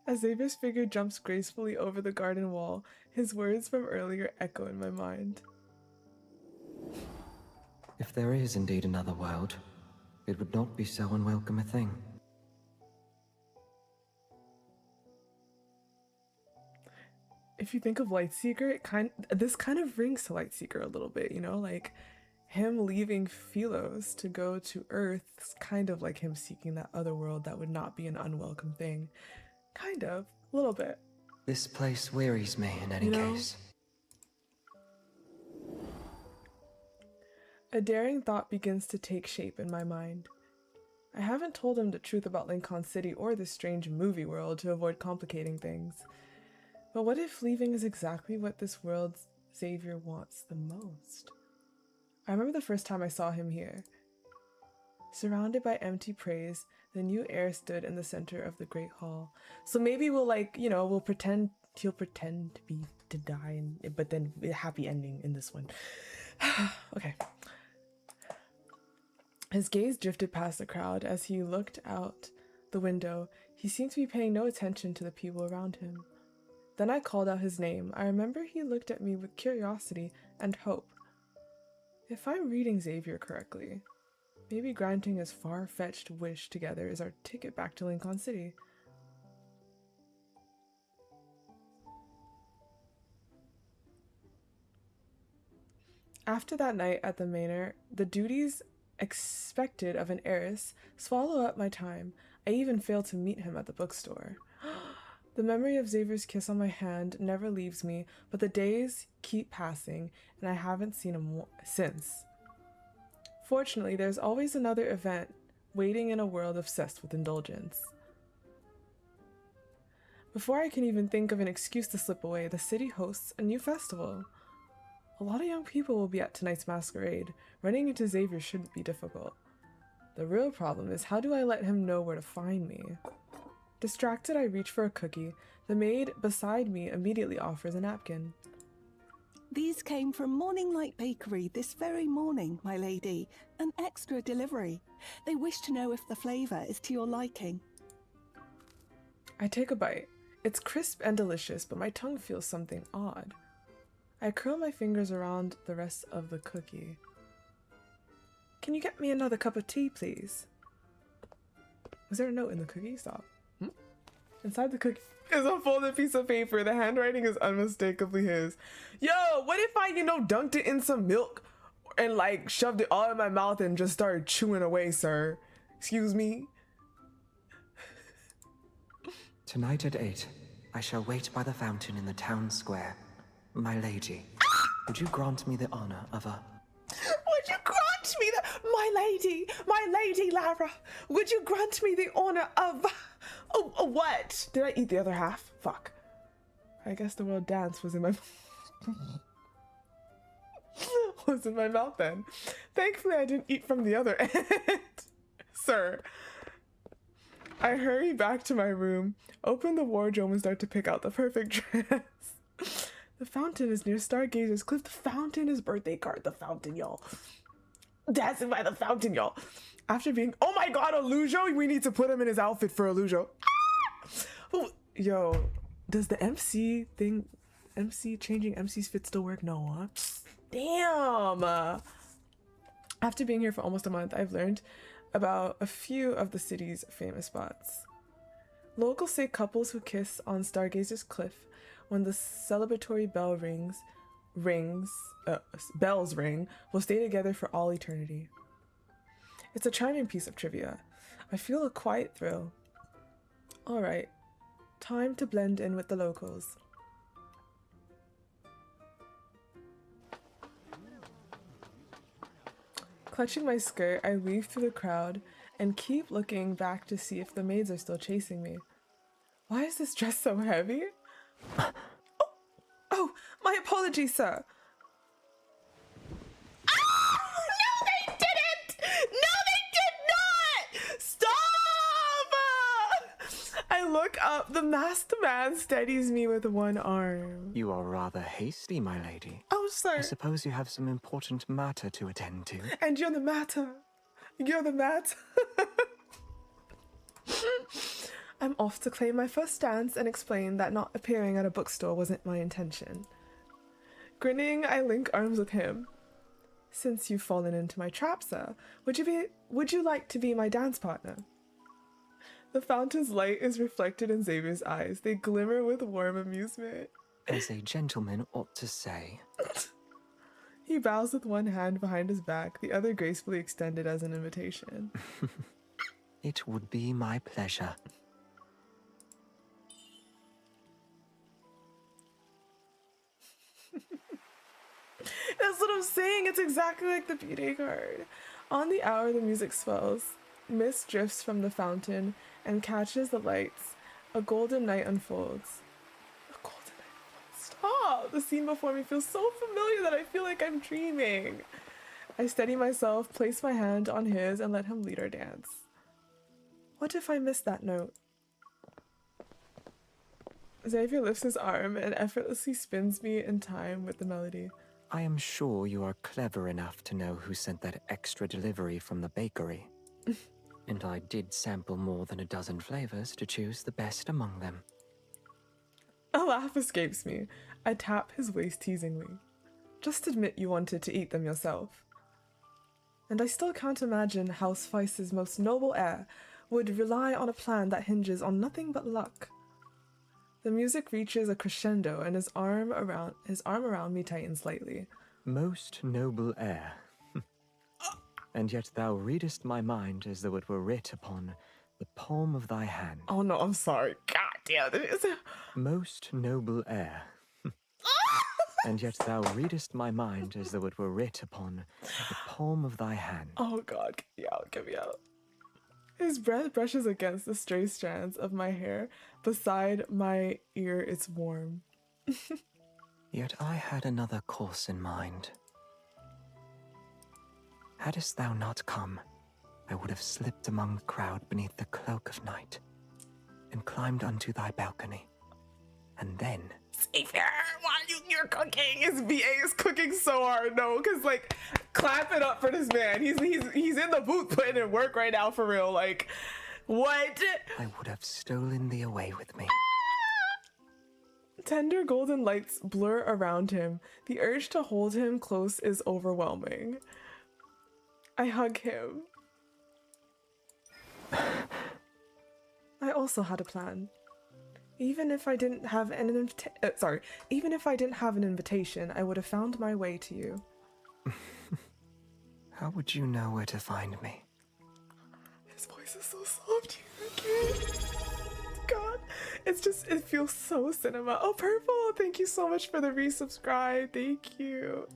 As Xavier's figure jumps gracefully over the garden wall, his words from earlier echo in my mind. If there is indeed another world, it would not be so unwelcome a thing. If you think of Lightseeker, this kind of rings to Lightseeker a little bit, you know, like him leaving Philos to go to Earth is kind of like him seeking that other world that would not be an unwelcome thing. Kind of, a little bit. This place wearies me in any case. A daring thought begins to take shape in my mind. I haven't told him the truth about Lincoln City or this strange movie world to avoid complicating things. But what if leaving is exactly what this world's Xavier wants the most? I remember the first time I saw him here. Surrounded by empty praise, the new heir stood in the center of the great hall. So maybe we'll he'll pretend to die, but then a happy ending in this one. Okay. His gaze drifted past the crowd as he looked out the window. He seemed to be paying no attention to the people around him. Then I called out his name. I remember he looked at me with curiosity and hope. If I'm reading Xavier correctly, maybe granting his far-fetched wish together is our ticket back to Lincoln City. After that night at the manor, the duties expected of an heiress swallow up my time. I even failed to meet him at the bookstore. The memory of Xavier's kiss on my hand never leaves me, but the days keep passing, and I haven't seen him since. Fortunately, there's always another event waiting in a world obsessed with indulgence. Before I can even think of an excuse to slip away, the city hosts a new festival. A lot of young people will be at tonight's masquerade. Running into Xavier shouldn't be difficult. The real problem is, how do I let him know where to find me? Distracted, I reach for a cookie. The maid beside me immediately offers a napkin. These came from Morning Light Bakery this very morning, my lady. An extra delivery. They wish to know if the flavour is to your liking. I take a bite. It's crisp and delicious, but my tongue feels something odd. I curl my fingers around the rest of the cookie. Can you get me another cup of tea, please? Was there a note in the cookie? Stop. Inside the cookie is a folded piece of paper. The handwriting is unmistakably his. Yo, what if I, dunked it in some milk and like shoved it all in my mouth and just started chewing away, sir? Excuse me? Tonight at 8, I shall wait by the fountain in the town square. My lady, would you grant me the honor of a... Would you grant me the... My lady Lara, would you grant me the honor of... Oh, what? Did I eat the other half? Fuck. I guess the word dance was in my... was in my mouth then. Thankfully, I didn't eat from the other end. Sir. I hurry back to my room, open the wardrobe and start to pick out the perfect dress. The fountain is near Stargazer's Cliff. The fountain is birthday card. The fountain, y'all. Dancing by the fountain, y'all. After being, oh my god, Alujo, we need to put him in his outfit for Alujo. Oh, yo, does the MC thing, changing MC's fit still work? No, huh? Damn. After being here for almost a month, I've learned about a few of the city's famous spots. Locals say couples who kiss on Stargazer's Cliff when the celebratory bells ring will stay together for all eternity. It's a charming piece of trivia. I feel a quiet thrill. Alright, time to blend in with the locals. Clutching my skirt, I weave through the crowd and keep looking back to see if the maids are still chasing me. Why is this dress so heavy? Oh, my apologies, sir. No, they didn't! No, they did not! Stop! I look up. The masked man steadies me with one arm. You are rather hasty, my lady. Oh, sir. I suppose you have some important matter to attend to. And you're the matter. You're the matter. I'm off to claim my first dance and explain that not appearing at a bookstore wasn't my intention. Grinning, I link arms with him. Since you've fallen into my trap, sir, would you like to be my dance partner? The fountain's light is reflected in Xavier's eyes. They glimmer with warm amusement. As a gentleman ought to say. He bows with one hand behind his back, the other gracefully extended as an invitation. It would be my pleasure. That's what I'm saying. It's exactly like the B-Day card. On the hour, the music swells. Mist drifts from the fountain and catches the lights. A golden night unfolds. A golden night. Stop! The scene before me feels so familiar that I feel like I'm dreaming. I steady myself, place my hand on his, and let him lead our dance. What if I missed that note? Xavier lifts his arm and effortlessly spins me in time with the melody. I am sure you are clever enough to know who sent that extra delivery from the bakery. And I did sample more than a dozen flavors to choose the best among them. A laugh escapes me. I tap his waist teasingly. Just admit you wanted to eat them yourself. And I still can't imagine how Spice's most noble heir would rely on a plan that hinges on nothing but luck. The music reaches a crescendo and his arm around me tightens slightly. Most noble heir. And yet thou readest my mind as though it were writ upon the palm of thy hand. Oh no, I'm sorry. God damn it. Most noble heir. And yet thou readest my mind as though it were writ upon the palm of thy hand. Oh god, get me out, get me out. His breath brushes against the stray strands of my hair. Beside my ear, it's warm. Yet I had another course in mind. Hadst thou not come, I would have slipped among the crowd beneath the cloak of night, and climbed unto thy balcony. And then... Xavier, while you're cooking, his VA is cooking so hard. No, because, like, clap it up for this man. He's in the booth putting in work right now, for real. Like, what? I would have stolen thee away with me. Tender golden lights blur around him. The urge to hold him close is overwhelming. I hug him. I also had a plan. Even if I didn't have an invitation, I would have found my way to you. How would you know where to find me? His voice is so soft. God, it feels so cinema. Oh, Purple, thank you so much for the resubscribe. Thank you.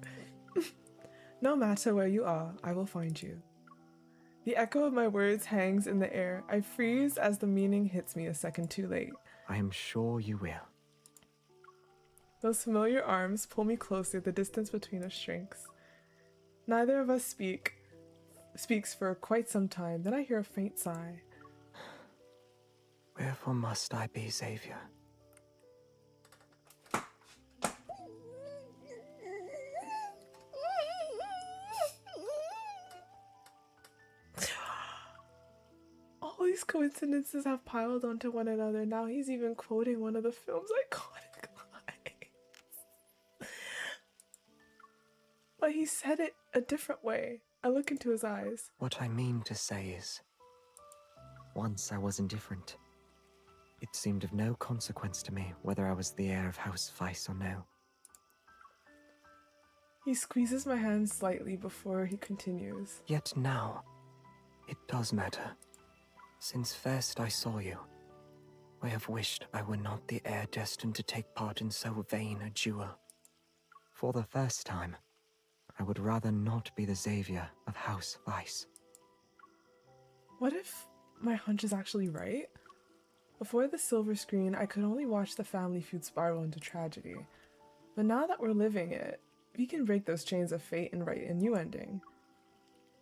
No matter where you are, I will find you. The echo of my words hangs in the air. I freeze as the meaning hits me a second too late. I am sure you will. Those familiar arms pull me closer. The distance between us shrinks. Neither of us speaks for quite some time. Then I hear a faint sigh. Wherefore must I be, Xavier? All these coincidences have piled onto one another. Now he's even quoting one of the film's iconic lines. But he said it a different way. I look into his eyes. What I mean to say is, once I was indifferent. It seemed of no consequence to me whether I was the heir of House Vice or no. He squeezes my hand slightly before he continues. Yet now, it does matter. Since first I saw you, I have wished I were not the heir destined to take part in so vain a duel. For the first time, I would rather not be the Xavier of House Vice. What if my hunch is actually right? Before the silver screen, I could only watch the family feud spiral into tragedy. But now that we're living it, we can break those chains of fate and write a new ending.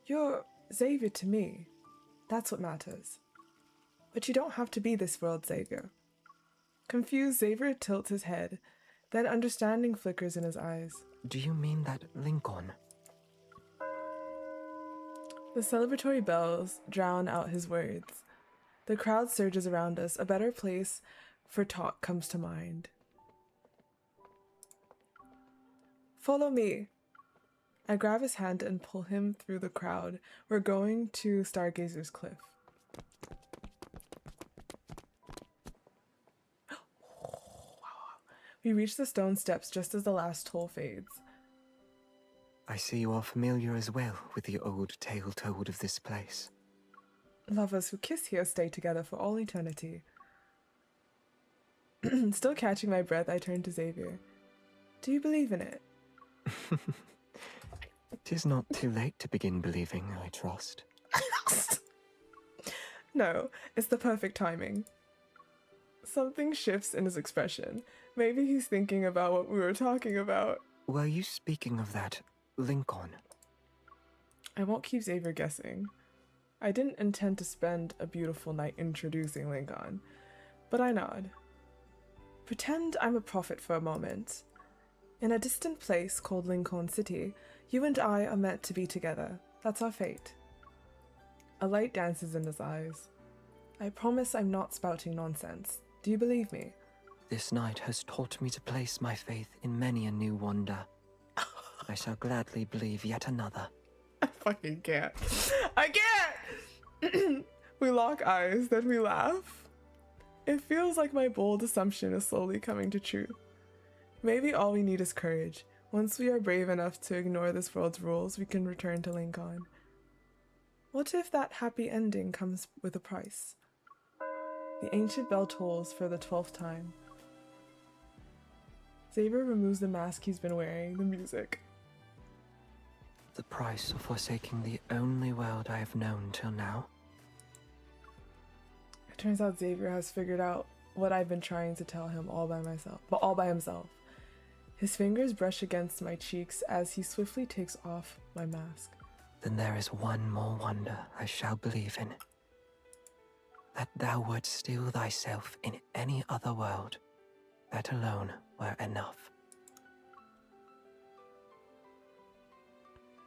You're Xavier to me. That's what matters. But you don't have to be this world's Xavier. Confused, Xavier tilts his head, then understanding flickers in his eyes. Do you mean that Lincoln? The celebratory bells drown out his words. The crowd surges around us. A better place for talk comes to mind. Follow me. I grab his hand and pull him through the crowd. We're going to Stargazer's Cliff. We reach the stone steps just as the last toll fades. I see you are familiar as well with the old tale told of this place. Lovers who kiss here stay together for all eternity. Still catching my breath, I turn to Xavier. Do you believe in it? 'Tis not too late to begin believing, I trust. No, it's the perfect timing. Something shifts in his expression. Maybe he's thinking about what we were talking about. Were you speaking of that Lincoln? I won't keep Xavier guessing. I didn't intend to spend a beautiful night introducing Lincoln, but I nod. Pretend I'm a prophet for a moment. In a distant place called Lincoln City, you and I are meant to be together. That's our fate. A light dances in his eyes. I promise I'm not spouting nonsense. Do you believe me? This night has taught me to place my faith in many a new wonder. I shall gladly believe yet another. I fucking can't. I can't! We lock eyes, then we laugh. It feels like my bold assumption is slowly coming to truth. Maybe all we need is courage. Once we are brave enough to ignore this world's rules, we can return to Lincoln. What if that happy ending comes with a price? The ancient bell tolls for the 12th time. Xavier removes the mask he's been wearing, the music. The price of forsaking the only world I have known till now? Turns out Xavier has figured out what I've been trying to tell him all by himself. His fingers brush against my cheeks as he swiftly takes off my mask. Then there is one more wonder I shall believe in. That thou wouldst steal thyself in any other world. That alone were enough.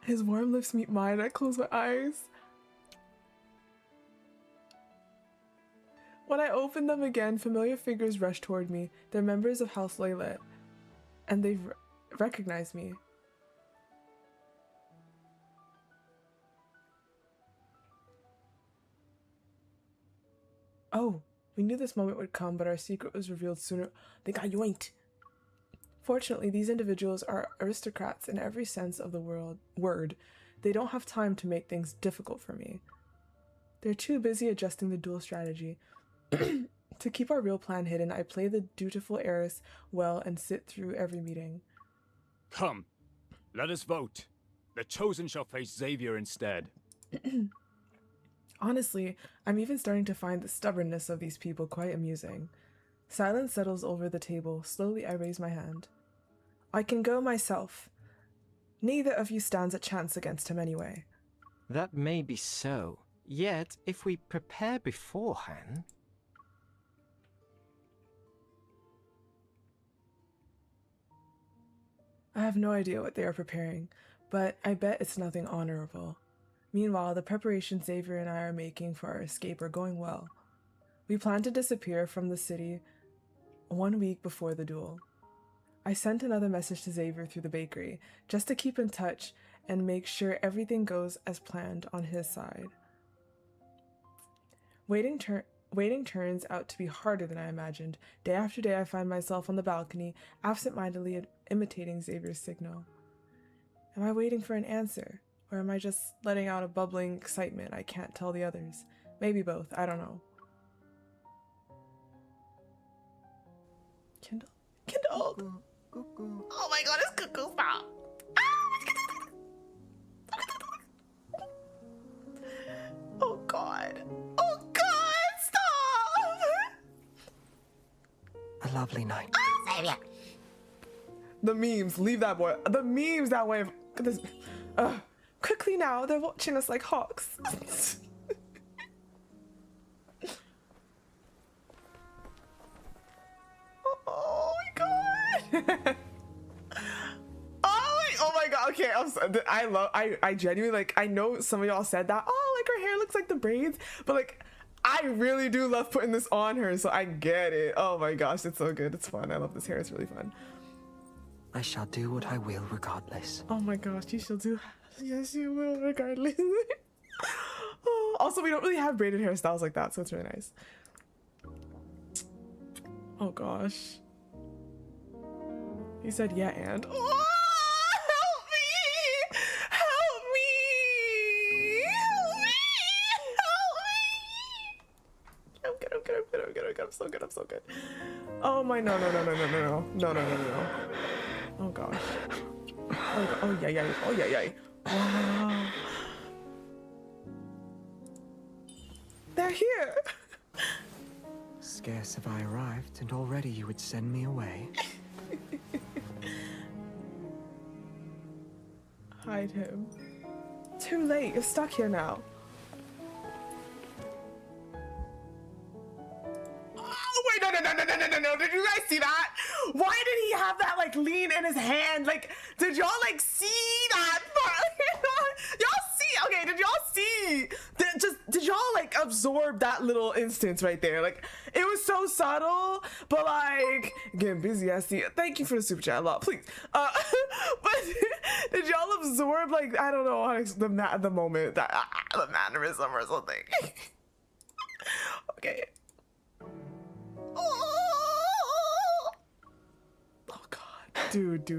His warm lips meet mine. I close my eyes. When I open them again, familiar figures rush toward me. They're members of House Laylet, and they've recognized me. Oh, we knew this moment would come, but our secret was revealed sooner. They got yoinked. Fortunately, these individuals are aristocrats in every sense of the word. They don't have time to make things difficult for me. They're too busy adjusting the dual strategy. To keep our real plan hidden, I play the dutiful heiress well and sit through every meeting. Come, let us vote. The chosen shall face Xavier instead. Honestly, I'm even starting to find the stubbornness of these people quite amusing. Silence settles over the table. Slowly, I raise my hand. I can go myself. Neither of you stands a chance against him anyway. That may be so. Yet, if we prepare beforehand... I have no idea what they are preparing, but I bet it's nothing honorable. Meanwhile, the preparations Xavier and I are making for our escape are going well. We plan to disappear from the city 1 week before the duel. I sent another message to Xavier through the bakery, just to keep in touch and make sure everything goes as planned on his side. Waiting turns out to be harder than I imagined. Day after day, I find myself on the balcony, absent-mindedly imitating Xavier's signal. Am I waiting for an answer? Or am I just letting out a bubbling excitement I can't tell the others? Maybe both, I don't know. Kindle? Oh my god, it's cuckoo, stop! Oh god. Oh god, stop! A lovely night. Oh, Xavier! The memes, leave that boy. The memes that way. This. Quickly now, they're watching us like hawks. Oh my god. Oh my god. Okay, I'm sorry. I genuinely, like, I know some of y'all said that. Oh, like her hair looks like the braids, but like, I really do love putting this on her, so I get it. Oh my gosh, it's so good. It's fun. I love this hair. It's really fun. I shall do what I will regardless. Oh my gosh, you shall do. Yes, you will regardless. Oh, also, we don't really have braided hairstyles like that, so it's really nice. Oh gosh. He said yeah and. Oh, help me! Help me! Help me! Help me! I'm good. I'm so good. I'm so good. Oh my no. Oh gosh. Oh yeah. Wow. They're here. Scarce have I arrived, and already you would send me away. Hide him. Too late. You're stuck here now. Oh wait, no. Did you guys see that? Why did he have that like lean in his hand? Like, did y'all like see that? Y'all see? Okay, did y'all see? Did y'all like absorb that little instance right there? Like, it was so subtle, but like getting busy. I see. Thank you for the super chat, a lot, please. But did y'all absorb like, I don't know, how the moment that the mannerism or something? Okay. Oh god. Dude.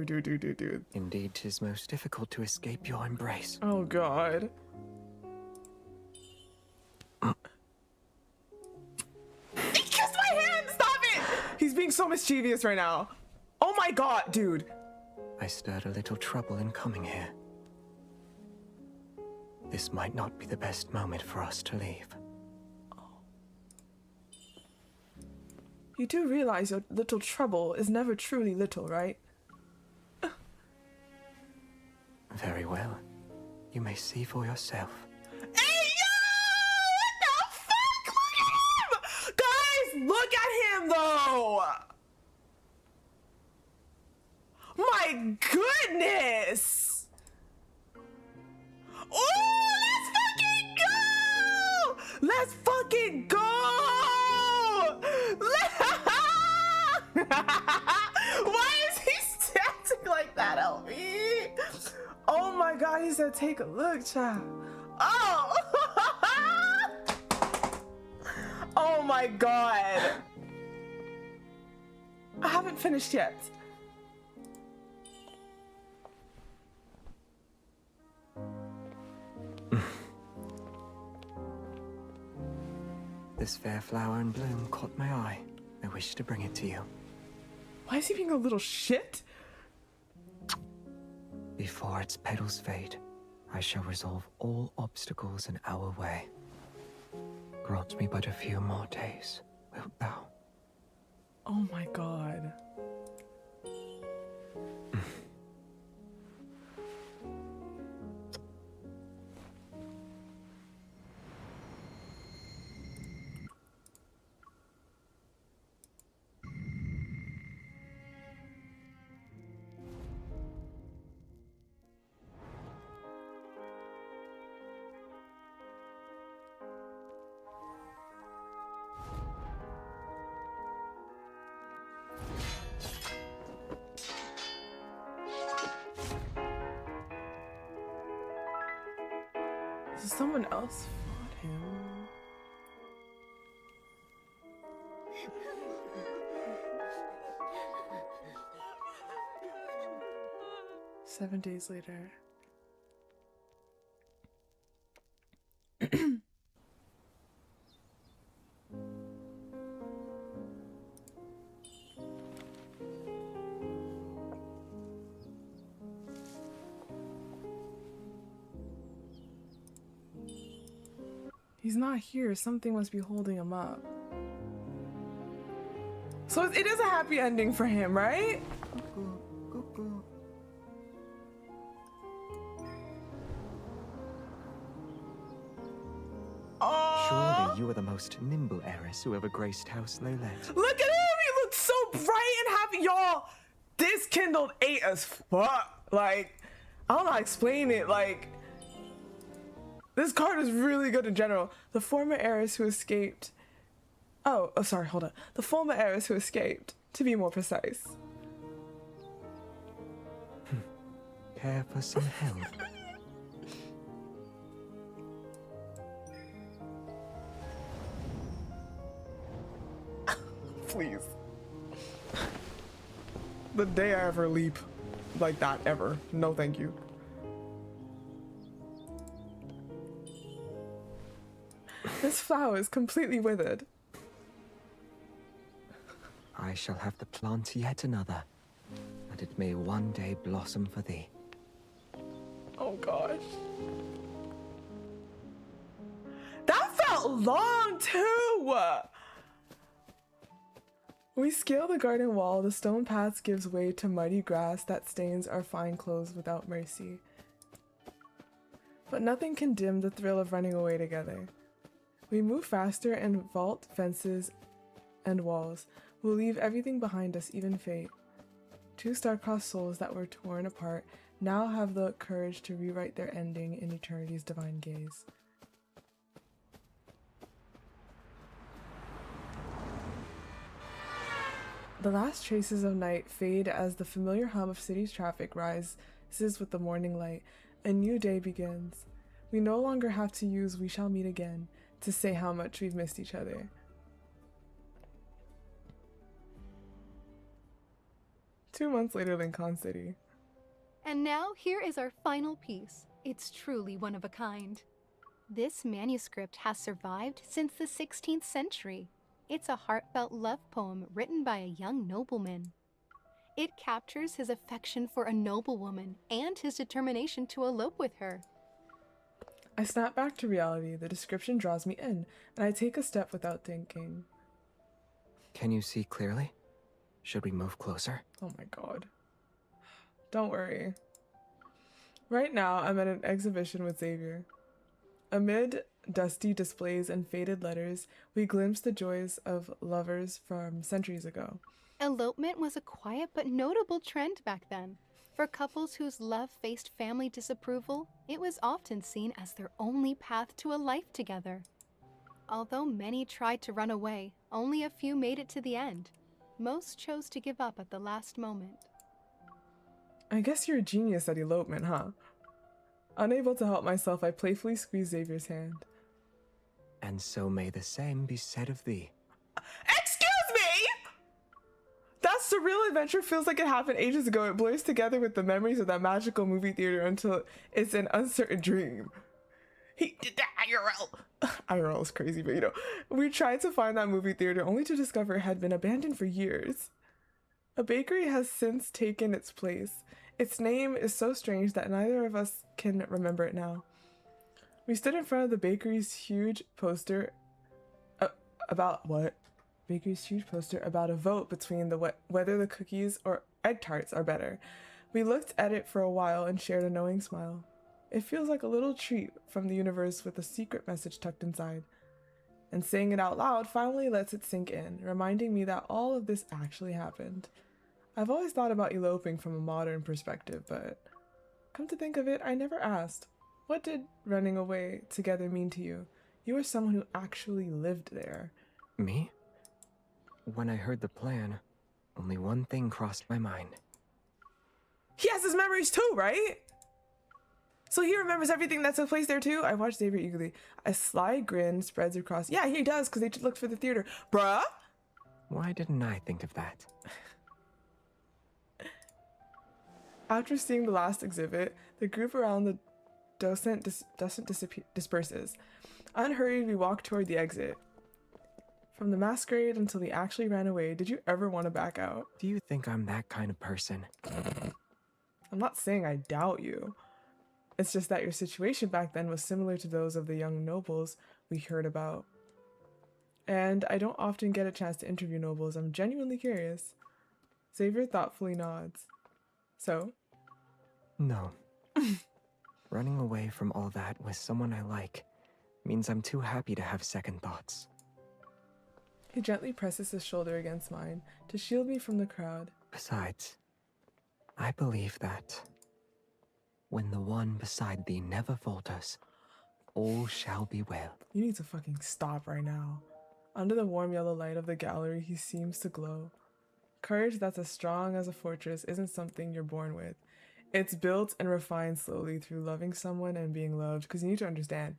Indeed, 'tis most difficult to escape your embrace. Oh god. He kissed my hand! Stop it! He's being so mischievous right now. Oh my god, dude. I stirred a little trouble in coming here. This might not be the best moment for us to leave. You do realize your little trouble is never truly little, right? Very well. You may see for yourself. Hey, yo! What the fuck? Look at him! Guys, look at him, though! My goodness! Oh, let's fucking go! Why is he standing like that, LB? Oh my god, he said take a look, child. Oh! Oh my god. I haven't finished yet. This fair flower in bloom caught my eye. I wish to bring it to you. Why is he being a little shit? Before its petals fade, I shall resolve all obstacles in our way. Grant me but a few more days, wilt thou? Oh my god. So someone else fought him. Seven days later. He's not here. Something must be holding him up. So it is a happy ending for him, right? Surely you are the most nimble heiress who ever graced House Lolette. Look at him! He looks so bright and happy. Y'all, this kindled ate as fuck. Like, I don't know how to explain it. Like, this card is really good in general. The former heiress who escaped. Oh, sorry, hold on. The former heiress who escaped, to be more precise. Care for some help? Please. The day I ever leap like that, ever. No, thank you. This flower is completely withered. I shall have to plant yet another, that it may one day blossom for thee. Oh gosh. That felt long too! We scale the garden wall, the stone paths gives way to muddy grass that stains our fine clothes without mercy. But nothing can dim the thrill of running away together. We move faster and vault fences and walls. We'll leave everything behind us, even fate. Two star-crossed souls that were torn apart now have the courage to rewrite their ending in eternity's divine gaze. The last traces of night fade as the familiar hum of city traffic rises with the morning light. A new day begins. We no longer have to use "we shall meet again" to say how much we've missed each other. 2 months later, Lincoln City. And now here is our final piece. It's truly one of a kind. This manuscript has survived since the 16th century. It's a heartfelt love poem written by a young nobleman. It captures his affection for a noblewoman and his determination to elope with her. I snap back to reality. The description draws me in, and I take a step without thinking. Can you see clearly? Should we move closer? Oh my god. Don't worry. Right now, I'm at an exhibition with Xavier. Amid dusty displays and faded letters, we glimpse the joys of lovers from centuries ago. Elopement was a quiet but notable trend back then. For couples whose love faced family disapproval, it was often seen as their only path to a life together. Although many tried to run away, only a few made it to the end. Most chose to give up at the last moment. I guess you're a genius at elopement, huh? Unable to help myself, I playfully squeeze Xavier's hand. And so may the same be said of thee. Excuse me! That surreal adventure feels like it happened ages ago. It blurs together with the memories of that magical movie theater until it's an uncertain dream. He did that IRL. IRL is crazy, but you know, we tried to find that movie theater only to discover it had been abandoned for years. A bakery has since taken its place. Its name is so strange that neither of us can remember it now. We stood in front of the bakery's huge poster about what? Bakery's huge poster about a vote between whether the cookies or egg tarts are better. We looked at it for a while and shared a knowing smile. It feels like a little treat from the universe with a secret message tucked inside. And saying it out loud finally lets it sink in, reminding me that all of this actually happened. I've always thought about eloping from a modern perspective, but come to think of it, I never asked. What did running away together mean to you? You were someone who actually lived there. Me? When I heard the plan, only one thing crossed my mind. He has his memories too, right? So he remembers everything that took place there too? I watched Xavier eagerly. A sly grin spreads across. Yeah, he does, because they just looked for the theater. Bruh? Why didn't I think of that? After seeing the last exhibit, the group around the docent disperses. Unhurried, we walk toward the exit. From the masquerade until he actually ran away, did you ever want to back out? Do you think I'm that kind of person? I'm not saying I doubt you. It's just that your situation back then was similar to those of the young nobles we heard about. And I don't often get a chance to interview nobles. I'm genuinely curious. Xavier thoughtfully nods. So? No. Running away from all that with someone I like means I'm too happy to have second thoughts. He gently presses his shoulder against mine to shield me from the crowd. Besides, I believe that when the one beside thee never falters, all shall be well. You need to fucking stop right now. Under the warm yellow light of the gallery, he seems to glow. Courage that's as strong as a fortress isn't something you're born with. It's built and refined slowly through loving someone and being loved. Because you need to understand,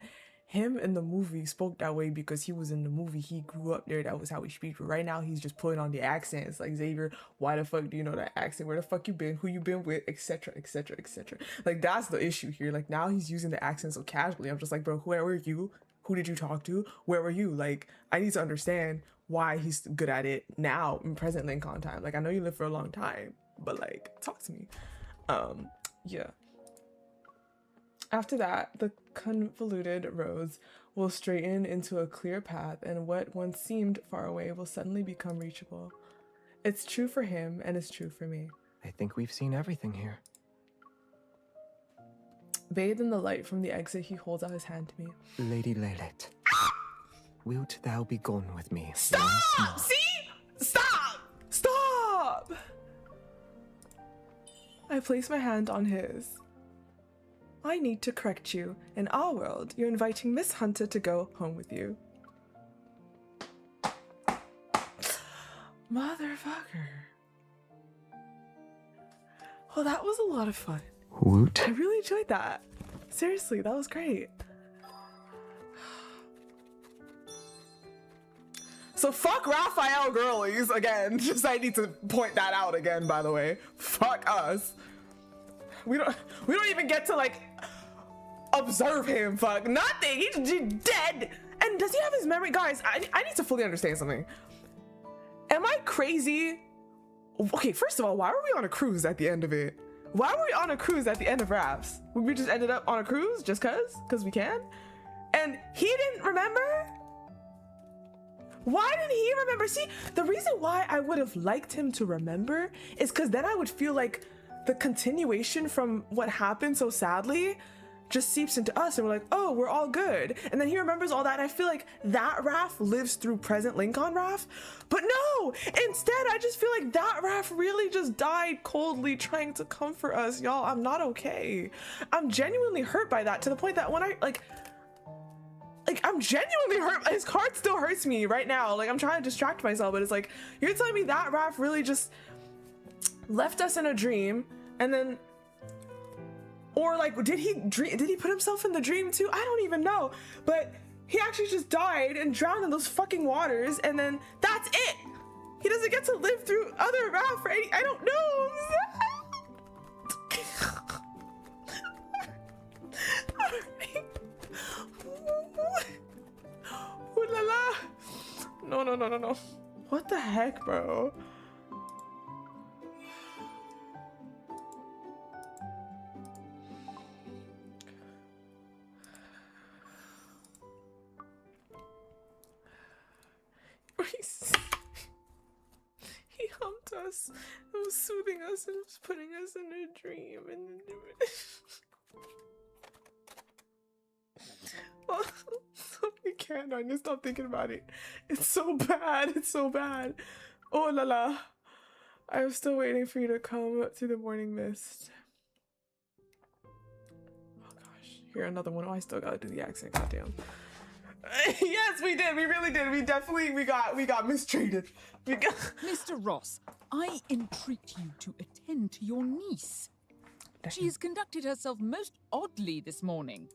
him in the movie spoke that way because he was in the movie. He grew up there. That was how he speaks. But right now, he's just putting on the accents. Like, Xavier, why the fuck do you know that accent? Where the fuck you been? Who you been with? Etc, etc, etc. Like, that's the issue here. Like, now he's using the accent so casually. I'm just like, bro, where were you? Who did you talk to? Where were you? Like, I need to understand why he's good at it now in present Lincoln time. Like, I know you lived for a long time, but like, talk to me. Yeah. After that, the convoluted roads will straighten into a clear path, and what once seemed far away will suddenly become reachable. It's true for him, and it's true for me. I think we've seen everything here. Bathed in the light from the exit, he holds out his hand to me. Lady Leylet, wilt thou be gone with me? Stop! See? Stop! Stop! I place my hand on his. I need to correct you. In our world, you're inviting Miss Hunter to go home with you. Motherfucker. Well, that was a lot of fun. Woot. I really enjoyed that. Seriously, that was great. So fuck Rafayel girlies again. Just I need to point that out again, by the way. Fuck us. We don't even get to like observe him. Fuck nothing. He's dead. And does he have his memory? Guys, I need to fully understand something. Am I crazy? Okay, first of all, why were we on a cruise at the end of it? Why were we on a cruise at the end of Rafts? We just ended up on a cruise just cause we can? And he didn't remember? Why didn't he remember? See, the reason why I would have liked him to remember is because then I would feel like the continuation from what happened so sadly just seeps into us and we're like, oh, we're all good. And then he remembers all that and I feel like that Raf lives through present Lincoln Raf. But no, instead I just feel like that Raf really just died coldly trying to comfort us. Y'all, I'm not okay. I'm genuinely hurt by that to the point that when I like I'm genuinely hurt. His heart still hurts me right now. Like I'm trying to distract myself, but it's like, you're telling me that Raf really just left us in a dream and then, or like, did he put himself in the dream too? I don't even know, but he actually just died and drowned in those fucking waters and then that's it. He doesn't get to live through other Raf or any, I don't know. Ooh la la. No. What the heck, bro? He humped us, and was soothing us, and was putting us in a dream, and then I can't. I need to stop thinking about it. It's so bad. It's so bad. Oh la la. I'm still waiting for you to come through the morning mist. Oh gosh. Here, another one. Oh, I still gotta do the accent. Goddamn. Yes, we did. We really did. We got mistreated. Mr. Ross, I entreat you to attend to your niece. She has conducted herself most oddly this morning.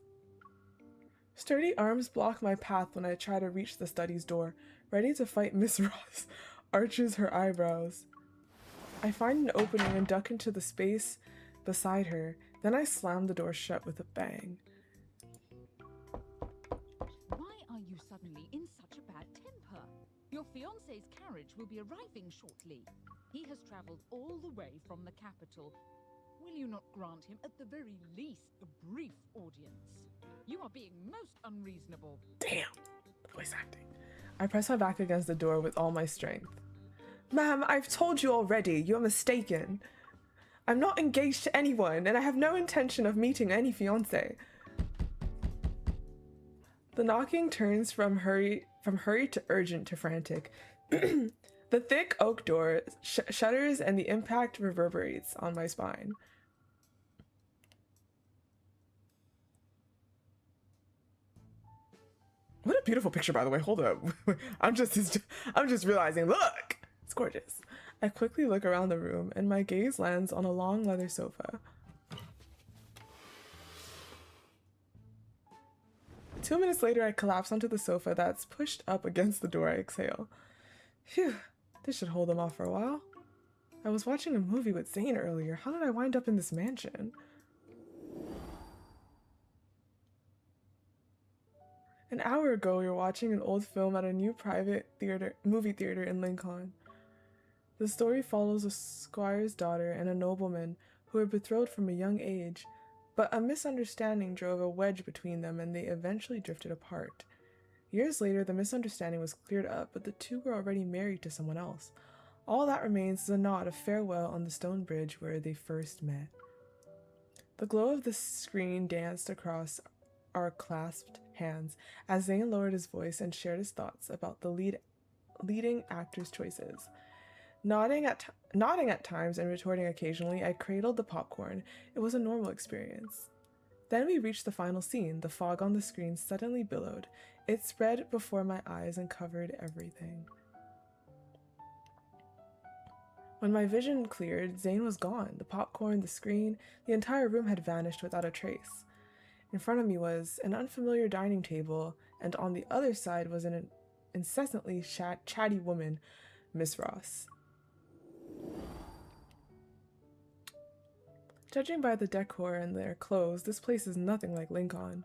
Sturdy arms block my path when I try to reach the study's door. Ready to fight, Miss Ross arches her eyebrows. I find an opening and duck into the space beside her. Then I slam the door shut with a bang. Why are you suddenly in such a bad temper? Your fiancé's carriage will be arriving shortly. He has traveled all the way from the capital. Will you not grant him, at the very least, a brief audience? You are being most unreasonable. Damn. Voice acting. I press my back against the door with all my strength. Ma'am, I've told you already. You're mistaken. I'm not engaged to anyone, and I have no intention of meeting any fiancé. The knocking turns from hurried to urgent to frantic. The thick oak door shudders and the impact reverberates on my spine. What a beautiful picture, by the way. Hold up. I'm just realizing, look, it's gorgeous. I quickly look around the room and my gaze lands on a long leather sofa. 2 minutes later, I collapse onto the sofa that's pushed up against the door. I exhale. Phew, this should hold them off for a while. I was watching a movie with Zayne earlier. How did I wind up in this mansion? An hour ago, we were watching an old film at a new private movie theater in Lincoln. The story follows a squire's daughter and a nobleman who were betrothed from a young age, but a misunderstanding drove a wedge between them and they eventually drifted apart. Years later, the misunderstanding was cleared up, but the two were already married to someone else. All that remains is a nod of farewell on the stone bridge where they first met. The glow of the screen danced across our clasped hands as Zayne lowered his voice and shared his thoughts about the leading actor's choices. Nodding at times and retorting occasionally, I cradled the popcorn. It was a normal experience. Then we reached the final scene. The fog on the screen suddenly billowed. It spread before my eyes and covered everything. When my vision cleared, Zayne was gone. The popcorn, the screen, the entire room had vanished without a trace. In front of me was an unfamiliar dining table, and on the other side was an incessantly chatty woman, Miss Ross. Judging by the decor and their clothes, this place is nothing like Lincoln.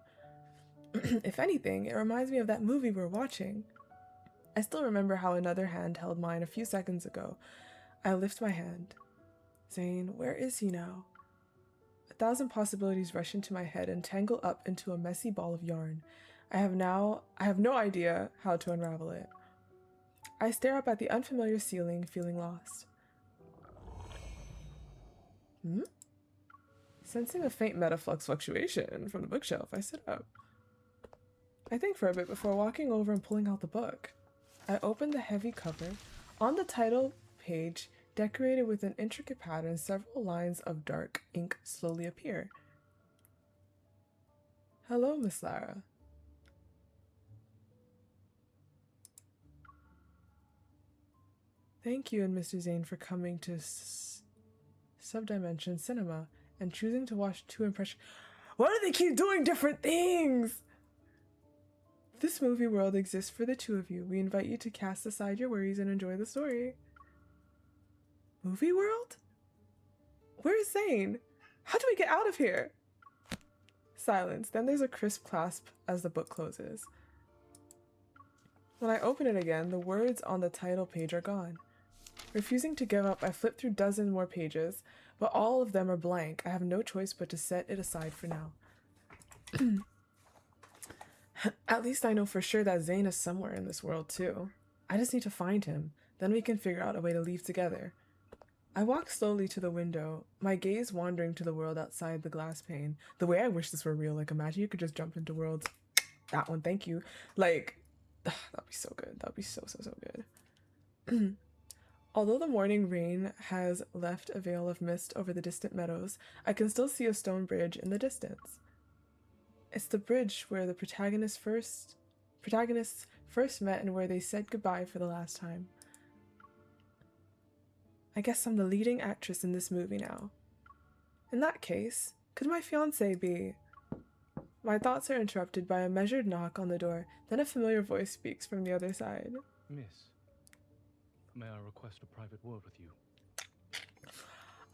If anything, it reminds me of that movie we're watching. I still remember how another hand held mine a few seconds ago. I lift my hand. Zayne, where is he now? 1,000 possibilities rush into my head and tangle up into a messy ball of yarn. I have no idea how to unravel it. I stare up at the unfamiliar ceiling, feeling lost. Sensing a faint metaflux fluctuation from the bookshelf, I sit up. I think for a bit before walking over and pulling out the book. I open the heavy cover. On the title page, decorated with an intricate pattern, several lines of dark ink slowly appear. Hello, Miss Lara. Thank you and Mr. Zayne for coming to Subdimension Cinema and choosing to watch two impressions. Why do they keep doing different things? This movie world exists for the two of you. We invite you to cast aside your worries and enjoy the story. Movie world? Where's Zayne? How do we get out of here? Silence. Then there's a crisp clasp as the book closes. When I open it again, the words on the title page are gone. Refusing to give up, I flip through dozens more pages, but all of them are blank. I have no choice but to set it aside for now. At least I know for sure that Zayne is somewhere in this world too. I just need to find him, then we can figure out a way to leave together. I walk slowly to the window, my gaze wandering to the world outside the glass pane. The way I wish this were real, like imagine you could just jump into worlds. That one, thank you. Like, that'd be so good. That'd be so good. Although the morning rain has left a veil of mist over the distant meadows, I can still see a stone bridge in the distance. It's the bridge where the protagonists first met and where they said goodbye for the last time. I guess I'm the leading actress in this movie now. In that case, could my fiancé be... My thoughts are interrupted by a measured knock on the door, then a familiar voice speaks from the other side. Miss, may I request a private word with you?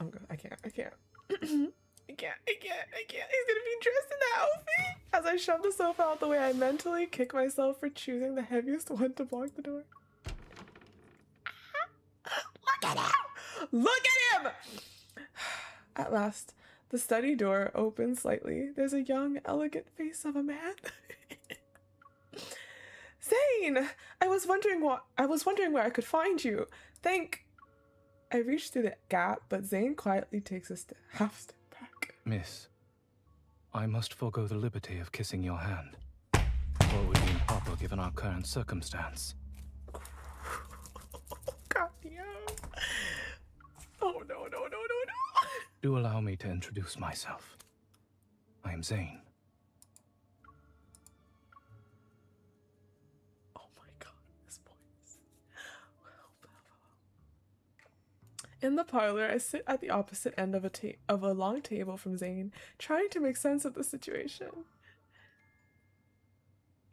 I can't. I can't. He's gonna be dressed in that outfit. As I shove the sofa out the way, I mentally kick myself for choosing the heaviest one to block the door. Look at him! Look at him! At last, the study door opens slightly. There's a young, elegant face of a man. Zayne! I was wondering where I could find you. I reach through the gap, but Zayne quietly takes a half step back. Miss, I must forego the liberty of kissing your hand, for it would be improper given our current circumstance. God, yeah. Oh, no. Do allow me to introduce myself. I am Zayne. Oh my god, this voice. In the parlor, I sit at the opposite end of a long table from Zayne, trying to make sense of the situation.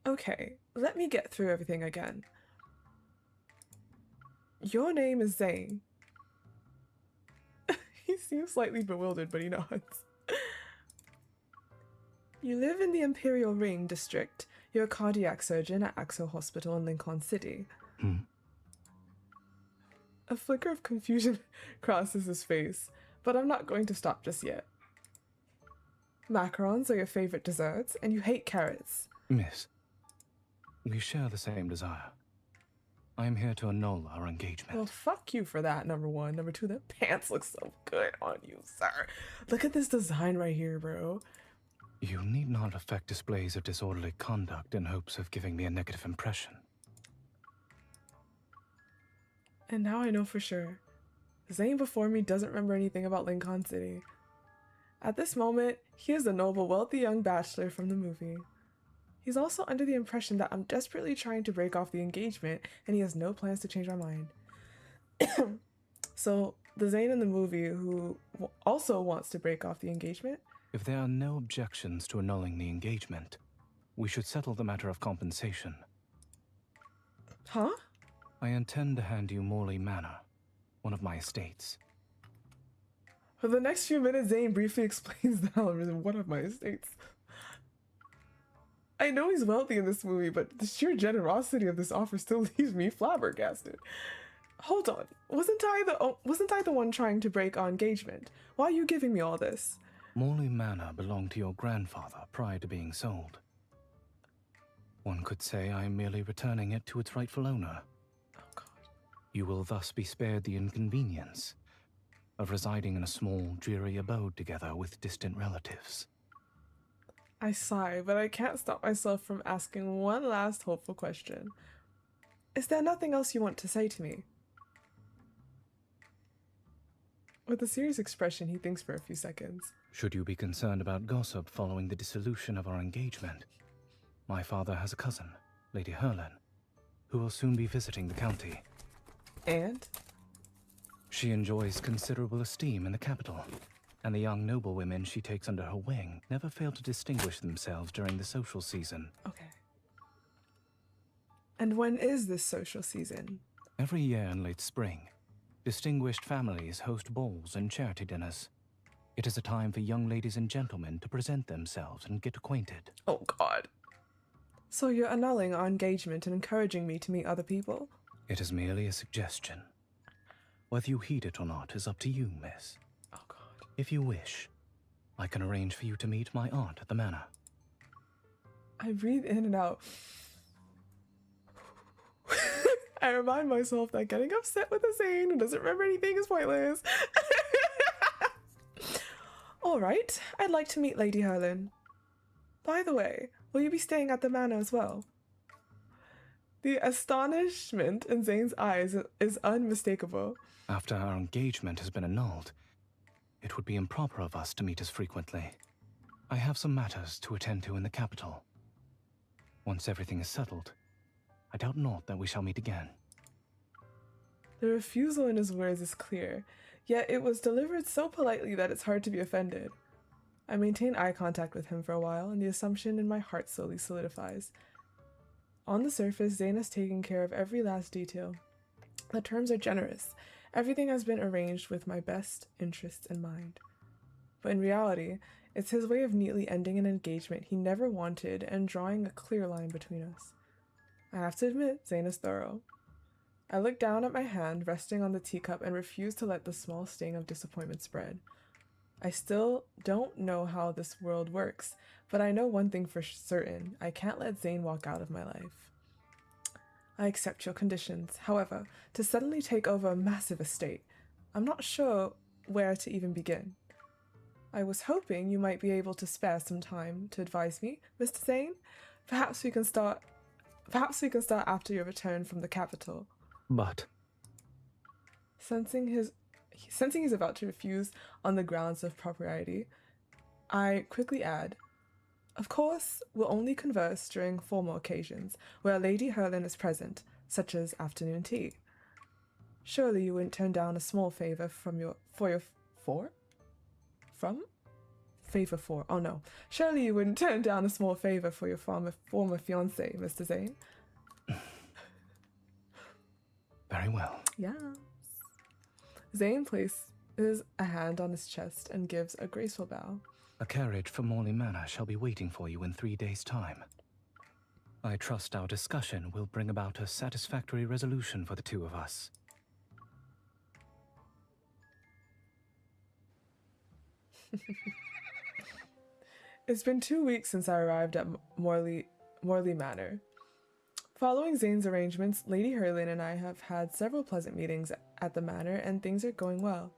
Okay, let me get through everything again. Your name is Zayne. He seems slightly bewildered, but he nods. You live in the Imperial Ring district. You're a cardiac surgeon at XOXo Hospital in Lincoln City. A flicker of confusion crosses his face, but I'm not going to stop just yet. Macarons are your favorite desserts, and you hate carrots. Miss, we share the same desire. I am here to annul our engagement. Well, fuck you for that, number one. Number two, the pants look so good on you, sir. Look at this design right here, bro. You need not affect displays of disorderly conduct in hopes of giving me a negative impression. And now I know for sure. Zayne before me doesn't remember anything about Lincoln City. At this moment, he is the noble, wealthy young bachelor from the movie. He's also under the impression that I'm desperately trying to break off the engagement, and he has no plans to change my mind. So, the Zayne in the movie who also wants to break off the engagement? If there are no objections to annulling the engagement, we should settle the matter of compensation. Huh? I intend to hand you Morley Manor, one of my estates. For the next few minutes, Zayne briefly explains the elements of one of my estates. I know he's wealthy in this movie, but the sheer generosity of this offer still leaves me flabbergasted. Hold on, wasn't I the one trying to break our engagement? Why are you giving me all this? Morley Manor belonged to your grandfather prior to being sold. One could say I am merely returning it to its rightful owner. Oh god. You will thus be spared the inconvenience of residing in a small, dreary abode together with distant relatives. I sigh, but I can't stop myself from asking one last hopeful question. Is there nothing else you want to say to me? With a serious expression, he thinks for a few seconds. Should you be concerned about gossip following the dissolution of our engagement, my father has a cousin, Lady Herlin, who will soon be visiting the county. And? She enjoys considerable esteem in the capital, and the young noblewomen she takes under her wing never fail to distinguish themselves during the social season. Okay. And when is this social season? Every year in late spring, distinguished families host balls and charity dinners. It is a time for young ladies and gentlemen to present themselves and get acquainted. Oh God. So you're annulling our engagement and encouraging me to meet other people? It is merely a suggestion. Whether you heed it or not is up to you, miss. Oh God. If you wish, I can arrange for you to meet my aunt at the manor. I breathe in and out. I remind myself that getting upset with a Zayne who doesn't remember anything is pointless. Alright, I'd like to meet Lady Herlin. By the way, will you be staying at the manor as well? The astonishment in Zayne's eyes is unmistakable. After our engagement has been annulled, it would be improper of us to meet as frequently. I have some matters to attend to in the capital. Once everything is settled, I doubt not that we shall meet again. The refusal in his words is clear, yet it was delivered so politely that it's hard to be offended. I maintain eye contact with him for a while, and the assumption in my heart slowly solidifies. On the surface, Zayne has taken care of every last detail. The terms are generous. Everything has been arranged with my best interests in mind. But in reality, it's his way of neatly ending an engagement he never wanted and drawing a clear line between us. I have to admit, Zayne is thorough. I look down at my hand resting on the teacup and refuse to let the small sting of disappointment spread. I still don't know how this world works, but I know one thing for certain. I can't let Zayne walk out of my life. I accept your conditions. However, to suddenly take over a massive estate, I'm not sure where to even begin. I was hoping you might be able to spare some time to advise me, Mr. Zayne. Perhaps we can start after your return from the capital. But Sensing he's about to refuse on the grounds of propriety, I quickly add, of course, we'll only converse during formal occasions where Lady Herlin is present, such as afternoon tea. Surely you wouldn't turn down a small favor Oh no. Surely you wouldn't turn down a small favor for your former fiancé, Mr. Zayne. very well. Yes. Zayne places a hand on his chest and gives a graceful bow. A carriage for Morley Manor shall be waiting for you in 3 days' time. I trust our discussion will bring about a satisfactory resolution for the two of us. It's been 2 weeks since I arrived at Morley Manor. Following Zayne's arrangements, Lady Herlin and I have had several pleasant meetings at the manor, and things are going well.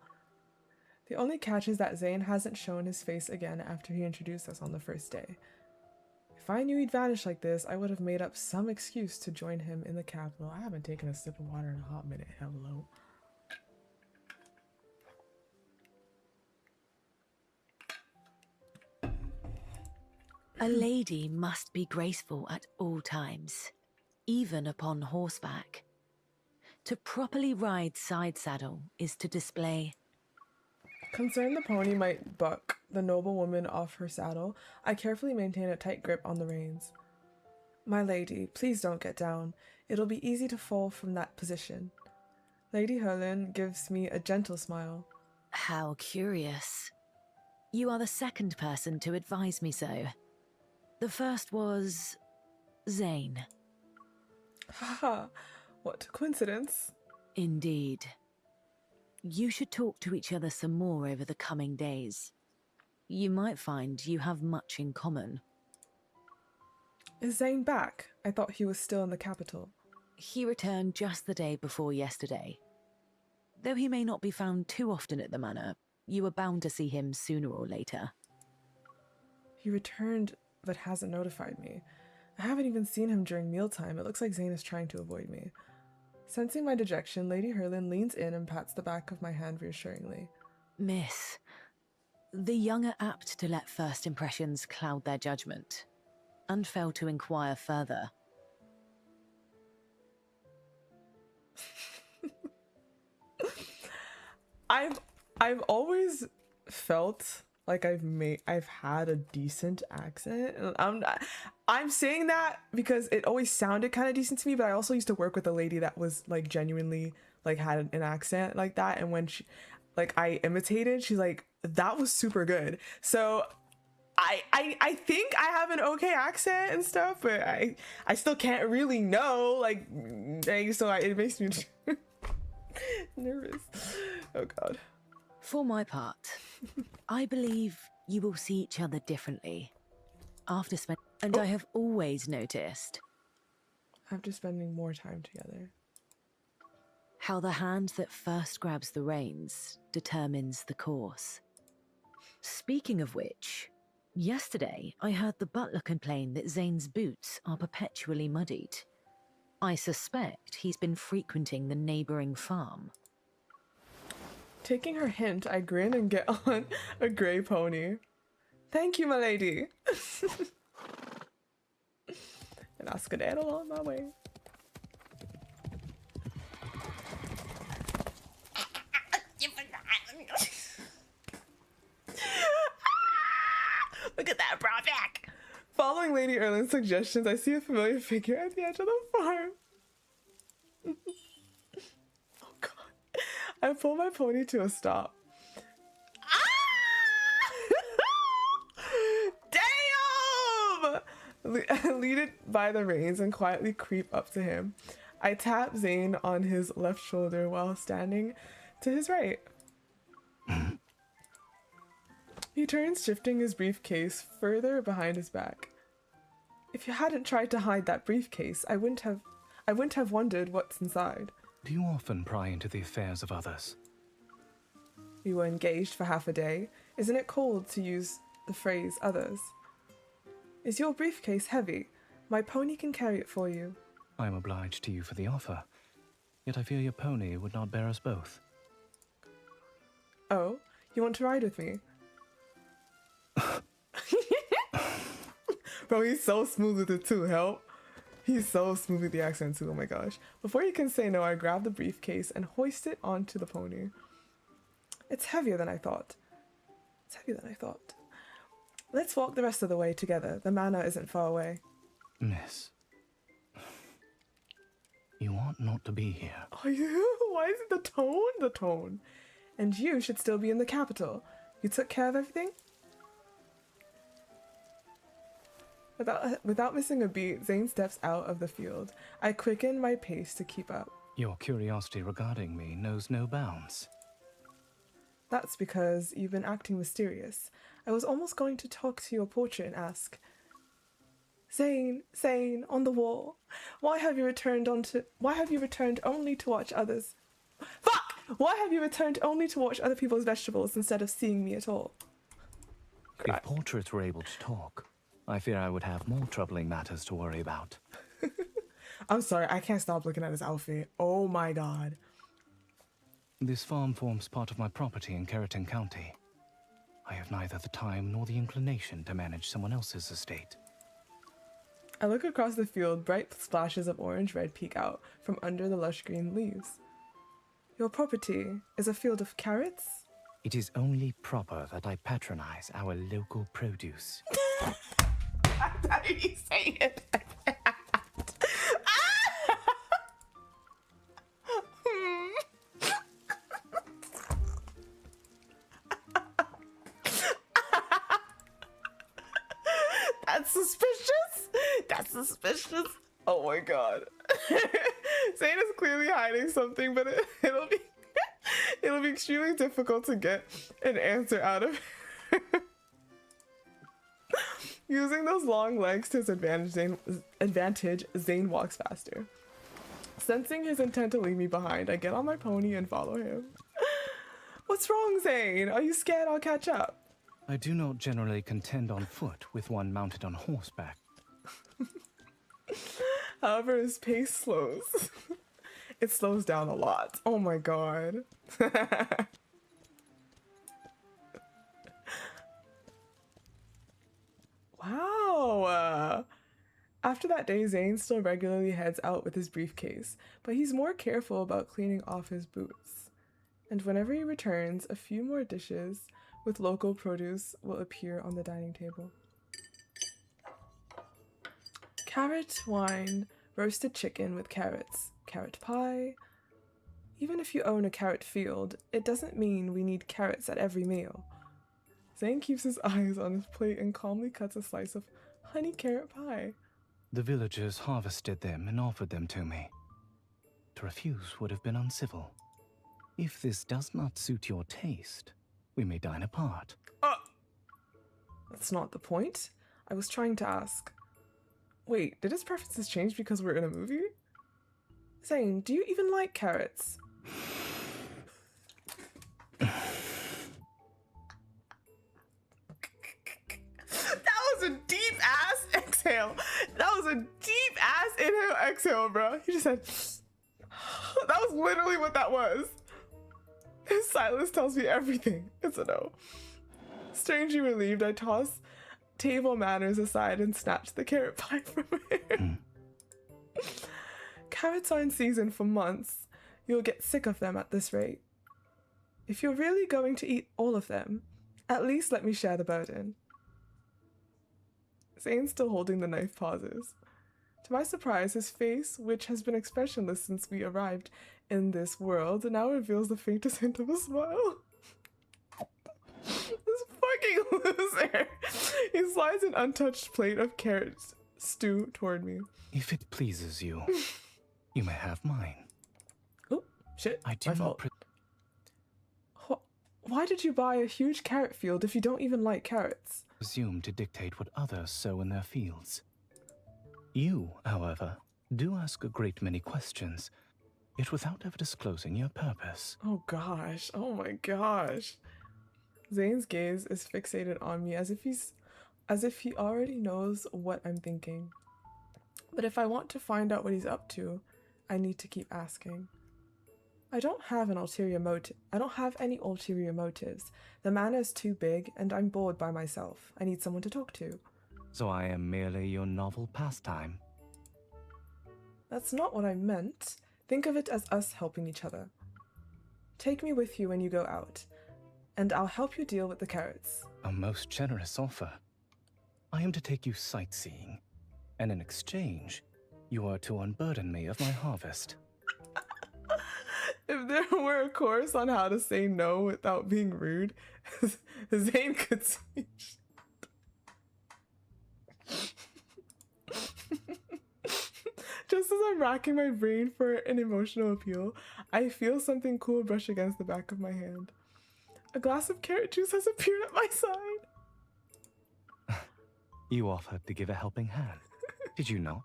The only catch is that Zayne hasn't shown his face again after he introduced us on the first day. If I knew he'd vanish like this, I would have made up some excuse to join him in the capital. I haven't taken a sip of water in a hot minute. Hello. A lady must be graceful at all times, even upon horseback. To properly ride side saddle is to display. Concerned the pony might buck the noblewoman off her saddle, I carefully maintain a tight grip on the reins. My lady, please don't get down. It'll be easy to fall from that position. Lady Herlin gives me a gentle smile. How curious. You are the second person to advise me so. The first was Zayne. Haha, what a coincidence. Indeed. You should talk to each other some more over the coming days. You might find you have much in common. Is Zayne back? I thought he was still in the capital. He returned just the day before yesterday. Though he may not be found too often at the manor, you were bound to see him sooner or later. He returned, but hasn't notified me. I haven't even seen him during mealtime. It looks like Zayne is trying to avoid me. Sensing my dejection, Lady Herlin leans in and pats the back of my hand reassuringly. Miss, the young are apt to let first impressions cloud their judgment, and fail to inquire further. I've always felt like I've had a decent accent. I'm saying that because it always sounded kind of decent to me, but I also used to work with a lady that was like genuinely like had an accent like that, and when she like I imitated, she's like, that was super good. So I think I have an okay accent and stuff, but I still can't really know, like, so it makes me nervous. Oh god. For my part, I believe you will see each other differently after spending, and I have always noticed after spending more time together, how the hand that first grabs the reins determines the course. Speaking of which, yesterday I heard the butler complain that Zayne's boots are perpetually muddied. I suspect he's been frequenting the neighbouring farm. Taking her hint, I grin and get on a grey pony. Thank you, my lady. And I skedaddle on my way. Look at that, brought back. Following Lady Erlin's suggestions, I see a familiar figure at the edge of the farm. Oh god. I pull my pony to a stop. Damn! I lead it by the reins and quietly creep up to him. I tap Zayne on his left shoulder while standing to his right. He turns, shifting his briefcase further behind his back. If you hadn't tried to hide that briefcase, I wouldn't have wondered what's inside. Do you often pry into the affairs of others? We were engaged for half a day. Isn't it cold to use the phrase others? Is your briefcase heavy? My pony can carry it for you. I am obliged to you for the offer, yet I fear your pony would not bear us both. Oh, you want to ride with me? Bro, he's so smooth with it too, help. He's so smooth with the accent too, oh my gosh. Before you can say no, I grab the briefcase and hoist it onto the pony. It's heavier than I thought. It's heavier than I thought. Let's walk the rest of the way together. The manor isn't far away. Miss, you ought not to be here. Oh, you? Why is it the tone? The tone. And you should still be in the capital. You took care of everything? Without missing a beat, Zayne steps out of the field. I quicken my pace to keep up. Your curiosity regarding me knows no bounds. That's because you've been acting mysterious. I was almost going to talk to your portrait and ask, Zayne, on the wall, why have you returned only to watch others? Fuck! Why have you returned only to watch other people's vegetables instead of seeing me at all? If portraits were able to talk, I fear I would have more troubling matters to worry about. I'm sorry, I can't stop looking at his outfit. Oh my god. This farm forms part of my property in Keratin County. I have neither the time nor the inclination to manage someone else's estate. I look across the field, bright splashes of orange-red peek out from under the lush green leaves. Your property is a field of carrots? It is only proper that I patronize our local produce. How did he say it? That's suspicious. That's suspicious. Oh my god. Zayne is clearly hiding something, but it'll be extremely difficult to get an answer out of her. Using those long legs to his advantage, Zayne walks faster. Sensing his intent to leave me behind, I get on my pony and follow him. What's wrong, Zayne? Are you scared I'll catch up? I do not generally contend on foot with one mounted on horseback. However, his pace slows. It slows down a lot. Oh my god. Wow. After that day, Zayne still regularly heads out with his briefcase, but he's more careful about cleaning off his boots. And whenever he returns, a few more dishes with local produce will appear on the dining table. Carrot wine, roasted chicken with carrots, carrot pie. Even if you own a carrot field, it doesn't mean we need carrots at every meal. Zayne keeps his eyes on his plate and calmly cuts a slice of honey carrot pie. The villagers harvested them and offered them to me. To refuse would have been uncivil. If this does not suit your taste, we may dine apart. That's not the point. I was trying to ask. Wait, did his preferences change because we're in a movie? Zayne, do you even like carrots? That was a deep ass exhale. That was a deep ass inhale exhale, bro. He just said, that was literally what that was. His silence tells me everything. It's a no. Strangely relieved, I toss table manners aside and snatch the carrot pie from him. Carrots are in season for months. You'll get sick of them at this rate. If you're really going to eat all of them, at least let me share the burden. Zayne, still holding the knife, pauses. To my surprise, his face, which has been expressionless since we arrived in this world, now reveals the faintest hint of a smile. This fucking loser! He slides an untouched plate of carrot stew toward me. If it pleases you, you may have mine. Oh, shit. I do not Why did you buy a huge carrot field if you don't even like carrots? presume to dictate what others sow in their fields. You, however, do ask a great many questions, yet without ever disclosing your purpose. Oh gosh, oh my gosh. Zayne's gaze is fixated on me as if he already knows what I'm thinking. But if I want to find out what he's up to, I need to keep asking. I don't have any ulterior motives. The manor is too big and I'm bored by myself. I need someone to talk to. So I am merely your novel pastime. That's not what I meant. Think of it as us helping each other. Take me with you when you go out, and I'll help you deal with the carrots. A most generous offer. I am to take you sightseeing, and in exchange, you are to unburden me of my harvest. If there were a course on how to say no without being rude, Zayne could teach. Just as I'm racking my brain for an emotional appeal, I feel something cool brush against the back of my hand. A glass of carrot juice has appeared at my side. You offered to give a helping hand, did you not?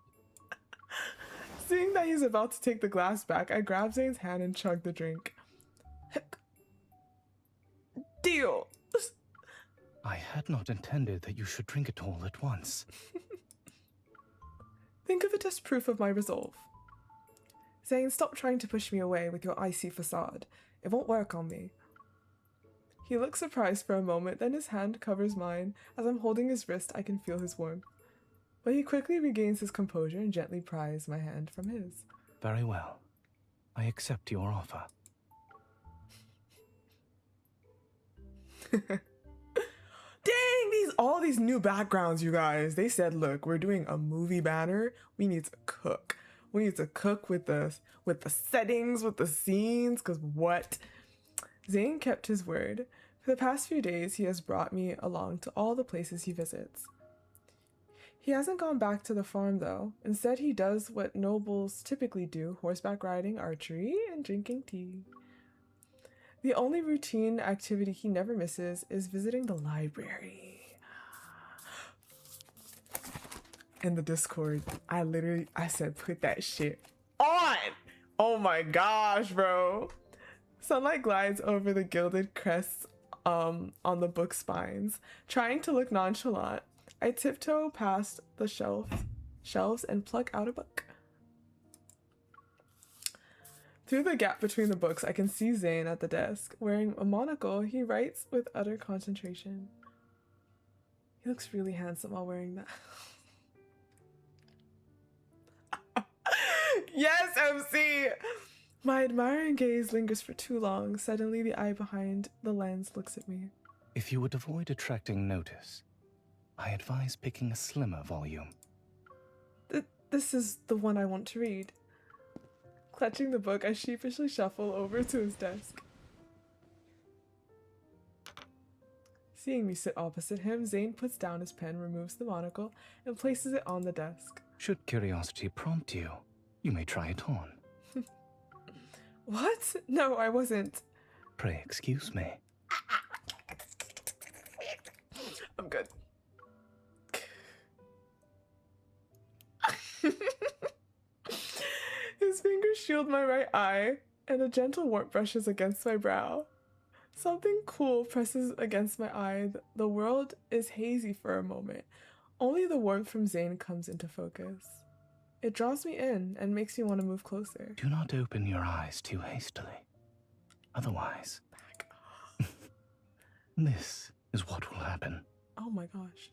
Seeing that he's about to take the glass back, I grab Zayne's hand and chug the drink. Deal! I had not intended that you should drink it all at once. Think of it as proof of my resolve. Zayne, stop trying to push me away with your icy facade. It won't work on me. He looks surprised for a moment, then his hand covers mine. As I'm holding his wrist, I can feel his warmth. But he quickly regains his composure and gently pries my hand from his. Very well. I accept your offer. Dang, all these new backgrounds, you guys. They said, look, we're doing a movie banner. We need to cook. We need to cook with the settings, with the scenes, because what? Zayne kept his word. For the past few days, he has brought me along to all the places he visits. He hasn't gone back to the farm, though. Instead, he does what nobles typically do, horseback riding, archery, and drinking tea. The only routine activity he never misses is visiting the library. In the Discord, I said, put that shit on! Oh my gosh, bro. Sunlight glides over the gilded crests on the book spines, trying to look nonchalant. I tiptoe past the shelves and pluck out a book. Through the gap between the books, I can see Zayne at the desk. Wearing a monocle, he writes with utter concentration. He looks really handsome while wearing that. Yes, MC! My admiring gaze lingers for too long. Suddenly, the eye behind the lens looks at me. If you would avoid attracting notice, I advise picking a slimmer volume. This is the one I want to read. Clutching the book, I sheepishly shuffle over to his desk. Seeing me sit opposite him, Zayne puts down his pen, removes the monocle, and places it on the desk. Should curiosity prompt you, you may try it on. What? No, I wasn't. Pray excuse me. I'm good. His fingers shield my right eye, and a gentle warmth brushes against my brow. Something cool presses against my eye. The world is hazy for a moment. Only the warmth from Zayne comes into focus. It draws me in and makes me want to move closer. Do not open your eyes too hastily. Otherwise, this is what will happen. Oh my gosh.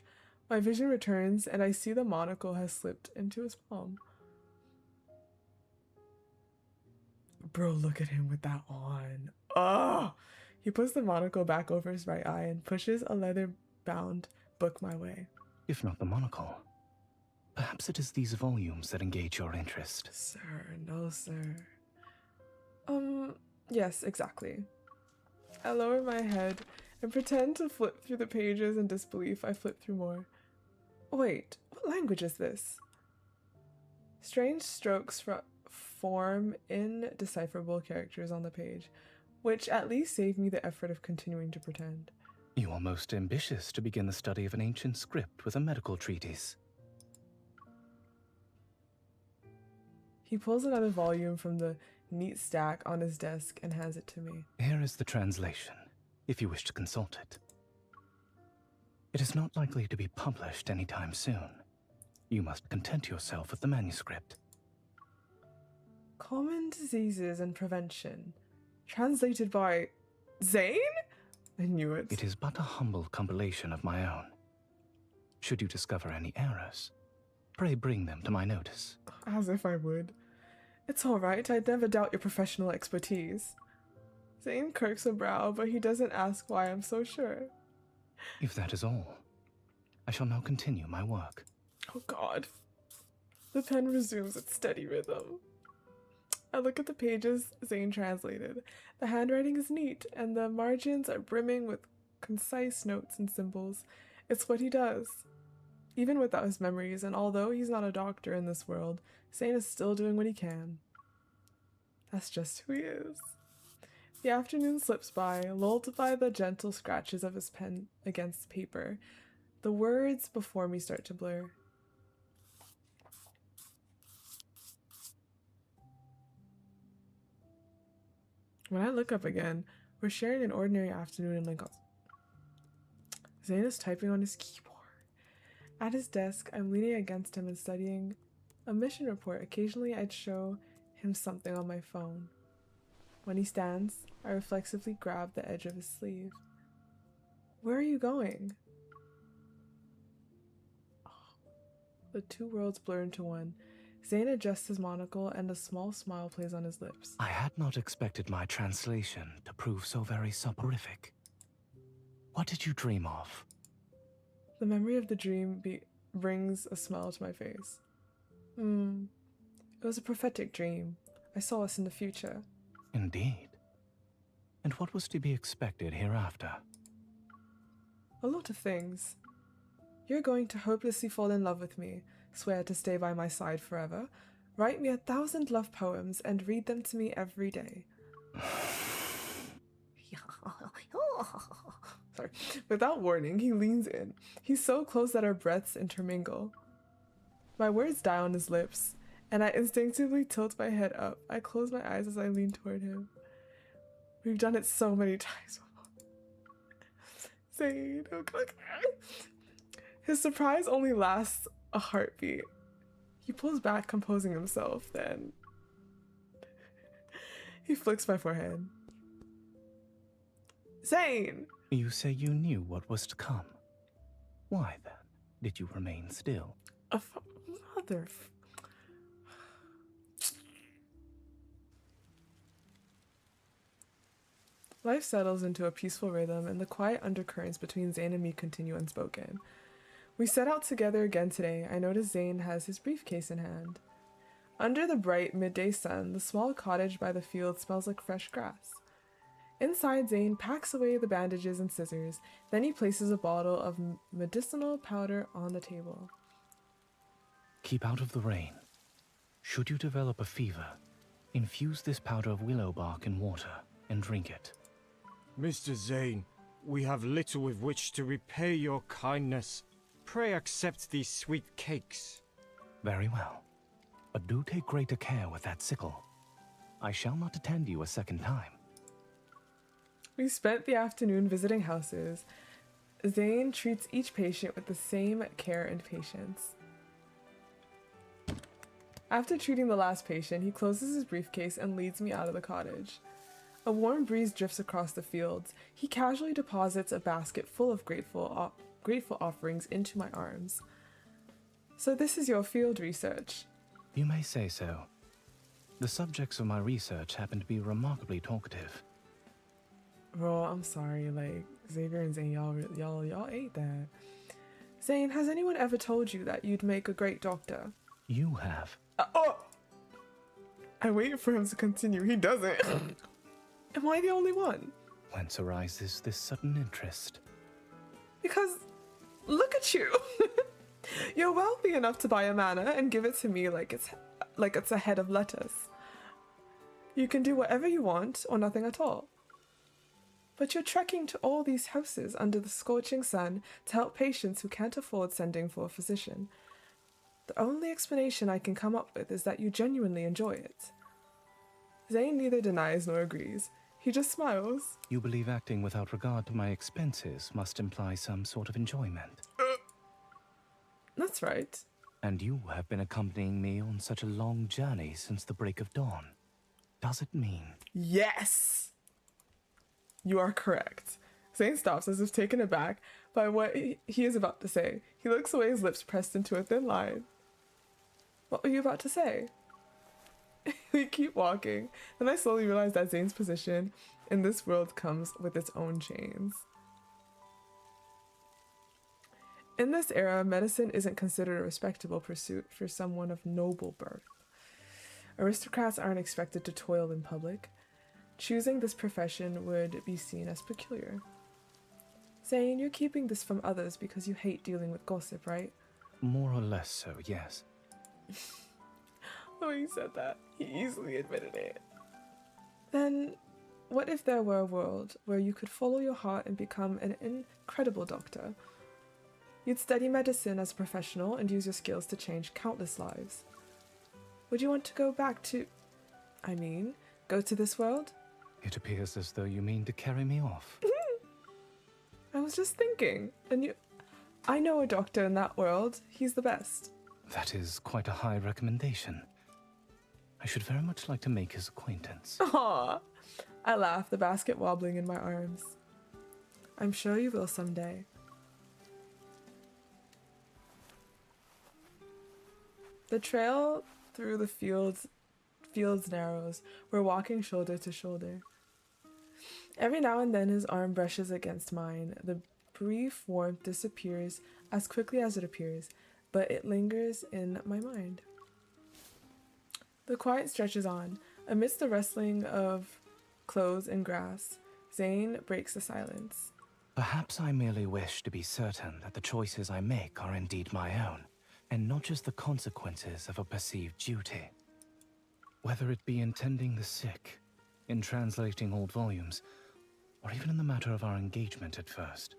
My vision returns and I see the monocle has slipped into his palm. Bro, look at him with that on. Oh! He puts the monocle back over his right eye and pushes a leather-bound book my way. If not the monocle, perhaps it is these volumes that engage your interest. Sir, no sir. Yes, exactly. I lower my head and pretend to flip through the pages in disbelief. I flip through more. Wait, what language is this? Strange strokes form indecipherable characters on the page, which at least save me the effort of continuing to pretend. You are most ambitious to begin the study of an ancient script with a medical treatise. He pulls another volume from the neat stack on his desk and hands it to me. Here is the translation, if you wish to consult it. It is not likely to be published anytime soon. You must content yourself with the manuscript. Common Diseases and Prevention. Translated by Zayne? I knew it. It is but a humble compilation of my own. Should you discover any errors, pray bring them to my notice. As if I would. It's all right. I'd never doubt your professional expertise. Zayne quirks a brow, but he doesn't ask why I'm so sure. If that is all, I shall now continue my work. Oh God. The pen resumes its steady rhythm. I look at the pages Zayne translated. The handwriting is neat, and the margins are brimming with concise notes and symbols. It's what he does. Even without his memories, and although he's not a doctor in this world, Zayne is still doing what he can. That's just who he is. The afternoon slips by, lulled by the gentle scratches of his pen against paper. The words before me start to blur. When I look up again, we're sharing an ordinary afternoon in Lincoln. Zayne is typing on his keyboard. At his desk, I'm leaning against him and studying a mission report. Occasionally, I'd show him something on my phone. When he stands, I reflexively grab the edge of his sleeve. Where are you going? Oh, the two worlds blur into one. Zayne adjusts his monocle and a small smile plays on his lips. I had not expected my translation to prove so very soporific. What did you dream of? The memory of the dream brings a smile to my face. It was a prophetic dream. I saw us in the future. Indeed. And what was to be expected hereafter? A lot of things. You're going to hopelessly fall in love with me, swear to stay by my side forever, write me 1,000 love poems, and read them to me every day. Sorry. Without warning, he leans in. He's so close that our breaths intermingle. My words die on his lips, and I instinctively tilt my head up. I close my eyes as I lean toward him. We've done it so many times before. Zayne, oh God. His surprise only lasts a heartbeat. He pulls back, composing himself, then he flicks my forehead. Zayne! You say you knew what was to come. Why then did you remain still? Mother. Life settles into a peaceful rhythm, and the quiet undercurrents between Zayne and me continue unspoken. We set out together again today. I notice Zayne has his briefcase in hand. Under the bright midday sun, the small cottage by the field smells like fresh grass. Inside, Zayne packs away the bandages and scissors. Then he places a bottle of medicinal powder on the table. Keep out of the rain. Should you develop a fever, infuse this powder of willow bark in water and drink it. Mr. Zayne, we have little with which to repay your kindness. Pray accept these sweet cakes. Very well. But do take greater care with that sickle. I shall not attend you a second time. We spent the afternoon visiting houses. Zayne treats each patient with the same care and patience. After treating the last patient, he closes his briefcase and leads me out of the cottage. A warm breeze drifts across the fields. He casually deposits a basket full of grateful offerings into my arms. So this is your field research? You may say so. The subjects of my research happen to be remarkably talkative. Bro, I'm sorry, like, Xavier and Zayne, y'all ate that. Zayne, has anyone ever told you that you'd make a great doctor? You have. I wait for him to continue. He doesn't. Am I the only one? Whence arises this sudden interest? Because, look at you. You're wealthy enough to buy a manor and give it to me like it's a head of lettuce. You can do whatever you want or nothing at all. But you're trekking to all these houses under the scorching sun to help patients who can't afford sending for a physician. The only explanation I can come up with is that you genuinely enjoy it. Zayne neither denies nor agrees. He just smiles. You believe acting without regard to my expenses must imply some sort of enjoyment. That's right. And you have been accompanying me on such a long journey since the break of dawn. Does it mean? Yes! You are correct. Zayne stops as if taken aback by what he is about to say. He looks away, his lips pressed into a thin line. What were you about to say? We keep walking, and I slowly realize that Zayne's position in this world comes with its own chains. In this era, medicine isn't considered a respectable pursuit for someone of noble birth. Aristocrats aren't expected to toil in public. Choosing this profession would be seen as peculiar. Zayne, you're keeping this from others because you hate dealing with gossip, right? More or less so, yes. The way he said that, he easily admitted it. Then, what if there were a world where you could follow your heart and become an incredible doctor? You'd study medicine as a professional and use your skills to change countless lives. Would you want to go back to... go to this world? It appears as though you mean to carry me off. I was just thinking, I know a doctor in that world. He's the best. That is quite a high recommendation. I should very much like to make his acquaintance. Aww. I laugh, the basket wobbling in my arms. I'm sure you will someday. The trail through the fields narrows. We're walking shoulder to shoulder. Every now and then his arm brushes against mine. The brief warmth disappears as quickly as it appears, but it lingers in my mind. The quiet stretches on. Amidst the rustling of clothes and grass, Zayne breaks the silence. Perhaps I merely wish to be certain that the choices I make are indeed my own, and not just the consequences of a perceived duty. Whether it be in tending the sick, in translating old volumes, or even in the matter of our engagement at first.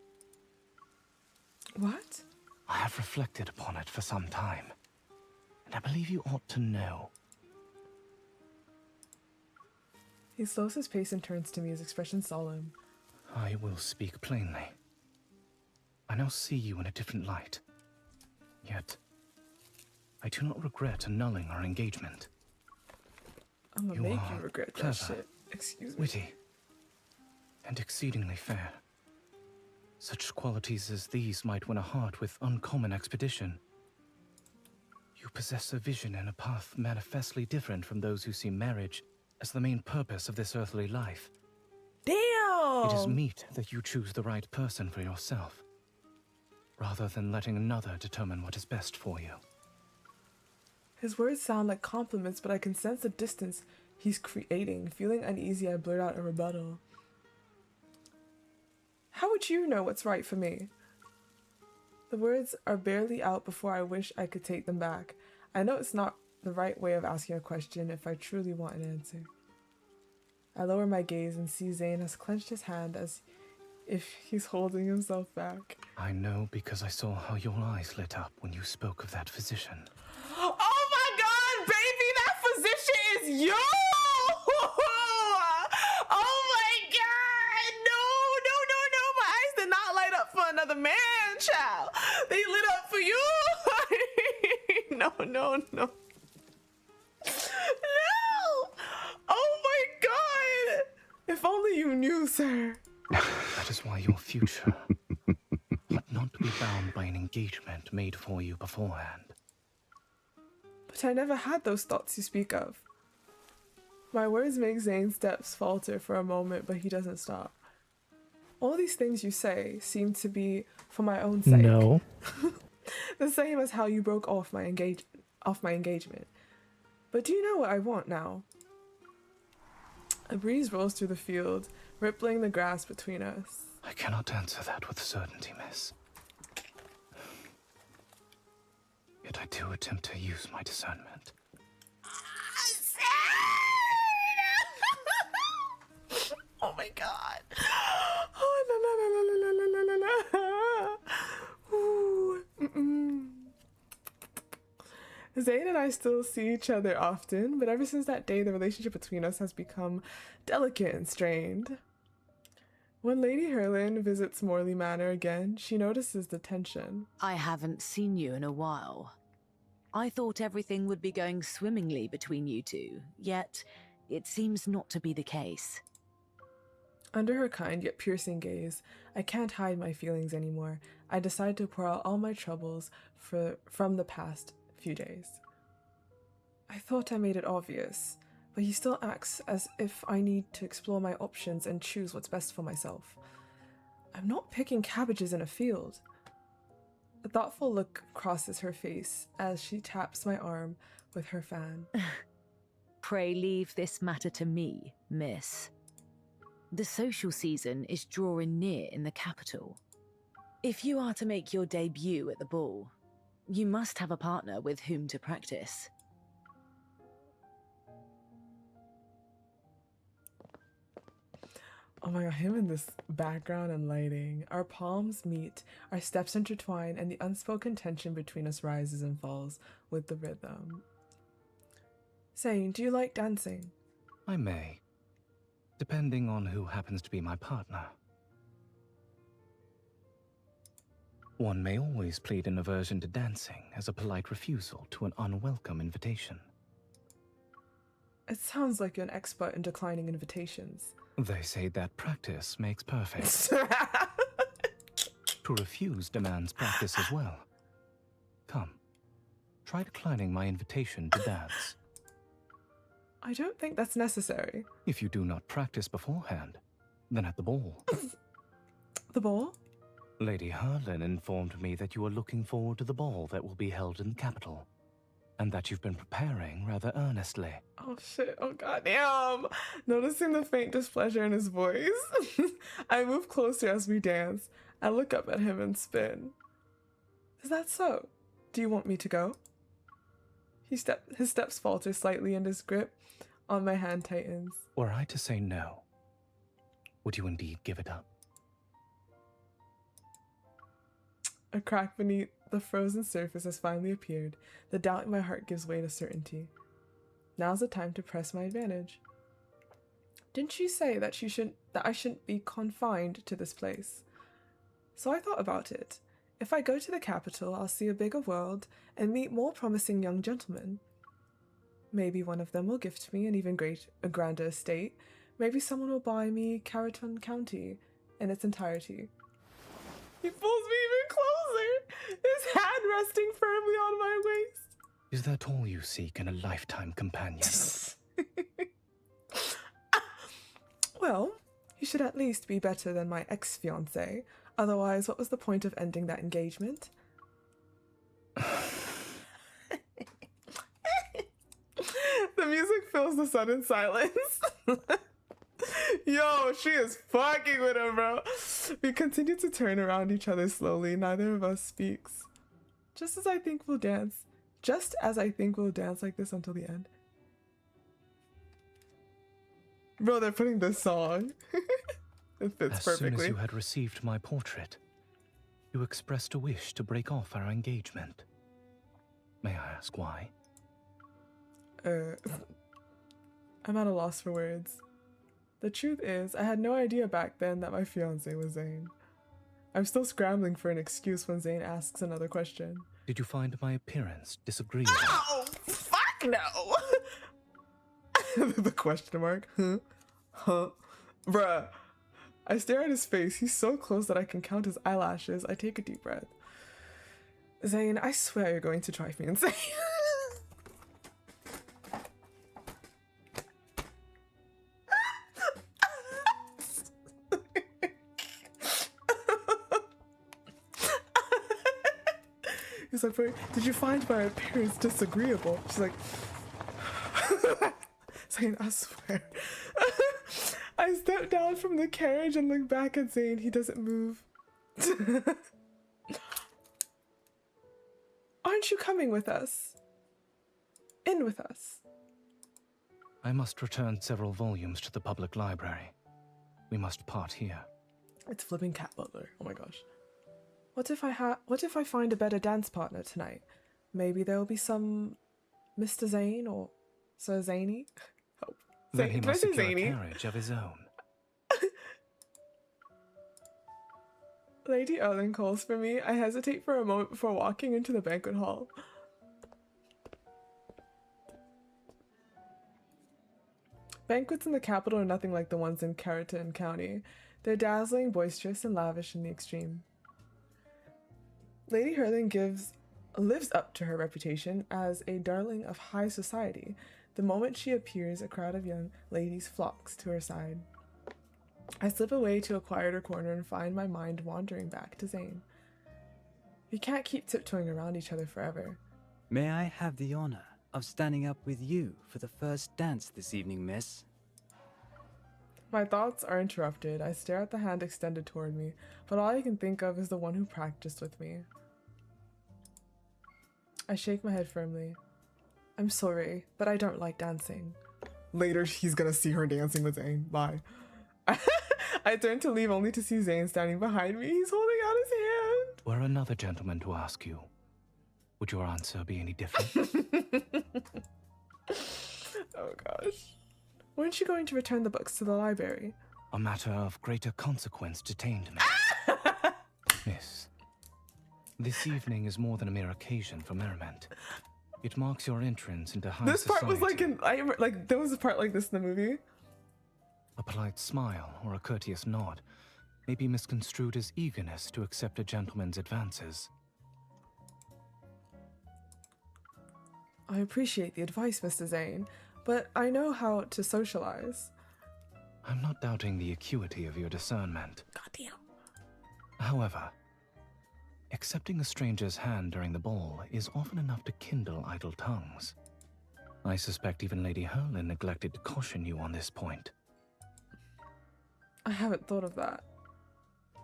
What? I have reflected upon it for some time, and I believe you ought to know. He slows his pace and turns to me, his expression solemn. I will speak plainly. I now see you in a different light. Yet, I do not regret annulling our engagement. I'm gonna make you regret clever, that shit. Excuse me. Witty, and exceedingly fair. Such qualities as these might win a heart with uncommon expedition. You possess a vision and a path manifestly different from those who see marriage as the main purpose of this earthly life. Damn! It is meet that you choose the right person for yourself, rather than letting another determine what is best for you. His words sound like compliments, but I can sense the distance he's creating. Feeling uneasy, I blurt out a rebuttal. How would you know what's right for me? The words are barely out before I wish I could take them back. I know it's not the right way of asking a question if I truly want an answer. I lower my gaze and see Zayne has clenched his hand as if he's holding himself back. I know because I saw how your eyes lit up when you spoke of that physician. Oh my god, baby, that physician is you! Oh my god! No! My eyes did not light up for another man, child. They lit up for you! No! No! Oh my god! If only you knew, sir. That is why your future ought not to be bound by an engagement made for you beforehand. But I never had those thoughts you speak of. My words make Zayne's steps falter for a moment, but he doesn't stop. All these things you say seem to be for my own sake. No. The same as how you broke off my engagement. But do you know what I want now? A breeze rolls through the field, rippling the grass between us. I cannot answer that with certainty, miss. Yet I do attempt to use my discernment. Oh my god. Oh, la. Ooh. Zayne and I still see each other often, but ever since that day, the relationship between us has become delicate and strained. When Lady Herlin visits Morley Manor again, she notices the tension. I haven't seen you in a while. I thought everything would be going swimmingly between you two, yet it seems not to be the case. Under her kind yet piercing gaze, I can't hide my feelings anymore. I decide to pour out all my troubles from the past few days. I thought I made it obvious, but he still acts as if I need to explore my options and choose what's best for myself. I'm not picking cabbages in a field. A thoughtful look crosses her face as she taps my arm with her fan. Pray leave this matter to me, miss. The social season is drawing near in the capital. If you are to make your debut at the ball, you must have a partner with whom to practice. Oh my god, him in this background and lighting. Our palms meet, our steps intertwine, and the unspoken tension between us rises and falls with the rhythm. Zayne, do you like dancing? I may, depending on who happens to be my partner. One may always plead an aversion to dancing as a polite refusal to an unwelcome invitation. It sounds like you're an expert in declining invitations. They say that practice makes perfect. To refuse demands practice as well. Come, try declining my invitation to dance. I don't think that's necessary. If you do not practice beforehand, then at the ball. The ball? Lady Herlin informed me that you are looking forward to the ball that will be held in the capital, and that you've been preparing rather earnestly. Oh shit, oh goddamn. Noticing the faint displeasure in his voice, I move closer as we dance. I look up at him and spin. Is that so? Do you want me to go? His steps falter slightly and his grip on my hand tightens. Were I to say no, would you indeed give it up? A crack beneath the frozen surface has finally appeared. The doubt in my heart gives way to certainty. Now's the time to press my advantage. Didn't she say that I shouldn't be confined to this place? So I thought about it. If I go to the capital, I'll see a bigger world and meet more promising young gentlemen. Maybe one of them will gift me a grander estate. Maybe someone will buy me Carrollton County in its entirety. He pulls me even closer, his hand resting firmly on my waist. Is that all you seek in a lifetime companion? Well, he should at least be better than my ex-fiancé. Otherwise, what was the point of ending that engagement? The music fills the sudden silence. Yo, she is fucking with him, bro. We continue to turn around each other slowly. Neither of us speaks. Just as I think we'll dance like this until the end. Bro, they're putting this song. It fits perfectly. As soon as you had received my portrait, you expressed a wish to break off our engagement. May I ask why? I'm at a loss for words. The truth is, I had no idea back then that my fiancé was Zayne. I'm still scrambling for an excuse when Zayne asks another question. Did you find my appearance disagreeable? Oh, fuck no! The question mark? Huh? Bruh. I stare at his face. He's so close that I can count his eyelashes. I take a deep breath. Zayne, I swear you're going to drive me insane. He's like, did you find my appearance disagreeable? She's like, Zayne, I swear. I step down from the carriage and look back at Zayne. He doesn't move. Aren't you coming with us? In with us. I must return several volumes to the public library. We must part here. It's flipping Cat Butler. Oh my gosh. What if I find a better dance partner tonight? Maybe there will be some Mr. Zayne or Sir Zany. Oh. Then he must secure a carriage of his own. Lady Erling calls for me. I hesitate for a moment before walking into the banquet hall. Banquets in the capital are nothing like the ones in Carrollton County. They're dazzling, boisterous, and lavish in the extreme. Lady Erling lives up to her reputation as a darling of high society. The moment she appears, a crowd of young ladies flocks to her side. I slip away to a quieter corner and find my mind wandering back to Zayne. We can't keep tiptoeing around each other forever. May I have the honor of standing up with you for the first dance this evening, miss? My thoughts are interrupted. I stare at the hand extended toward me, but all I can think of is the one who practiced with me. I shake my head firmly. I'm sorry, but I don't like dancing. Later, he's gonna see her dancing with Zayne. Bye. I turn to leave only to see Zayne standing behind me. He's holding out his hand. Were another gentleman to ask you, would your answer be any different? Oh gosh. Weren't you going to return the books to the library? A matter of greater consequence detained me. Miss, this evening is more than a mere occasion for merriment. It marks your entrance into high society. This part was like there was a part like this in the movie. A polite smile or a courteous nod may be misconstrued as eagerness to accept a gentleman's advances. I appreciate the advice, Mr. Zayne, but I know how to socialize. I'm not doubting the acuity of your discernment. Goddamn. However, accepting a stranger's hand during the ball is often enough to kindle idle tongues. I suspect even Lady Herlin neglected to caution you on this point. I haven't thought of that.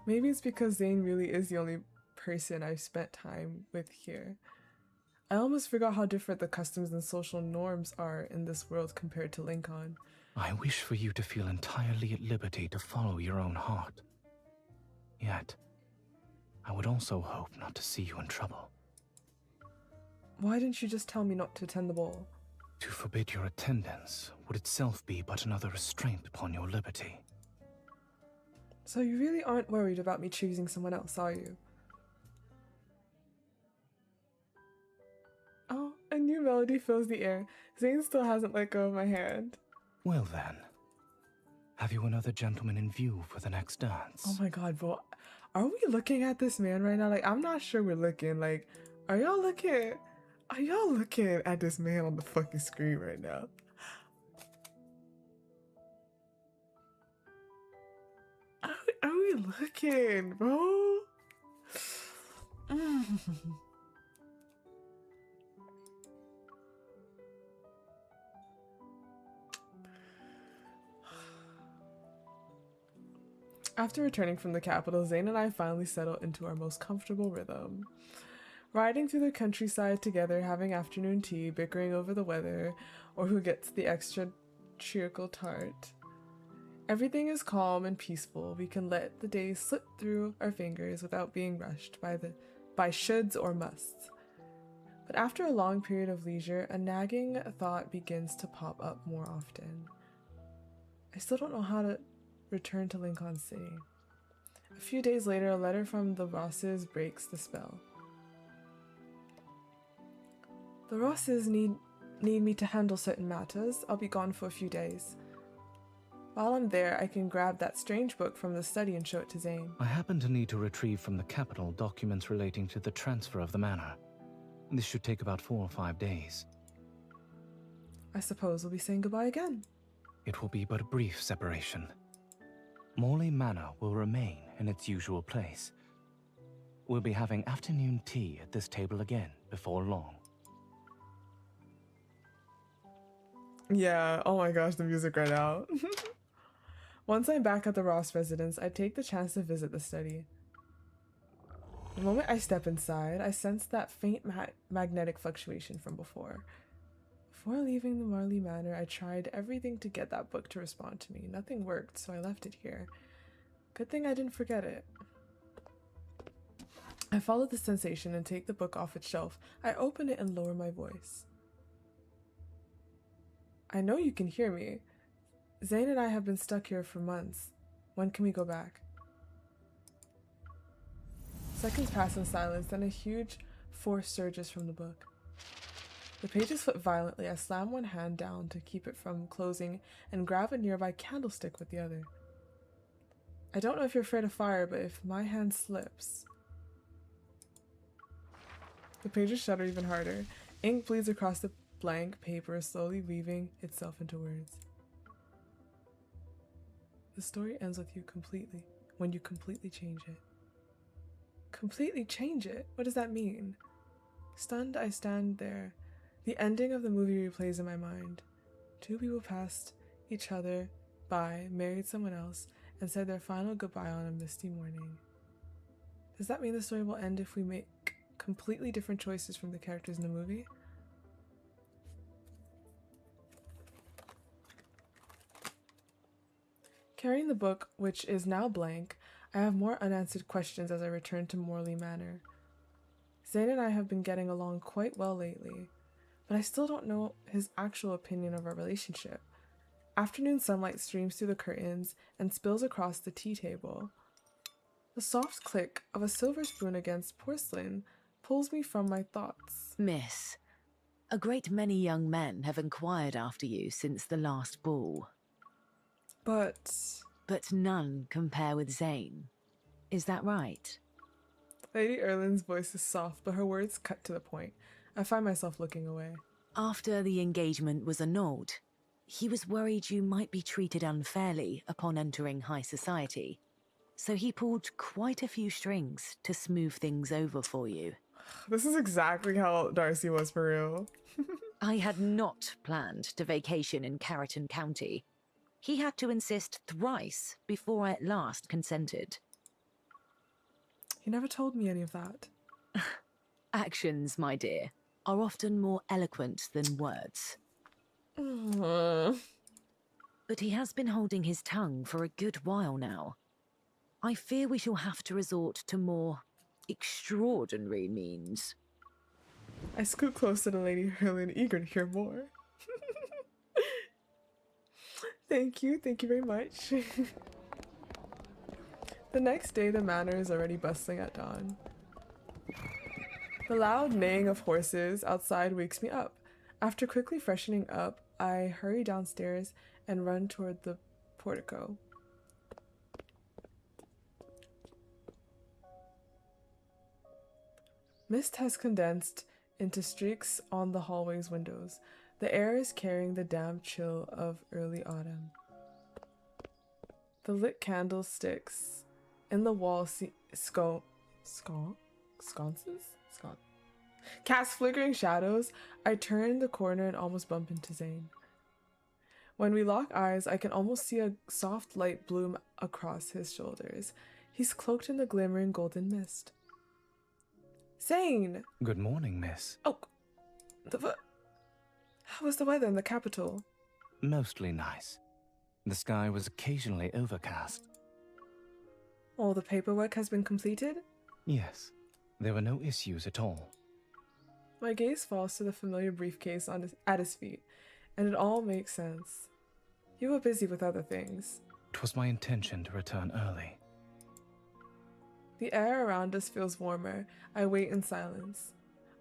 Maybe it's because Zayne really is the only person I've spent time with here. I almost forgot how different the customs and social norms are in this world compared to Lincoln. I wish for you to feel entirely at liberty to follow your own heart. Yet, I would also hope not to see you in trouble. Why didn't you just tell me not to attend the ball? To forbid your attendance would itself be but another restraint upon your liberty. So you really aren't worried about me choosing someone else, are you? Oh, a new melody fills the air. Zayne still hasn't let go of my hand. Well then, have you another gentleman in view for the next dance? Oh my god, bro. Are we looking at this man right now? Like, I'm not sure we're looking. Like, are y'all looking at this man on the fucking screen right now? Are we looking, bro? After returning from the capital, Zayne and I finally settled into our most comfortable rhythm. Riding through the countryside together, having afternoon tea, bickering over the weather, or who gets the extra treacle tart. Everything is calm and peaceful. We can let the days slip through our fingers without being rushed by shoulds or musts. But after a long period of leisure, a nagging thought begins to pop up more often. I still don't know how to return to Lincoln City. A few days later, a letter from the Rosses breaks the spell. The Rosses need me to handle certain matters. I'll be gone for a few days. While I'm there, I can grab that strange book from the study and show it to Zayne. I happen to need to retrieve from the capital documents relating to the transfer of the manor. This should take about 4 or 5 days. I suppose we'll be saying goodbye again. It will be but a brief separation. Morley Manor will remain in its usual place. We'll be having afternoon tea at this table again before long. Yeah, oh my gosh, the music right now. Once I'm back at the Ross residence, I take the chance to visit the study. The moment I step inside, I sense that faint magnetic fluctuation from before. Before leaving the Marley Manor, I tried everything to get that book to respond to me. Nothing worked, so I left it here. Good thing I didn't forget it. I follow the sensation and take the book off its shelf. I open it and lower my voice. I know you can hear me. Zayne and I have been stuck here for months. When can we go back? Seconds pass in silence, then a huge force surges from the book. The pages flip violently. I slam one hand down to keep it from closing and grab a nearby candlestick with the other. I don't know if you're afraid of fire, but if my hand slips... The pages shudder even harder. Ink bleeds across the blank paper, slowly weaving itself into words. The story ends with you completely, when you completely change it. Completely change it? What does that mean? Stunned, I stand there. The ending of the movie replays in my mind. 2 people passed each other by, married someone else, and said their final goodbye on a misty morning. Does that mean the story will end if we make completely different choices from the characters in the movie? Carrying the book, which is now blank, I have more unanswered questions as I return to Morley Manor. Zayne and I have been getting along quite well lately, but I still don't know his actual opinion of our relationship. Afternoon sunlight streams through the curtains and spills across the tea table. The soft click of a silver spoon against porcelain pulls me from my thoughts. Miss, a great many young men have inquired after you since the last ball. But none compare with Zayne. Is that right? Lady Erlin's voice is soft, but her words cut to the point. I find myself looking away. After the engagement was annulled, he was worried you might be treated unfairly upon entering high society. So he pulled quite a few strings to smooth things over for you. This is exactly how Darcy was for real. I had not planned to vacation in Carrollton County. He had to insist thrice before I at last consented. He never told me any of that. Actions, my dear, are often more eloquent than words. But he has been holding his tongue for a good while now. I fear we shall have to resort to more extraordinary means. I scoot close to the Lady Hurlin, eager to hear more. Thank you very much. The next day, the manor is already bustling at dawn. The loud neighing of horses outside wakes me up. After quickly freshening up, I hurry downstairs and run toward the portico. Mist has condensed into streaks on the hallway's windows. The air is carrying the damp chill of early autumn. The lit candlesticks in the wall cast flickering shadows. I turn the corner and almost bump into Zayne. When we lock eyes, I can almost see a soft light bloom across his shoulders. He's cloaked in the glimmering golden mist. Zayne! Good morning, miss. Oh, how was the weather in the capital? Mostly nice. The sky was occasionally overcast. All the paperwork has been completed? Yes, there were no issues at all. My gaze falls to the familiar briefcase at his feet, and it all makes sense. You were busy with other things. It was my intention to return early. The air around us feels warmer. I wait in silence.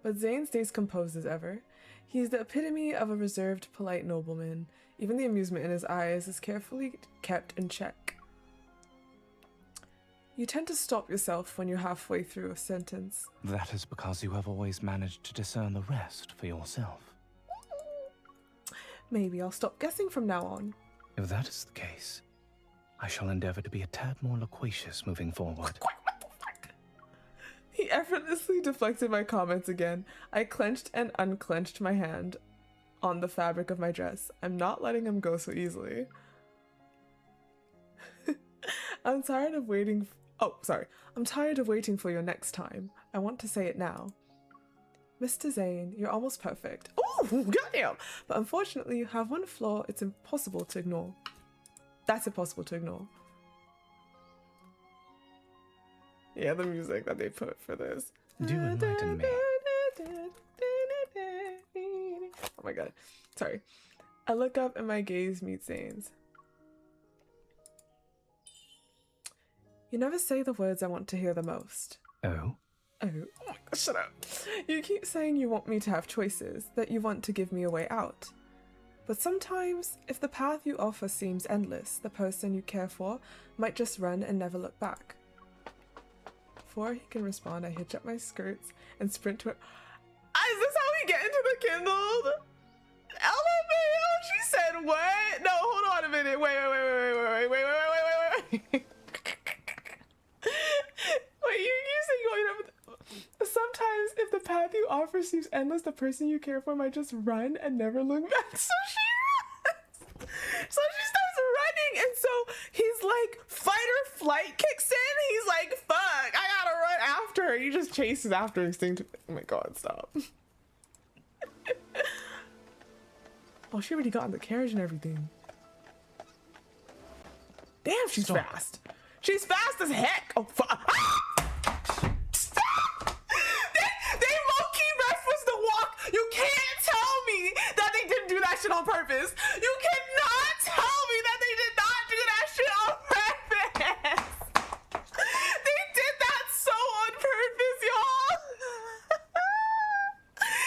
But Zayne stays composed as ever. He's the epitome of a reserved, polite nobleman. Even the amusement in his eyes is carefully kept in check. You tend to stop yourself when you're halfway through a sentence. That is because you have always managed to discern the rest for yourself. Maybe I'll stop guessing from now on. If that is the case, I shall endeavor to be a tad more loquacious moving forward. He effortlessly deflected my comments again. I clenched and unclenched my hand on the fabric of my dress. I'm not letting him go so easily. I'm tired of waiting. I'm tired of waiting for your next time. I want to say it now. Mr. Zayne, you're almost perfect. Oh, goddamn! But unfortunately, you have one flaw it's impossible to ignore. That's impossible to ignore. Yeah, the music that they put for this. Do enlighten me. Oh my god. Sorry. I look up and my gaze meets Zayne's. You never say the words I want to hear the most. Oh? Oh my god, shut up. You keep saying you want me to have choices, that you want to give me a way out. But sometimes, if the path you offer seems endless, the person you care for might just run and never look back. Before he can respond, I hitch up my skirts and sprint to it. Is this how we get into the Kindled? LMAO, she said what? No, hold on a minute. Wait. Wait, you say you want me to... Sometimes, if the path you offer seems endless, the person you care for might just run and never look back. So she runs. So she starts running, and so he's like, fight or flight kicks in. He's like, fuck, I gotta run after her. He just chases after instinctively. Oh my god, stop. Oh, she already got in the carriage and everything. Damn, she's fast. She's fast as heck. Oh, fuck. Ah! Stop! They low-key referenced the walk. You can't tell me that they didn't do that shit on purpose. You cannot tell me that they did not do that shit on purpose. They did that so on purpose, y'all.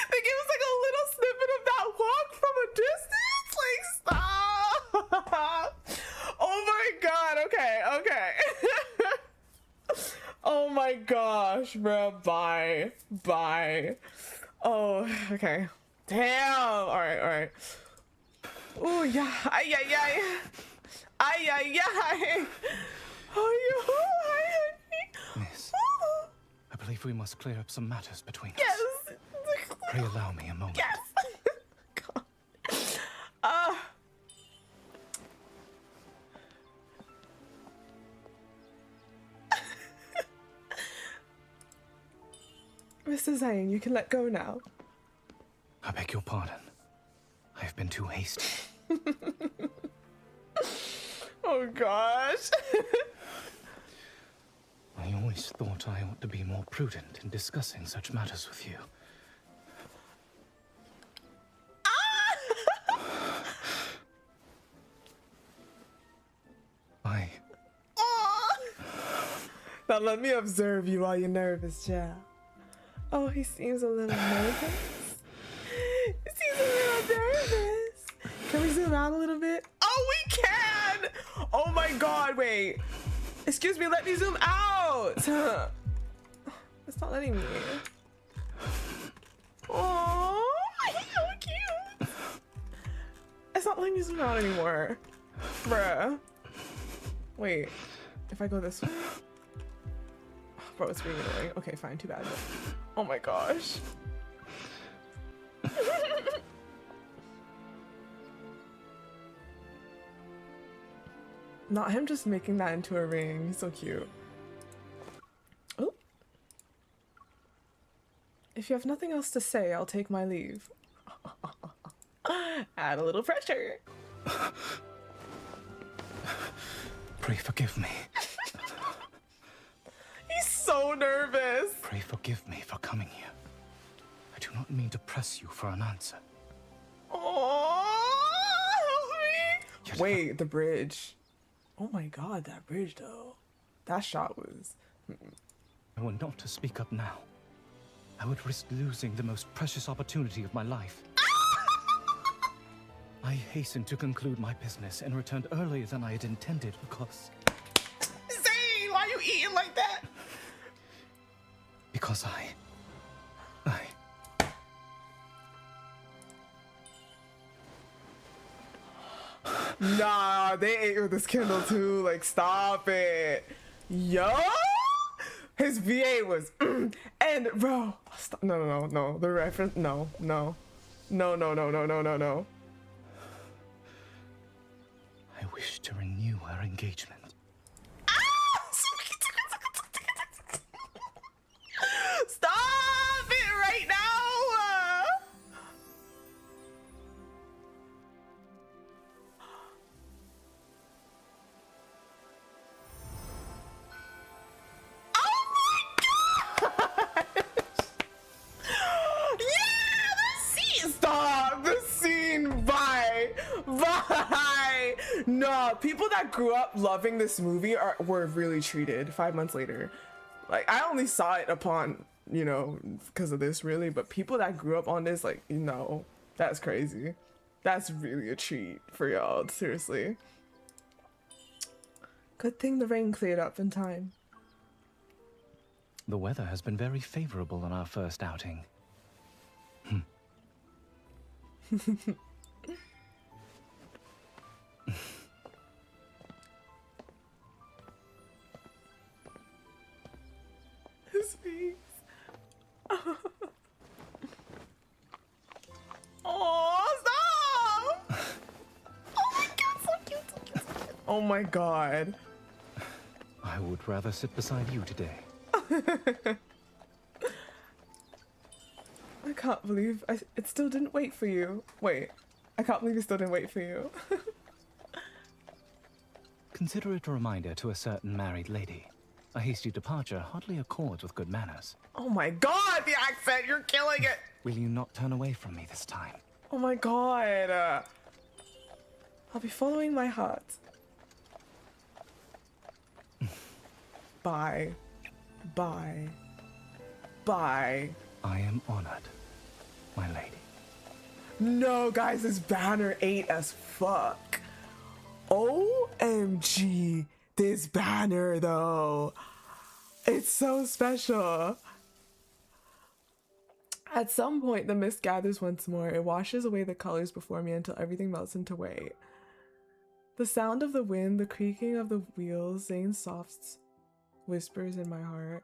They gave us like a little snippet of that walk from a distance. Like, stop. Oh my god. Okay. Oh my gosh, bro. Bye. Oh, okay. Damn. All right. Oh yeah. Ay. Oh, Miss, I believe we must clear up some matters between us. Yes. Pray allow me a moment. Yes. God. Mr. Zayne, you can let go now. I beg your pardon. I have been too hasty. Oh gosh. I always always thought I ought to be more prudent in discussing such matters with you. Now let me observe you while you're nervous, child. Oh, he seems a little nervous. He seems a little nervous. Can we zoom out a little bit? Oh, we can! Oh my god, wait. Excuse me, let me zoom out. It's not letting me. Oh, he's so cute. It's not letting me zoom out anymore. Bruh. Wait, if I go this way? Bro, it's being annoying. Okay, fine, too bad. Oh my gosh. Not him just making that into a ring. He's so cute. Oh. If you have nothing else to say, I'll take my leave. Add a little pressure. Pray forgive me. He's so nervous. Pray forgive me for coming here. I do not mean to press you for an answer. Oh, help me. Wait, the bridge. Oh my god, that bridge though. That shot was... I were not to speak up now, I would risk losing the most precious opportunity of my life. I hastened to conclude my business and returned earlier than I had intended because... Zayne, why are you eating like that? Because I... Nah, they ate with this Kindle too. Like, stop it. Yo! His VA was... and, bro... Stop. No. The reference... No. I wish to renew our engagement. Stop it right now! Bye. No, people that grew up loving this movie were really treated 5 months later. Like, I only saw it upon, you know, because of this really, but people that grew up on this, like, you know, that's crazy. That's really a treat for y'all, seriously. Good thing the rain cleared up in time. The weather has been very favorable on our first outing. His face. Oh, stop! Oh my god, so cute. Oh my god. I would rather sit beside you today. I can't believe it still didn't wait for you. Wait, I can't believe it still didn't wait for you. Consider it a reminder to a certain married lady. A hasty departure hardly accords with good manners. Oh my god, the accent, you're killing it! Will you not turn away from me this time? Oh my god. I'll be following my heart. Bye. Bye. Bye. I am honored, my lady. No, guys, this banner ate as fuck. OMG, this banner though. It's so special. At some point, the mist gathers once more. It washes away the colors before me until everything melts into white. The sound of the wind, the creaking of the wheels, Zayne's soft whispers in my heart.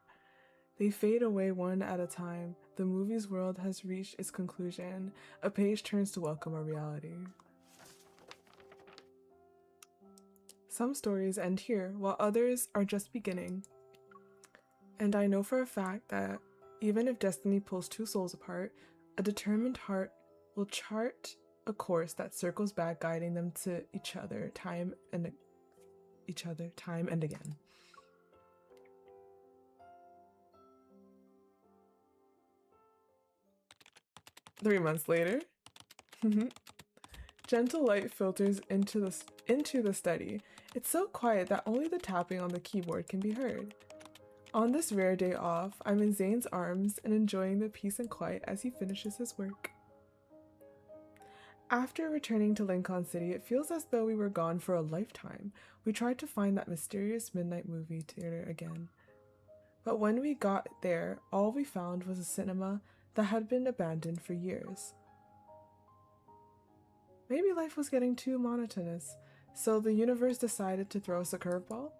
They fade away one at a time. The movie's world has reached its conclusion. A page turns to welcome a reality. Some stories end here, while others are just beginning. And I know for a fact that even if destiny pulls two souls apart, a determined heart will chart a course that circles back, guiding them to each other time and again. 3 months later. Gentle light filters into the study. It's so quiet that only the tapping on the keyboard can be heard. On this rare day off, I'm in Zayne's arms and enjoying the peace and quiet as he finishes his work. After returning to Lincoln City, it feels as though we were gone for a lifetime. We tried to find that mysterious midnight movie theater again. But when we got there, all we found was a cinema that had been abandoned for years. Maybe life was getting too monotonous, so the universe decided to throw us a curveball?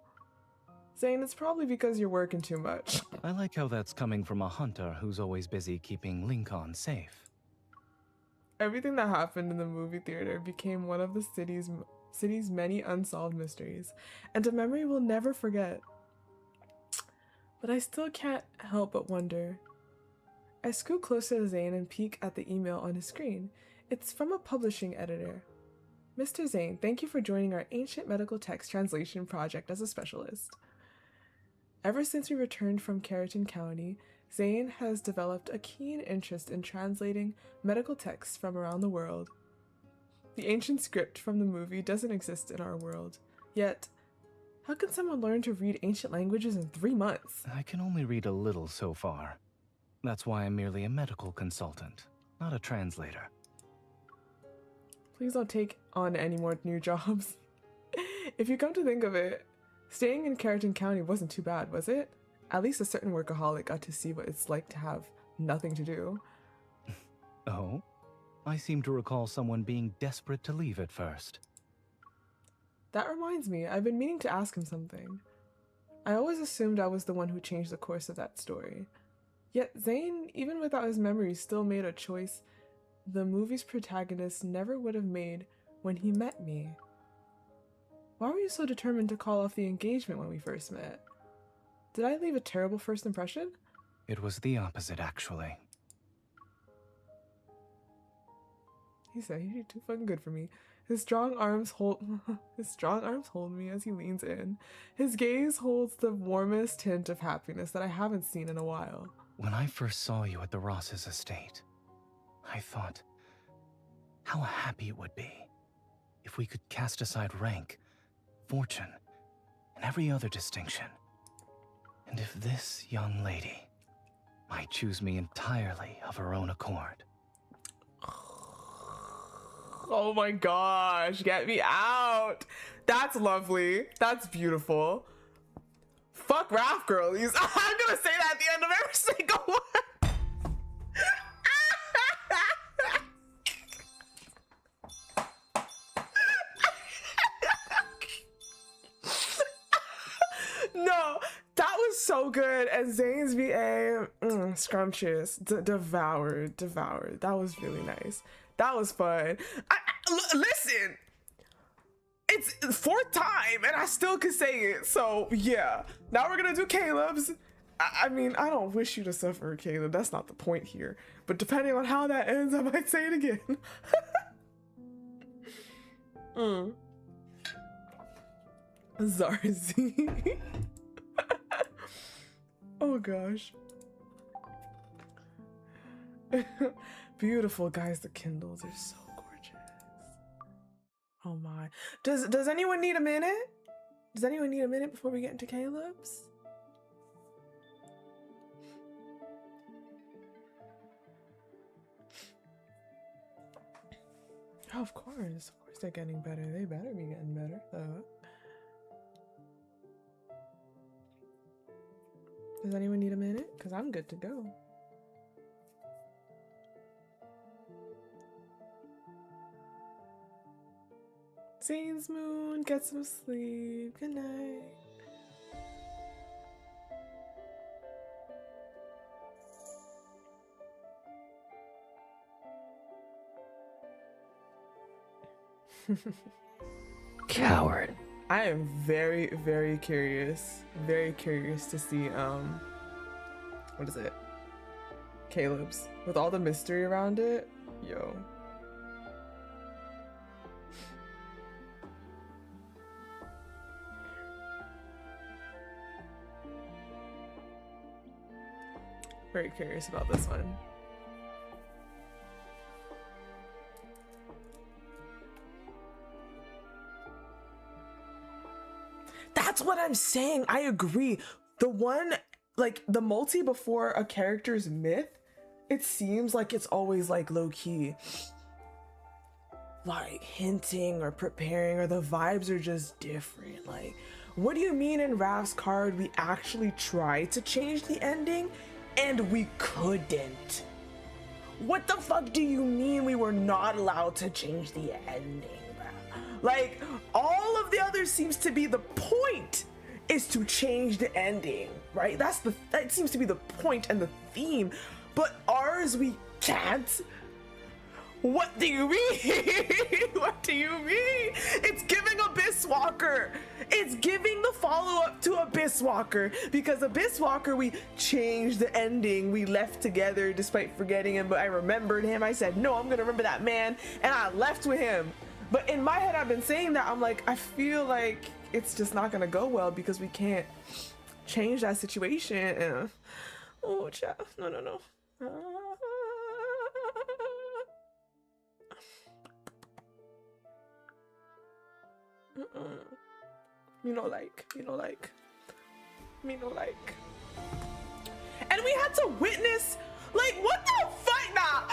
Zayne, it's probably because you're working too much. I like how that's coming from a hunter who's always busy keeping Lincoln safe. Everything that happened in the movie theater became one of the city's many unsolved mysteries, and a memory we'll never forget. But I still can't help but wonder. I scoot closer to Zayne and peek at the email on his screen. It's from a publishing editor. Mr. Zayne, thank you for joining our ancient medical text translation project as a specialist. Ever since we returned from Keratin County, Zayne has developed a keen interest in translating medical texts from around the world. The ancient script from the movie doesn't exist in our world. Yet, how can someone learn to read ancient languages in 3 months? I can only read a little so far. That's why I'm merely a medical consultant, not a translator. Please don't take on any more new jobs. If you come to think of it, staying in Keratin County wasn't too bad, was it? At least a certain workaholic got to see what it's like to have nothing to do. Oh? I seem to recall someone being desperate to leave at first. That reminds me, I've been meaning to ask him something. I always assumed I was the one who changed the course of that story. Yet Zayne, even without his memory, still made a choice the movie's protagonist never would have made when he met me. Why were you so determined to call off the engagement when we first met? Did I leave a terrible first impression? It was the opposite, actually. He said, "You're too fucking good for me." His strong arms hold me as he leans in. His gaze holds the warmest hint of happiness that I haven't seen in a while. When I first saw you at the Ross's estate, I thought how happy it would be if we could cast aside rank, fortune, and every other distinction. And if this young lady might choose me entirely of her own accord. Oh my gosh, get me out. That's lovely. That's beautiful. Fuck Raf girlies. I'm gonna say that at the end of every single one. No, that was so good. And Zayne's VA, scrumptious, devoured. That was really nice. That was fun. Listen, it's 4th time and I still could say it. So yeah, now we're gonna do Caleb's. I mean, I don't wish you to suffer, Caleb. That's not the point here. But depending on how that ends, I might say it again. Zarzi. Oh gosh. Beautiful, guys. The Kindles are so gorgeous. Oh my. Does anyone need a minute? Does anyone need a minute before we get into Caleb's? Oh, of course they're getting better. They better be getting better. Does anyone need a minute? Because I'm good to go. Zayne's moon, get some sleep. Good night. Coward. I am very, very curious to see what is it? Caleb's. With all the mystery around it. Yo. Very curious about this one. That's what I'm saying. I agree. The one, like the multi before a character's myth, it seems like it's always like low-key, like hinting or preparing, or the vibes are just different. Like, what do you mean in Raf's card we actually tried to change the ending and we couldn't? What the fuck do you mean we were not allowed to change the ending, bro? Like, all of the others seems to be the point is to change the ending, right? That seems to be the point and the theme. But ours, we can't. What do you mean? What do you mean? It's giving Abyss Walker. It's giving the follow-up to Abyss Walker, because Abyss Walker, we changed the ending. We left together despite forgetting him, but I remembered him. I said, no, I'm gonna remember that man, and I left with him. But in my head, I've been saying that. I'm like, I feel like it's just not gonna go well because we can't change that situation. Oh, child. No. Me no like. And we had to witness, like, what the fuck now?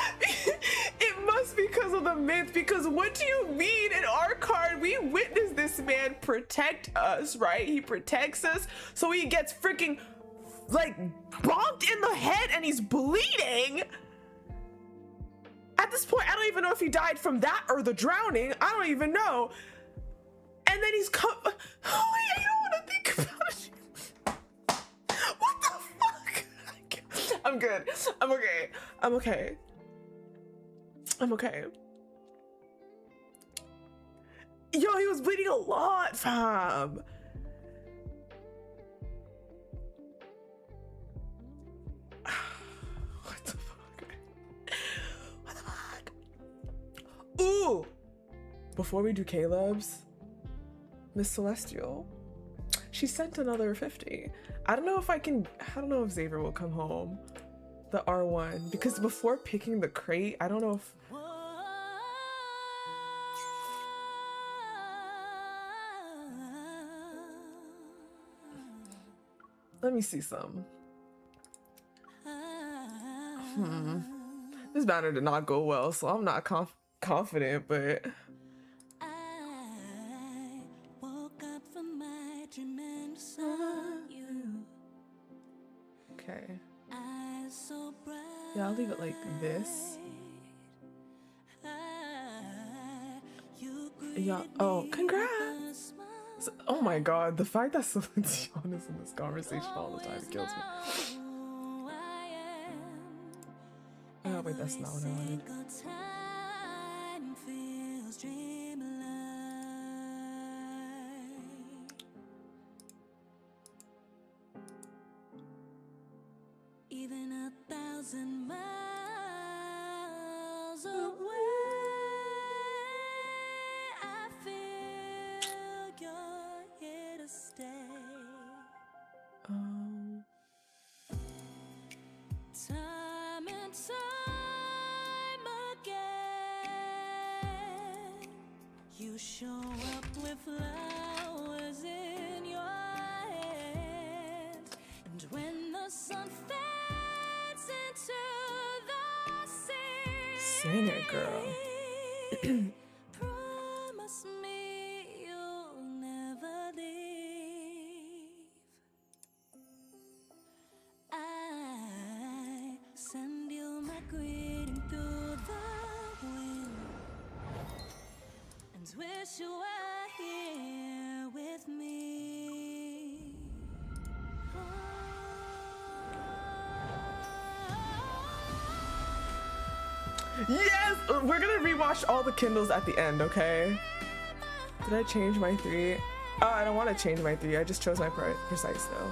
It must be because of the myth, because what do you mean in our card we witnessed this man protect us, right? He protects us, so he gets freaking like bonked in the head and he's bleeding. At this point, I don't even know if he died from that or the drowning. I don't even know. And then he's come. Oh, I don't want to think about it. What the fuck? I'm good. I'm okay. Yo, he was bleeding a lot, fam. What the fuck? Ooh! Before we do Caleb's, Miss Celestial, she sent another 50. I don't know if Xavier will come home. The R1, because before picking the crate, I don't know if let me see some. This banner did not go well, so I'm not confident, but okay. Yeah, I'll leave it like this. Yeah. Oh, congrats! Oh my god, the fact that Celine Dion is in this conversation all the time kills me. Oh wait, that's not what I wanted. Even 1,000 miles away, I feel you're here to stay. Time and time again, you show up with flowers in your hands, and when the sun fades into the sea, sing it, girl. promise me you'll never leave. I send you my greeting through the wind, and wish you were here with me. Yes! We're gonna rewatch all the Kindles at the end, okay? Did I change my 3? Oh, I don't want to change my 3. I just chose my precise though.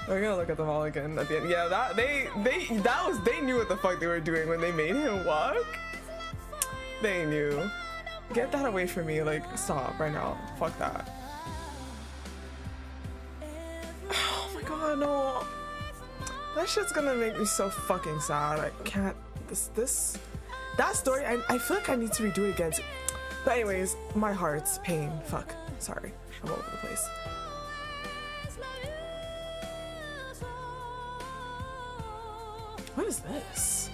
We're gonna look at them all again at the end. Yeah, they knew what the fuck they were doing when they made him walk. They knew. Get that away from me, like, stop right now. Fuck that. Oh my god, no. That shit's gonna make me so fucking sad. I can't. That story, I feel like I need to redo it again. But anyways, my heart's pain. Fuck. Sorry. I'm all over the place. What is this?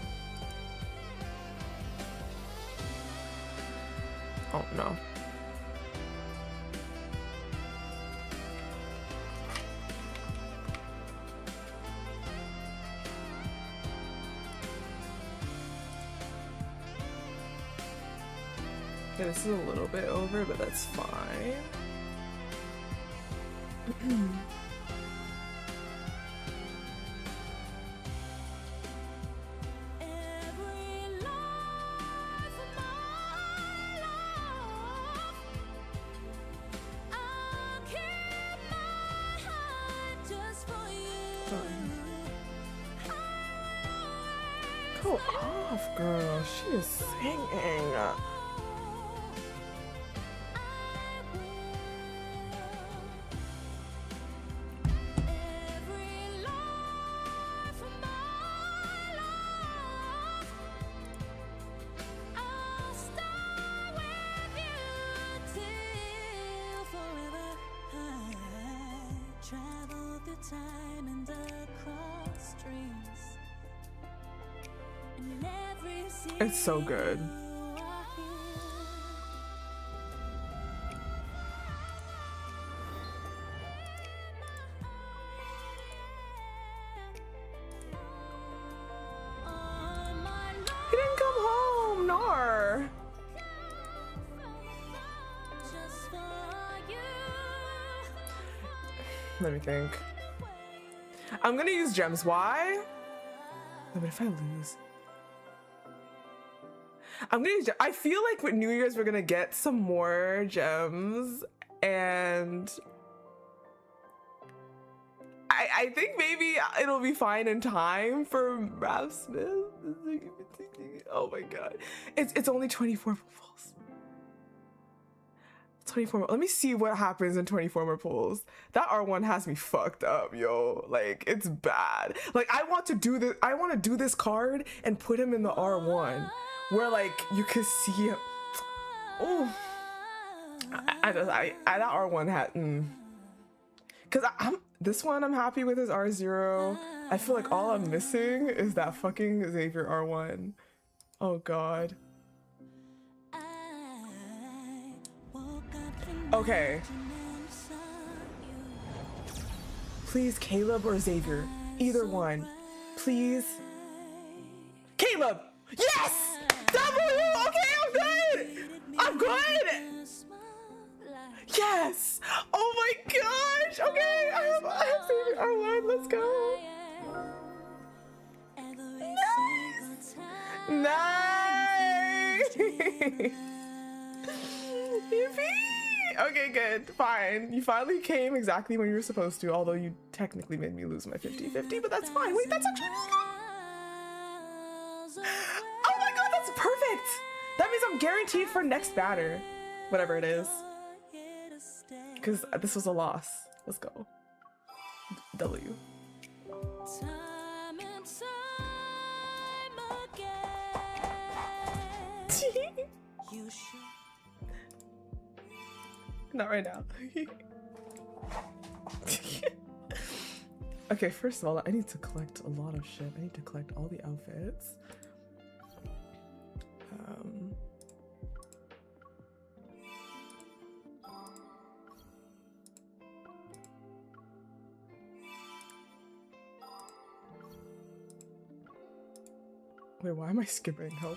Oh no. Okay, this is a little bit over, but that's fine. Go off, girl. She is singing. It's so good. He didn't come home, Nar. Let me think. I'm gonna use gems. Why? But if I lose? I'm gonna use, I feel like with New Year's we're gonna get some more gems, and I think maybe it'll be fine in time for Raf Smith. Oh my god. It's only 24 more pulls. 24 more. Let me see what happens in 24 more pulls. That R1 has me fucked up, yo. Like, it's bad. Like, I want to do this card and put him in the R1 where like you can see him. Oh, that R1 had because this one I'm happy with his R0. I feel like all I'm missing is that fucking Xavier R1. Oh god. Okay. Please, Caleb or Xavier. Either one. Please. Caleb! Yes! W! Okay, I'm good! I'm good! Yes! Oh my gosh! Okay, I have Xavier R1. Let's go. Nice! Nice! Yippee! Okay, good. Fine. You finally came exactly when you were supposed to, although you technically made me lose my 50-50, but that's fine. Wait, that's actually really good. Oh my god, that's perfect! That means I'm guaranteed for next batter. Whatever it is. Because this was a loss. Let's go. W. Time and time again. You should. Not right now. Okay, first of all, I need to collect a lot of shit. I need to collect all the outfits. Wait, why am I skipping? Help.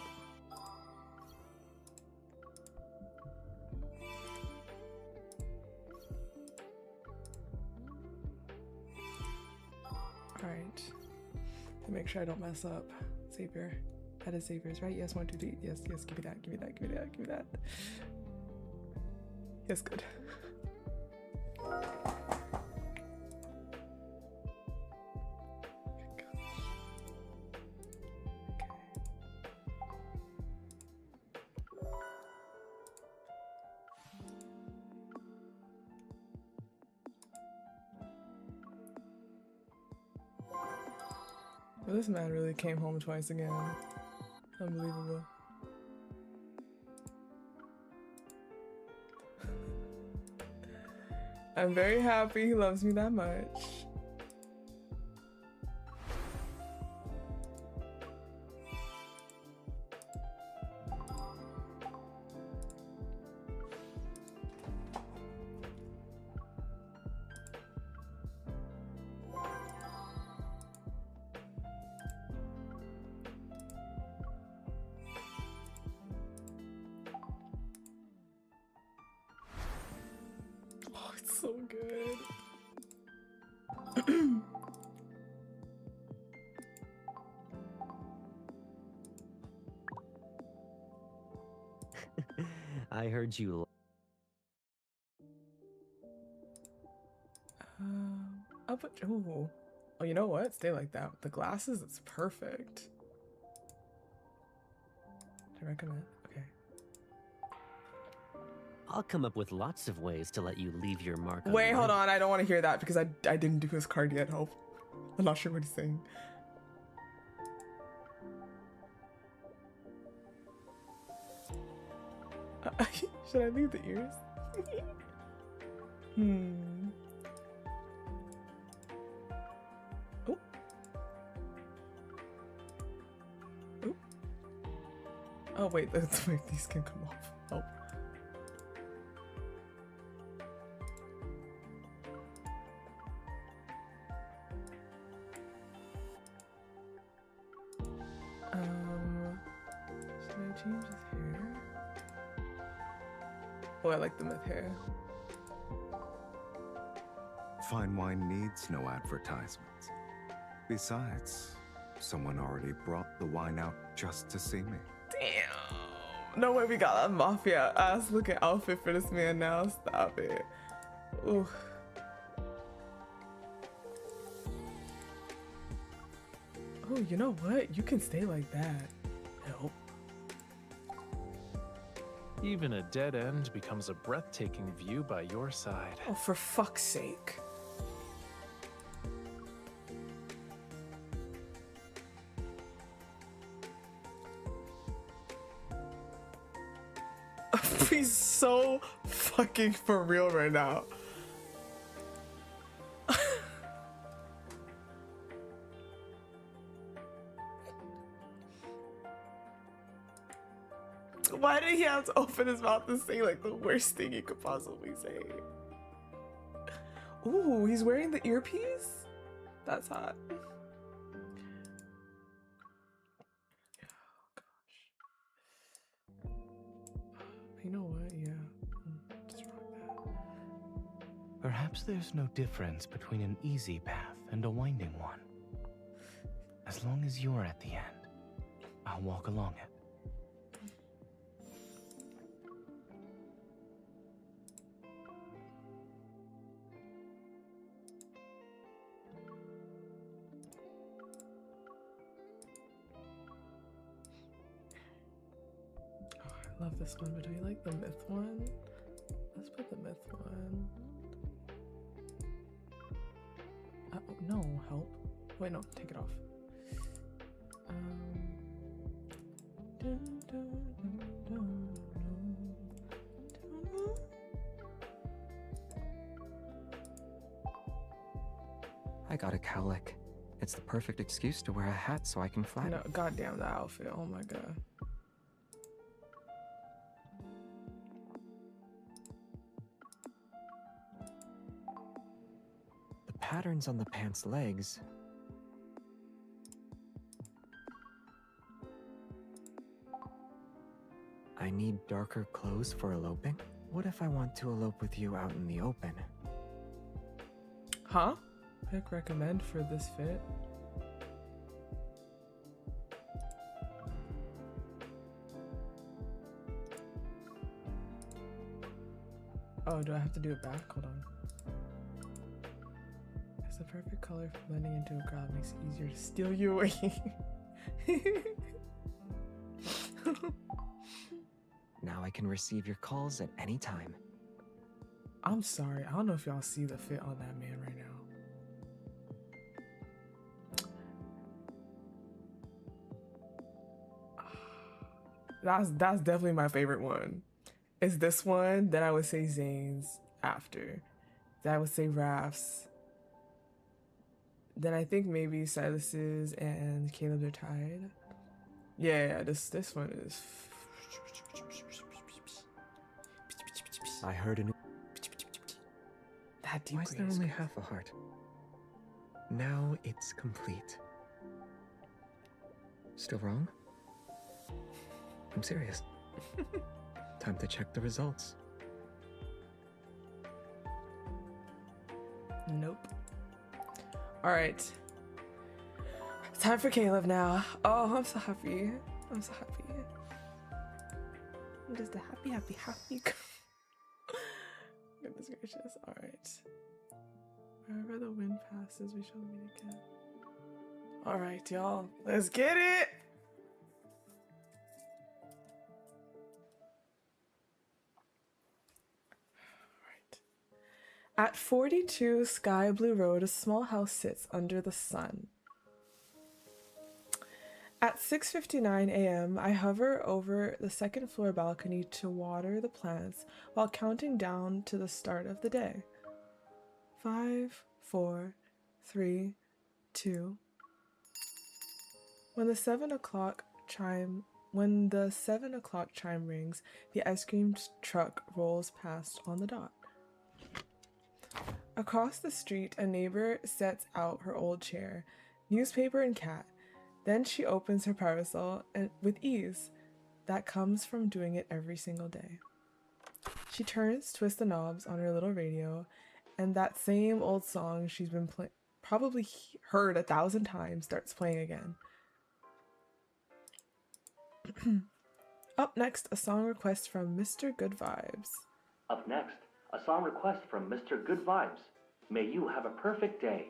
Alright. To make sure I don't mess up. Xavier. That is Xavier's, right? Yes, 1, 2, 3. Yes, yes, give me that, give me that, give me that, give me that. Yes, good. Well, this man really came home twice again. Unbelievable. I'm very happy he loves me that much. Oh, it's so good. I heard you. Oh, but ooh. Oh, you know what? Stay like that. With the glasses, it's perfect. I recommend. Okay. I'll come up with lots of ways to let you leave your mark on Wait, hold life. on. I don't want to hear that because I didn't do his card yet. Hope. I'm not sure what he's saying. Should I leave the ears? Oh. Oh. Oh wait, wait, these can come off. Oh. Should I change his hair? Oh, I like them with hair. Fine wine needs no advertisements. Besides, someone already brought the wine out just to see me. Damn. No way we got a mafia ass looking outfit for this man now. Stop it. Ooh. Oh, you know what? You can stay like that. Nope. Even a dead end becomes a breathtaking view by your side. Oh, for fuck's sake. He's so fucking for real right now. Why did he have to open his mouth and say like the worst thing he could possibly say? Ooh, he's wearing the earpiece? That's hot. Oh, gosh. You know what? Yeah. Just rock that. Perhaps there's no difference between an easy path and a winding one. As long as you're at the end, I'll walk along it. I love this one, but do you like the myth one? Let's put the myth one. No, help. Wait, no, take it off. I got a cowlick. It's the perfect excuse to wear a hat so I can flatten. No, goddamn the outfit. Oh my god. The patterns on the pants' legs. I need darker clothes for eloping? What if I want to elope with you out in the open? Huh? Pick recommend for this fit. Oh, do I have to do it back? Hold on. It's the perfect color for blending into a crowd. Makes it easier to steal you away. Now I can receive your calls at any time. I'm sorry. I don't know if y'all see the fit on that man right now. That's definitely my favorite one. It's this one, then I would say Zayne's after. I would say Raf's. Then I think maybe Sylus's and Caleb are tied. Yeah, this one is. I heard a new. That deep. Why is there only half a heart? Now it's complete. Still wrong? I'm serious. Time to check the results. Nope. All right. Time for Caleb now. Oh, I'm so happy. I'm so happy. I'm just a happy girl. Goodness gracious. All right. Wherever the wind passes, we shall meet again. All right, y'all. Let's get it. At 42 Sky Blue Road, a small house sits under the sun. At 6:59 a.m., I hover over the second floor balcony to water the plants while counting down to the start of the day. 5, 4, 3, 2. When the 7 o'clock chime rings, the ice cream truck rolls past on the dot. Across the street, a neighbor sets out her old chair, newspaper and cat. Then she opens her parasol and with ease that comes from doing it every single day. She turns, twists the knobs on her little radio, and that same old song she's been probably heard 1,000 times starts playing again. Up next, a song request from Mr. Good Vibes. Up next, a song request from Mr. Good Vibes. May you have a perfect day.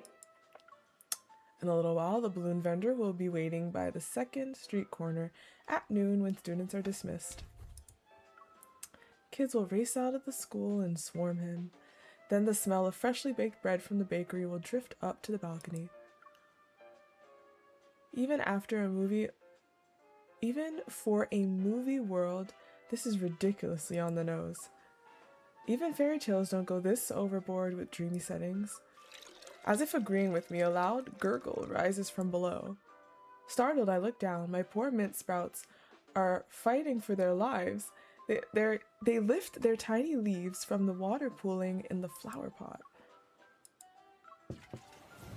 In a little while, the balloon vendor will be waiting by the 2nd Street corner at noon when students are dismissed. Kids will race out of the school and swarm him. Then the smell of freshly baked bread from the bakery will drift up to the balcony. Even for a movie world, this is ridiculously on the nose. Even fairy tales don't go this overboard with dreamy settings. As if agreeing with me, a loud gurgle rises from below. Startled, I look down. My poor mint sprouts are fighting for their lives. They lift their tiny leaves from the water pooling in the flower pot.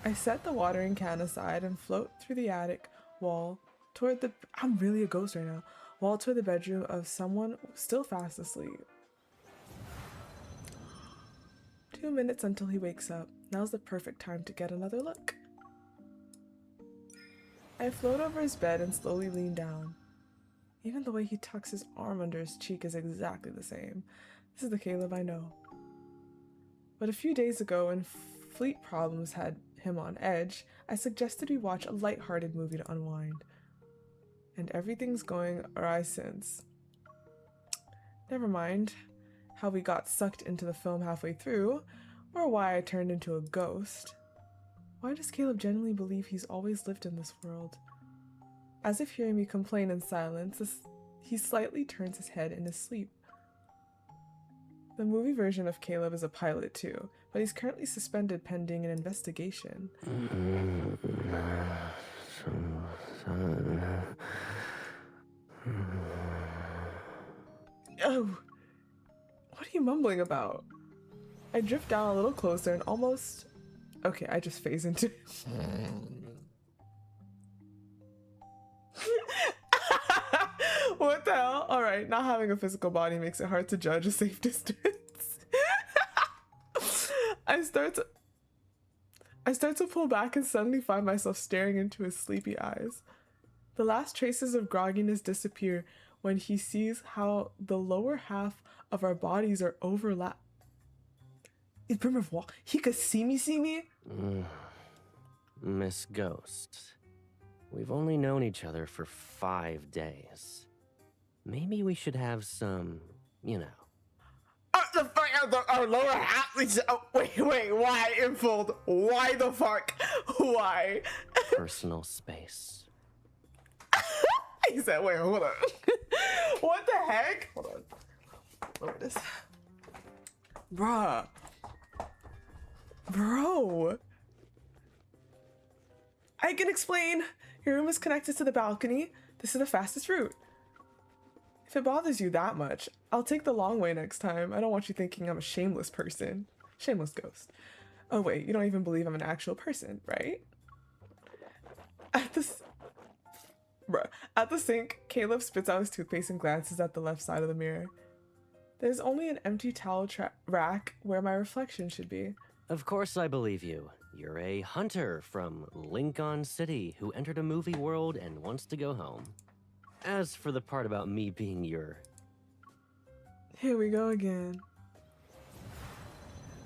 I set the watering can aside and float through the attic wall toward the... I'm really a ghost right now. Wall toward the bedroom of someone still fast asleep. 2 minutes until he wakes up. Now's the perfect time to get another look. I float over his bed and slowly lean down. Even the way he tucks his arm under his cheek is exactly the same. This is the Caleb I know. But a few days ago, when fleet problems had him on edge, I suggested we watch a light-hearted movie to unwind. And everything's going awry since. Never mind how we got sucked into the film halfway through, or why I turned into a ghost. Why does Caleb genuinely believe he's always lived in this world? As if hearing me complain in silence, he slightly turns his head in his sleep. The movie version of Caleb is a pilot too, but he's currently suspended pending an investigation. Oh! What are you mumbling about? I drift down a little closer and almost... Okay, I just phase into it. What the hell? Alright, not having a physical body makes it hard to judge a safe distance. I start to pull back and suddenly find myself staring into his sleepy eyes. The last traces of grogginess disappear when he sees how the lower half of our bodies are overlapped. He could see me? Miss Ghost, we've only known each other for 5 days. Maybe we should have some, you know. Our lower half. Wait, why, Infold? Why the fuck? Why? Personal space. He said, wait, hold on. What the heck? Hold on. Lower this. Bruh. Bro. I can explain. Your room is connected to the balcony. This is the fastest route. If it bothers you that much, I'll take the long way next time. I don't want you thinking I'm a shameless person. Shameless ghost. Oh wait, you don't even believe I'm an actual person, right? At the sink, Caleb spits out his toothpaste and glances at the left side of the mirror. There's only an empty towel rack where my reflection should be. Of course I believe you. You're a hunter from Lincoln City who entered a movie world and wants to go home. As for the part about me being your... Here we go again.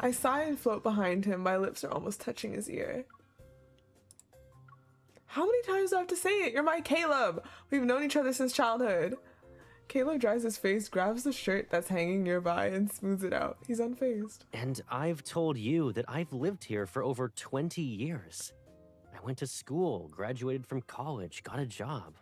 I sigh and float behind him. My lips are almost touching his ear. How many times do I have to say it? You're my Caleb! We've known each other since childhood. Caleb dries his face, grabs the shirt that's hanging nearby, and smooths it out. He's unfazed. And I've told you that I've lived here for over 20 years. I went to school, graduated from college, got a job.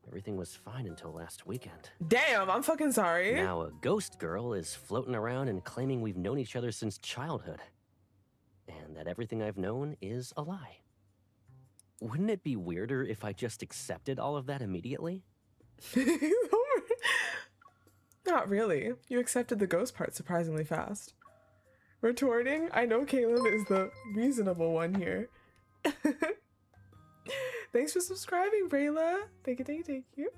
Everything was fine until last weekend. Damn, I'm fucking sorry. Now a ghost girl is floating around and claiming we've known each other since childhood. And that everything I've known is a lie. Wouldn't it be weirder if I just accepted all of that immediately? Not really. You accepted the ghost part surprisingly fast. Retorting, I know Caleb is the reasonable one here. Thanks for subscribing, Brayla. Thank you, thank you, thank you.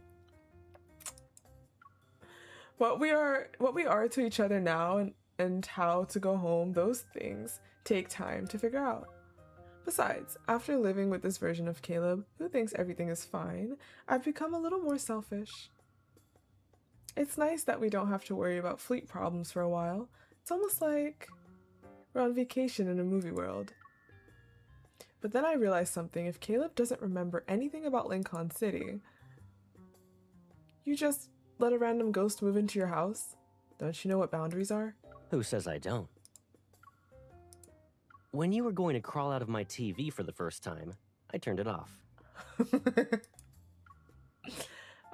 What we are to each other now and how to go home, those things take time to figure out. Besides, after living with this version of Caleb, who thinks everything is fine, I've become a little more selfish. It's nice that we don't have to worry about fleet problems for a while. It's almost like we're on vacation in a movie world. But then I realized something. If Caleb doesn't remember anything about Lincoln City, you just let a random ghost move into your house? Don't you know what boundaries are? Who says I don't? When you were going to crawl out of my TV for the first time, I turned it off.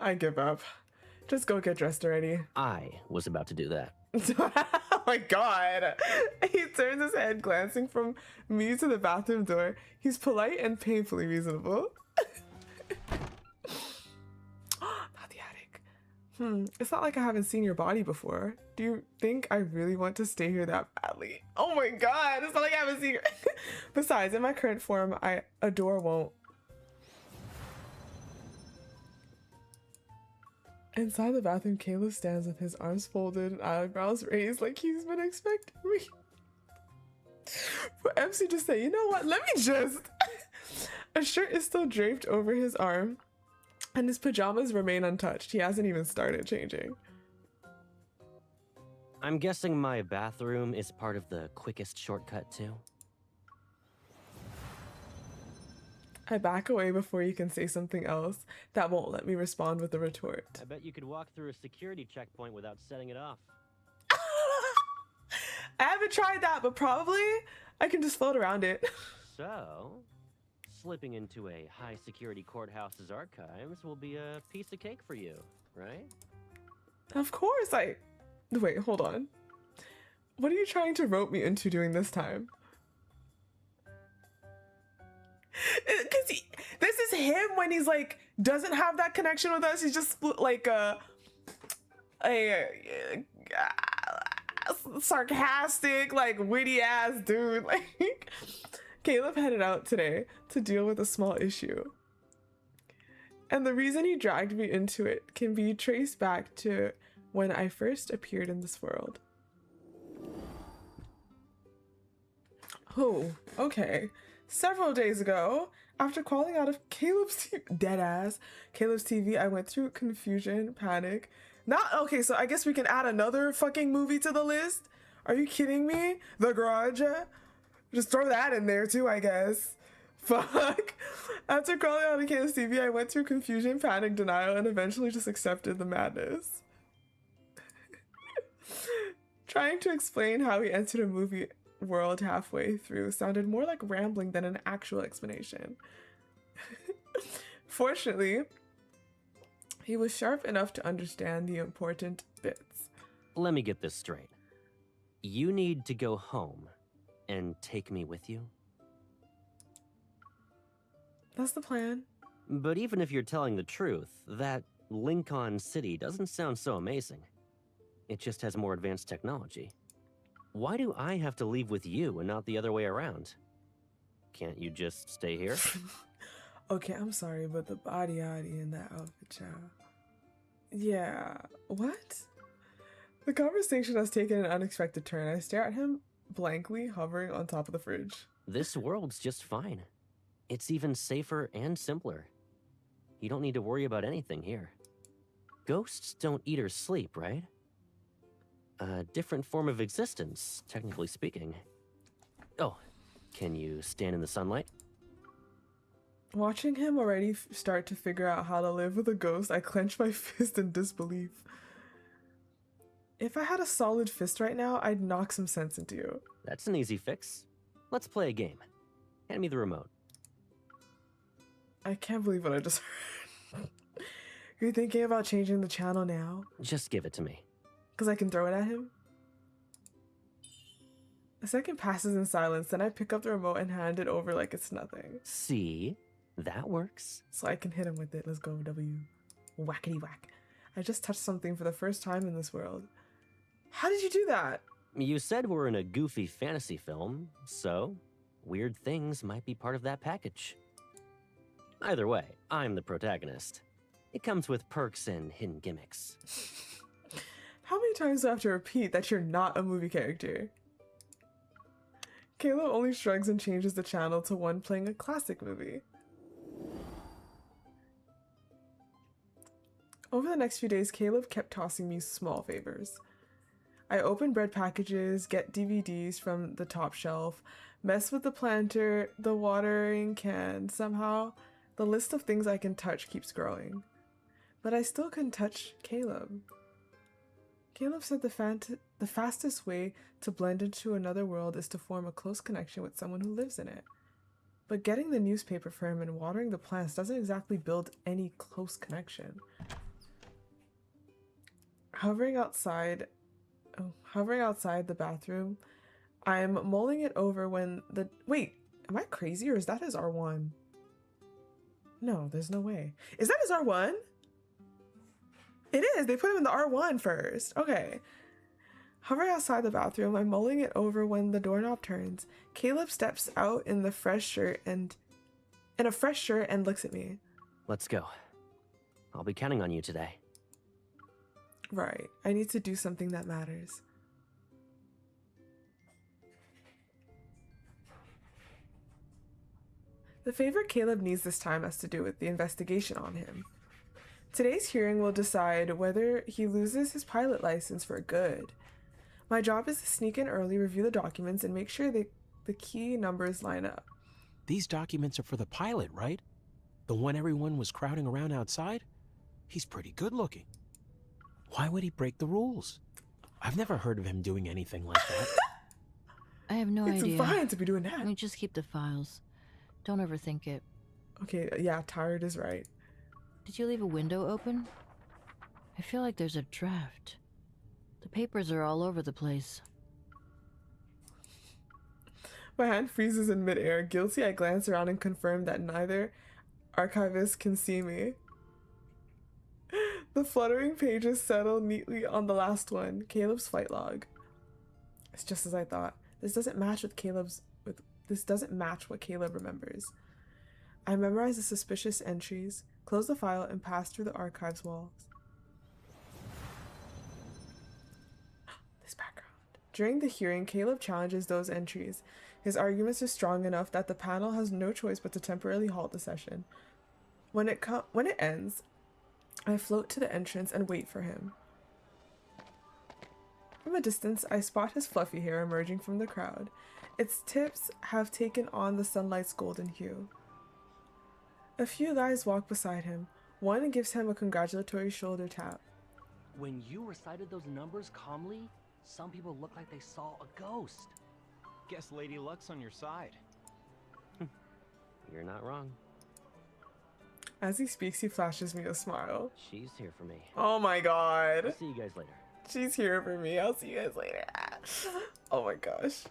I give up. Just go get dressed already. I was about to do that. Oh my god. He turns his head, glancing from me to the bathroom door. He's polite and painfully reasonable. Not the attic. It's not like I haven't seen your body before. Do you think I really want to stay here that badly? Oh my god, it's not like I haven't seen you. Besides, in my current form, a door won't. Inside the bathroom, Caleb stands with his arms folded and eyebrows raised like he's been expecting me. For MC to say, you know what, let me just... A shirt is still draped over his arm, and his pajamas remain untouched. He hasn't even started changing. I'm guessing my bathroom is part of the quickest shortcut too? I back away before you can say something else that won't let me respond with a retort. I bet you could walk through a security checkpoint without setting it off. I haven't tried that, but probably I can just float around it. So, slipping into a high security courthouse's archives will be a piece of cake for you, right? Of course Wait, hold on. What are you trying to rope me into doing this time? Because this is him when he's like, doesn't have that connection with us. He's just like a sarcastic, like witty ass dude. Like, Caleb headed out today to deal with a small issue. And the reason he dragged me into it can be traced back to when I first appeared in this world. Oh, okay. Several days ago, after crawling out of Caleb's TV, I went through confusion, panic. Okay, so I guess we can add another fucking movie to the list? Are you kidding me? The Garage? Just throw that in there too, I guess. Fuck. After crawling out of Caleb's TV, I went through confusion, panic, denial, and eventually just accepted the madness. Trying to explain how he entered a movie world halfway through sounded more like rambling than an actual explanation. Fortunately, he was sharp enough to understand the important bits. Let me get this straight. You need to go home, and take me with you? That's the plan. But even if you're telling the truth, that Lincoln City doesn't sound so amazing. It just has more advanced technology. Why do I have to leave with you and not the other way around? Can't you just stay here? Okay, I'm sorry, but the body in that outfit, child. Yeah, what? The conversation has taken an unexpected turn. I stare at him blankly, hovering on top of the fridge. This world's just fine. It's even safer and simpler. You don't need to worry about anything here. Ghosts don't eat or sleep, right? A different form of existence, technically speaking. Oh, can you stand in the sunlight? Watching him already start to figure out how to live with a ghost, I clench my fist in disbelief. If I had a solid fist right now, I'd knock some sense into you. That's an easy fix. Let's play a game. Hand me the remote. I can't believe what I just heard. You're thinking about changing the channel now? Just give it to me. Because I can throw it at him? A second passes in silence, then I pick up the remote and hand it over like it's nothing. See? That works. So I can hit him with it. Let's go, W. Whackety whack. I just touched something for the first time in this world. How did you do that? You said we're in a goofy fantasy film, so weird things might be part of that package. Either way, I'm the protagonist. It comes with perks and hidden gimmicks. How many times do I have to repeat that you're not a movie character? Caleb only shrugs and changes the channel to one playing a classic movie. Over the next few days, Caleb kept tossing me small favors. I open bread packages, get DVDs from the top shelf, mess with the planter, the watering can. Somehow, the list of things I can touch keeps growing. But I still couldn't touch Caleb. Caleb said the fastest way to blend into another world is to form a close connection with someone who lives in it. But getting the newspaper for him and watering the plants doesn't exactly build any close connection. Hovering outside the bathroom, I'm mulling it over when the— wait, am I crazy or is that his R1? No, there's no way. Is that his R1? It is! They put him in the R1 first. Okay. Hovering outside the bathroom, I'm mulling it over when the doorknob turns. Caleb steps out in a fresh shirt and looks at me. Let's go. I'll be counting on you today. Right. I need to do something that matters. The favor Caleb needs this time has to do with the investigation on him. Today's hearing will decide whether he loses his pilot license for good. My job is to sneak in early, review the documents, and make sure the key numbers line up. These documents are for the pilot, right? The one everyone was crowding around outside? He's pretty good looking. Why would he break the rules? I've never heard of him doing anything like that. I have no idea. It's fine to be doing that. I mean, just keep the files. Don't overthink it. Okay, yeah, tired is right. Did you leave a window open? I feel like there's a draft. The papers are all over the place. My hand freezes in midair. Guilty, I glance around and confirm that neither archivist can see me. The fluttering pages settle neatly on the last one, Caleb's flight log. It's just as I thought. This doesn't match what Caleb remembers. I memorize the suspicious entries, close the file, and pass through the archives walls. This background. During the hearing, Caleb challenges those entries. His arguments are strong enough that the panel has no choice but to temporarily halt the session. When it ends, I float to the entrance and wait for him. From a distance, I spot his fluffy hair emerging from the crowd. Its tips have taken on the sunlight's golden hue. A few guys walk beside him. One gives him a congratulatory shoulder tap. When you recited those numbers calmly, some people looked like they saw a ghost. Guess Lady Luck's on your side. You're not wrong. As he speaks, he flashes me a smile. She's here for me. Oh my god. I'll see you guys later. She's here for me. I'll see you guys later. Oh my gosh.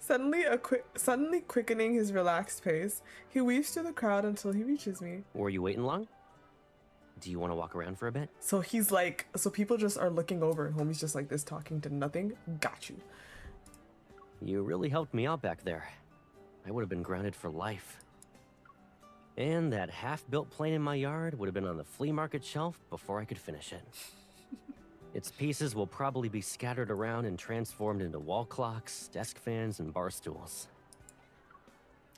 Suddenly quickening his relaxed pace, he weaves through the crowd until he reaches me. Were you waiting long? Do you want to walk around for a bit? So he's like, so people just are looking over and homie's just like this talking to nothing. Got you. You really helped me out back there. I would have been grounded for life. And that half-built plane in my yard would have been on the flea market shelf before I could finish it. Its pieces will probably be scattered around and transformed into wall clocks, desk fans, and bar stools.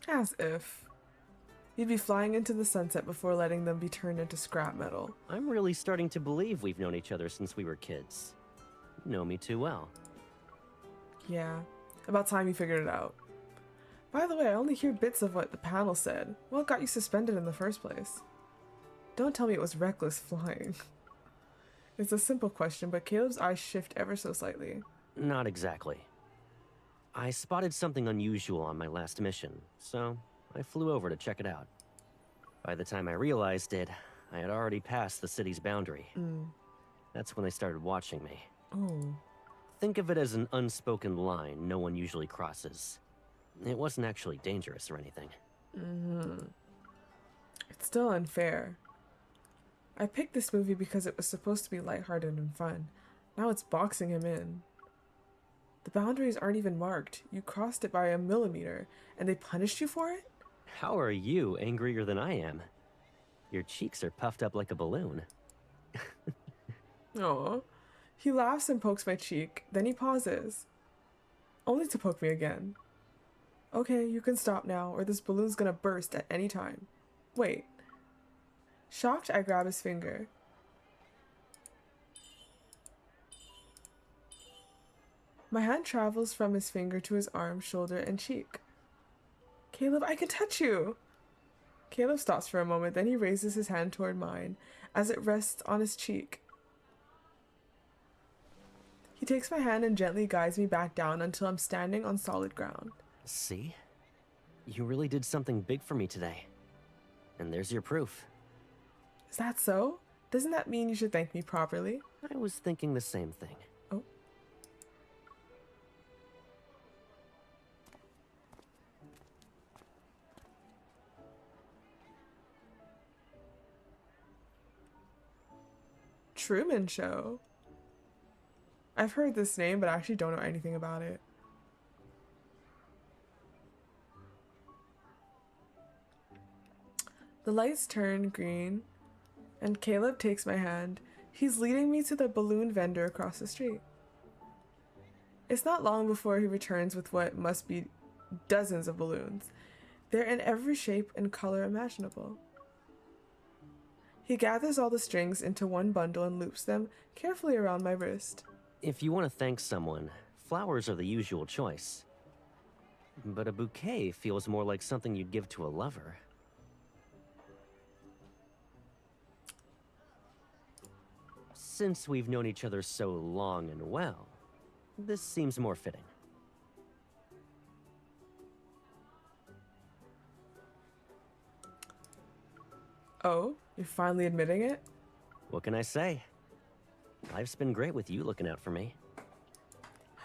As if. You'd be flying into the sunset before letting them be turned into scrap metal. I'm really starting to believe we've known each other since we were kids. You know me too well. Yeah, about time you figured it out. By the way, I only hear bits of what the panel said. What got you suspended in the first place? Don't tell me it was reckless flying. It's a simple question, but Caleb's eyes shift ever so slightly. Not exactly. I spotted something unusual on my last mission, so I flew over to check it out. By the time I realized it, I had already passed the city's boundary. That's when they started watching me. Oh. Think of it as an unspoken line no one usually crosses. It wasn't actually dangerous or anything. It's still unfair. I picked this movie because it was supposed to be lighthearted and fun. Now it's boxing him in. The boundaries aren't even marked. You crossed it by a millimeter, and they punished you for it? How are you angrier than I am? Your cheeks are puffed up like a balloon. Aw. He laughs and pokes my cheek, then he pauses. Only to poke me again. Okay, you can stop now, or this balloon's gonna burst at any time. Wait. Shocked, I grab his finger. My hand travels from his finger to his arm, shoulder, and cheek. Caleb, I can touch you! Caleb stops for a moment, then he raises his hand toward mine as it rests on his cheek. He takes my hand and gently guides me back down until I'm standing on solid ground. See? You really did something big for me today. And there's your proof. Is that so? Doesn't that mean you should thank me properly? I was thinking the same thing. Oh. Truman Show. I've heard this name, but I actually don't know anything about it. The lights turn green, and Caleb takes my hand. He's leading me to the balloon vendor across the street. It's not long before he returns with what must be dozens of balloons. They're in every shape and color imaginable. He gathers all the strings into one bundle and loops them carefully around my wrist. If you want to thank someone, flowers are the usual choice. But a bouquet feels more like something you'd give to a lover. Since we've known each other so long and well, this seems more fitting. Oh, you're finally admitting it? What can I say? Life's been great with you looking out for me.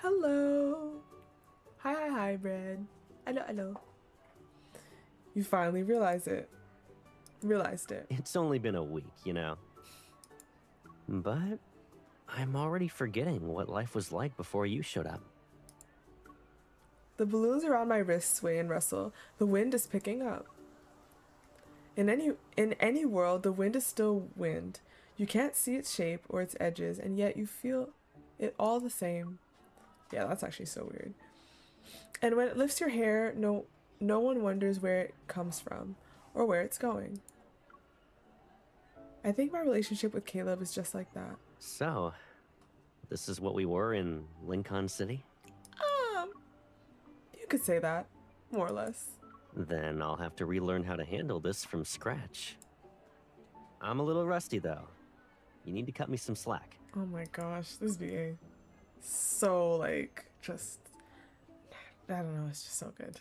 Hello. Hi, Brad. Hello. You finally realized it. It's only been a week, you know. But I'm already forgetting what life was like before you showed up. The balloons around my wrist sway and rustle. The wind is picking up. In any world, the wind is still wind. You can't see its shape or its edges, and yet you feel it all the same. Yeah, that's actually so weird. And when it lifts your hair, no one wonders where it comes from or where it's going. I think my relationship with Caleb is just like that. So, this is what we were in Lincoln City? You could say that, more or less. Then I'll have to relearn how to handle this from scratch. I'm a little rusty, though. You need to cut me some slack. Oh my gosh, this VA. So, like, just... I don't know, it's just so good.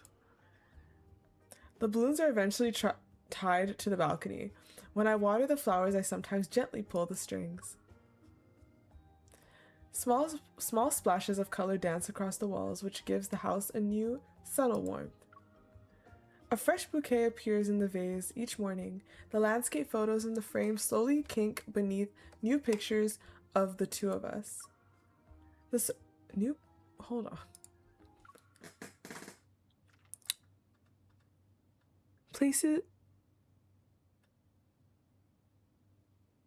The balloons are eventually tied to the balcony. When I water the flowers, I sometimes gently pull the strings. Small splashes of color dance across the walls, which gives the house a new, subtle warmth. A fresh bouquet appears in the vase each morning. The landscape photos in the frame slowly kink beneath new pictures of the two of us. Hold on.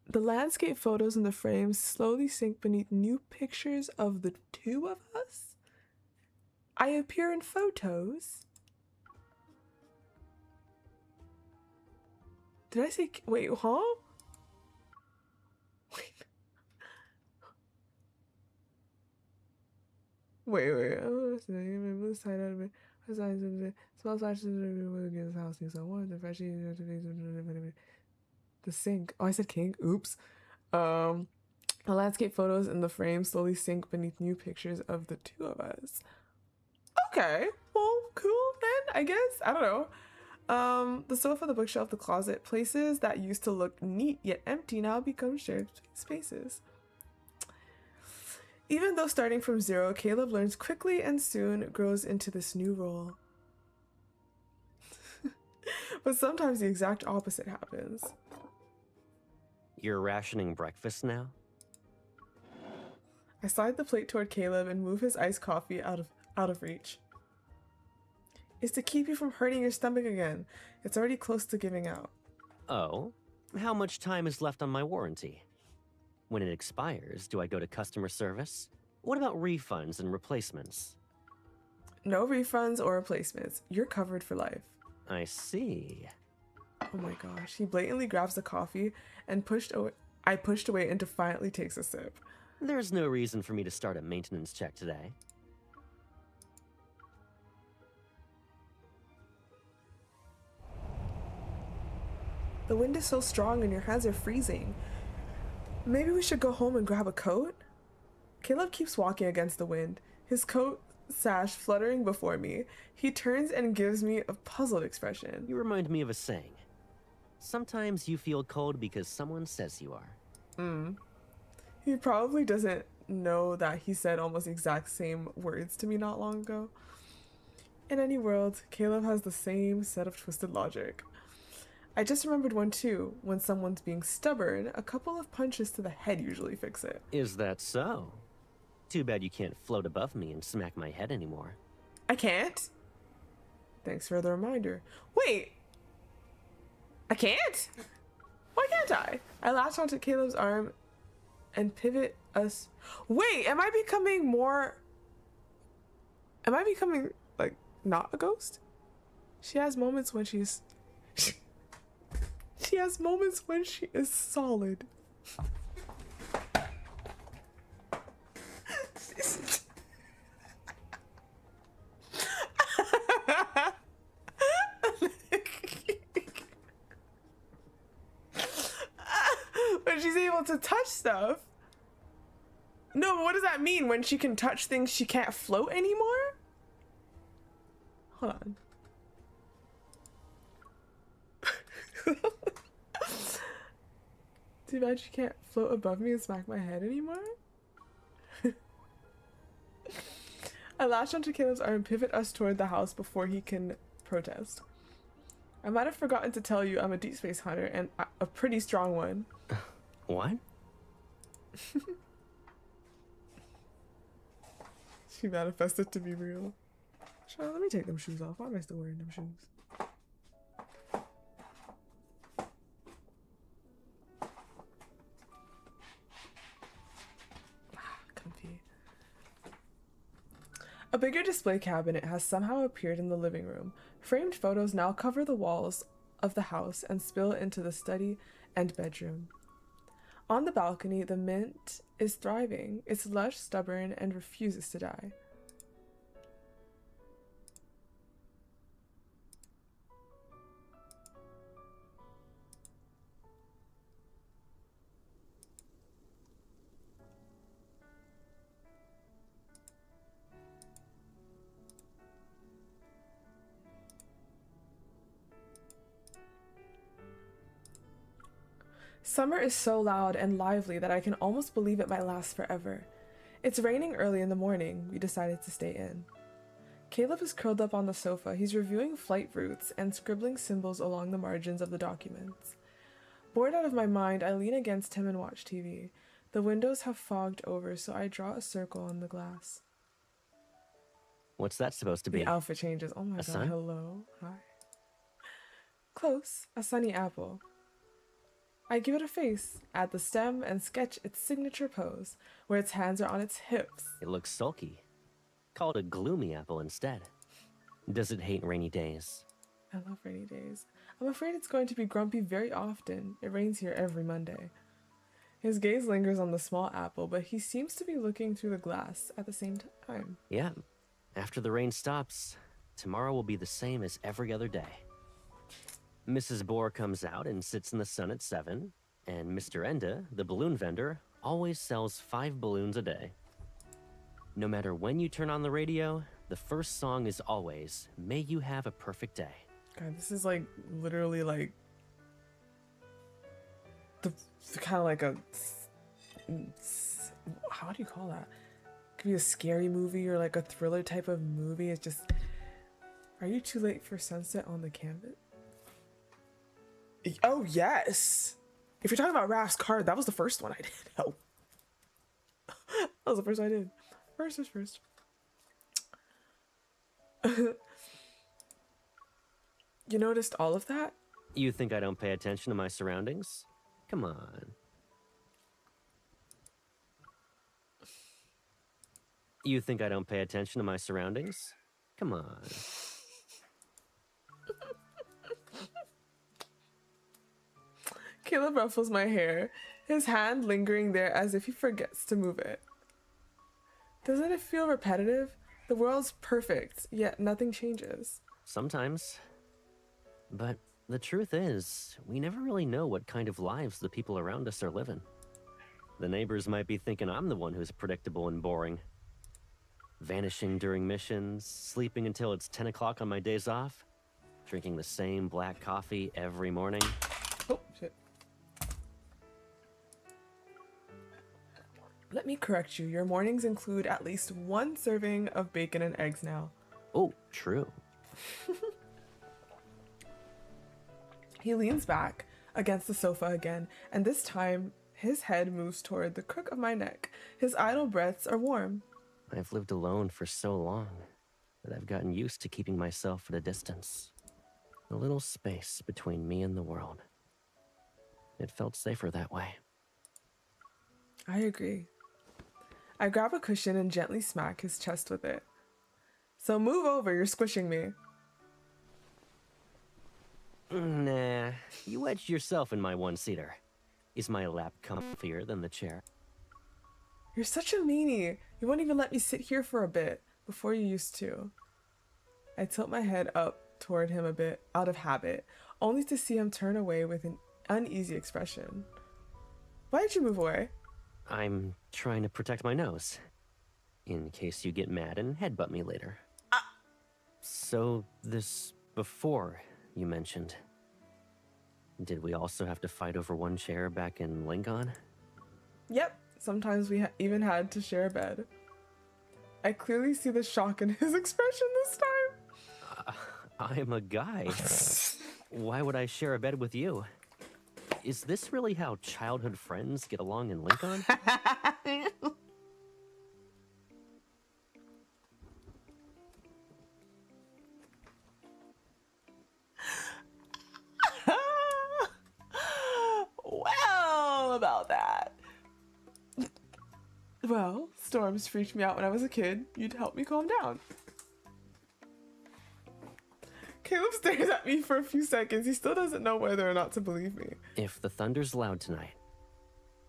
The landscape photos in the frames slowly sink beneath new pictures of the two of us? I appear in photos? Did I say, wait, huh? Wait. Small flashes the house needs someone. The sink. Oh, I said king. Oops. The landscape photos in the frame slowly sink beneath new pictures of the two of us. Okay. Well, cool then, I guess. I don't know. The sofa, the bookshelf, the closet, places that used to look neat yet empty now become shared spaces. Even though starting from zero, Caleb learns quickly and soon grows into this new role. But sometimes the exact opposite happens. You're rationing breakfast now? I slide the plate toward Caleb and move his iced coffee out of reach. It's to keep you from hurting your stomach again. It's already close to giving out. Oh? How much time is left on my warranty? When it expires, do I go to customer service? What about refunds and replacements? No refunds or replacements. You're covered for life. I see. Oh my gosh. He blatantly grabs the coffee and I pushed away and defiantly takes a sip. There's no reason for me to start a maintenance check today. The wind is so strong and your hands are freezing. Maybe we should go home and grab a coat? Caleb keeps walking against the wind, his coat sash fluttering before me. He turns and gives me a puzzled expression. You remind me of a saying. Sometimes you feel cold because someone says you are. He probably doesn't know that he said almost the exact same words to me not long ago. In any world, Caleb has the same set of twisted logic. I just remembered one too. When someone's being stubborn, a couple of punches to the head usually fix it. Is that so? Too bad you can't float above me and smack my head anymore. I can't? Thanks for the reminder. Wait! I can't? Why can't I? I latch onto Caleb's arm and pivot us. Wait, am I becoming, like, not a ghost? She has moments when she has moments when she is solid. When she's able to touch stuff. No, but what does that mean? When she can touch things, she can't float anymore? Hold on. Too bad she can't float above me and smack my head anymore. I latch onto Caleb's arm and pivot us toward the house before he can protest. I might have forgotten to tell you I'm a Deepspace hunter and a pretty strong one. What? She manifested to be real. Charlotte, let me take them shoes off. Why am I still wearing them shoes? Comfy. A bigger display cabinet has somehow appeared in the living room. Framed photos now cover the walls of the house and spill into the study and bedroom. On the balcony, the mint is thriving. It's lush, stubborn, and refuses to die. Summer is so loud and lively that I can almost believe it might last forever. It's raining early in the morning. We decided to stay in. Caleb is curled up on the sofa. He's reviewing flight routes and scribbling symbols along the margins of the documents. Bored out of my mind, I lean against him and watch TV. The windows have fogged over, so I draw a circle on the glass. What's that supposed to be? The outfit changes. Oh my god, sun? hello. Hi. Close. A sunny apple. I give it a face, add the stem, and sketch its signature pose, where its hands are on its hips. It looks sulky. Call it a gloomy apple instead. Does it hate rainy days? I love rainy days. I'm afraid it's going to be grumpy very often. It rains here every Monday. His gaze lingers on the small apple, but he seems to be looking through the glass at the same time. Yeah. After the rain stops, tomorrow will be the same as every other day. Mrs. Bohr comes out and sits in the sun at 7, and Mr. Enda, the balloon vendor, always sells 5 balloons a day. No matter when you turn on the radio, the first song is always, "May you have a perfect day." God, this is like literally like the kind of like a, how do you call that? It could be a scary movie or like a thriller type of movie. It's just, are you too late for sunset on the canvas? Oh yes. If you're talking about Raph's card, that was the first one I did. Oh, that was the first one I did. First is first. You noticed all of that? You think I don't pay attention to my surroundings? Come on. You think I don't pay attention to my surroundings? Come on. Caleb ruffles my hair, his hand lingering there as if he forgets to move it. Doesn't it feel repetitive? The world's perfect, yet nothing changes. Sometimes. But the truth is, we never really know what kind of lives the people around us are living. The neighbors might be thinking I'm the one who's predictable and boring. Vanishing during missions, sleeping until it's 10 o'clock on my days off, drinking the same black coffee every morning. Oh, shit. Let me correct you. Your mornings include at least 1 serving of bacon and eggs now. Oh, true. He leans back against the sofa again, and this time his head moves toward the crook of my neck. His idle breaths are warm. I've lived alone for so long that I've gotten used to keeping myself at a distance. A little space between me and the world. It felt safer that way. I agree. I grab a cushion and gently smack his chest with it. So move over, you're squishing me. Nah, you wedged yourself in my one-seater. Is my lap comfier than the chair? You're such a meanie. You won't even let me sit here for a bit, before you used to. I tilt my head up toward him a bit, out of habit, only to see him turn away with an uneasy expression. Why did you move away? I'm trying to protect my nose, in case you get mad and headbutt me later. So, this before you mentioned, did we also have to fight over one chair back in Lingon? Yep, sometimes we even had to share a bed. I clearly see the shock in his expression this time. I'm a guy. Why would I share a bed with you? Is this really how childhood friends get along in Lincoln? Well, about that. Well, storms freaked me out when I was a kid. You'd help me calm down. Caleb stares at me for a few seconds. He still doesn't know whether or not to believe me. If the thunder's loud tonight,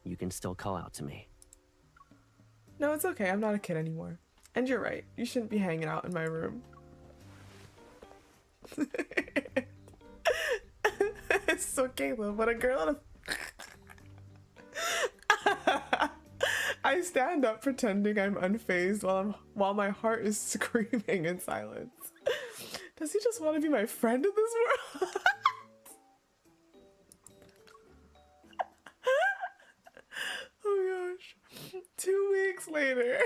you can still call out to me. No, it's okay. I'm not a kid anymore. And you're right. You shouldn't be hanging out in my room. So Caleb, when a girl in a... I stand up pretending I'm unfazed while my heart is screaming in silence. Does he just want to be my friend in this world? Oh gosh. 2 weeks later.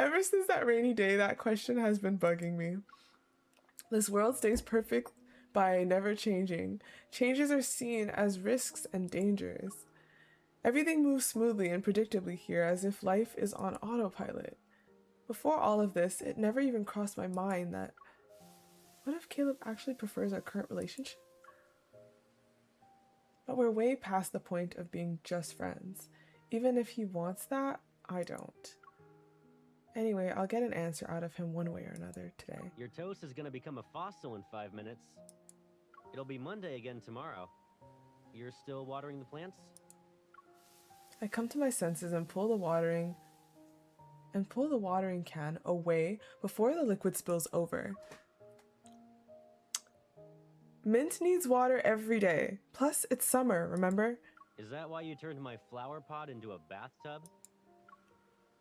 Ever since that rainy day, that question has been bugging me. This world stays perfect by never changing. Changes are seen as risks and dangers. Everything moves smoothly and predictably here, as if life is on autopilot. Before all of this, it never even crossed my mind that, what if Caleb actually prefers our current relationship? But we're way past the point of being just friends. Even if he wants that, I don't. Anyway, I'll get an answer out of him one way or another today. Your toast is gonna become a fossil in 5 minutes. It'll be Monday again tomorrow. You're still watering the plants? I come to my senses and pull the watering can away before the liquid spills over. Mint needs water every day. Plus, it's summer, remember? Is that why you turned my flower pot into a bathtub?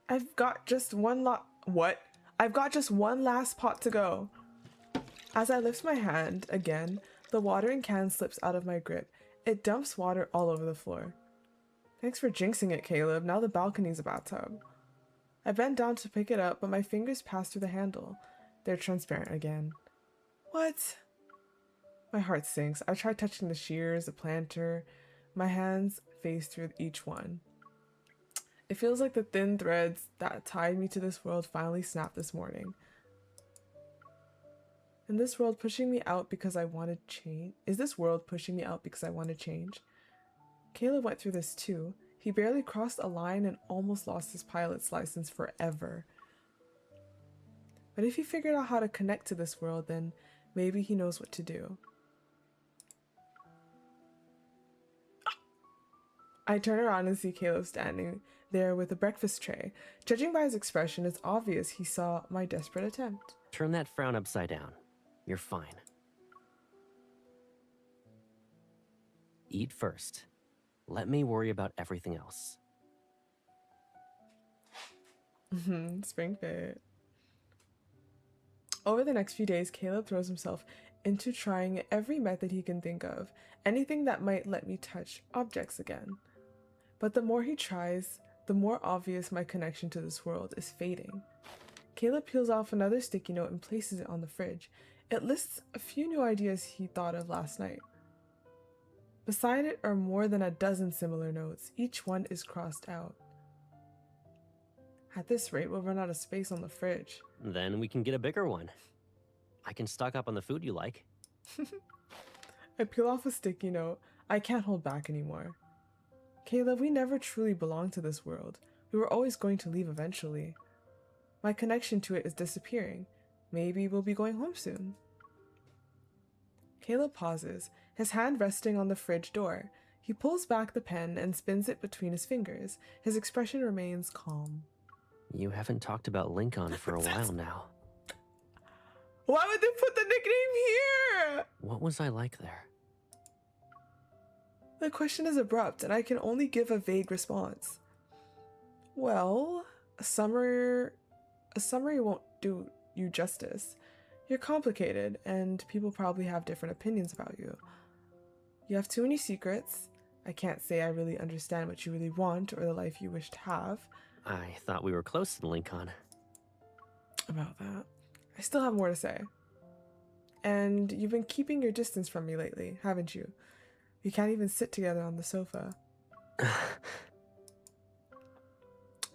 I've got just one I've got just one last pot to go. As I lift my hand again, the watering can slips out of my grip. It dumps water all over the floor. Thanks for jinxing it, Caleb. Now the balcony's a bathtub. I bend down to pick it up, but my fingers pass through the handle. They're transparent again. What? My heart sinks. I try touching the shears, the planter. My hands phase through each one. It feels like the thin threads that tied me to this world finally snapped this morning. In this world pushing me out because I want to change? Is this world pushing me out because I want to change? Caleb went through this too. He barely crossed a line and almost lost his pilot's license forever. But if he figured out how to connect to this world, then maybe he knows what to do. I turn around and see Caleb standing there with a breakfast tray. Judging by his expression, it's obvious he saw my desperate attempt. Turn that frown upside down. You're fine. Eat first. Let me worry about everything else. Spring fit. Over the next few days, Caleb throws himself into trying every method he can think of, anything that might let me touch objects again. But the more he tries, the more obvious my connection to this world is fading. Caleb peels off another sticky note and places it on the fridge. It lists a few new ideas he thought of last night. Beside it are more than a dozen similar notes. Each one is crossed out. At this rate, we'll run out of space on the fridge. Then we can get a bigger one. I can stock up on the food you like. I peel off a sticky note. I can't hold back anymore. Caleb, we never truly belonged to this world. We were always going to leave eventually. My connection to it is disappearing. Maybe we'll be going home soon. Caleb pauses, his hand resting on the fridge door. He pulls back the pen and spins it between his fingers. His expression remains calm. You haven't talked about Lincoln for a while now. Why would they put the nickname here? What was I like there? The question is abrupt, and I can only give a vague response. Well, a summary won't do you justice. You're complicated, and people probably have different opinions about you. You have too many secrets. I can't say I really understand what you really want or the life you wish to have. I thought we were close to Lincoln. About that, I still have more to say. And you've been keeping your distance from me lately, haven't you? We can't even sit together on the sofa.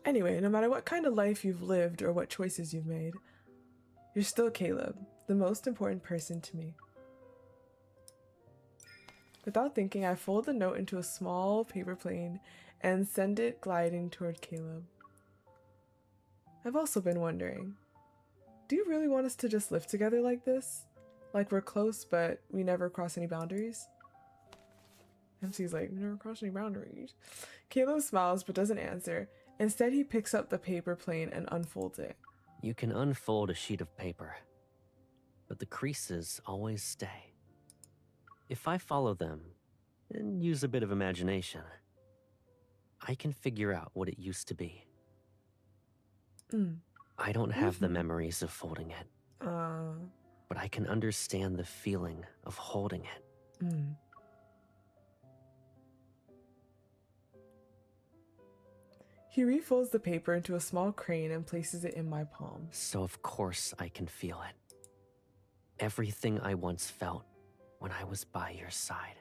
Anyway, no matter what kind of life you've lived or what choices you've made, you're still Caleb, the most important person to me. Without thinking, I fold the note into a small paper plane and send it gliding toward Caleb. I've also been wondering, do you really want us to just live together like this? Like we're close, but we never cross any boundaries? MC's like, we never cross any boundaries. Caleb smiles but doesn't answer. Instead, he picks up the paper plane and unfolds it. You can unfold a sheet of paper, but the creases always stay. If I follow them and use a bit of imagination, I can figure out what it used to be. I don't have the memories of folding it, but I can understand the feeling of holding it. He refolds the paper into a small crane and places it in my palm. So of course I can feel it. Everything I once felt when I was by your side.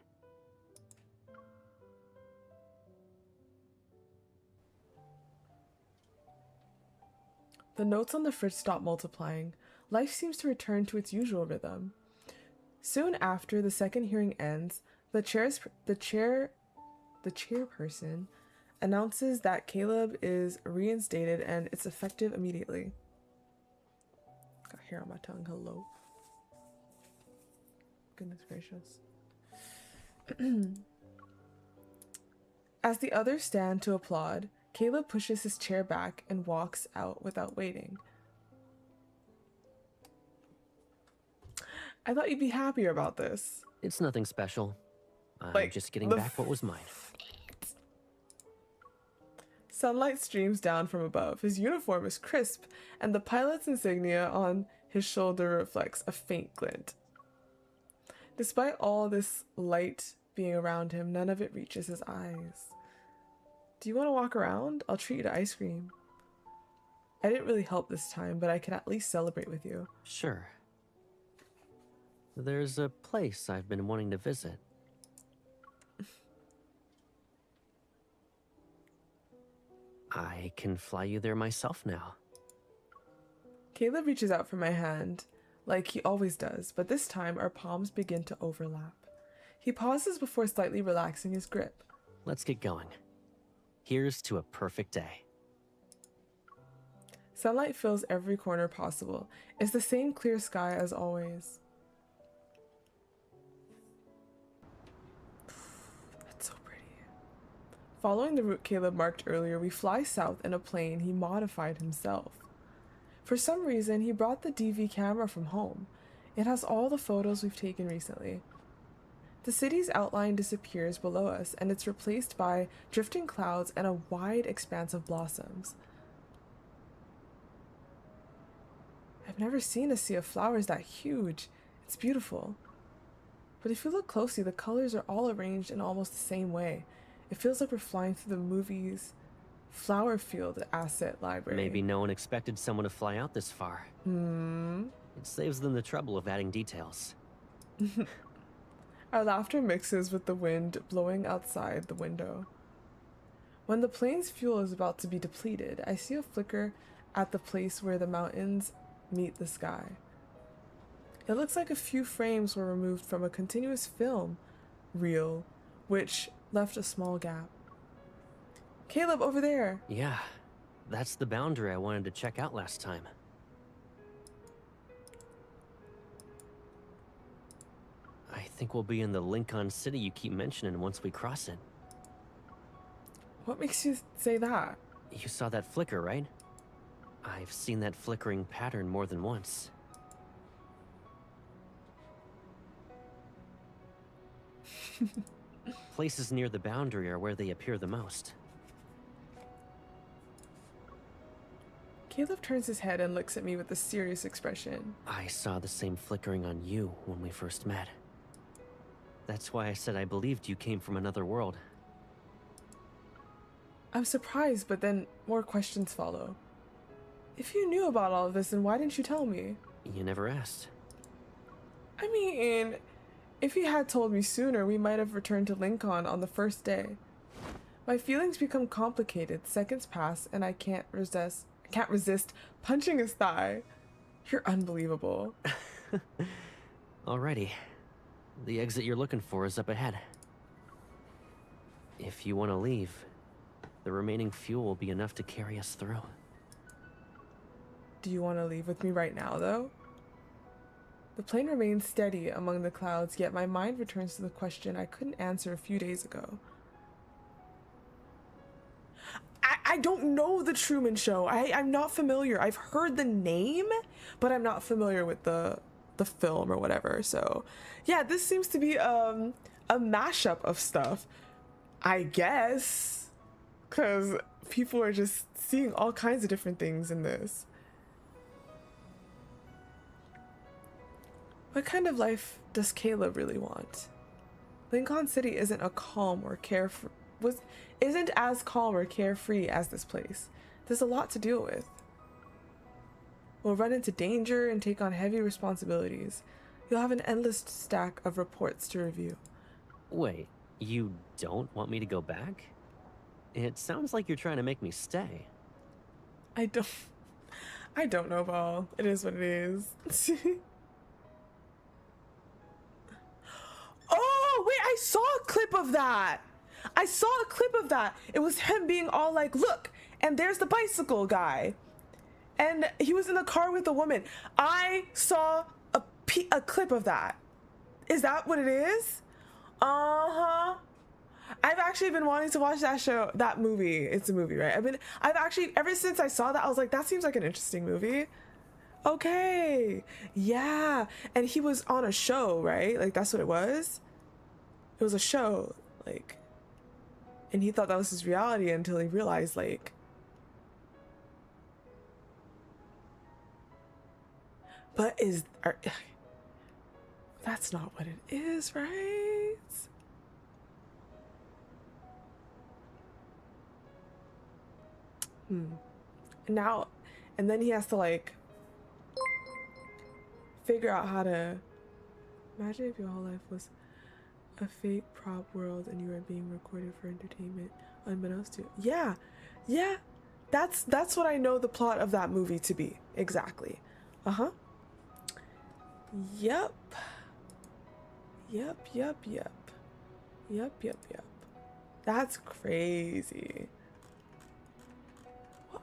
The notes on the fridge stop multiplying. Life seems to return to its usual rhythm. Soon after the second hearing ends, the chairperson announces that Caleb is reinstated and it's effective immediately. Got hair on my tongue. Hello. Goodness gracious. As the others stand to applaud, Caleb pushes his chair back and walks out without waiting. I thought you'd be happier about this. It's nothing special. I'm just getting back what was mine. Sunlight streams down from above. His uniform is crisp, and the pilot's insignia on his shoulder reflects a faint glint. Despite all this light being around him, none of it reaches his eyes. Do you want to walk around? I'll treat you to ice cream. I didn't really help this time, but I can at least celebrate with you. Sure. There's a place I've been wanting to visit. I can fly you there myself now. Caleb reaches out for my hand, like he always does, but this time our palms begin to overlap. He pauses before slightly relaxing his grip. Let's get going. Here's to a perfect day. Sunlight fills every corner possible. It's the same clear sky as always. That's so pretty. Following the route Caleb marked earlier, we fly south in a plane he modified himself. For some reason, he brought the DV camera from home. It has all the photos we've taken recently. The city's outline disappears below us, and it's replaced by drifting clouds and a wide expanse of blossoms. I've never seen a sea of flowers that huge. It's beautiful. But if you look closely, the colors are all arranged in almost the same way. It feels like we're flying through the movie's Flower Field Asset Library. Maybe no one expected someone to fly out this far. It saves them the trouble of adding details. Our laughter mixes with the wind blowing outside the window. When the plane's fuel is about to be depleted, I see a flicker at the place where the mountains meet the sky. It looks like a few frames were removed from a continuous film reel, which left a small gap. Caleb, over there! Yeah, that's the boundary I wanted to check out last time. I think we'll be in the Lincoln City you keep mentioning once we cross it. What makes you say that? You saw that flicker, right? I've seen that flickering pattern more than once. Places near the boundary are where they appear the most. Caleb turns his head and looks at me with a serious expression. I saw the same flickering on you when we first met. That's why I said I believed you came from another world. I'm surprised, but then more questions follow. If you knew about all of this, then why didn't you tell me? You never asked. I mean, if you had told me sooner, we might have returned to Lincoln on the first day. My feelings become complicated. Seconds pass, and I can't resist punching his thigh. You're unbelievable. Alrighty. The exit you're looking for is up ahead. If you want to leave, the remaining fuel will be enough to carry us through. Do you want to leave with me right now, though? The plane remains steady among the clouds, yet my mind returns to the question I couldn't answer a few days ago. I don't know the Truman Show. I'm not familiar. I've heard the name, but I'm not familiar with the film or whatever. So, yeah, this seems to be a mashup of stuff, I guess, because people are just seeing all kinds of different things in this. What kind of life does Caleb really want? Lincoln City isn't a calm or isn't as calm or carefree as this place. There's a lot to deal with. We'll run into danger and take on heavy responsibilities. You'll have an endless stack of reports to review. Wait, you don't want me to go back? It sounds like you're trying to make me stay. I don't know, Paul. It is what it is. Oh, wait, I saw a clip of that. It was him being all like, look, and there's the bicycle guy. And he was in the car with the woman. I saw a clip of that. Is that what it is? Uh-huh. I've actually been wanting to watch that movie. It's a movie, right? I've actually, ever since I saw that, I was like, that seems like an interesting movie. Okay. Yeah. And he was on a show, right? Like, that's what it was. It was a show, like, and he thought that was his reality until he realized, like, but that's not what it is, right? Now, and then he has to, like, figure out how to imagine if your whole life was a fake prop world and you are being recorded for entertainment unbeknownst to you. Yeah, that's what I know the plot of that movie to be. Exactly. Yep. That's crazy.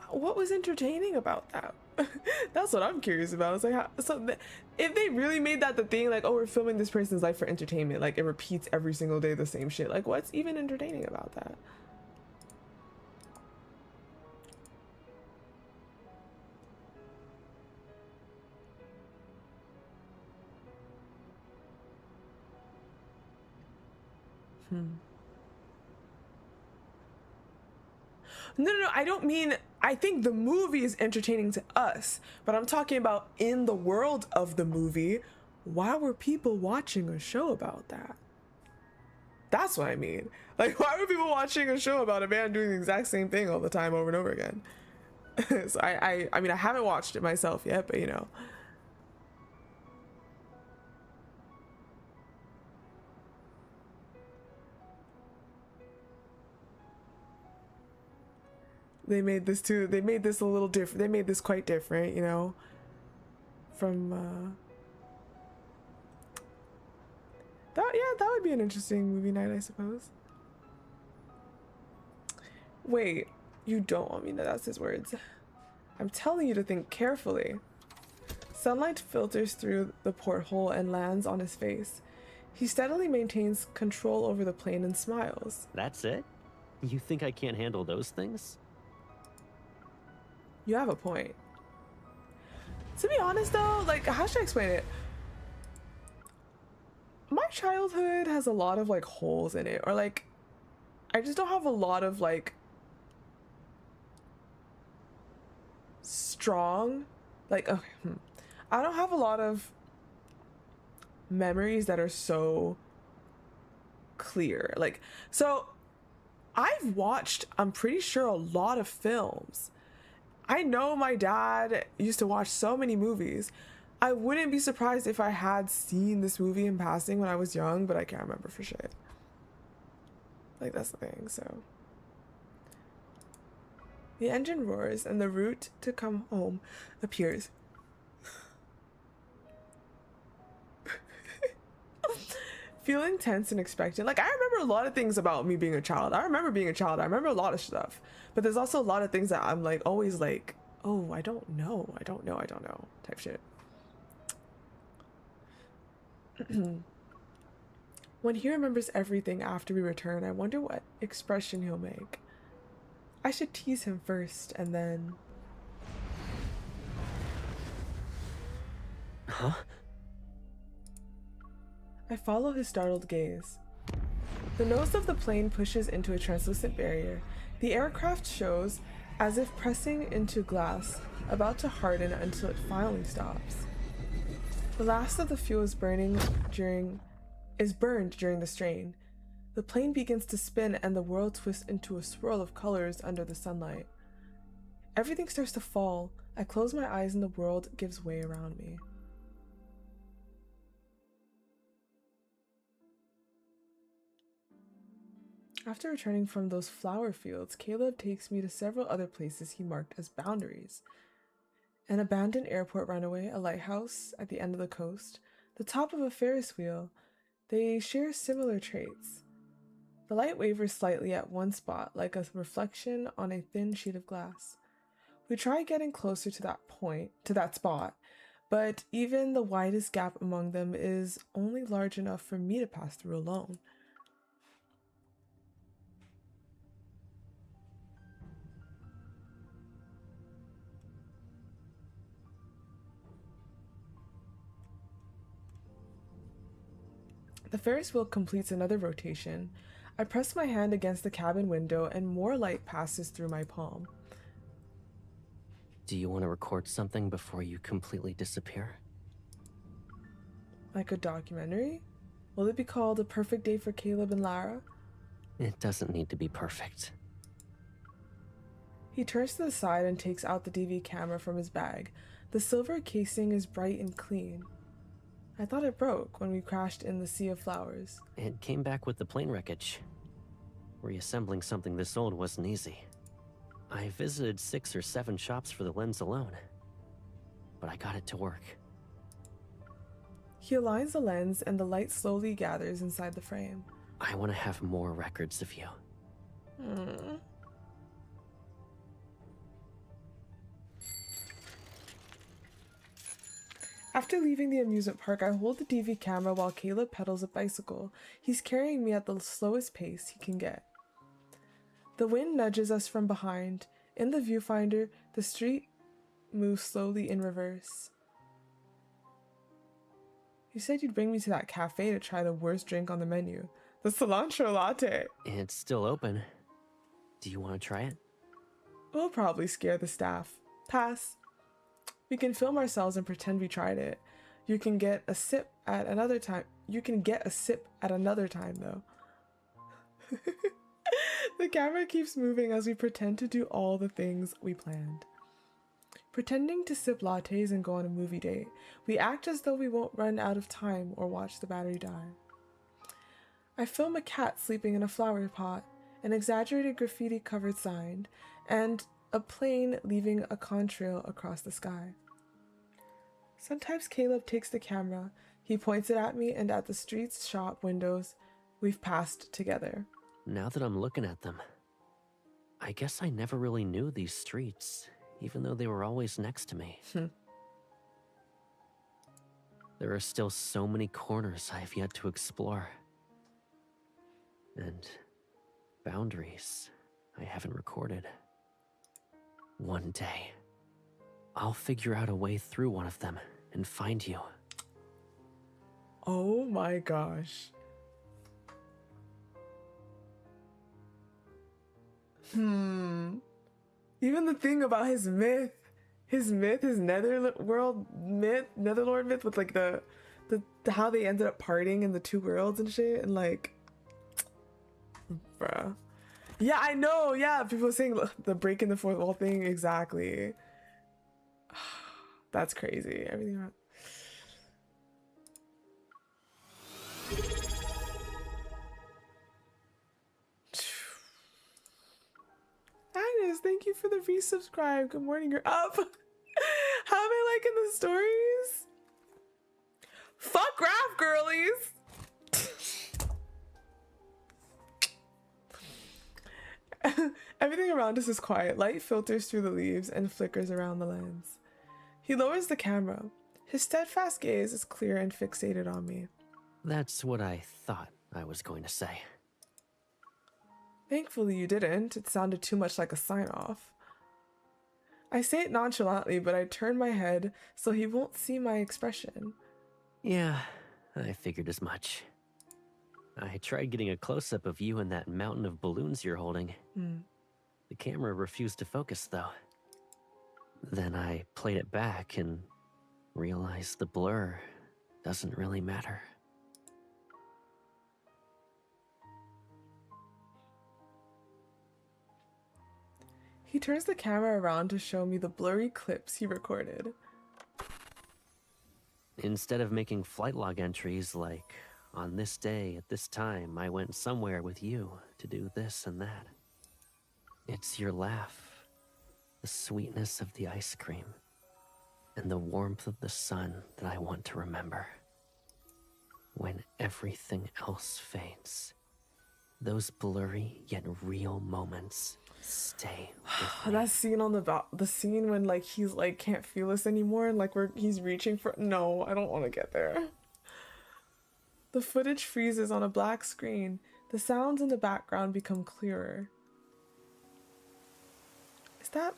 What was entertaining about that? That's what I'm curious about. It's like, if they really made that the thing, like, oh, we're filming this person's life for entertainment, like it repeats every single day the same shit, like what's even entertaining about that? No, I don't mean, I think the movie is entertaining to us, but I'm talking about in the world of the movie, why were people watching a show about that? That's what I mean. Like, why were people watching a show about a man doing the exact same thing all the time over and over again? So I mean, I haven't watched it myself yet, but you know. They made this too. They made this a little different. They made this quite different, you know, from that would be an interesting movie night, I suppose. Wait, you don't want me to, that's his words. I'm telling you to think carefully. Sunlight filters through the porthole and lands on his face. He steadily maintains control over the plane and smiles. That's it? You think I can't handle those things? You have a point. To be honest though, like, how should I explain it? My childhood has a lot of like holes in it, or like, I just don't have a lot of like strong, like, okay, I don't have a lot of memories that are so clear. Like, so I've watched, I'm pretty sure, a lot of films. I know my dad used to watch so many movies. I wouldn't be surprised if I had seen this movie in passing when I was young, but I can't remember for shit. Like, that's the thing, so. The engine roars and the route to come home appears. Feeling tense and expectant. Like, I remember a lot of things about me being a child. I remember being a child. I remember a lot of stuff. But there's also a lot of things that I'm like, always like, oh, I don't know type shit. When he remembers everything after we return, I wonder what expression he'll make. I should tease him first and then... Huh? I follow his startled gaze. The nose of the plane pushes into a translucent barrier. The aircraft shows as if pressing into glass, about to harden until it finally stops. The last of the fuel is burned during the strain. The plane begins to spin and the world twists into a swirl of colors under the sunlight. Everything starts to fall. I close my eyes and the world gives way around me. After returning from those flower fields, Caleb takes me to several other places he marked as boundaries. An abandoned airport runaway, a lighthouse at the end of the coast, the top of a Ferris wheel. They share similar traits. The light wavers slightly at one spot, like a reflection on a thin sheet of glass. We try getting closer to that spot, but even the widest gap among them is only large enough for me to pass through alone. The Ferris wheel completes another rotation. I press my hand against the cabin window and more light passes through my palm. Do you want to record something before you completely disappear? Like a documentary? Will it be called A Perfect Day for Caleb and Lara? It doesn't need to be perfect. He turns to the side and takes out the DV camera from his bag. The silver casing is bright and clean. I thought it broke when we crashed in the sea of flowers. It came back with the plane wreckage. Reassembling something this old wasn't easy. I visited 6 or 7 shops for the lens alone, but I got it to work. He aligns the lens and the light slowly gathers inside the frame. I want to have more records of you. After leaving the amusement park, I hold the DV camera while Caleb pedals a bicycle. He's carrying me at the slowest pace he can get. The wind nudges us from behind. In the viewfinder, the street moves slowly in reverse. You said you'd bring me to that cafe to try the worst drink on the menu. The cilantro latte. It's still open. Do you want to try it? We'll probably scare the staff. Pass. We can film ourselves and pretend we tried it. You can get a sip at another time. Though. The camera keeps moving as we pretend to do all the things we planned. Pretending to sip lattes and go on a movie date, we act as though we won't run out of time or watch the battery die. I film a cat sleeping in a flower pot, an exaggerated graffiti-covered sign, and a plane leaving a contrail across the sky. Sometimes Caleb takes the camera. He points it at me and at the street's shop windows we've passed together. Now that I'm looking at them, I guess I never really knew these streets, even though they were always next to me. There are still so many corners I've yet to explore. And boundaries I haven't recorded. One day, I'll figure out a way through one of them and find you. Oh my gosh. Even the thing about his netherlord myth with like the how they ended up parting in the two worlds and shit, and like, bruh. Yeah, I know. Yeah, people saying the breaking the fourth wall thing. Exactly. That's crazy. Everything around. Agnes, thank you for the resubscribe. Good morning, you're up. How am I liking the stories? Fuck rap girlies. Everything around us is quiet. Light filters through the leaves and flickers around the lens. He lowers the camera. His steadfast gaze is clear and fixated on me. That's what I thought I was going to say. Thankfully you didn't. It sounded too much like a sign-off. I say it nonchalantly, but I turn my head so he won't see my expression. Yeah, I figured as much. I tried getting a close-up of you and that mountain of balloons you're holding. The camera refused to focus, though. Then I played it back and realized the blur doesn't really matter. He turns the camera around to show me the blurry clips he recorded. Instead of making flight log entries like, on this day at this time, I went somewhere with you to do this and that. It's your laugh, the sweetness of the ice cream, and the warmth of the sun that I want to remember. When everything else fades, those blurry yet real moments stay with me. That scene on the scene when like he's like can't feel us anymore and like he's reaching for, no, I don't want to get there. The footage freezes on a black screen. The sounds in the background become clearer. Is that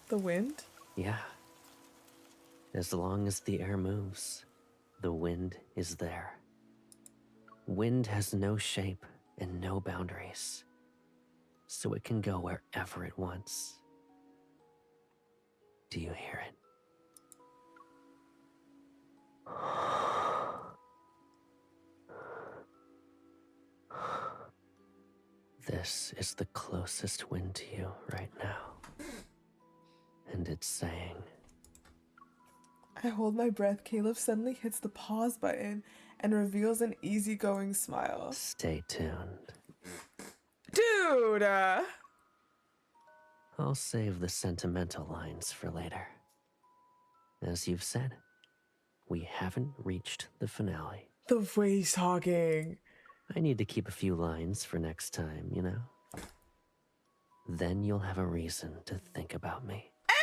the wind? Yeah. As long as the air moves, the wind is there. Wind has no shape and no boundaries, so it can go wherever it wants. Do you hear it? This is the closest wind to you right now. And it's saying... I hold my breath. Caleb suddenly hits the pause button and reveals an easygoing smile. Stay tuned. Dude! I'll save the sentimental lines for later. As you've said, we haven't reached the finale. The way he's talking. I need to keep a few lines for next time, you know? Then you'll have a reason to think about me. Hey,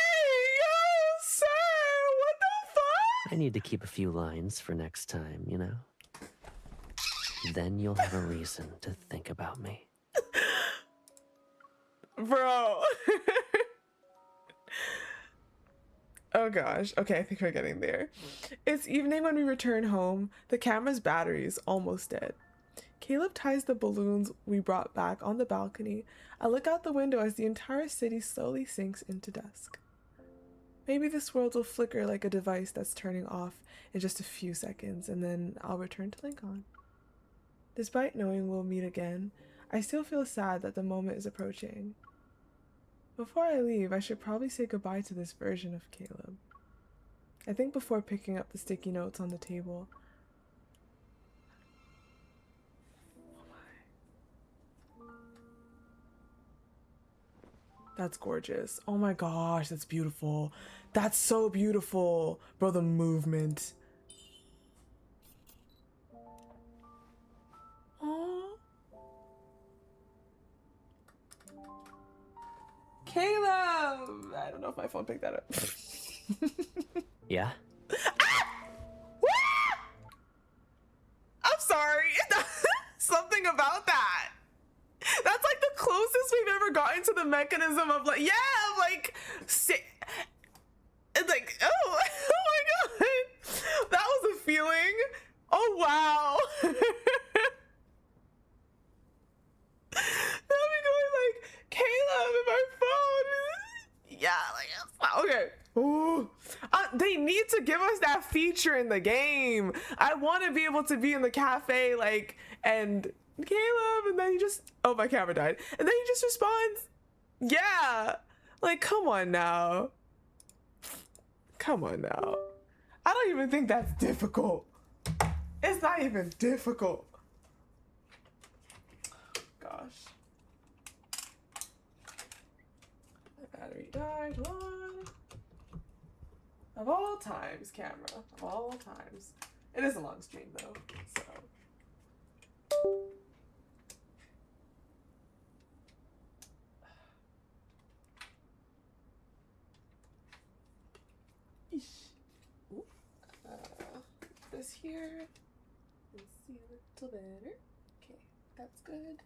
yo, sir! What the fuck? I need to keep a few lines for next time, you know? Then you'll have a reason to think about me. Bro. Oh gosh. Okay, I think we're getting there. It's evening when we return home. The camera's battery is almost dead. Caleb ties the balloons we brought back on the balcony. I look out the window as the entire city slowly sinks into dusk. Maybe this world will flicker like a device that's turning off in just a few seconds, and then I'll return to Lincoln. Despite knowing we'll meet again, I still feel sad that the moment is approaching. Before I leave, I should probably say goodbye to this version of Caleb. I think before picking up the sticky notes on the table. That's gorgeous. Oh my gosh, that's beautiful. That's so beautiful. Bro, the movement. Aww. Caleb! I don't know if my phone picked that up. Yeah? I'm sorry. Something about that. That's like the closest we've ever gotten to the mechanism of like, yeah, like, it's like, oh my god. That was a feeling. Oh wow. Now we going like, Caleb in my phone. Yeah, like, okay. Ooh. They need to give us that feature in the game. I want to be able to be in the cafe, like, and Caleb, and then he just, oh, my camera died, and then he just responds, yeah, like, come on now. Come on now. I don't even think that's difficult. It's not even difficult. Gosh. My battery died. Hold on. Of all times, camera. Of all times. It is a long stream though, so. Ooh. This here. Let's see a little better. Okay, that's good.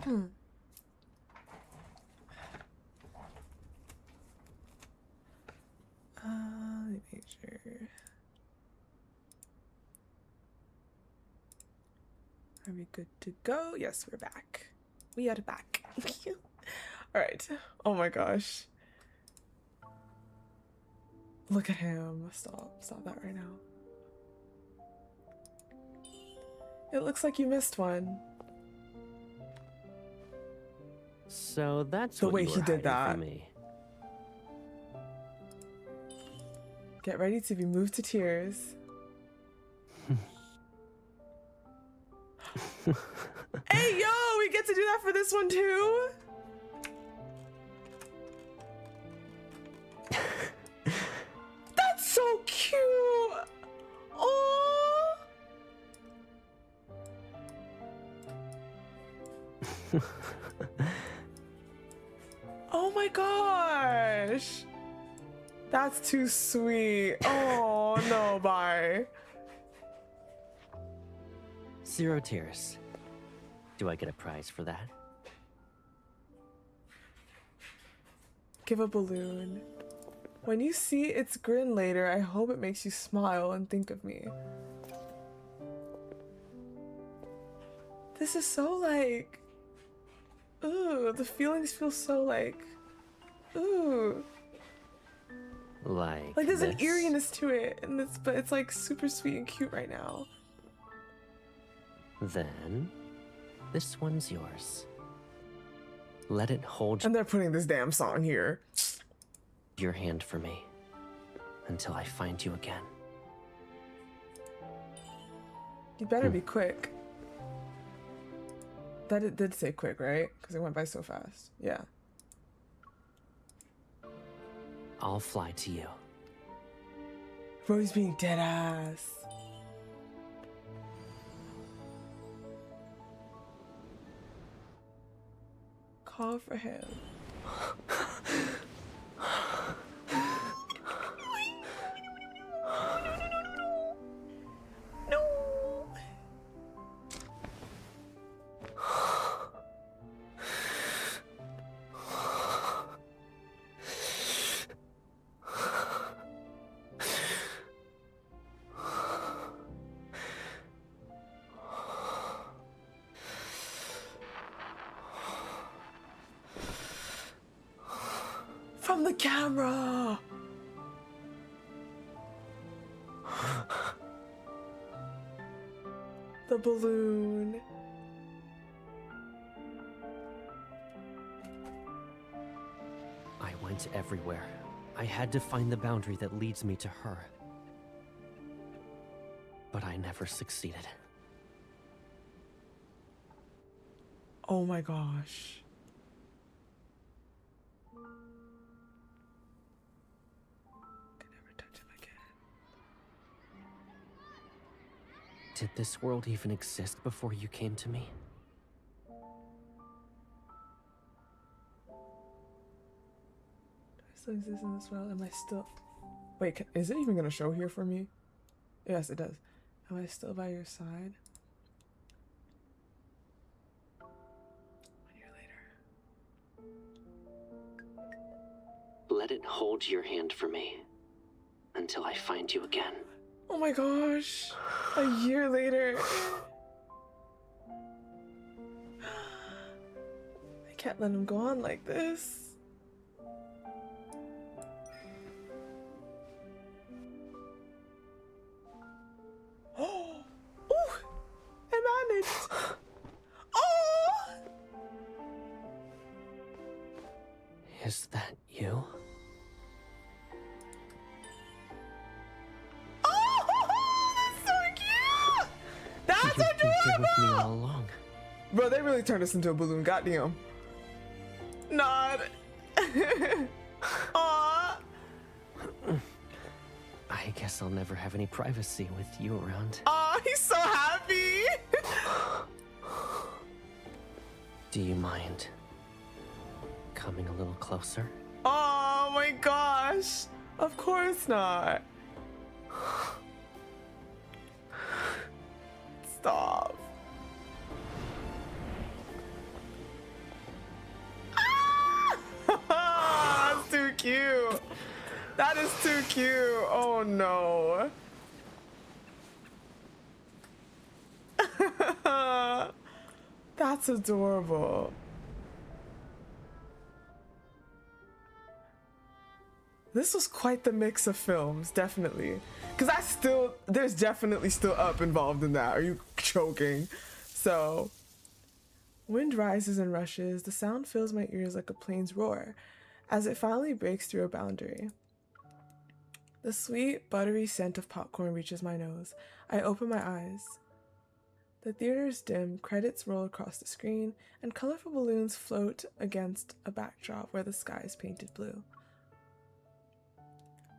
Let me make sure. Are we good to go? Yes, we're back. We are back. All right. Oh my gosh. Look at him. Stop that right now. It looks like you missed one. So that's The what way you he were did hiding that. from me. Get ready to be moved to tears. Hey, yo, we get to do that for this one too? That's so cute. Oh. Oh my gosh. That's too sweet. Oh no, bye. 0 tears. Do I get a prize for that? Give a balloon. When you see its grin later, I hope it makes you smile and think of me. This is so like, ooh, the feelings feel so like, ooh. Like Like there's an this? eeriness to it, and but it's like super sweet and cute right now. Then, this one's yours. Let it hold And they're putting this damn song here. your hand for me until I find you again. You better be quick. That it did say quick, right? Because it went by so fast. Yeah. I'll fly to you. Bro's being dead ass. Call for him. No. From the camera. The balloon. I went everywhere. I had to find the boundary that leads me to her. But I never succeeded. Oh my gosh. Did this world even exist before you came to me? Still exist in this world? Am I still? Wait, is it even gonna show here for me? Yes, it does. Am I still by your side? 1 year later. Let it hold your hand for me until I find you again. Oh my gosh. A year later. I can't let him go on like this. Oh, I managed. Oh, Is that you? that's You've been here with me adorable. all along. Bro, they really turned us into a balloon. Goddamn. Nod. Aw. I guess I'll never have any privacy with you around. Aw, he's so happy. Do you mind coming a little closer? Oh my gosh. Of course not. Stop. Ah! That's too cute. That is too cute. Oh no. That's adorable. This was quite the mix of films, definitely. Because there's definitely still up involved in that. Are you joking? So, wind rises and rushes. The sound fills my ears like a plane's roar as it finally breaks through a boundary. The sweet, buttery scent of popcorn reaches my nose. I open my eyes. The theater's dim, credits roll across the screen, and colorful balloons float against a backdrop where the sky is painted blue.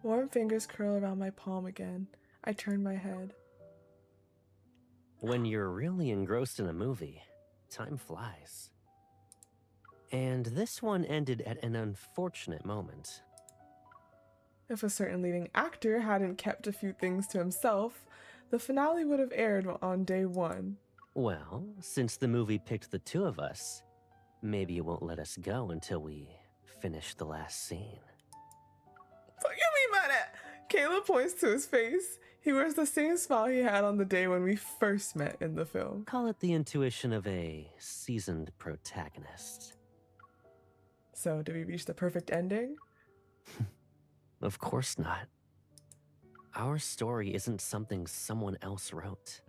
Warm fingers curl around my palm again. I turn my head. When you're really engrossed in a movie, time flies. And this one ended at an unfortunate moment. If a certain leading actor hadn't kept a few things to himself, the finale would have aired on day 1. Well, since the movie picked the two of us, maybe it won't let us go until we finish the last scene. What you mean by that? Caleb points to his face. He wears the same smile he had on the day when we first met in the film. Call it the intuition of a seasoned protagonist. So, did we reach the perfect ending? Of course not. Our story isn't something someone else wrote.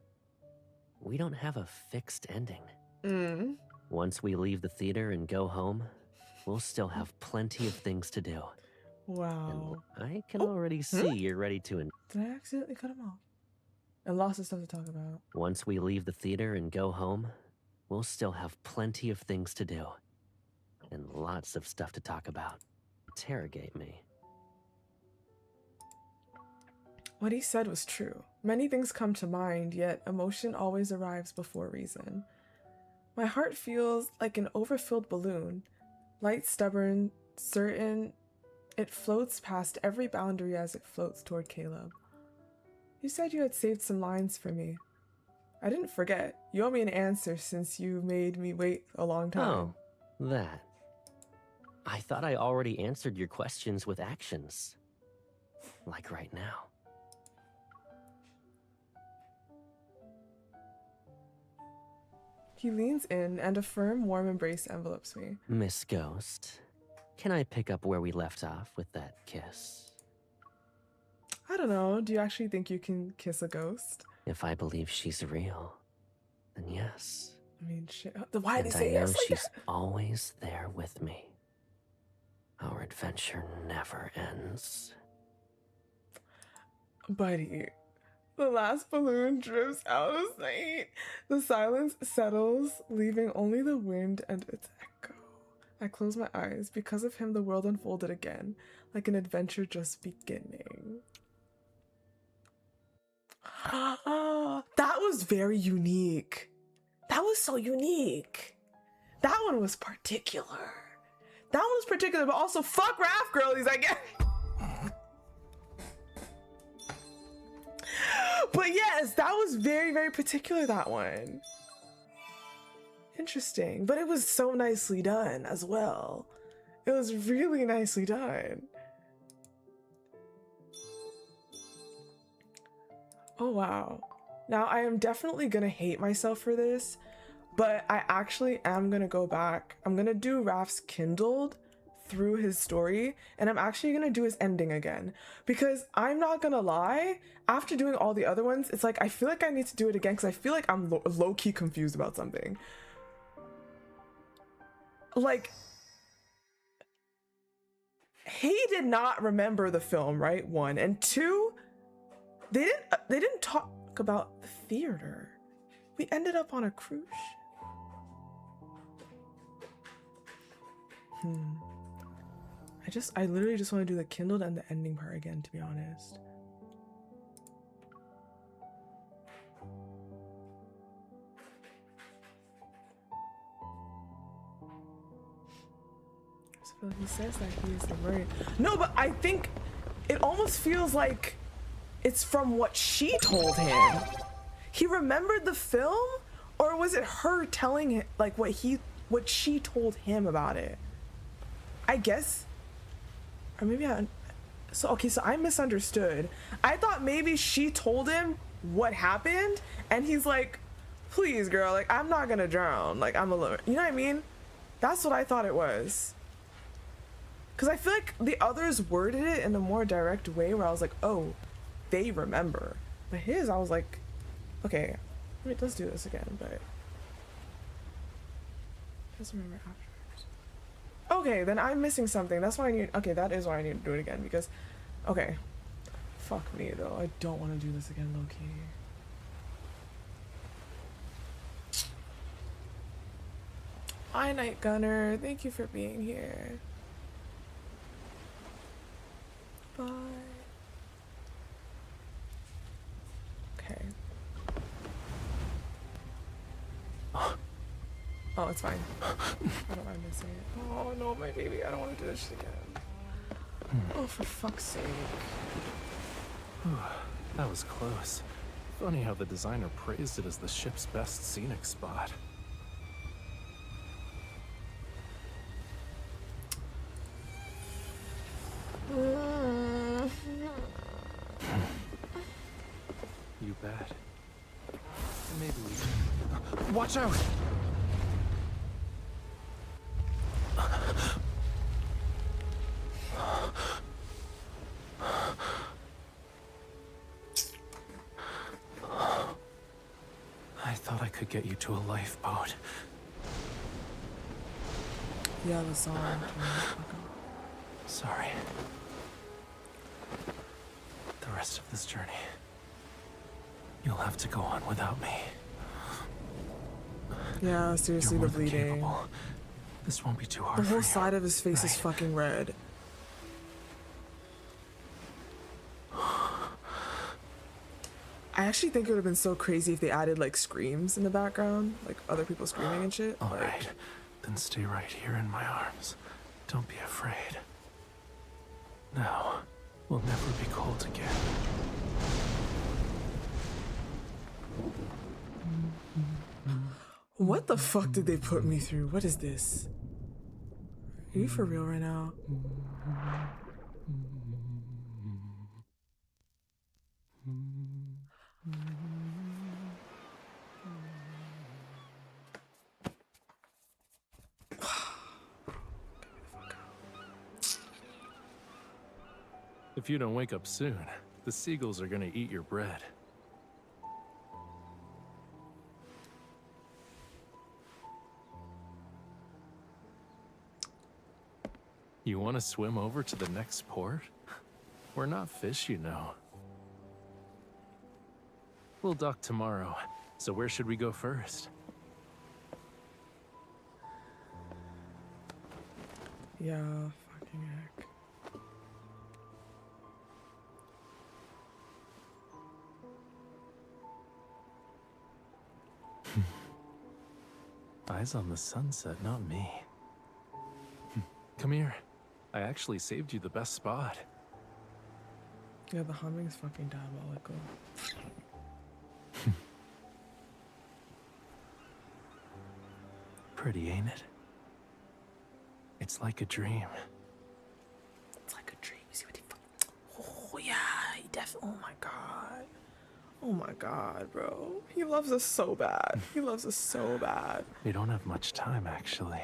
We don't have a fixed ending. Once we leave the theater and go home, we'll still have plenty of things to do. Wow. And I can already see you're ready to... Did I accidentally cut him off? And lots of stuff to talk about. Once we leave the theater and go home, we'll still have plenty of things to do. And lots of stuff to talk about. Interrogate me. What he said was true. Many things come to mind, yet emotion always arrives before reason. My heart feels like an overfilled balloon. Light, stubborn, certain, it floats past every boundary as it floats toward Caleb. You said you had saved some lines for me. I didn't forget. You owe me an answer since you made me wait a long time. Oh, that. I thought I already answered your questions with actions. Like right now. He leans in and a firm, warm embrace envelopes me. Miss Ghost, can I pick up where we left off with that kiss? I don't know. Do you actually think you can kiss a ghost? If I believe she's real, then yes. I mean, shit. Why did And he I say know yes like she's that? always there with me. Our adventure never ends. Buddy, the last balloon drifts out of sight. The silence settles, leaving only the wind and its echo. I close my eyes. Because of him, the world unfolded again, like an adventure just beginning. That was very unique. That was so unique. That one was particular. That one was particular, but also fuck Raf girlies, I guess. But yes, that was very, very particular, that one. Interesting. But it was so nicely done as well. It was really nicely done. Oh, wow. Now, I am definitely gonna hate myself for this, but I actually am gonna go back. I'm gonna do Raf's Kindled through his story, and I'm actually gonna do his ending again, because I'm not gonna lie, after doing all the other ones, it's like I feel like I need to do it again because I feel like I'm low-key confused about something. Like, he did not remember the film, right? 1 and 2, they didn't talk about the theater. We ended up on a cruise ship. I literally just want to do the Kindled and the ending part again, to be honest. So he says that he is the Murray. No, but I think it almost feels like it's from what she told him. He remembered the film, or was it her telling him like what she told him about it? I guess. Or maybe so I misunderstood. I thought maybe she told him what happened, and he's like, please girl, like I'm not gonna drown, like I'm alone. You know what I mean? That's what I thought it was. Because I feel like the others worded it in a more direct way where I was like, oh, they remember. But his, I was like, okay, wait, let's do this again, but doesn't remember afterwards. Okay, then I'm missing something. That's why I need, okay, that is why I need to do it again because, okay, fuck me though. I don't want to do this again, low-key. Hi, Night Gunner. Thank you for being here. Bye. Okay. Oh, it's fine. I don't mind missing it. Oh no, my baby. I don't want to do this shit again. Oh, for fuck's sake. Whew, that was close. Funny how the designer praised it as the ship's best scenic spot. You bet. Maybe we... Watch out! I thought I could get you to a lifeboat. Yeah, the song. Sorry. The rest of this journey, you'll have to go on without me. Yeah, seriously, You're the more than bleeding. capable. This won't be too hard The for whole you. side of his face is Right. fucking red. I actually think it would have been so crazy if they added like screams in the background, like other people screaming and shit. All like, right, then stay right here in my arms. Don't be afraid. Now, we'll never be cold again. What the fuck did they put me through? What is this? Are you for real right now? If you don't wake up soon, the seagulls are gonna eat your bread. You want to swim over to the next port? We're not fish, you know. We'll dock tomorrow, so where should we go first? Yeah, fucking heck. Eyes on the sunset, not me. Come here. I actually saved you the best spot. Yeah, the humming's fucking diabolical. Pretty, ain't it? It's like a dream. It's like a dream. You see what he oh yeah, he definitely. Oh my god. Oh my god, bro. He loves us so bad. He loves us so bad. We don't have much time, actually.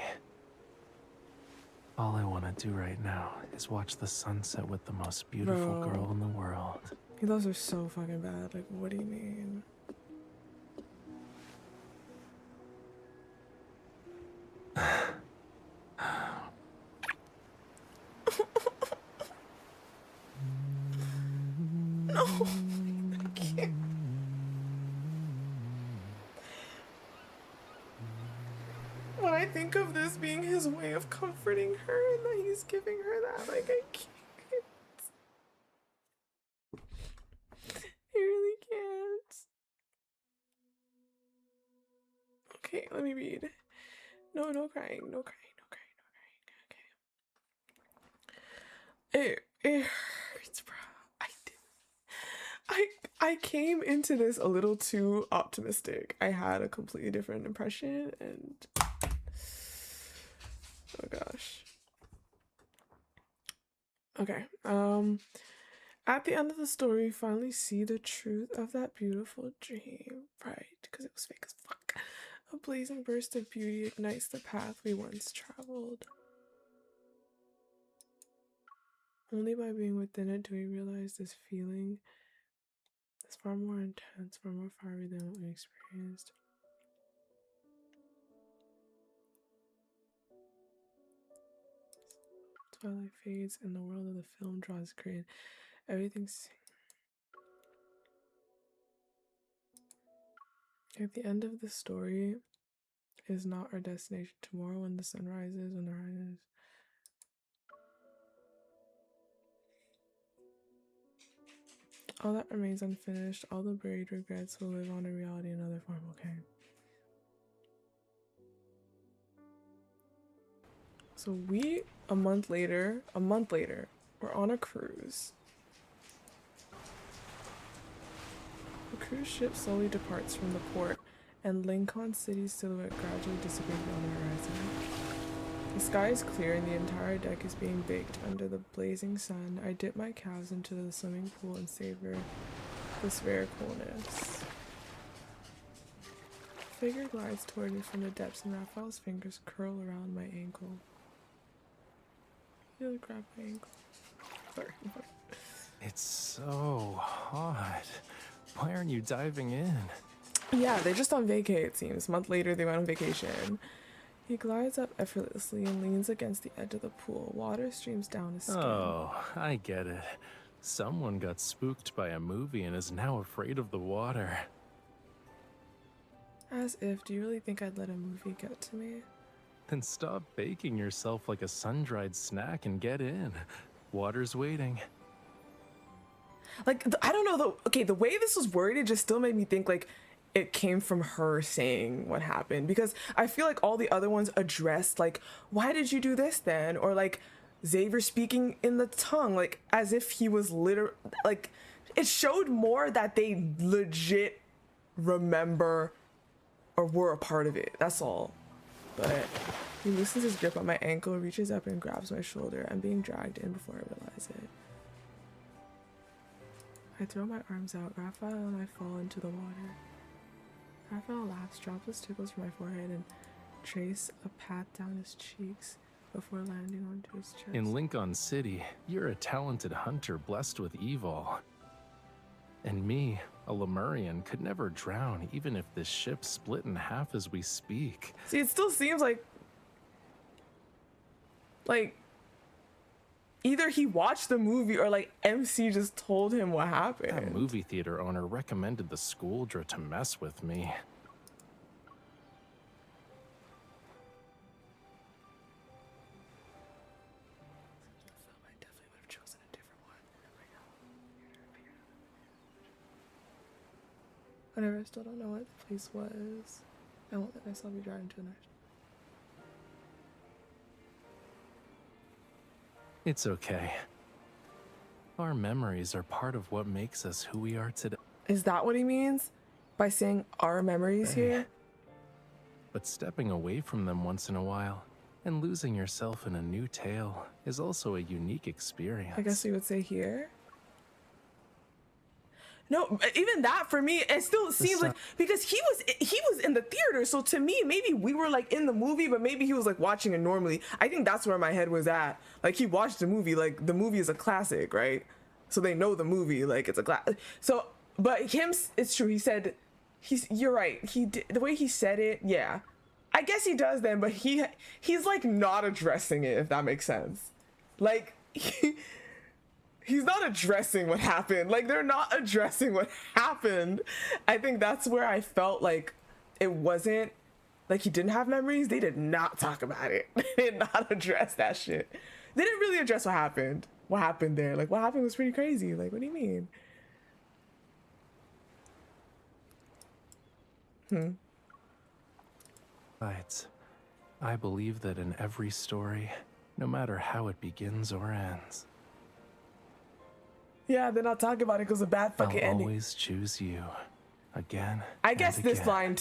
All I want to do right now is watch the sunset with the most beautiful Bro. girl in the world. He loves her so fucking bad. Like, what do you mean? No, I can't. When I think of this being his way of comforting her and that he's giving her that, like, I can't. I really can't. Okay, let me read. No, no crying, no crying, no crying, no crying. Okay. It hurts, bro. I came into this a little too optimistic. I had a completely different impression and oh gosh. Okay. At the end of the story, we finally see the truth of that beautiful dream. Right, because it was fake as fuck. A blazing burst of beauty ignites the path we once traveled. Only by being within it do we realize this feeling is far more intense, far more fiery than what we experienced. Twilight fades and the world of the film draws green. Everything's at the end of the story is not our destination. Tomorrow when the sun rises, when the rises. All that remains unfinished, all the buried regrets will live on in reality in another form, okay? So we, a month later, we're on a cruise. The cruise ship slowly departs from the port, and Lincoln City's silhouette gradually disappears on the horizon. The sky is clear and the entire deck is being baked under the blazing sun. I dip my calves into the swimming pool and savor this rare coolness. A figure glides toward me from the depths and Raphael's fingers curl around my ankle. He'll grab my ankle. Sorry. It's so hot. Why aren't you diving in? Yeah, they're just on vacay, it seems. A month later, they went on vacation. He glides up effortlessly and leans against the edge of the pool. Water streams down his skin. Oh, I get it. Someone got spooked by a movie and is now afraid of the water. As if, do you really think I'd let a movie get to me? Then stop baking yourself like a sun-dried snack and get in. Water's waiting. Like, I don't know, though. Okay, the way this was worded just still made me think, like, it came from her saying what happened, because I feel like all the other ones addressed like, why did you do this then? Or like Xavier speaking in the tongue, like as if he was like it showed more that they legit remember or were a part of it. That's all. But he loosens his grip on my ankle, reaches up and grabs my shoulder. I'm being dragged in before I realize it. I throw my arms out. Raphael and I fall into the water. Raphael laughs, droplets tickles from my forehead, and trace a path down his cheeks before landing onto his chest. In Lincoln City, you're a talented hunter blessed with evil. And me, a Lemurian, could never drown even if this ship split in half as we speak. See, it still seems like either he watched the movie or like MC just told him what happened. That movie theater owner recommended the Schooldra to mess with me. Whatever, I still don't know what the place was. I won't let myself be dragged into a knife. It's okay. Our memories are part of what makes us who we are today. Is that what he means by saying our memories here? But stepping away from them once in a while and losing yourself in a new tale is also a unique experience. I guess we would say here. No, even that for me, it still seems like, because he was in the theater, so to me, maybe we were like in the movie, but maybe he was like watching it normally. I think that's where my head was at. Like he watched the movie, like the movie is a classic, right? So they know the movie, like it's a class. So, but him, it's true. He said, you're right. He did, the way he said it, yeah. I guess he does then, but he's like not addressing it, if that makes sense. Like he's not addressing what happened. Like they're not addressing what happened. I think that's where I felt like it wasn't like he didn't have memories. They did not talk about it. They did not address that shit. They didn't really address what happened. What happened there? Like what happened was pretty crazy. Like what do you mean? Besides, I believe that in every story, no matter how it begins or ends, yeah, they're not talking about it because of bad fucking I'll ending. always choose you. Again. I guess and this again. line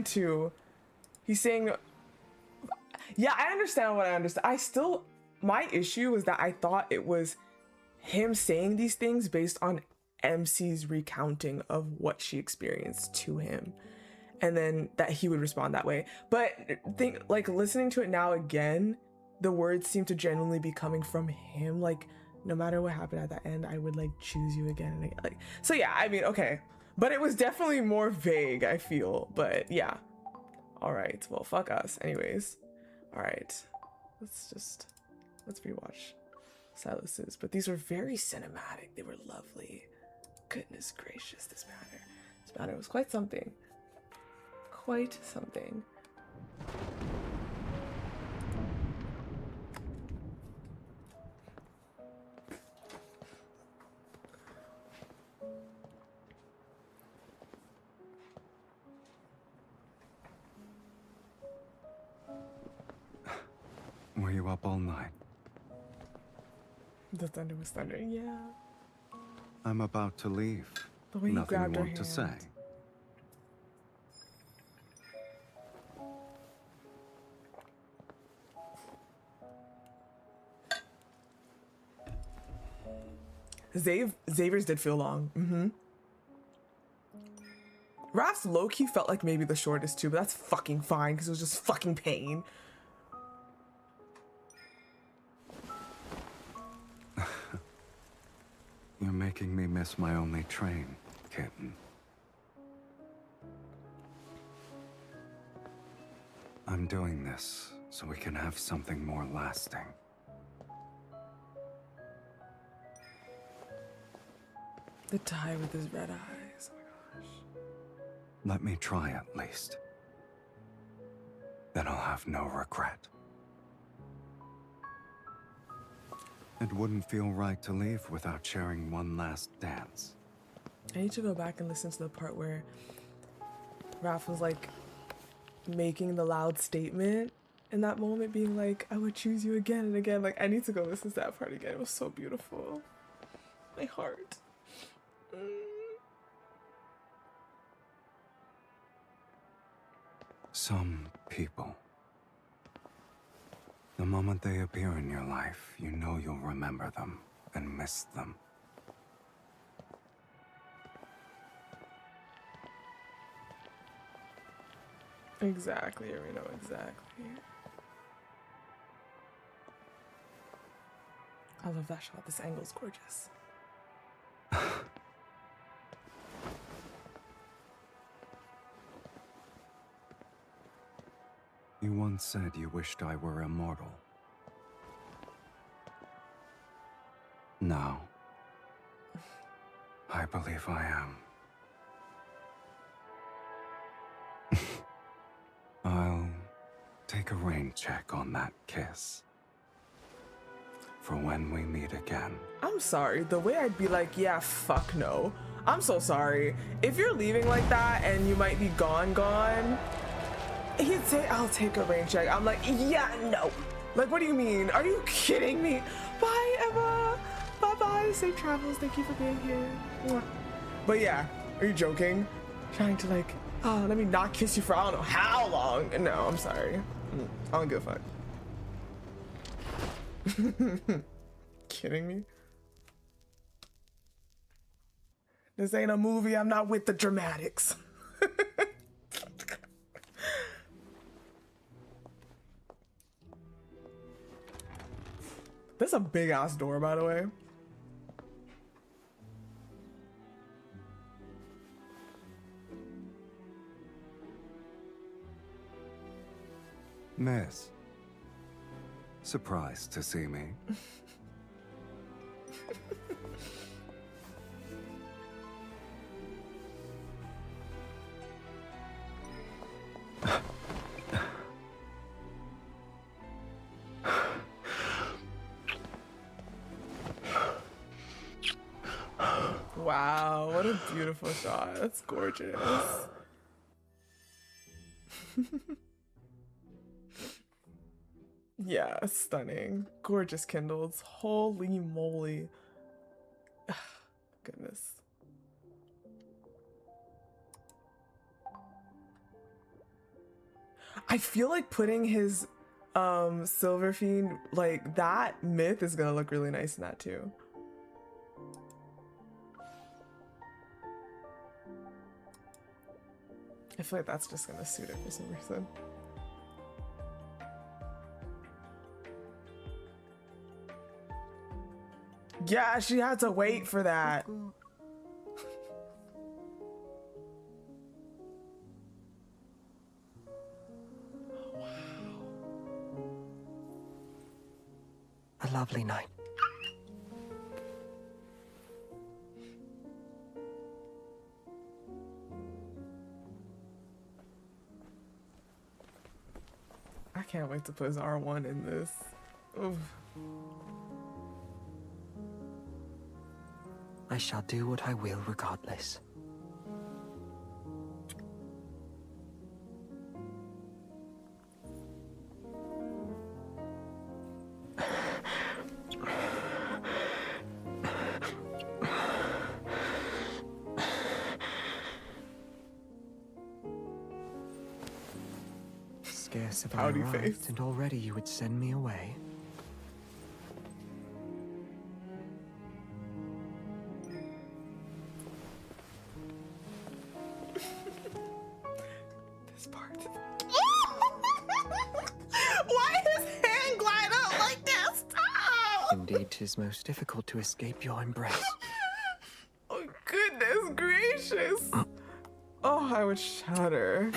too. He's saying, yeah, I understand what I understand. My issue is that I thought it was him saying these things based on MC's recounting of what she experienced to him. And then that he would respond that way. But listening to it now again, the words seem to genuinely be coming from him. Like No matter what happened at the end, I would like choose you again and again. Like, so yeah, I mean, okay. But it was definitely more vague, I feel. But yeah. All right, well, fuck us. Anyways. All right, let's rewatch Sylus's. But these were very cinematic. They were lovely. Goodness gracious, this banner was quite something. Quite something. Were you up all night? The thunder was thundering, yeah. I'm about to leave. The way you Nothing grabbed you her want to say? hand. Xavier's did feel long. Raph's low-key felt like maybe the shortest too, but that's fucking fine because it was just fucking pain. You're making me miss my only train, kitten. I'm doing this so we can have something more lasting. The tie with his red eyes. Oh my gosh. Let me try at least. Then I'll have no regret. It wouldn't feel right to leave without sharing one last dance. I need to go back and listen to the part where Raph was like making the loud statement in that moment, being like, I would choose you again and again. Like, I need to go listen to that part again. It was so beautiful. My heart. Some people, the moment they appear in your life, you know you'll remember them and miss them. Exactly, Arino, exactly. I love that shot. This angle's gorgeous. You once said you wished I were immortal. Now, I believe I am. I'll take a rain check on that kiss. For when we meet again. I'm sorry, the way I'd be like, yeah, fuck no. I'm so sorry. If you're leaving like that and you might be gone, he'd say, I'll take a rain check. I'm like, yeah, no. Like, what do you mean? Are you kidding me? Bye, Emma. Bye-bye. Safe travels. Thank you for being here. Mwah. But yeah, are you joking? Trying to like, oh, let me not kiss you for I don't know how long. No, I'm sorry. I don't give a fuck. Kidding me? This ain't a movie. I'm not with the dramatics. That's a big ass door, by the way. Miss, surprised to see me? Wow, what a beautiful shot. That's gorgeous. Yeah, stunning. Gorgeous Kindleds. Holy moly. Goodness. I feel like putting his Silver Fiend, like that myth is gonna look really nice in that too. I feel like that's just gonna suit it for some reason. Yeah, she had to wait for that. A lovely night. I can't wait to put R1 in this. Oof. I shall do what I will regardless. Scarce have I Pouty arrived, face. and already you would send me away. This part. Why does hand glide out like this? Stop! Indeed, 'tis most difficult to escape your embrace. Oh, goodness gracious. Oh, I would shudder.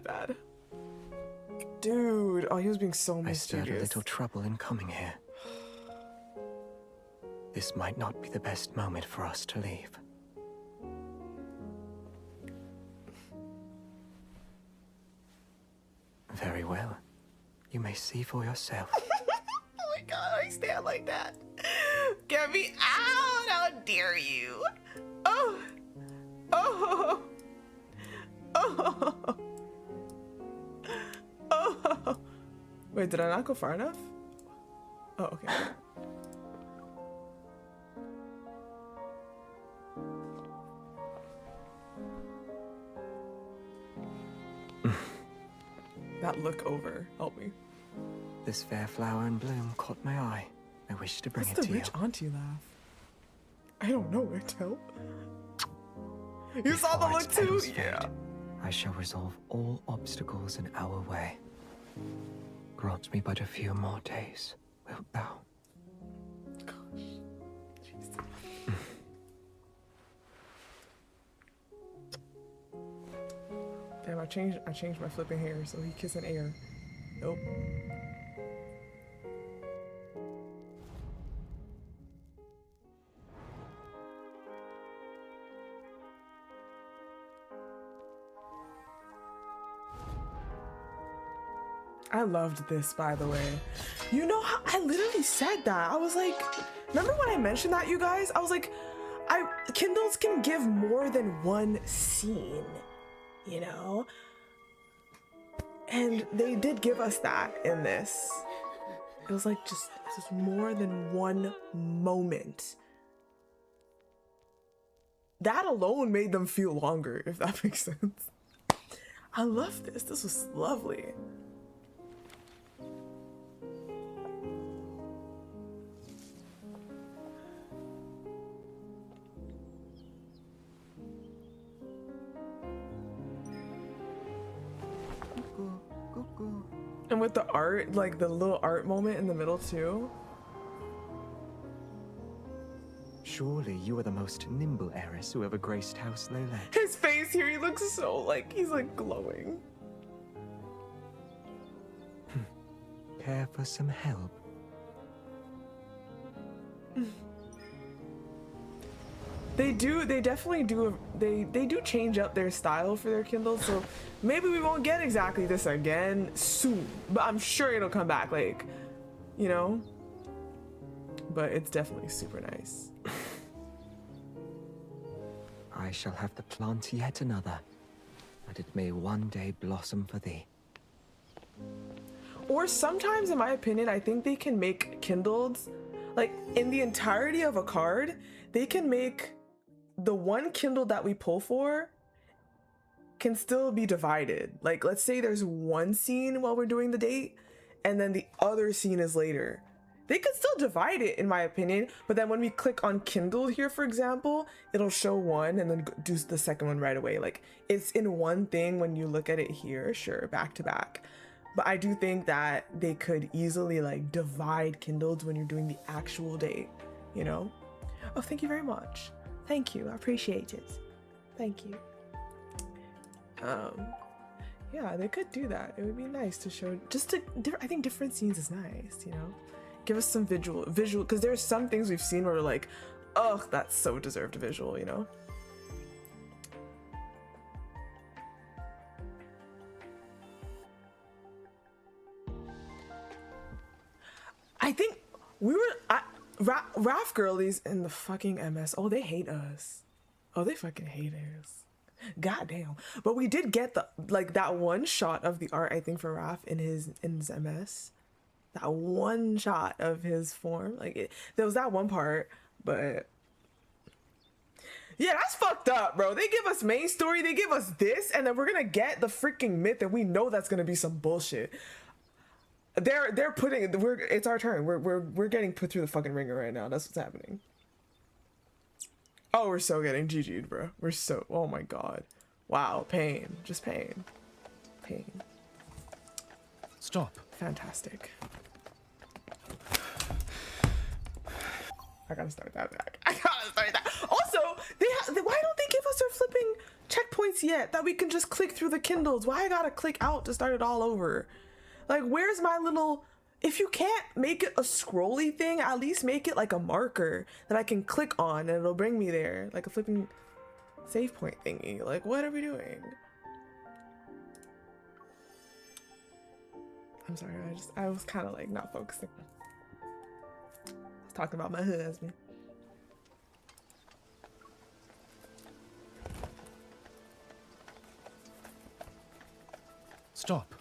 Bad. Dude, oh, he was being so I stirred a mysterious. little trouble in coming here. This might not be the best moment for us to leave. Very well. You may see for yourself. Oh my god, I stand like that. Get me out! How dare you? Oh! Oh! Oh! Oh! Wait, did I not go far enough? Oh, okay. That look over. Help me. This fair flower in bloom caught my eye. I wish to bring What's it the to you. rich auntie laugh? I don't know, Rachel. You saw the Before look its too? petals Yeah. fade, I shall resolve all obstacles in our way. Grant me but a few more days, wilt thou? Damn, I changed my flipping hair, so he kissing air. Nope. I loved this, by the way. You know how I literally said that. I was like, remember when I mentioned that, you guys? I was like, Kindles can give more than one scene, you know? And they did give us that in this. It was like just more than one moment. That alone made them feel longer, if that makes sense. I love this. This was lovely. And with the art, like the little art moment in the middle too. Surely you are the most nimble heiress who ever graced House Lolette. His face here, he looks so like, he's like glowing. Care for some help? They definitely do, they do change up their style for their Kindles, so maybe we won't get exactly this again soon, but I'm sure it'll come back, like, you know? But it's definitely super nice. I shall have to plant yet another, that it may one day blossom for thee. Or sometimes, in my opinion, I think they can make Kindles, like in the entirety of a card, they can make the one Kindle that we pull for can still be divided. Like, let's say there's one scene while we're doing the date, and then the other scene is later. They could still divide it, in my opinion, but then when we click on Kindle here, for example, it'll show one and then do the second one right away. Like, it's in one thing when you look at it here, sure, back to back. But I do think that they could easily like divide Kindleds when you're doing the actual date, you know? Oh, thank you very much. Thank you. I appreciate it. Thank you. Yeah, they could do that. It would be nice to show I think different scenes is nice, you know? Give us some visual, because there's some things we've seen where we're like, oh, that's so deserved a visual, you know? I think we were Raf girlies in the fucking MS. Oh, they hate us. Oh, they fucking hate us. Goddamn. But we did get the that one shot of the art, I think, for Raf in his MS. That one shot of his form. There was that one part, but yeah, that's fucked up, bro. They give us main story, they give us this, and then we're gonna get the freaking myth, and we know that's gonna be some bullshit. They're putting it's our turn. We're getting put through the fucking ringer right now. That's what's happening. Oh, we're so getting GG'd, bro. We're so, oh my god. Wow, pain. Just pain. Pain. Stop. Fantastic. I gotta start that back. I gotta start that. Also, why don't they give us their flipping checkpoints yet that we can just click through the Kindles? Why I gotta click out to start it all over? Like, where's my little... If you can't make it a scrolly thing, at least make it like a marker that I can click on and it'll bring me there. Like a flipping save point thingy. Like, what are we doing? I'm sorry, I was kind of like not focusing. I was talking about my husband. Stop.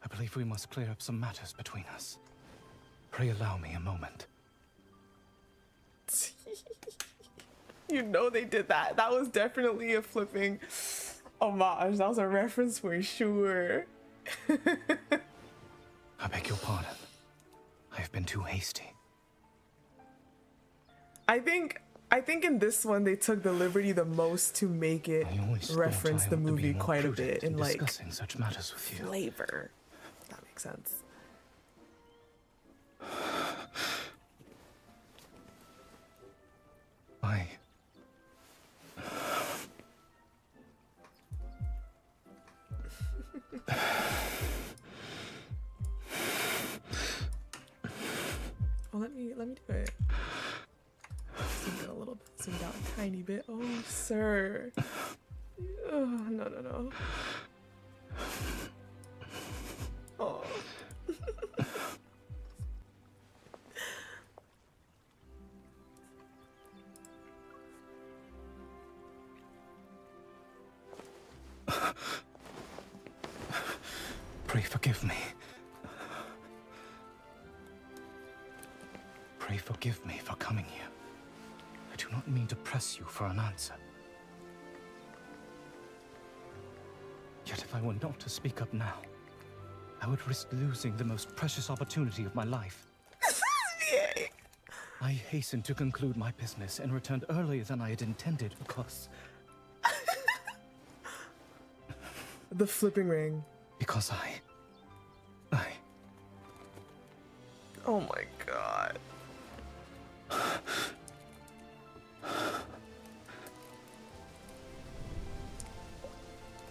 I believe we must clear up some matters between us. Pray allow me a moment. You know they did that. That was definitely a flipping homage. That was a reference for sure. I beg your pardon. I have been too hasty. I think in this one they took the liberty the most to make it reference the movie quite a bit in like discussing such matters with you. Flavor. That makes sense. Oh, let me do it. Zoom out a little bit. Zoom out a tiny bit. Oh, sir. Oh, no. Oh. Pray forgive me. Pray forgive me for coming here. I do not mean to press you for an answer. Yet if I were not to speak up now, I would risk losing the most precious opportunity of my life. I hastened to conclude my business and returned earlier than I had intended because... The flipping ring. Because I... Oh my god.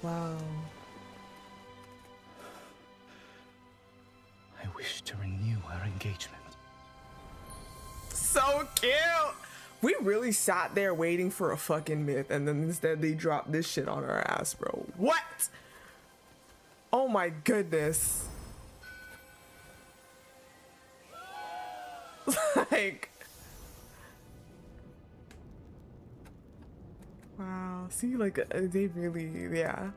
Wow. I wish to renew our engagement. So cute! We really sat there waiting for a fucking myth, and then instead they dropped this shit on our ass, bro. What? Oh my goodness. Like... Wow. See, like, they really, yeah.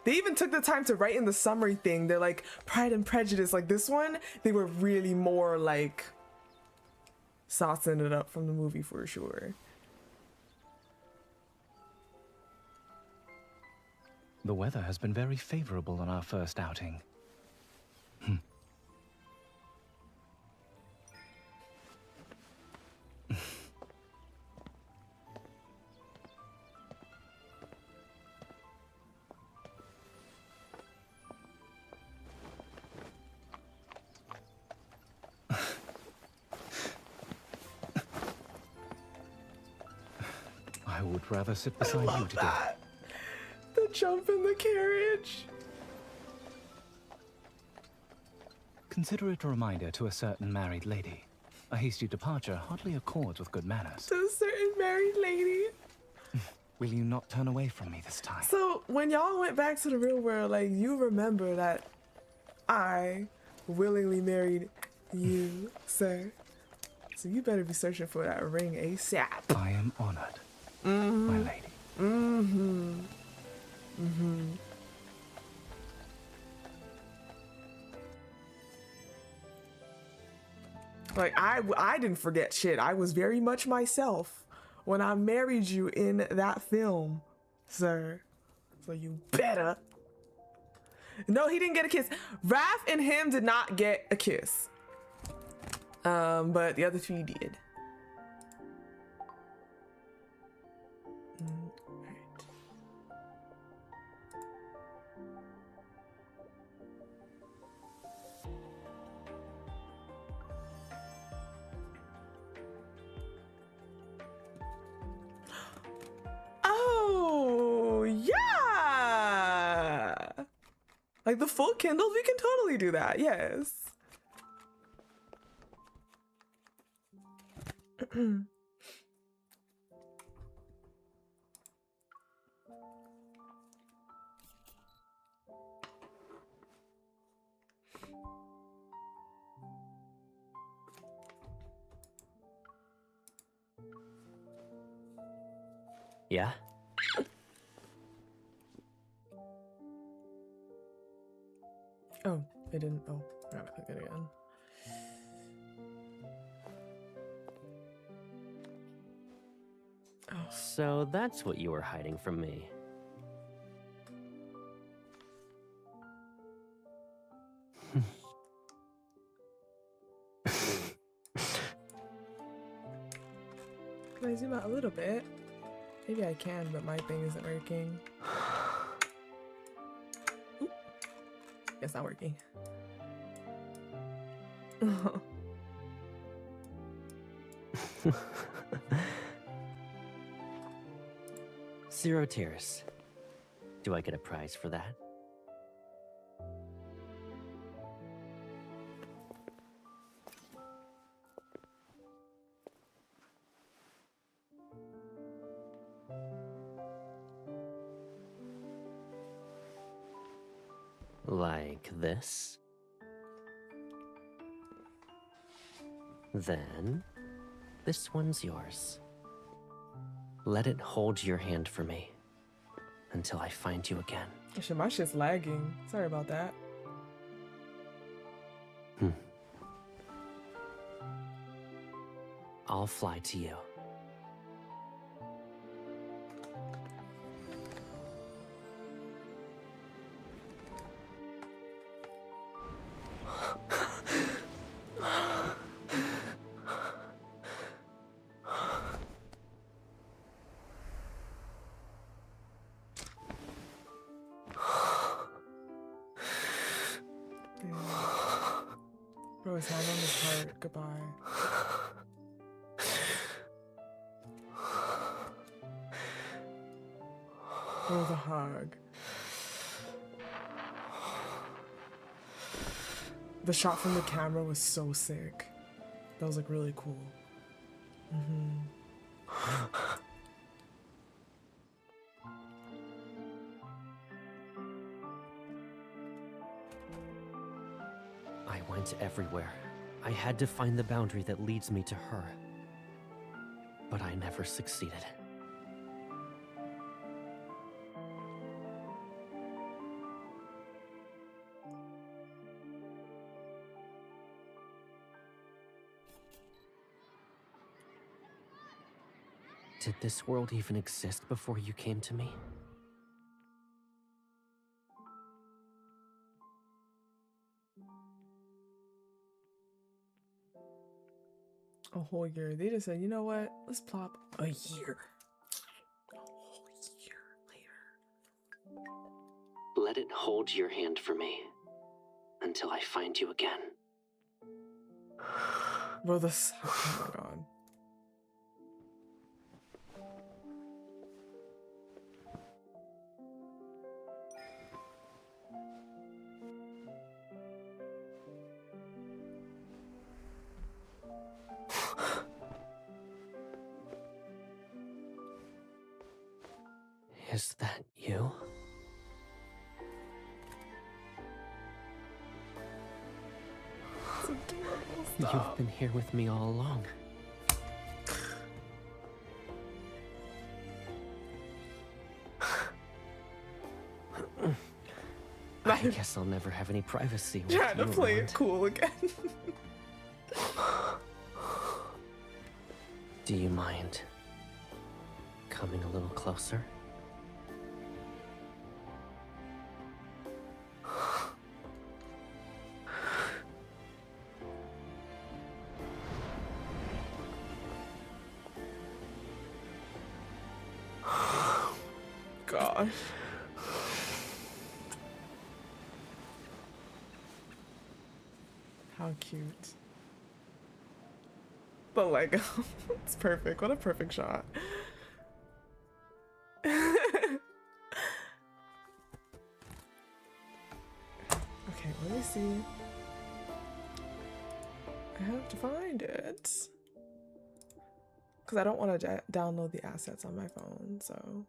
They even took the time to write in the summary thing. They're like, Pride and Prejudice. Like, this one, they were really more, like, saucing it up from the movie for sure. The weather has been very favorable on our first outing. I would rather sit beside you today. The jump in the carriage. Consider it a reminder to a certain married lady. A hasty departure hardly accords with good manners. To a certain married lady. Will you not turn away from me this time? So when y'all went back to the real world, like, you remember that I willingly married you, sir. So you better be searching for that ring ASAP. I am honored, my lady. Like, I didn't forget shit. I was very much myself when I married you in that film, sir. So you better. No, he didn't get a kiss. Raph and him did not get a kiss. But the other three did. Right. Oh, yeah. Like the full Kindle, we can totally do that. Yes. Yeah? Oh, it didn't. Oh, I gotta click it again. So that's what you were hiding from me. Can I zoom out a little bit? Maybe I can, but my thing isn't working. Oop. It's not working. Zero tears. Do I get a prize for that? Like this. Then, this one's yours. Let it hold your hand for me until I find you again. Shit, my shit's lagging. Sorry about that. I'll fly to you. Bro, his hand on his heart. Goodbye. Oh, the hug. The shot from the camera was so sick. That was like really cool. I went everywhere. I had to find the boundary that leads me to her. But I never succeeded. Did this world even exist before you came to me? A whole year. They just said, you know what? Let's plop a year. A whole year later. Let it hold your hand for me until I find you again. Bro, this. Oh my god. Is that you? You've been here with me all along. I guess I'll never have any privacy. Trying to play it cool again. Do you mind coming a little closer? Gosh. How cute. The Lego. It's perfect. What a perfect shot. Okay, let me see. I have to find it. Because I don't want to download the assets on my phone, so.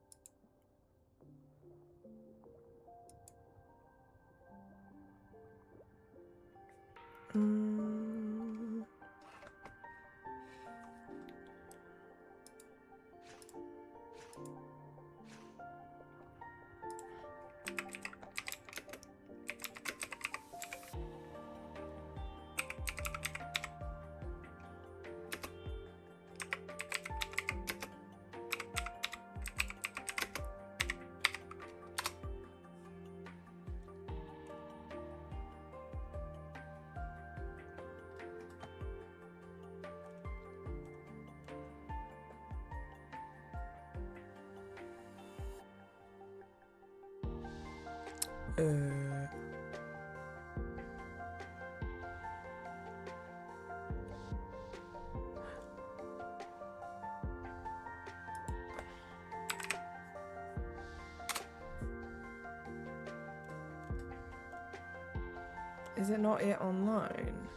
Is it not yet online?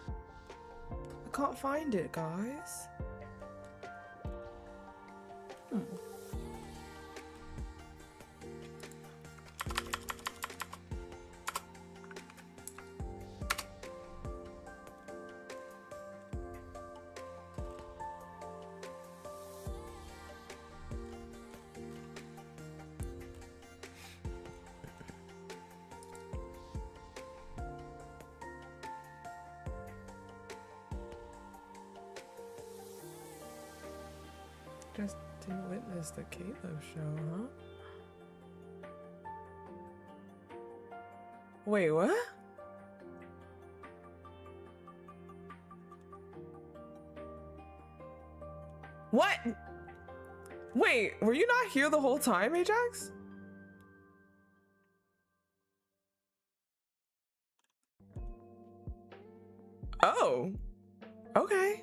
I can't find it, guys. Just didn't witness the Caleb show, huh? Wait, what? What? Wait, were you not here the whole time, Ajax? Oh, okay.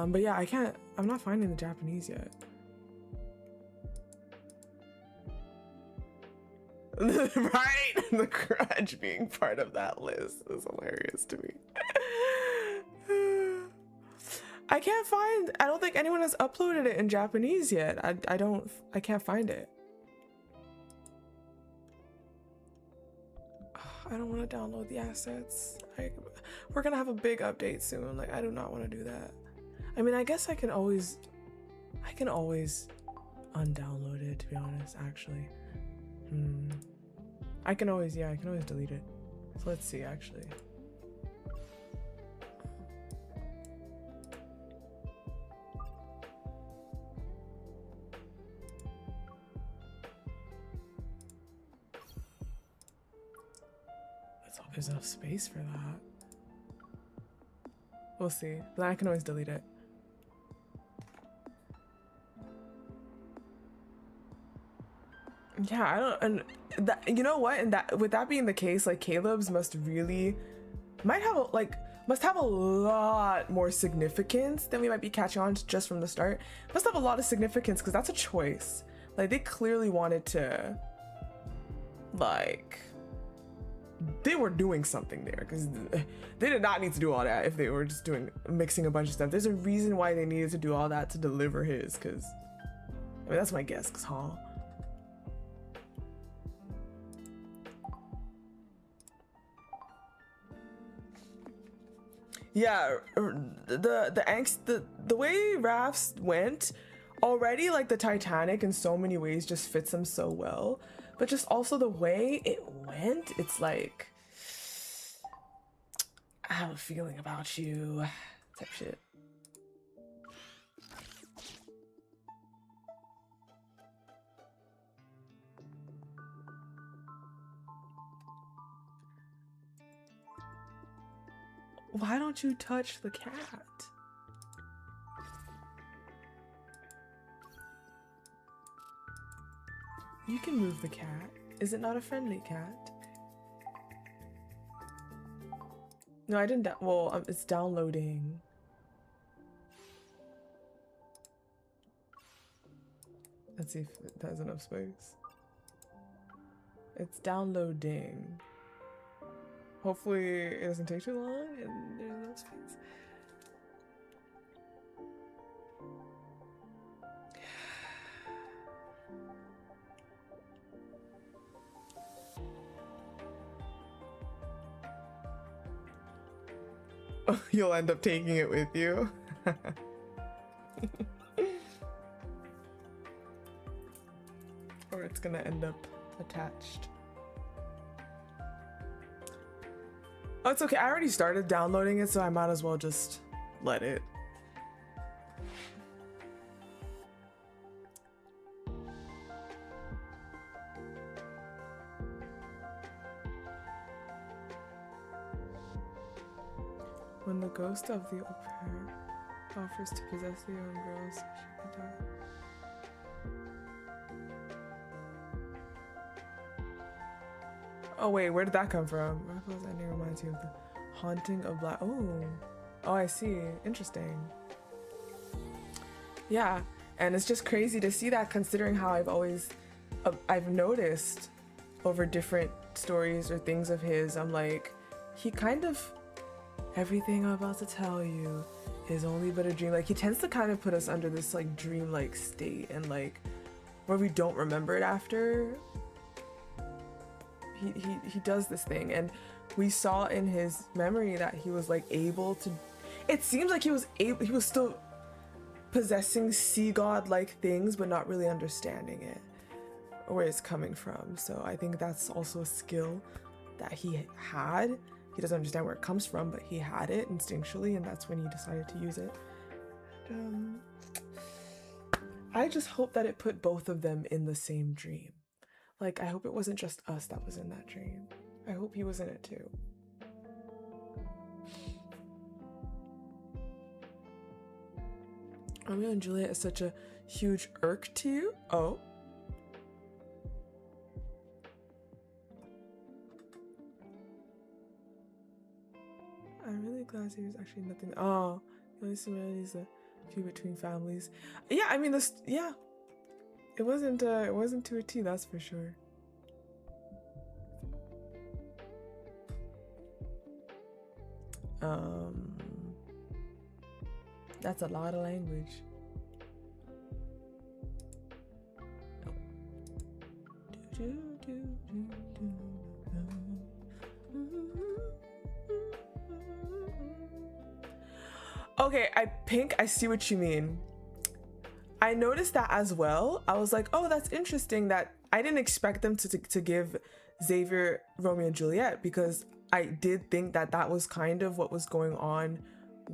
But yeah, I'm not finding the Japanese yet. Right? The grudge being part of that list is hilarious to me. I don't think anyone has uploaded it in Japanese yet. I can't find it. I don't want to download the assets. We're gonna have a big update soon. Like, I do not want to do that. I mean, I guess I can always undownload it, to be honest, actually. I can always delete it. So let's see, actually. Let's hope there's enough space for that. We'll see. But I can always delete it. Yeah, I don't, and that, you know what? And that, with that being the case, like, Caleb's must have a lot more significance than we might be catching on to just from the start. Must have a lot of significance because that's a choice. Like, they clearly wanted to, like, they were doing something there because they did not need to do all that if they were just mixing a bunch of stuff. There's a reason why they needed to do all that to deliver his, because I mean, that's my guess, huh? Yeah, the angst, the way Rafts went, already like the Titanic in so many ways just fits him so well, but just also the way it went, it's like, I have a feeling about you, type shit. Why don't you touch the cat? You can move the cat. Is it not a friendly cat? No, I didn't. Well, it's downloading. Let's see if it has enough space. It's downloading. Hopefully it doesn't take too long and there's enough space. Oh, you'll end up taking it with you. Or it's gonna end up attached. Oh, it's okay. I already started downloading it, so I might as well just let it. When the ghost of the au pair offers to possess the young girl, so she could die. Oh wait, where did that come from? Rafayel's ending reminds you of the haunting of Black. Oh, I see. Interesting. Yeah, and it's just crazy to see that, considering how I've noticed over different stories or things of his. I'm like, he kind of, everything I'm about to tell you is only but a dream. Like, he tends to kind of put us under this like dreamlike state, and like where we don't remember it after. He does this thing, and we saw in his memory that he was like able to, it seems like he was still possessing sea god like things, but not really understanding it or where it's coming from. So I think that's also a skill that he had. He doesn't understand where it comes from, but he had it instinctually, and that's when he decided to use it. I just hope that it put both of them in the same dream. Like, I hope it wasn't just us that was in that dream. I hope he was in it too. Romeo and Juliet is such a huge irk to you? Oh. I'm really glad he was actually nothing. Oh, the only similarity is a few between families. Yeah, I mean, yeah. It wasn't to a T, that's for sure. That's a lot of language. Okay, I see what you mean. I noticed that as well. I was like, oh, that's interesting that I didn't expect them to give Xavier Romeo and Juliet, because I did think that that was kind of what was going on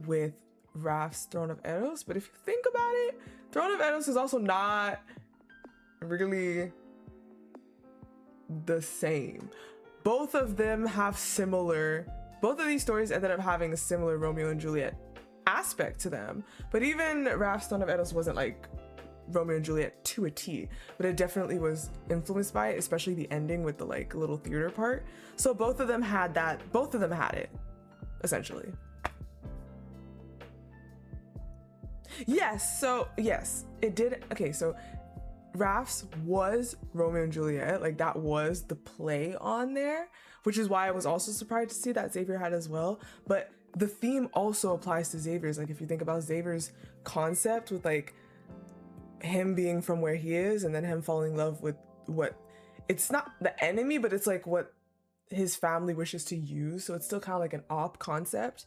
with Raph's Throne of Eros. But if you think about it, Throne of Eros is also not really the same. Both of them have both of these stories ended up having a similar Romeo and Juliet aspect to them. But even Raph's Throne of Eros wasn't like Romeo and Juliet to a T, but it definitely was influenced by it, especially the ending with the like little theater part. So both of them had it, essentially. Yes, it did. Okay, so Raph's was Romeo and Juliet, like that was the play on there, which is why I was also surprised to see that Xavier had as well. But the theme also applies to Xavier's. Like if you think about Xavier's concept with like him being from where he is and then him falling in love with what, it's not the enemy, but it's like what his family wishes to use. So it's still kind of like an op concept,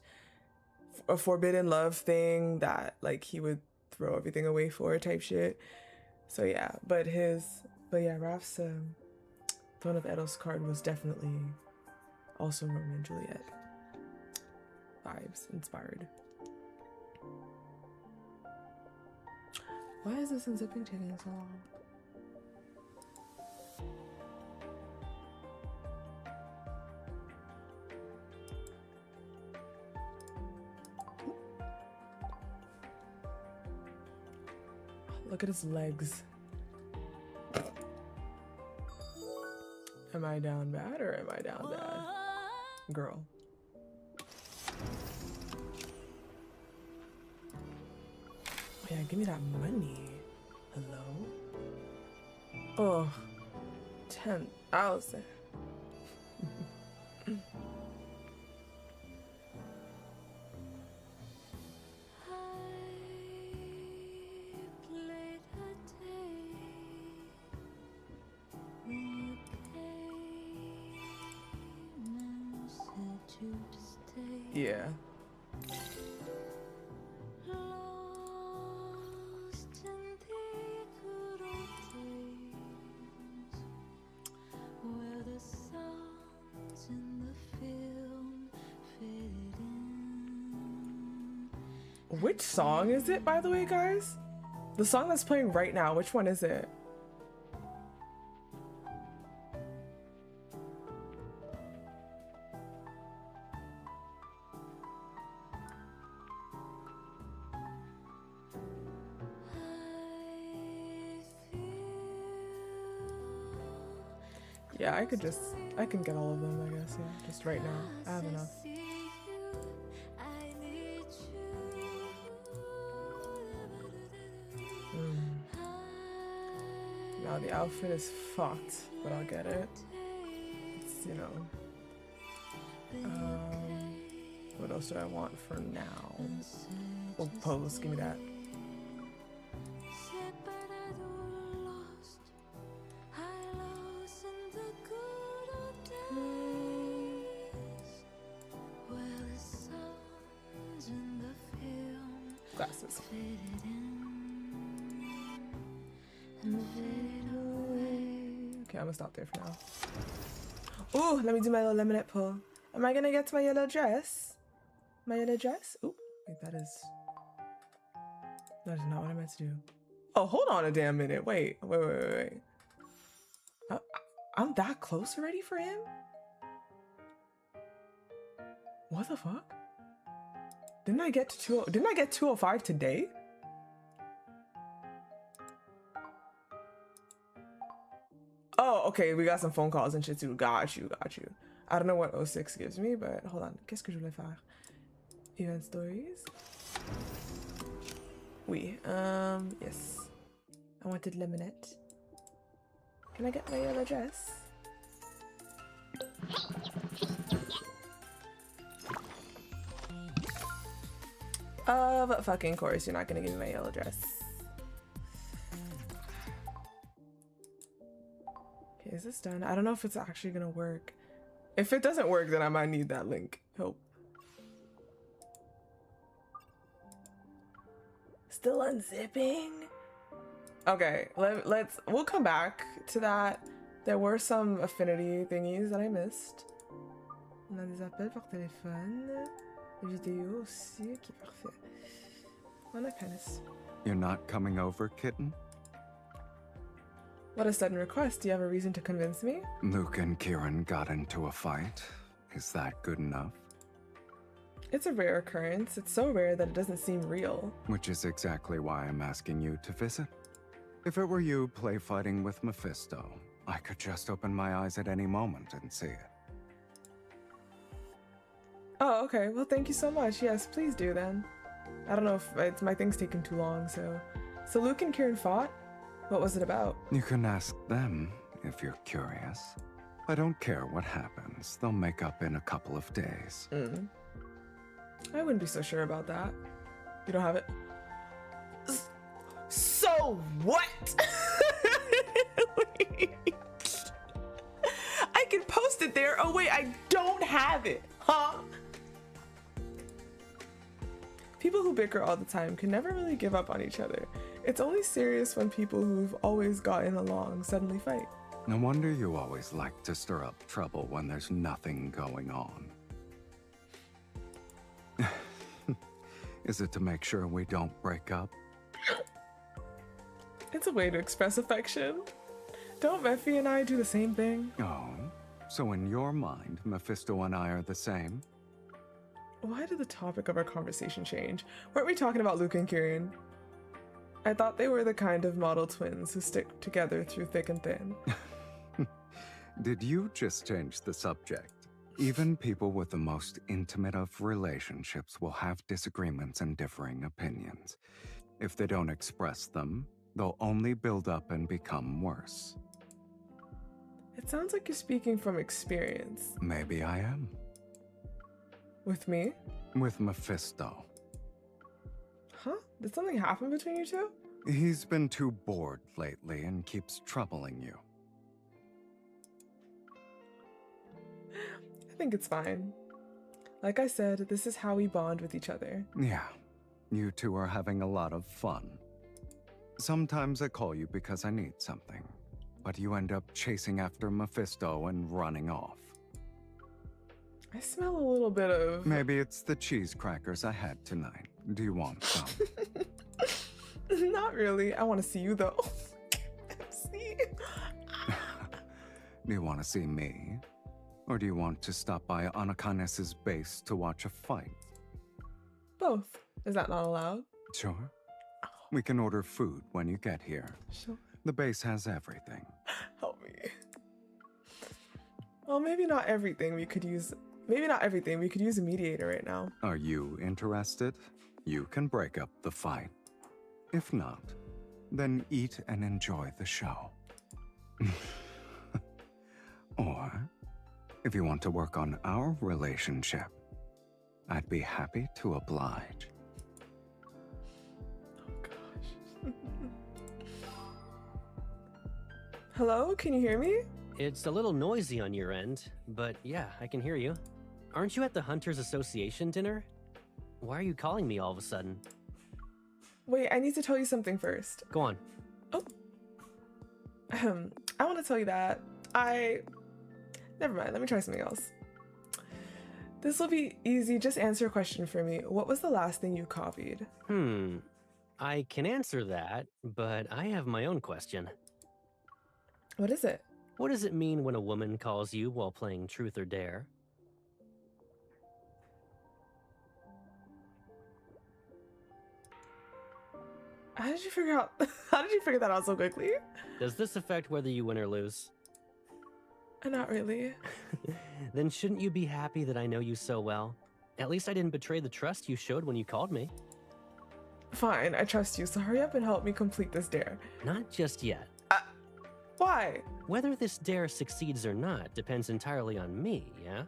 a forbidden love thing that like he would throw everything away for type shit. So yeah, but yeah, Raph's Throne of Edos card was definitely also Romeo and Juliet vibes inspired. Why is this unzipping taking so long? Look at his legs. Am I down bad or am I down bad? Girl. Yeah, give me that money. Hello? Oh, 10,000. Yeah. Which song is it, by the way, guys? The song that's playing right now, which one is it? Yeah, I can get all of them, I guess, yeah. Just right now. I have enough. Now the outfit is fucked, but I'll get it. It's, you know. What else do I want for now? Oh, pose, give me that. Glasses. Okay, I'm gonna stop there for now. Ooh, let me do my little lemonade pull. Am I gonna get to my yellow dress? My yellow dress? Ooh, wait, that is not what I meant to do. Oh, hold on a damn minute. Wait. I'm that close already for him? What the fuck? Didn't I get 205 today? Oh, okay, we got some phone calls and shit too. Got you. I don't know what 06 gives me, but hold on. Qu'est-ce que je voulais faire? Event stories. Oui. Yes. I wanted lemonette. Can I get my yellow dress? Of fucking course, you're not gonna give me my yellow dress. Okay, is this done? I don't know if it's actually gonna work. If it doesn't work, then I might need that link. Hope. Still unzipping? Okay, we'll come back to that. There were some affinity thingies that I missed. On a des appels par téléphone. Des vidéos aussi. Ok, parfait. On a kindness. You're not coming over, kitten? What a sudden request. Do you have a reason to convince me? Luke and Kieran got into a fight. Is that good enough? It's a rare occurrence. It's so rare that it doesn't seem real. Which is exactly why I'm asking you to visit. If it were you play fighting with Mephisto, I could just open my eyes at any moment and see it. Oh, okay. Well, thank you so much. Yes, please do then. I don't know if my thing's taking too long, so... So Luke and Kieran fought? What was it about? You can ask them if you're curious. I don't care what happens. They'll make up in a couple of days. I wouldn't be so sure about that. You don't have it? So Oh, what? I can post it there. Oh, wait, I don't have it. Huh? People who bicker all the time can never really give up on each other. It's only serious when people who've always gotten along suddenly fight. No wonder you always like to stir up trouble when there's nothing going on. Is it to make sure we don't break up? It's a way to express affection. Don't Mephi and I do the same thing? Oh, so in your mind, Mephisto and I are the same? Why did the topic of our conversation change? Weren't we talking about Luke and Kieran? I thought they were the kind of model twins who stick together through thick and thin. Did you just change the subject? Even people with the most intimate of relationships will have disagreements and differing opinions. If they don't express them, they'll only build up and become worse. It sounds like you're speaking from experience. Maybe I am. With me? With Mephisto. Huh? Did something happen between you two? He's been too bored lately and keeps troubling you. I think it's fine. Like I said, this is how we bond with each other. Yeah, you two are having a lot of fun. Sometimes I call you because I need something, but you end up chasing after Mephisto and running off. I smell a little bit of... Maybe it's the cheese crackers I had tonight. Do you want some? Not really. I want to see you though. See? Do you want to see me? Or do you want to stop by Anakanes's base to watch a fight? Both. Is that not allowed? Sure. We can order food when you get here. Sure. The base has everything. Help me. Well, maybe not everything. We could use... Maybe not everything. We could use a mediator right now. Are you interested? You can break up the fight. If not, then eat and enjoy the show. Or, if you want to work on our relationship, I'd be happy to oblige. Oh gosh. Hello, can you hear me? It's a little noisy on your end, but yeah, I can hear you. Aren't you at the Hunters Association dinner? Why are you calling me all of a sudden? Wait, I need to tell you something first. Go on. Oh. I want to tell you that Never mind, let me try something else. This will be easy, just answer a question for me. What was the last thing you copied? I can answer that, but I have my own question. What is it? What does it mean when a woman calls you while playing Truth or Dare? How did you figure that out so quickly? Does this affect whether you win or lose? Not really. Then shouldn't you be happy that I know you so well? At least I didn't betray the trust you showed when you called me. Fine, I trust you, so hurry up and help me complete this dare. Not just yet. Why? Whether this dare succeeds or not depends entirely on me, yeah?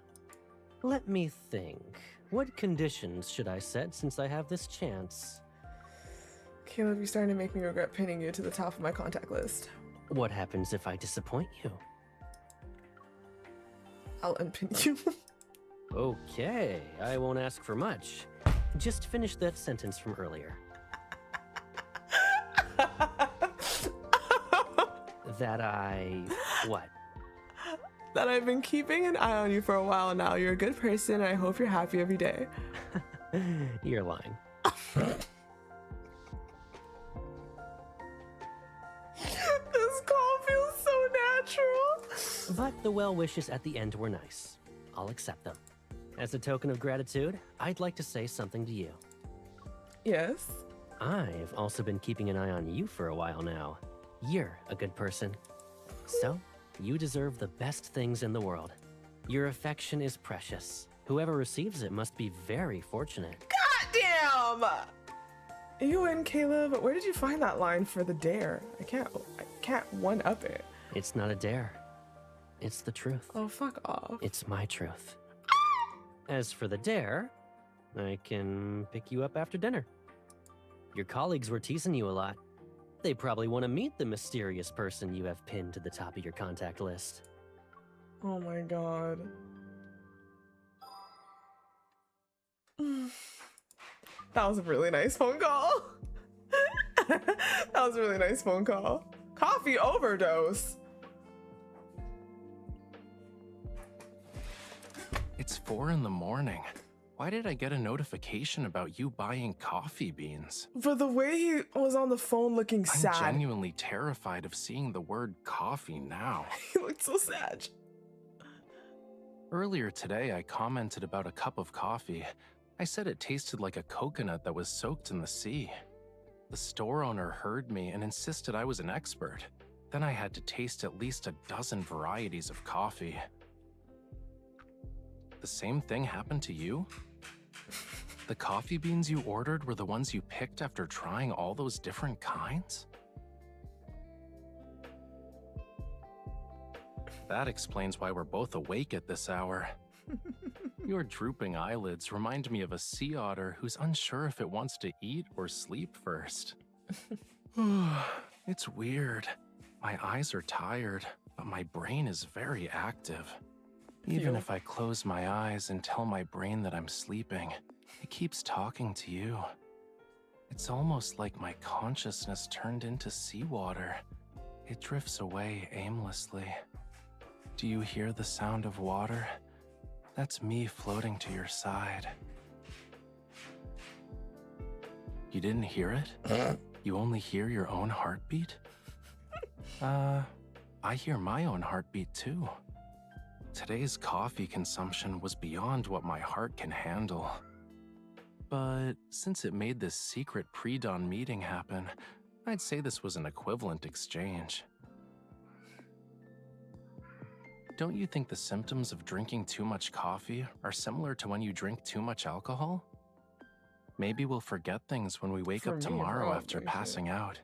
Let me think. What conditions should I set since I have this chance? Caleb, you're starting to make me regret pinning you to the top of my contact list. What happens if I disappoint you? I'll unpin you. Okay, I won't ask for much. Just finish that sentence from earlier. That I... what? That I've been keeping an eye on you for a while now. You're a good person, and I hope you're happy every day. You're lying. This call feels so natural. But the well wishes at the end were nice. I'll accept them. As a token of gratitude, I'd like to say something to you. Yes? I've also been keeping an eye on you for a while now. You're a good person. So, you deserve the best things in the world. Your affection is precious. Whoever receives it must be very fortunate. God damn! You and Caleb, where did you find that line for the dare? I can't one-up it. It's not a dare. It's the truth. Oh, fuck off. It's my truth. As for the dare, I can pick you up after dinner. Your colleagues were teasing you a lot. They probably want to meet the mysterious person you have pinned to the top of your contact list. Oh my god. That was a really nice phone call. That was a really nice phone call. Coffee overdose. It's 4 in the morning. Why did I get a notification about you buying coffee beans? For the way he was on the phone looking sad. I'm genuinely terrified of seeing the word coffee now. He looked so sad. Earlier today, I commented about a cup of coffee. I said it tasted like a coconut that was soaked in the sea. The store owner heard me and insisted I was an expert. Then I had to taste at least a dozen varieties of coffee. The same thing happened to you? The coffee beans you ordered were the ones you picked after trying all those different kinds? That explains why we're both awake at this hour. Your drooping eyelids remind me of a sea otter who's unsure if it wants to eat or sleep first. It's weird. My eyes are tired, but my brain is very active. Even if I close my eyes and tell my brain that I'm sleeping, it keeps talking to you. It's almost like my consciousness turned into seawater. It drifts away aimlessly. Do you hear the sound of water? That's me floating to your side. You didn't hear it? You only hear your own heartbeat? I hear my own heartbeat too. Today's coffee consumption was beyond what my heart can handle. But since it made this secret pre-dawn meeting happen, I'd say this was an equivalent exchange. Don't you think the symptoms of drinking too much coffee are similar to when you drink too much alcohol? Maybe we'll forget things when we wake up tomorrow after passing out.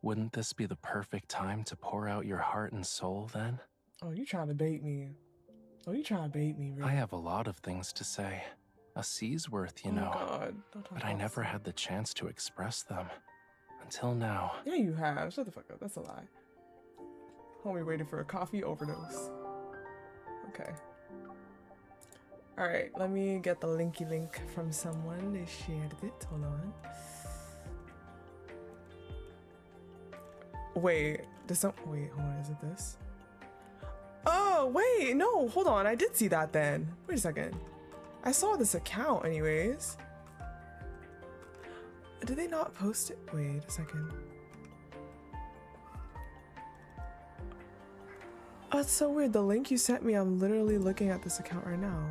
Wouldn't this be the perfect time to pour out your heart and soul then? Oh, you trying to bait me. Oh, you trying to bait me, really? I have a lot of things to say. A C's worth, you know. God. But I never had the chance to express them. Until now. Yeah, you have. Shut the fuck up. That's a lie. Homie waiting for a coffee overdose. Okay. Alright, let me get the linky link from someone. They shared it. Hold on. Wait, wait, hold on, is it this? Oh, wait, no, hold on. I did see that then. Wait a second. I saw this account anyways. Did they not post it? Wait a second. Oh, it's so weird. The link you sent me, I'm literally looking at this account right now.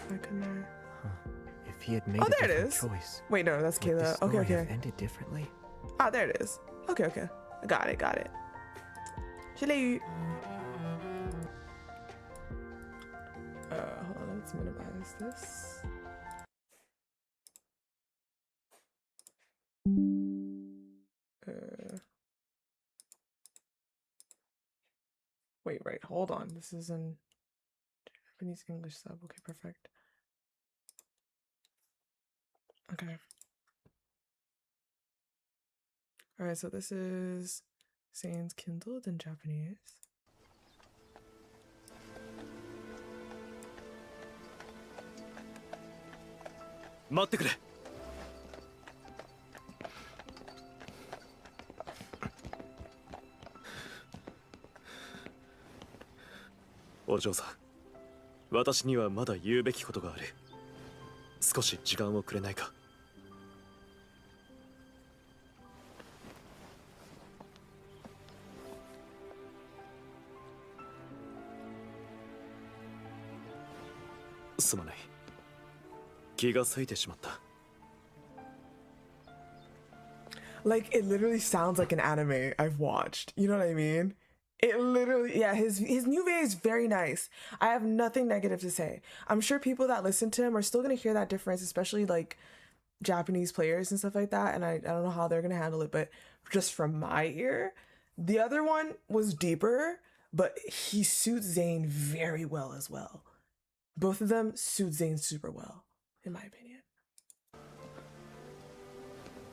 Why couldn't I? If he had made a different there it is. choice. Wait, no, that's would this Kayla. Okay, story okay. have ended differently? Ah, there it is. Okay, okay. I got it, got it. Salut. Hold on, let's minimize this. Wait, right, hold on. This is in Japanese English sub. Okay, perfect. Okay. Alright, so this is Zayne's Kindled in Japanese. Wait. お嬢さん、私にはまだ言うべきことがある。少し時間をくれないか。すまない。気が咲いてしまった。 Like, it literally sounds like an anime I've watched. You know what I mean? It literally, yeah, his new video is very nice. I have nothing negative to say. I'm sure people that listen to him are still going to hear that difference, especially like Japanese players and stuff like that. And I don't know how they're going to handle it, but just from my ear, the other one was deeper, but he suits Zayne very well as well. Both of them suit Zayne super well, in my opinion.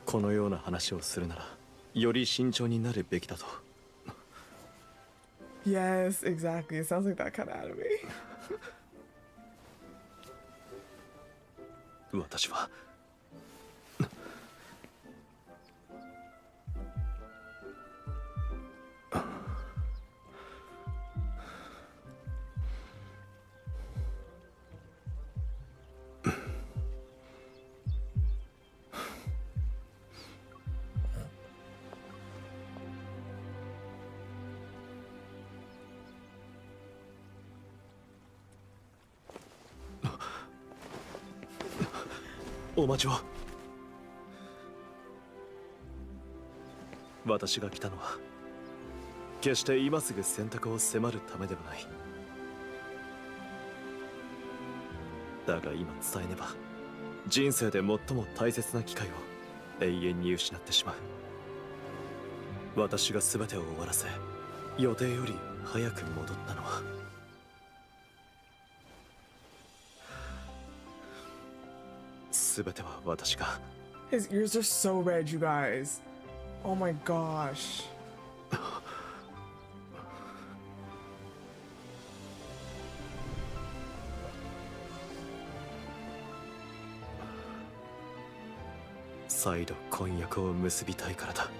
このような話をするならより慎重になるべきだと。 Yes, exactly. It sounds like that kind of anime. 私はお待ちを。私が来たのは決して今すぐ選択を迫るためではない。だが今伝えねば人生で最も大切な機会を永遠に失ってしまう。私が全てを終わらせ予定より早く戻ったのは全ては私が。 His ears are so red, you guys. Oh my gosh. 再度婚約を結びたいからだ。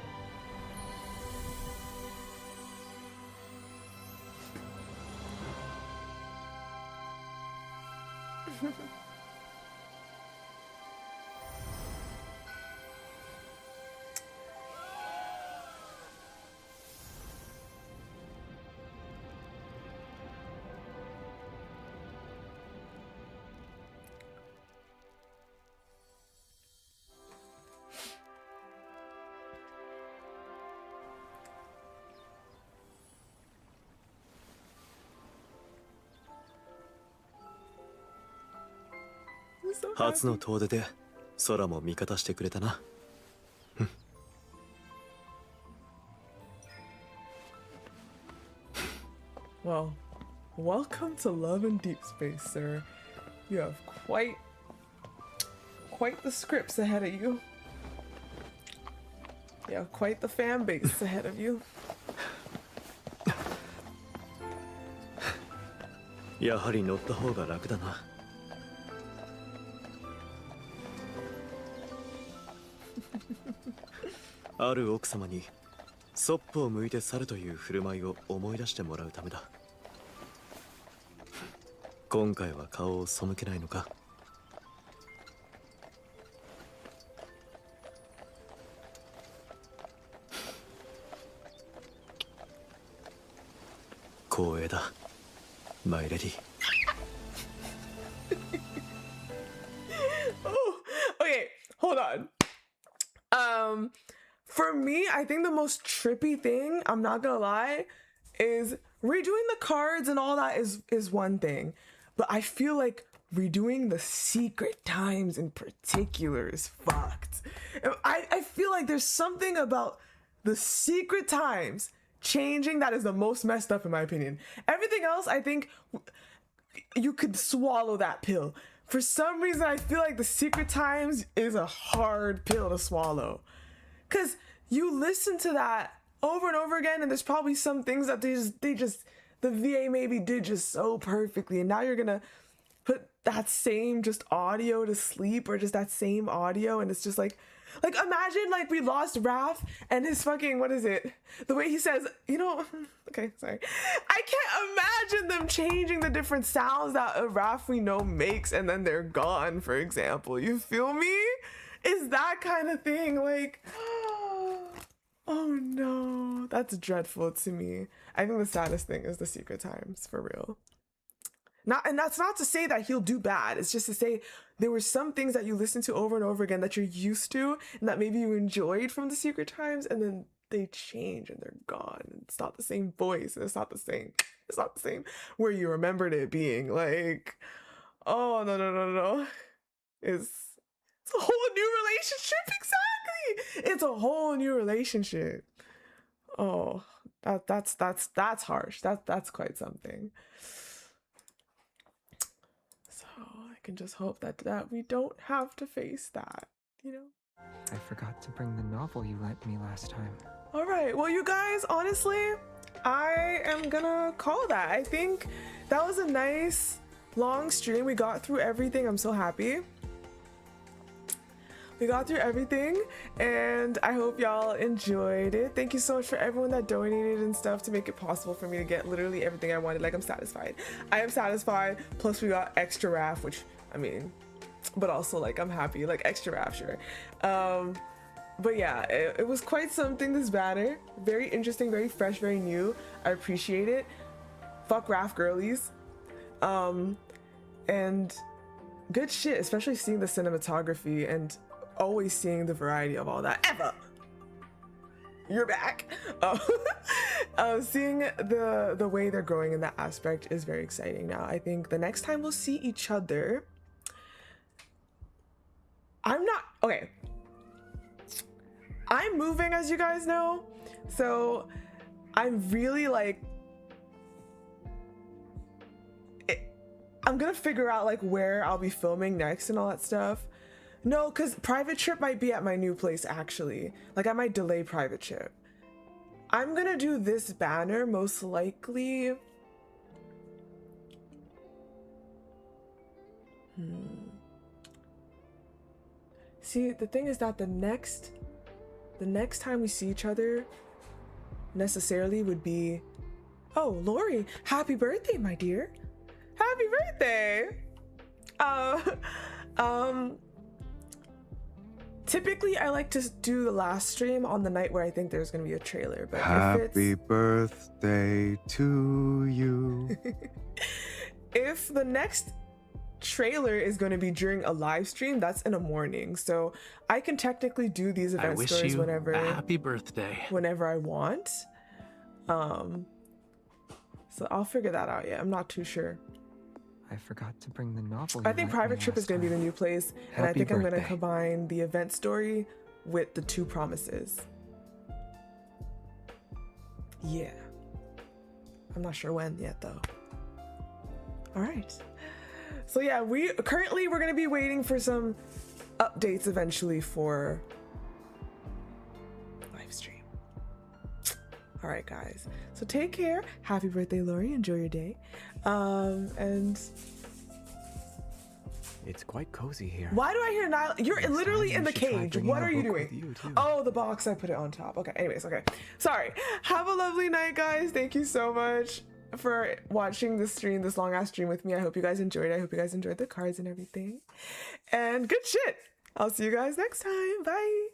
初の遠出で空も味方してくれたな。Well, welcome to Love and Deepspace, sir. You have quite the scripts ahead of you. You have quite the fan base ahead of you. やはり乗った方が楽だな。ある奥様にそっぽを向いて去るという振る舞いを思い出してもらうためだ。今回は顔を背けないのか。光栄だ、マイレディ。Oh, okay, hold on. For me, I think the most trippy thing, I'm not gonna lie, is redoing the cards and all that is one thing. But I feel like redoing the secret times in particular is fucked. I feel like there's something about the secret times changing that is the most messed up in my opinion. Everything else, I think you could swallow that pill. For some reason, I feel like the secret times is a hard pill to swallow. Cause you listen to that over and over again, and there's probably some things that the VA maybe did just so perfectly, and now you're gonna put that same just audio to sleep, or just that same audio, and it's just like imagine like we lost Raph and his fucking, what is it? The way he says, you know, okay, sorry. I can't imagine them changing the different sounds that a Raph we know makes and then they're gone, for example. You feel me? It's that kind of thing, like, oh no, that's dreadful to me. I think the saddest thing is the secret times, for real. And that's not to say that he'll do bad. It's just to say there were some things that you listen to over and over again that you're used to and that maybe you enjoyed from the secret times, and then they change and they're gone. It's not the same voice, and it's not the same where you remembered it being. Like, oh no. It's a whole new relationship, exactly. It's a whole new relationship. Oh, that's harsh. That's quite something. So I can just hope that we don't have to face that, you know? I forgot to bring the novel you lent me last time. All right, well, you guys, honestly, I am gonna call that. I think that was a nice long stream. We got through everything. I'm so happy. We got through everything, and I hope y'all enjoyed it. Thank you so much for everyone that donated and stuff to make it possible for me to get literally everything I wanted. Like, I'm satisfied. I am satisfied. Plus, we got extra RAF, which, I mean, but also, like, I'm happy. Like, extra RAF, sure. But yeah, it was quite something, this banner. Very interesting, very fresh, very new. I appreciate it. Fuck RAF girlies. And good shit, especially seeing the cinematography and always seeing the variety of all that. Eva, you're back. Seeing the way they're growing in that aspect is very exciting. Now I think the next time we'll see each other, I'm moving, as you guys know, so I'm really like, I'm gonna figure out like where I'll be filming next and all that stuff. No, because private trip might be at my new place actually. Like, I might delay private trip. I'm gonna do this banner most likely. See, the thing is that the next time we see each other necessarily would be, oh, Lori, happy birthday, my dear. Happy birthday. Typically I like to do the last stream on the night where I think there's gonna be a trailer, but happy birthday to you. If the next trailer is going to be during a live stream, that's in the morning, so I can technically do these event stories whenever. Happy birthday. Whenever I want. So I'll figure that out. Yeah, I'm not too sure. I forgot to bring the novel. I think private trip is going to be the new place, and I think I'm going to combine the event story with the 2 promises. Yeah. I'm not sure when yet though. All right. So yeah, we're going to be waiting for some updates eventually for live stream. All right, guys. So take care. Happy birthday, Lori. Enjoy your day. And it's quite cozy here. Why do I hear Nyla? You're literally in the cage. What are you doing? Oh, the box, I put it on top. Okay, anyways, okay. Sorry. Have a lovely night, guys. Thank you so much for watching this stream, this long ass stream with me. I hope you guys enjoyed it. I hope you guys enjoyed the cards and everything. And good shit. I'll see you guys next time. Bye.